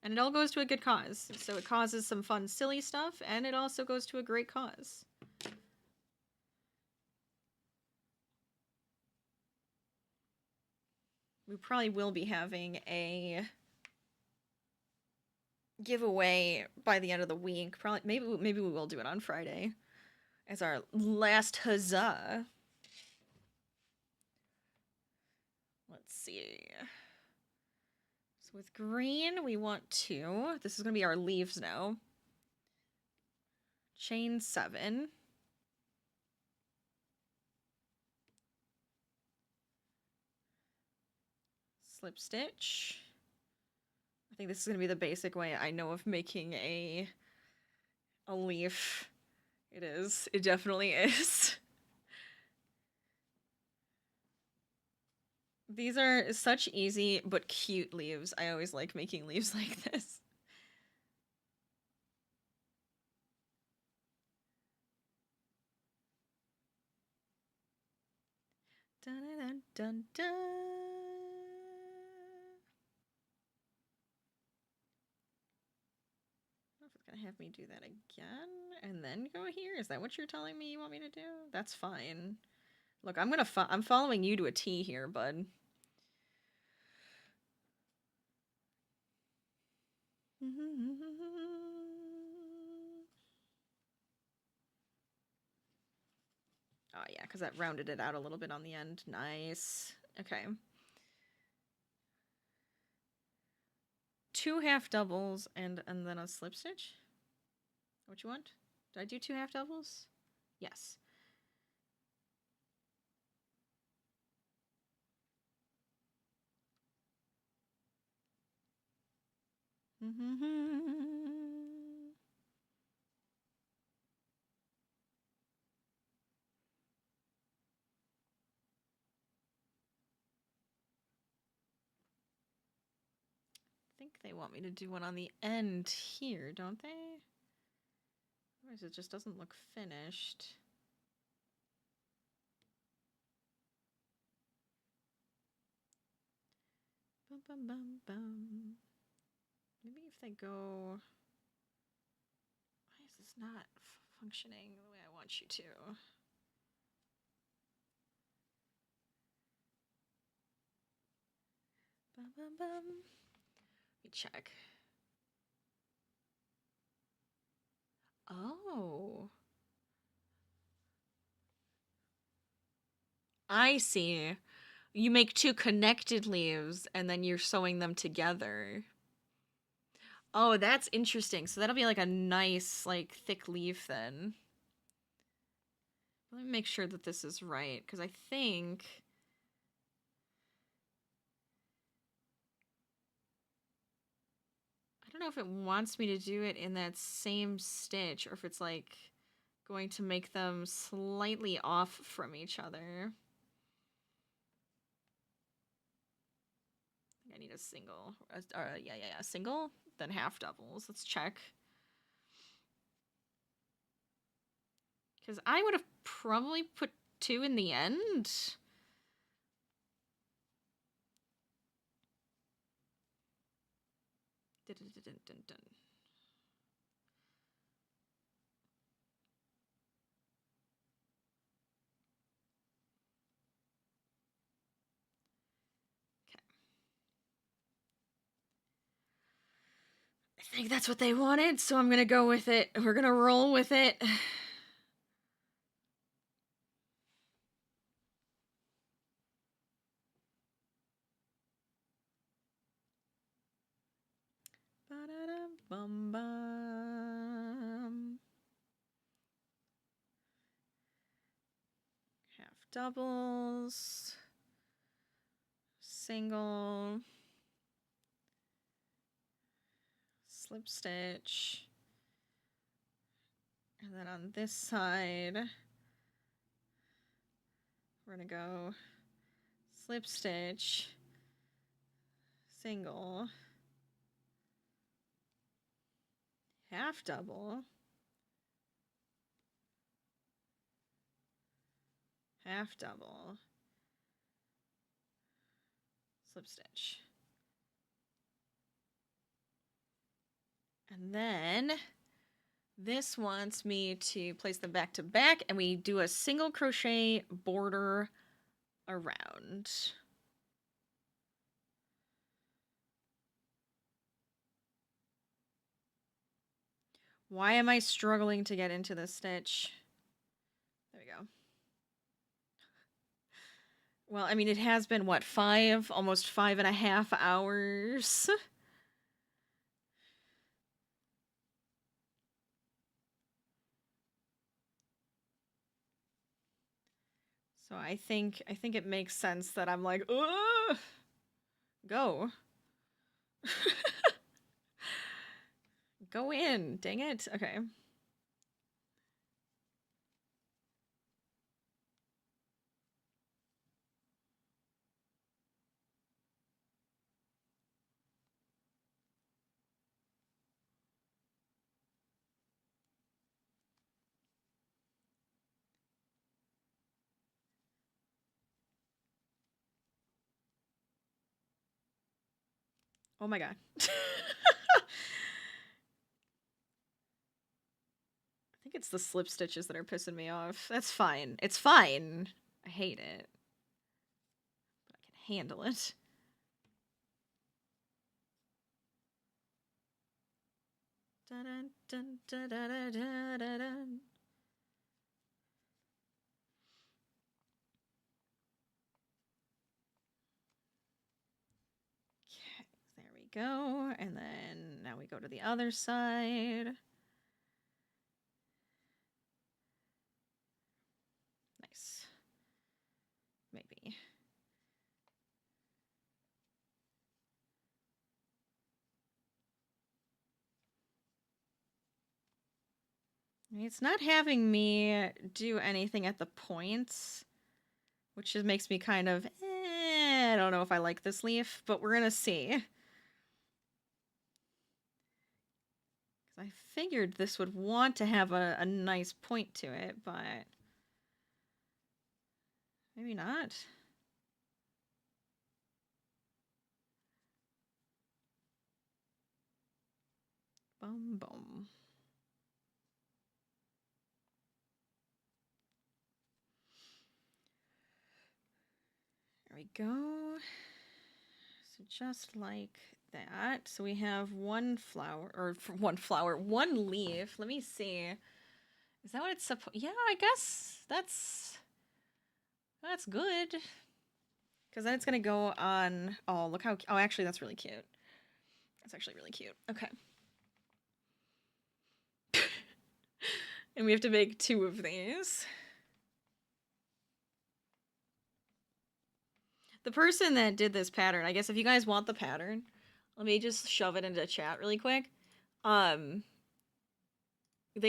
And it all goes to a good cause. So it causes some fun, silly stuff, and it also goes to a great cause. We probably will be having a giveaway by the end of the week. Probably, maybe we will do it on Friday as our last huzzah. Let's see. So with green, we want to. This is gonna be our leaves now. Chain 7. Slip stitch. I think this is gonna be the basic way I know of making a leaf. It is. It definitely is. These are such easy but cute leaves. I always like making leaves like this. Dun dun dun dun. I don't know if it's gonna have me do that again and then go here. Is that what you're telling me you want me to do? That's fine. Look, I'm following you to a T here, bud. Oh yeah, because that rounded it out a little bit on the end. Nice. Okay. 2 half doubles and then a slip stitch. What you want? Did I do 2 half doubles? Yes. I think they want me to do one on the end here, don't they? Otherwise it just doesn't look finished. Bum, bum, bum, bum. say go? Why is this not functioning the way I want you to? Bum, bum, bum. Let me check. Oh. I see. You make two connected leaves and then you're sewing them together. Oh, that's interesting. So that'll be like a nice, like, thick leaf then. Let me make sure that this is right, because I think... I don't know if it wants me to do it in that same stitch, or if it's, like, going to make them slightly off from each other. I think I need a single. Yeah, single, then half doubles. Let's check. Because I would have probably put 2 in the end. Dun, dun, dun, dun, dun. Okay. I think that's what they wanted, so I'm gonna go with it. We're gonna roll with it. Ba-da-dum, bum, bum. Half doubles. Single. Slip stitch. And then on this side, we're gonna go slip stitch, single, half double, half double, slip stitch. And then this wants me to place them back to back, and we do a single crochet border around. Why am I struggling to get into this stitch? There we go. Well, I mean, it has been, what, almost 5.5 hours? So I think it makes sense that I'm like, ugh! Go. Go in, dang it. Okay. Oh my god. I think it's the slip stitches that are pissing me off. That's fine. It's fine. I hate it. But I can handle it. Dun, dun, dun, dun, dun, dun, dun, dun. Okay, there we go. And then now we go to the other side. Nice. Maybe. It's not having me do anything at the points, which just makes me kind of, I don't know if I like this leaf, but we're gonna see. 'Cause I figured this would want to have a nice point to it, but maybe not. Bum bum. There we go. So just like that. So we have one flower, or one leaf. Let me see. Is that what it's supposed? Yeah, I guess that's good. Because then it's gonna go on. Oh, look how. Oh, actually, that's really cute. That's actually really cute. Okay. And we have to make 2 of these. The person that did this pattern, I guess if you guys want the pattern, let me just shove it into chat really quick. They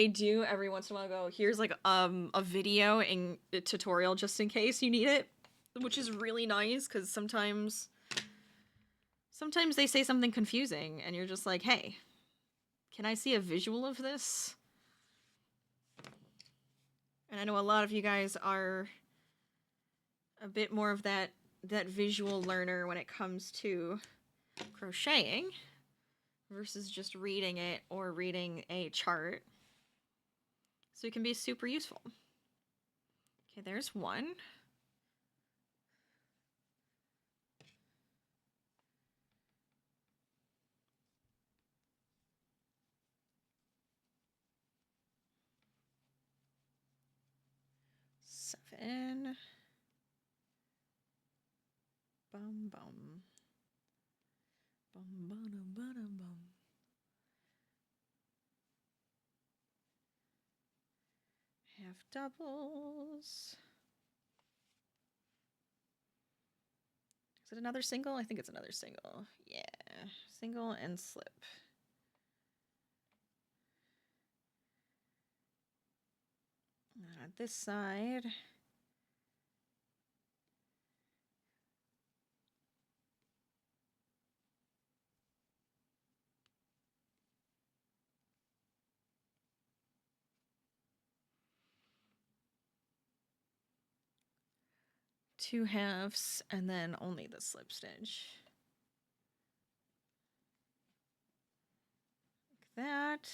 do every once in a while go, here's like a video and a tutorial just in case you need it, which is really nice because sometimes they say something confusing and you're just like, hey, can I see a visual of this? And I know a lot of you guys are a bit more of that visual learner when it comes to crocheting versus just reading it or reading a chart. So it can be super useful. Okay, there's one. Seven. Bum bum. Bum bum bum bum. Half doubles. Is it another single? I think it's another single. Yeah. Single and slip. And then on this side. Two halves and then only the slip stitch. Like that.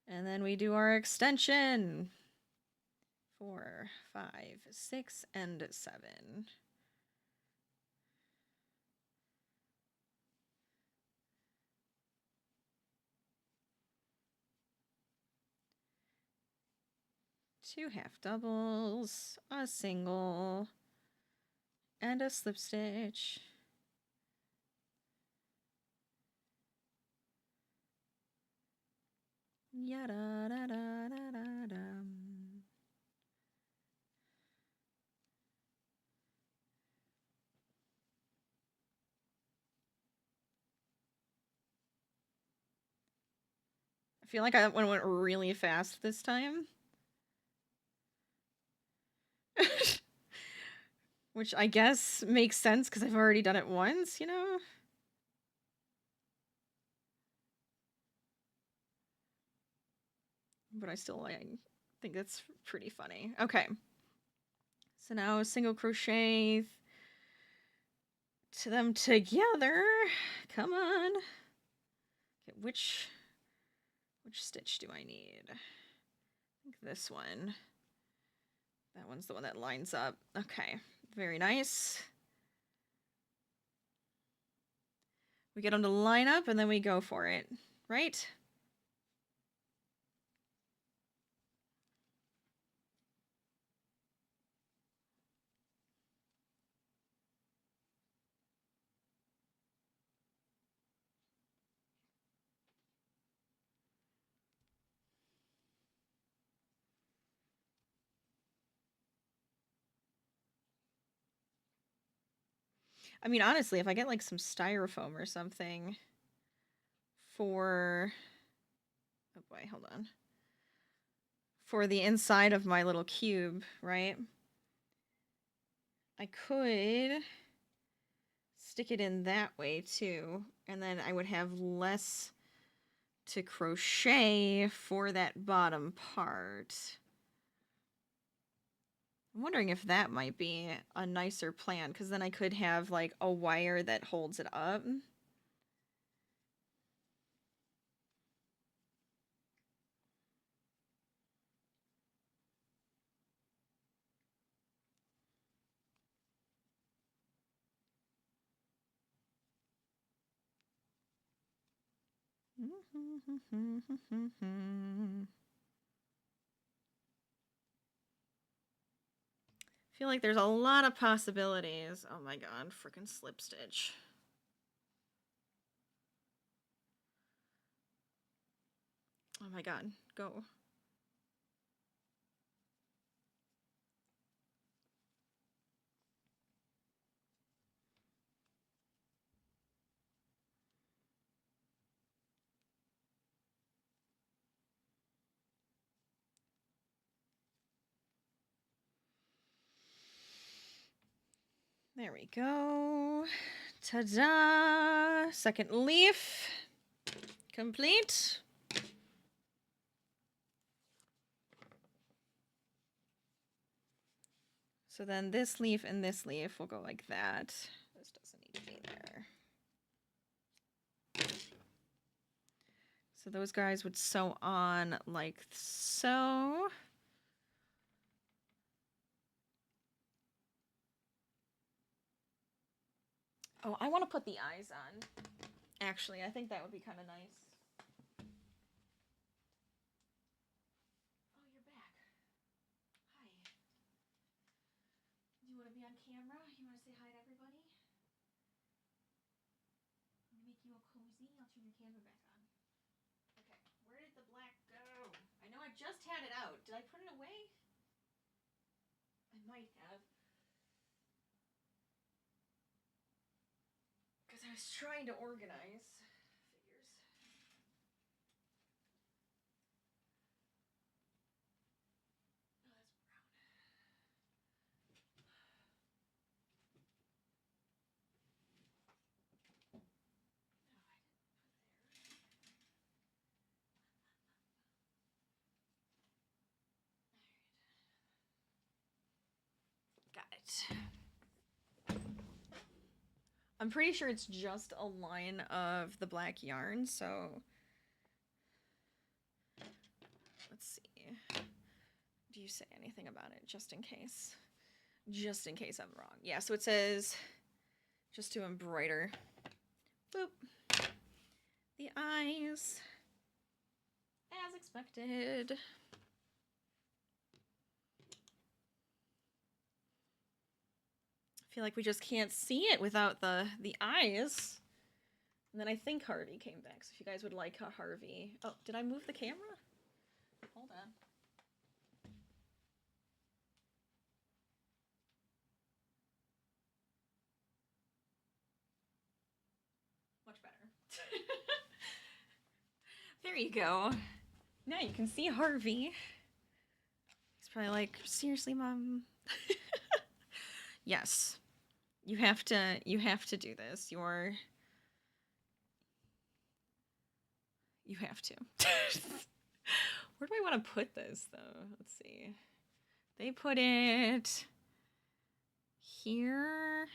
And then we do our extension. 4, 5, 6, and 7. Two half doubles, a single, and a slip stitch. Yada da da da da da. I feel like that one went really fast this time. Which I guess makes sense because I've already done it once, you know? But I still think that's pretty funny. Okay. So now single crochet to them together. Come on. Okay, which stitch do I need? I think this one. That one's the one that lines up. Okay, very nice. We get them to line up and then we go for it, right? I mean, honestly, if I get like some styrofoam or something for, oh boy, hold on. For the inside of my little cube, right? I could stick it in that way too, and then I would have less to crochet for that bottom part. I'm wondering if that might be a nicer plan, because then I could have like a wire that holds it up. feel like there's a lot of possibilities. Oh my god, freaking slip stitch. Oh my god, go. There we go. Ta-da! Second leaf. Complete. So then this leaf and this leaf will go like that. This doesn't need to be there. So those guys would sew on like so. Oh, I want to put the eyes on. Actually, I think that would be kind of nice. Oh, you're back. Hi. Do you want to be on camera? You want to say hi to everybody? I'm going to make you all cozy. I'll turn your camera back on. Okay, where did the black go? I know I just had it out. Did I put it away? I might have. Because I was trying to organize. Figures. Oh, that's brown. No, I didn't put there. Got it. I'm pretty sure it's just a line of the black yarn, so let's see. Do you say anything about it, just in case? Just in case I'm wrong. Yeah, so it says, just to embroider, boop, the eyes, as expected. I feel like we just can't see it without the eyes. And then I think Harvey came back, so if you guys would like a Harvey. Oh, did I move the camera? Hold on. Much better. There you go. Now you can see Harvey. He's probably like, seriously, Mom? Yes. You have to do this. You have to. Where do I want to put this though? Let's see. They put it here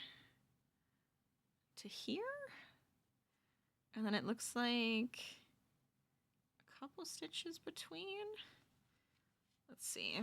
to here. And then it looks like a couple stitches between. Let's see.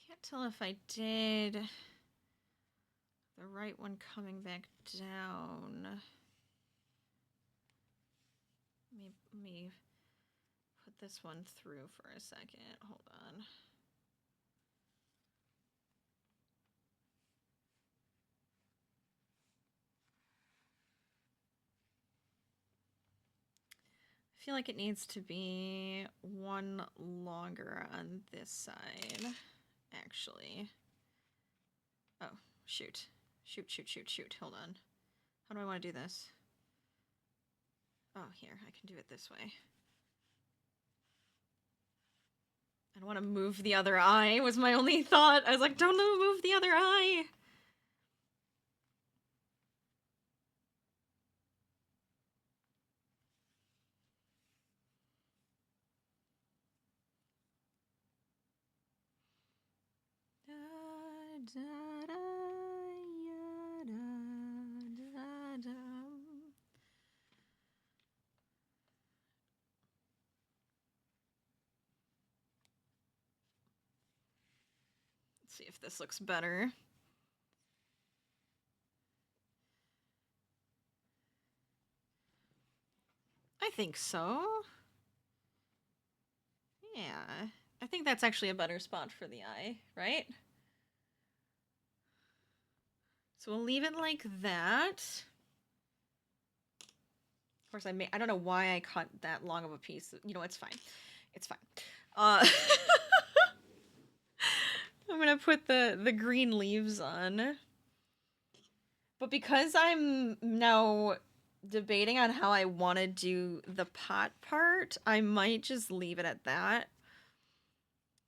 Can't tell if I did the right one coming back down. Let me put this one through for a second. Hold on. I feel like it needs to be one longer on this side, actually. Oh, shoot. Shoot. Hold on. How do I want to do this? Oh, here. I can do it this way. I don't want to move the other eye, was my only thought. I was like, don't move the other eye. Let's see if this looks better. I think so. Yeah. I think that's actually a better spot for the eye, right? So we'll leave it like that. Of course, I don't know why I cut that long of a piece. You know, it's fine. It's fine. I'm gonna put the green leaves on. But because I'm now debating on how I want to do the pot part, I might just leave it at that.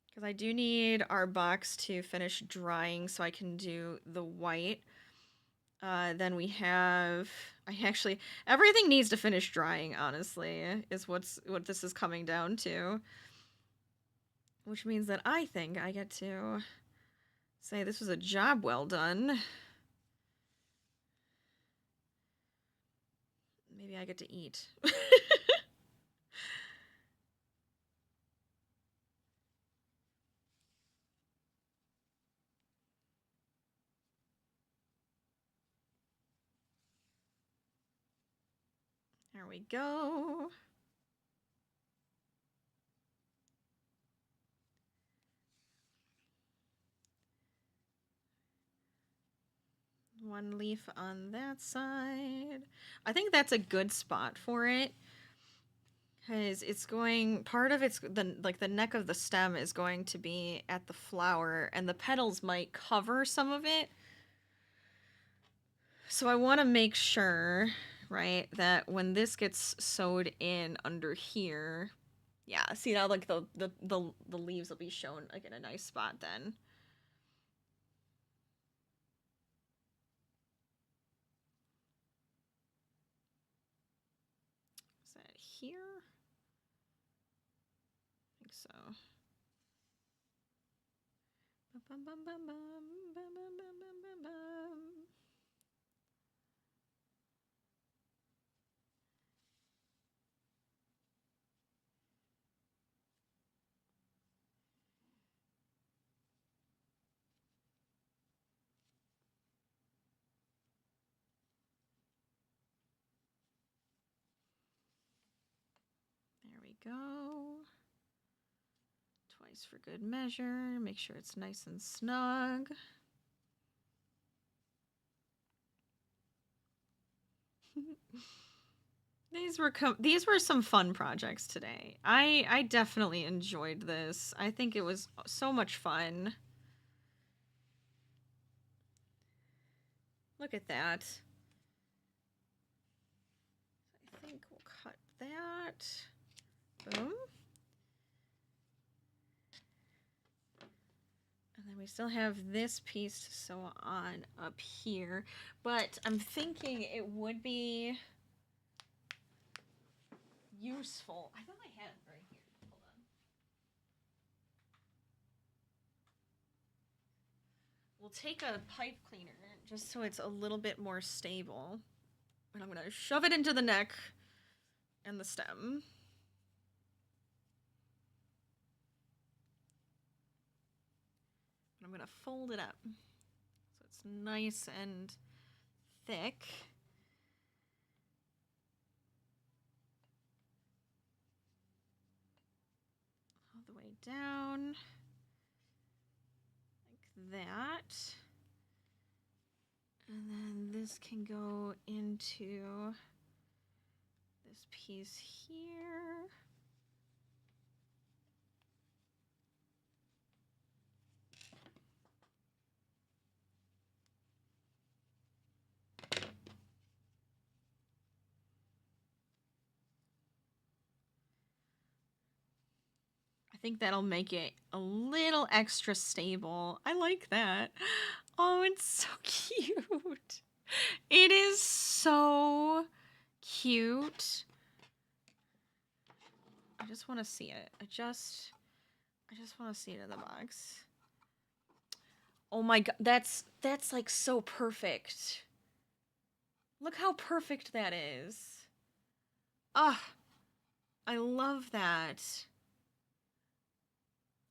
Because I do need our box to finish drying so I can do the white. Then we have... everything needs to finish drying, honestly, is what this is coming down to. Which means that I think I get to say this was a job well done. Maybe I get to eat. There we go. One leaf on that side. I think that's a good spot for it. Because it's going, part of it's, the neck of the stem is going to be at the flower, and the petals might cover some of it. So I want to make sure, right, that when this gets sewed in under here, yeah, see now, like, the leaves will be shown, like, in a nice spot then. Is that here? I think so. Bum, bum, bum, bum, bum, bum, bum, bum, bum. There we go. Twice for good measure. Make sure it's nice and snug. These were some fun projects today. I definitely enjoyed this. I think it was so much fun. Look at that. I think we'll cut that. Boom. And then we still have this piece to sew on up here. But I'm thinking it would be useful. I thought I had it right here. Hold on. We'll take a pipe cleaner just so it's a little bit more stable. And I'm going to shove it into the neck and the stem. And I'm going to fold it up so it's nice and thick. All the way down like that. And then this can go into this piece here. I think that'll make it a little extra stable. I like that. Oh, it's so cute. It is so cute. I just want to see it. I just want to see it in the box. Oh my god, that's like so perfect. Look how perfect that is. Ah, I love that.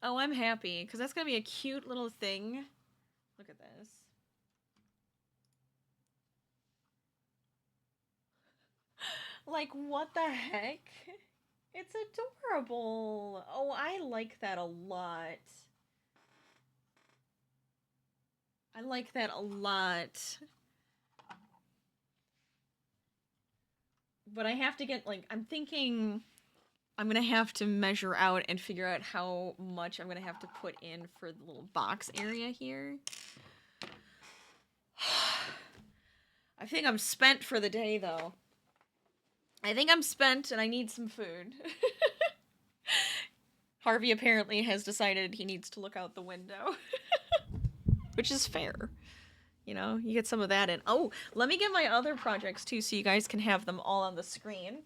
Oh, I'm happy, because that's going to be a cute little thing. Look at this. Like, what the heck? It's adorable. Oh, I like that a lot. I like that a lot. But I have to get, like, I'm thinking I'm gonna have to measure out and figure out how much I'm gonna have to put in for the little box area here. I think I'm spent for the day, though. I think I'm spent and I need some food. Harvey apparently has decided he needs to look out the window. Which is fair. You know, you get some of that in. Oh, let me get my other projects too so you guys can have them all on the screen.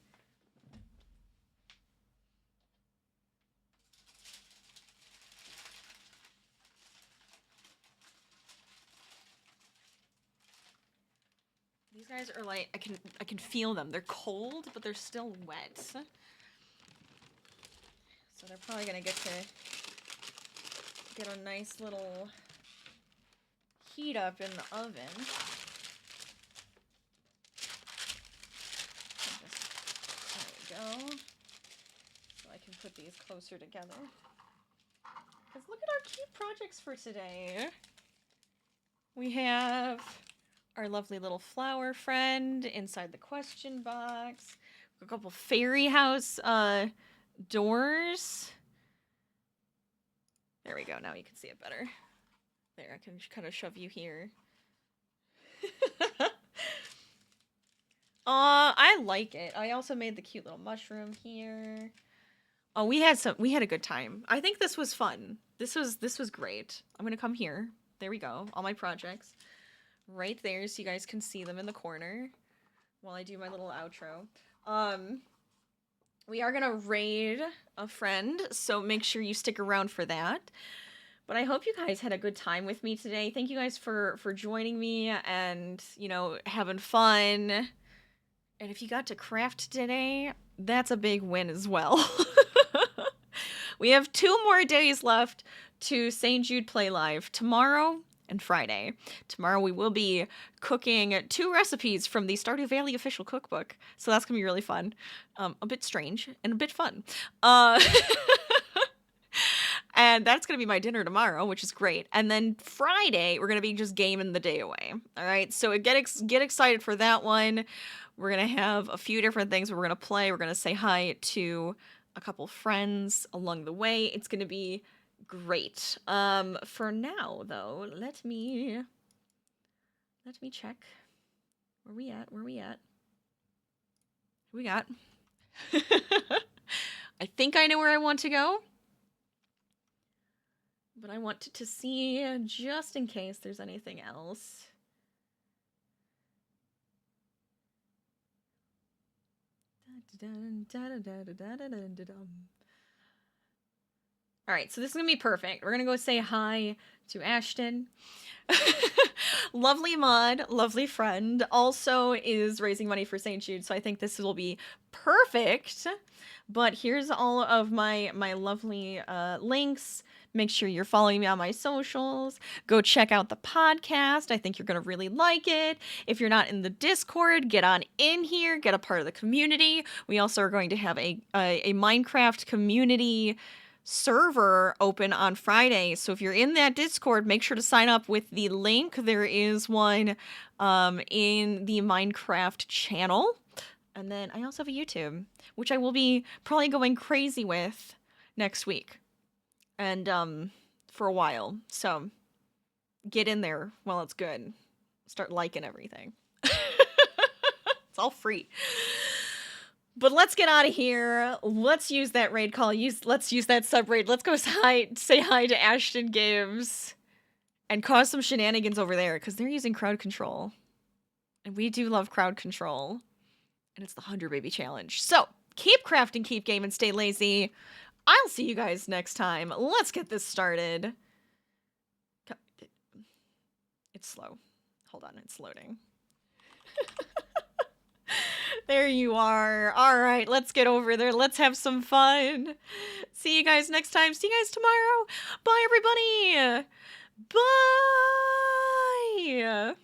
These guys are like, I can feel them. They're cold, but they're still wet. So they're probably gonna get a nice little heat up in the oven. There we go. So I can put these closer together. Because look at our cute projects for today. We have our lovely little flower friend inside the question box. A couple fairy house doors. There we go. Now you can see it better. There, I can kind of shove you here. I like it. I also made the cute little mushroom here. Oh, we had a good time. I think this was fun. This was great. I'm gonna come here. There we go. All my projects. Right there, so you guys can see them in the corner while I do my little outro. We are gonna raid a friend, so make sure you stick around for that. But I hope you guys had a good time with me today. Thank you guys for joining me and, you know, having fun. And if you got to craft today, that's a big win as well. We have 2 more days left to St. Jude Play Live, tomorrow and Friday. Tomorrow we will be cooking 2 recipes from the Stardew Valley official cookbook. So that's going to be really fun. A bit strange and a bit fun. And that's going to be my dinner tomorrow, which is great. And then Friday, we're going to be just gaming the day away. All right, so get excited for that one. We're going to have a few different things we're going to play. We're going to say hi to a couple friends along the way. It's going to be great. For now, though, let me check. Where we at? Who we got? I think I know where I want to go. But I want to see, just in case there's anything else. Alright, so this is going to be perfect. We're going to go say hi to Ashton. Lovely mod, lovely friend, also is raising money for St. Jude, so I think this will be perfect. But here's all of my lovely links. Make sure you're following me on my socials. Go check out the podcast. I think you're going to really like it. If you're not in the Discord, get on in here. Get a part of the community. We also are going to have a Minecraft community server open on Friday. So if you're in that Discord, make sure to sign up with the link. There is one in the Minecraft channel. And then I also have a YouTube, which I will be probably going crazy with next week. And for a while. So get in there while it's good. Start liking everything. It's all free. But let's get out of here. Let's use that raid call. Let's use that sub raid. Let's go say hi to Ashton Games and cause some shenanigans over there because they're using crowd control. And we do love crowd control. And it's the 100 Baby Challenge. So keep crafting, keep gaming, stay lazy. I'll see you guys next time. Let's get this started. It's slow. Hold on, it's loading. There you are. All right, let's get over there. Let's have some fun. See you guys next time. See you guys tomorrow. Bye, everybody. Bye.